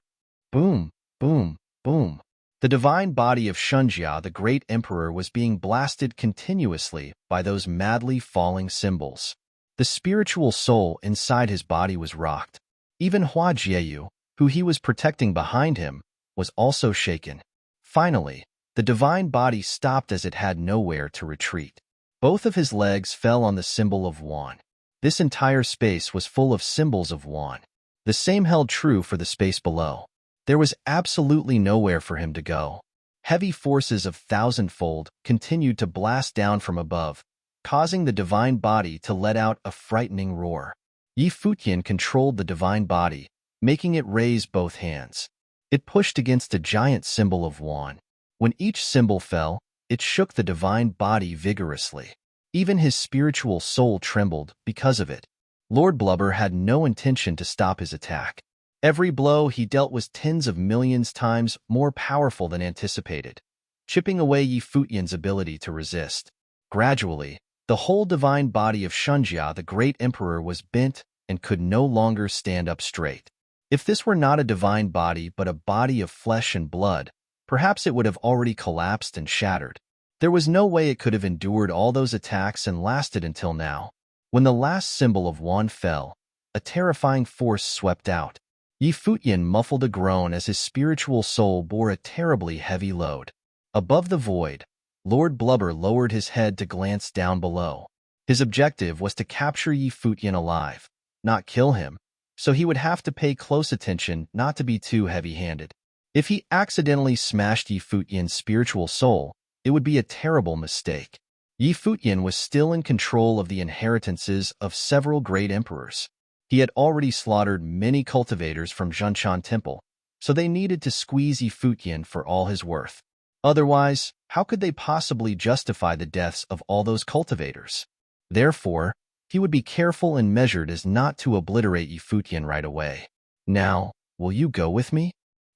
Boom, boom, boom. The divine body of Shunjia, the great emperor, was being blasted continuously by those madly falling symbols. The spiritual soul inside his body was rocked. Even Hua Jieyu, who he was protecting behind him, was also shaken. Finally, the divine body stopped as it had nowhere to retreat. Both of his legs fell on the symbol of Wan. This entire space was full of symbols of Wan. The same held true for the space below. There was absolutely nowhere for him to go. Heavy forces of thousandfold continued to blast down from above, causing the divine body to let out a frightening roar. Futian controlled the divine body, making it raise both hands. It pushed against a giant symbol of Wan. When each symbol fell, it shook the divine body vigorously. Even his spiritual soul trembled because of it. Lord Blubber had no intention to stop his attack. Every blow he dealt was tens of millions times more powerful than anticipated, chipping away Futian's ability to resist. Gradually, the whole divine body of Shunjia, the great emperor, was bent and could no longer stand up straight. If this were not a divine body but a body of flesh and blood, perhaps it would have already collapsed and shattered. There was no way it could have endured all those attacks and lasted until now. When the last symbol of Wan fell, a terrifying force swept out. Futian muffled a groan as his spiritual soul bore a terribly heavy load. Above the void, Lord Blubber lowered his head to glance down below. His objective was to capture Futian alive, not kill him, so he would have to pay close attention not to be too heavy-handed. If he accidentally smashed Futian's spiritual soul, it would be a terrible mistake. Futian was still in control of the inheritances of several great emperors. He had already slaughtered many cultivators from Zhenchan Temple, so they needed to squeeze Futian for all his worth. Otherwise, how could they possibly justify the deaths of all those cultivators? Therefore, he would be careful and measured as not to obliterate Futian right away. Now, will you go with me?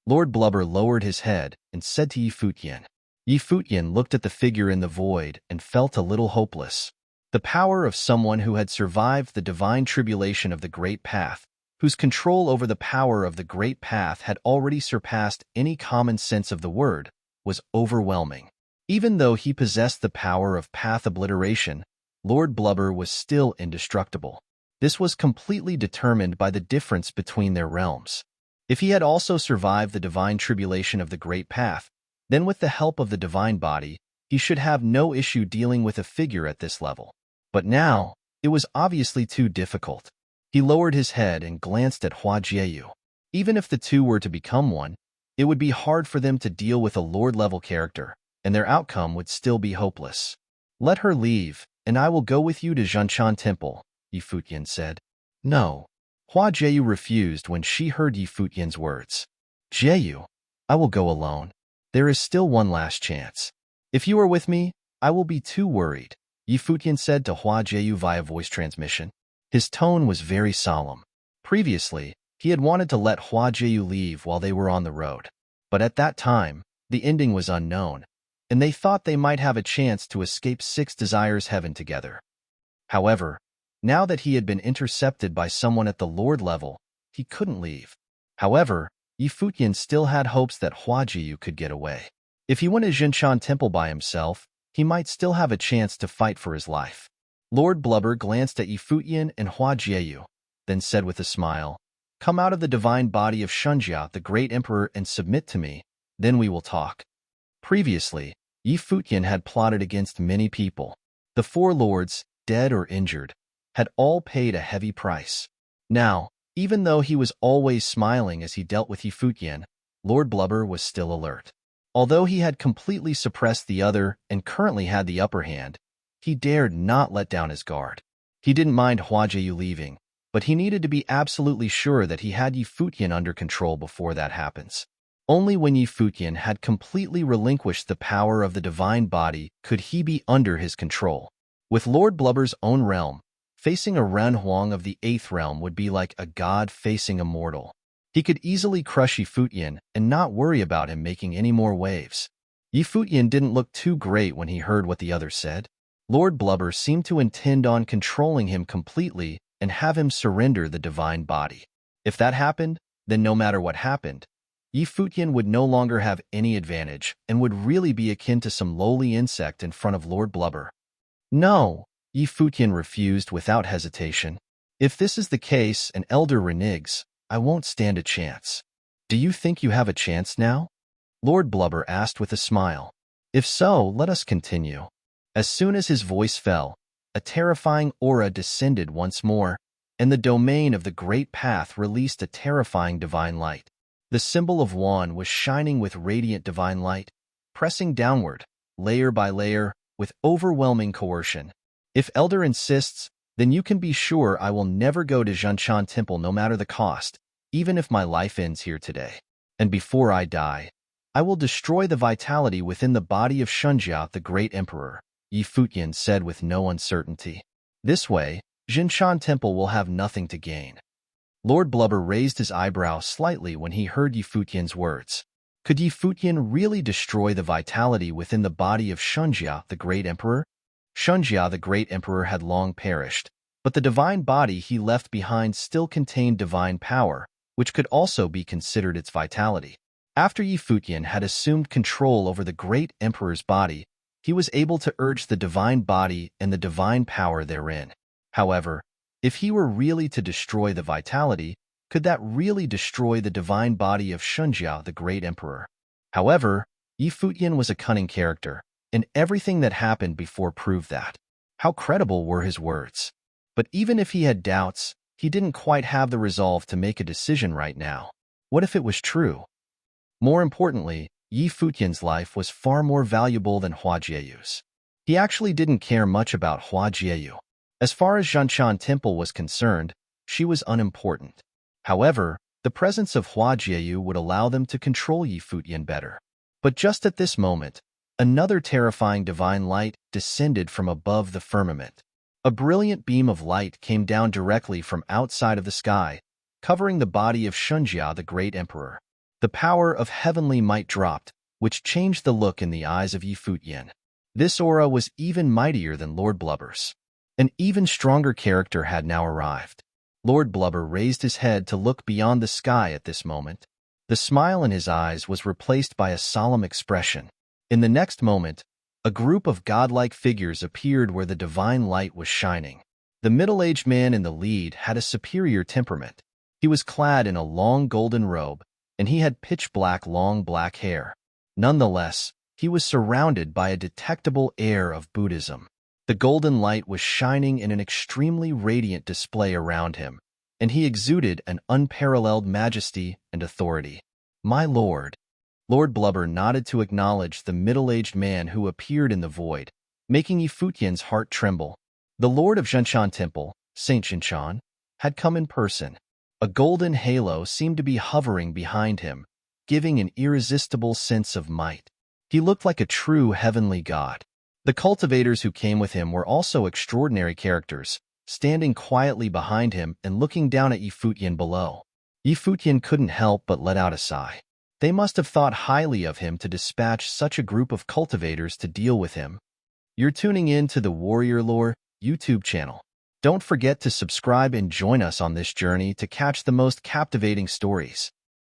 Lord Blubber lowered his head and said to Futian. Futian looked at the figure in the void and felt a little hopeless. The power of someone who had survived the divine tribulation of the Great Path, whose control over the power of the Great Path had already surpassed any common sense of the word, was overwhelming. Even though he possessed the power of path obliteration, Lord Blubber was still indestructible. This was completely determined by the difference between their realms. If he had also survived the divine tribulation of the Great Path, then with the help of the divine body, he should have no issue dealing with a figure at this level. But now, it was obviously too difficult. He lowered his head and glanced at Hua Jieyu. Even if the two were to become one, it would be hard for them to deal with a Lord-level character, and their outcome would still be hopeless. Let her leave, and I will go with you to Zhenchan Temple, Futian said. No. Hua Jieyu refused when she heard Futian's words. Jieyu, I will go alone. There is still one last chance. If you are with me, I will be too worried, Futian said to Hua Jieyu via voice transmission. His tone was very solemn. Previously, he had wanted to let Hua Jieyu leave while they were on the road. But at that time, the ending was unknown, and they thought they might have a chance to escape Six Desires Heaven together. However, now that he had been intercepted by someone at the Lord level, he couldn't leave. However, Futian still had hopes that Hua Jieyu could get away. If he went to Zhenchan Temple by himself, he might still have a chance to fight for his life. Lord Blubber glanced at Futian and Hua Jieyu, then said with a smile, "Come out of the divine body of Shunjia, the great emperor, and submit to me, then we will talk." Previously, Futian had plotted against many people. The four lords, dead or injured, had all paid a heavy price. Now, even though he was always smiling as he dealt with Futian, Lord Blubber was still alert. Although he had completely suppressed the other and currently had the upper hand, he dared not let down his guard. He didn't mind Hua Jieyu leaving, but he needed to be absolutely sure that he had Yi Futian under control before that happens. Only when Yi Futian had completely relinquished the power of the divine body could he be under his control. With Lord Blubber's own realm, facing a Ren Huang of the 8th realm would be like a god facing a mortal. He could easily crush Yi Futian and not worry about him making any more waves. Yi Futian didn't look too great when he heard what the other said. Lord Blubber seemed to intend on controlling him completely and have him surrender the divine body. If that happened, then no matter what happened, Yi Futian would no longer have any advantage and would really be akin to some lowly insect in front of Lord Blubber. No, Yi Futian refused without hesitation. If this is the case and Elder reneges, I won't stand a chance. Do you think you have a chance now? Lord Blubber asked with a smile. If so, let us continue. As soon as his voice fell, a terrifying aura descended once more, and the domain of the Great Path released a terrifying divine light. The symbol of Wan was shining with radiant divine light, pressing downward, layer by layer, with overwhelming coercion. If Elder insists, then you can be sure I will never go to Zhenchan Temple no matter the cost, even if my life ends here today. And before I die, I will destroy the vitality within the body of Shunjia, the great emperor, Yi Futian said with no uncertainty. This way, Zhenchan Temple will have nothing to gain. Lord Blubber raised his eyebrow slightly when he heard Yi Futian's words. Could Yi Futian really destroy the vitality within the body of Shunjia, the great emperor? Shunjia, the great emperor, had long perished, but the divine body he left behind still contained divine power, which could also be considered its vitality. After Yi Futian had assumed control over the great emperor's body, he was able to urge the divine body and the divine power therein. However, if he were really to destroy the vitality, could that really destroy the divine body of Shunjia, the great emperor? However, Yi Futian was a cunning character, and everything that happened before proved that. How credible were his words? But even if he had doubts, he didn't quite have the resolve to make a decision right now. What if it was true? More importantly, Yi Futian's life was far more valuable than Hua Jieyu's. He actually didn't care much about Hua Jieyu. As far as Zhenchan Temple was concerned, she was unimportant. However, the presence of Hua Jieyu would allow them to control Yi Futian better. But just at this moment, another terrifying divine light descended from above the firmament. A brilliant beam of light came down directly from outside of the sky, covering the body of Shunjia, the great emperor. The power of heavenly might dropped, which changed the look in the eyes of Yi Futian. This aura was even mightier than Lord Blubber's. An even stronger character had now arrived. Lord Blubber raised his head to look beyond the sky at this moment. The smile in his eyes was replaced by a solemn expression. In the next moment, a group of godlike figures appeared where the divine light was shining. The middle-aged man in the lead had a superior temperament. He was clad in a long golden robe, and he had pitch-black long black hair. Nonetheless, he was surrounded by a detectable air of Buddhism. The golden light was shining in an extremely radiant display around him, and he exuded an unparalleled majesty and authority. My lord. Lord Blubber nodded to acknowledge the middle-aged man who appeared in the void, making Yi Futian's heart tremble. The lord of Zhenchan Temple, Saint Zhenchan, had come in person. A golden halo seemed to be hovering behind him, giving an irresistible sense of might. He looked like a true heavenly god. The cultivators who came with him were also extraordinary characters, standing quietly behind him and looking down at Yi Futian below. Yi Futian couldn't help but let out a sigh. They must have thought highly of him to dispatch such a group of cultivators to deal with him. You're tuning in to the Warrior Lore YouTube channel. Don't forget to subscribe and join us on this journey to catch the most captivating stories.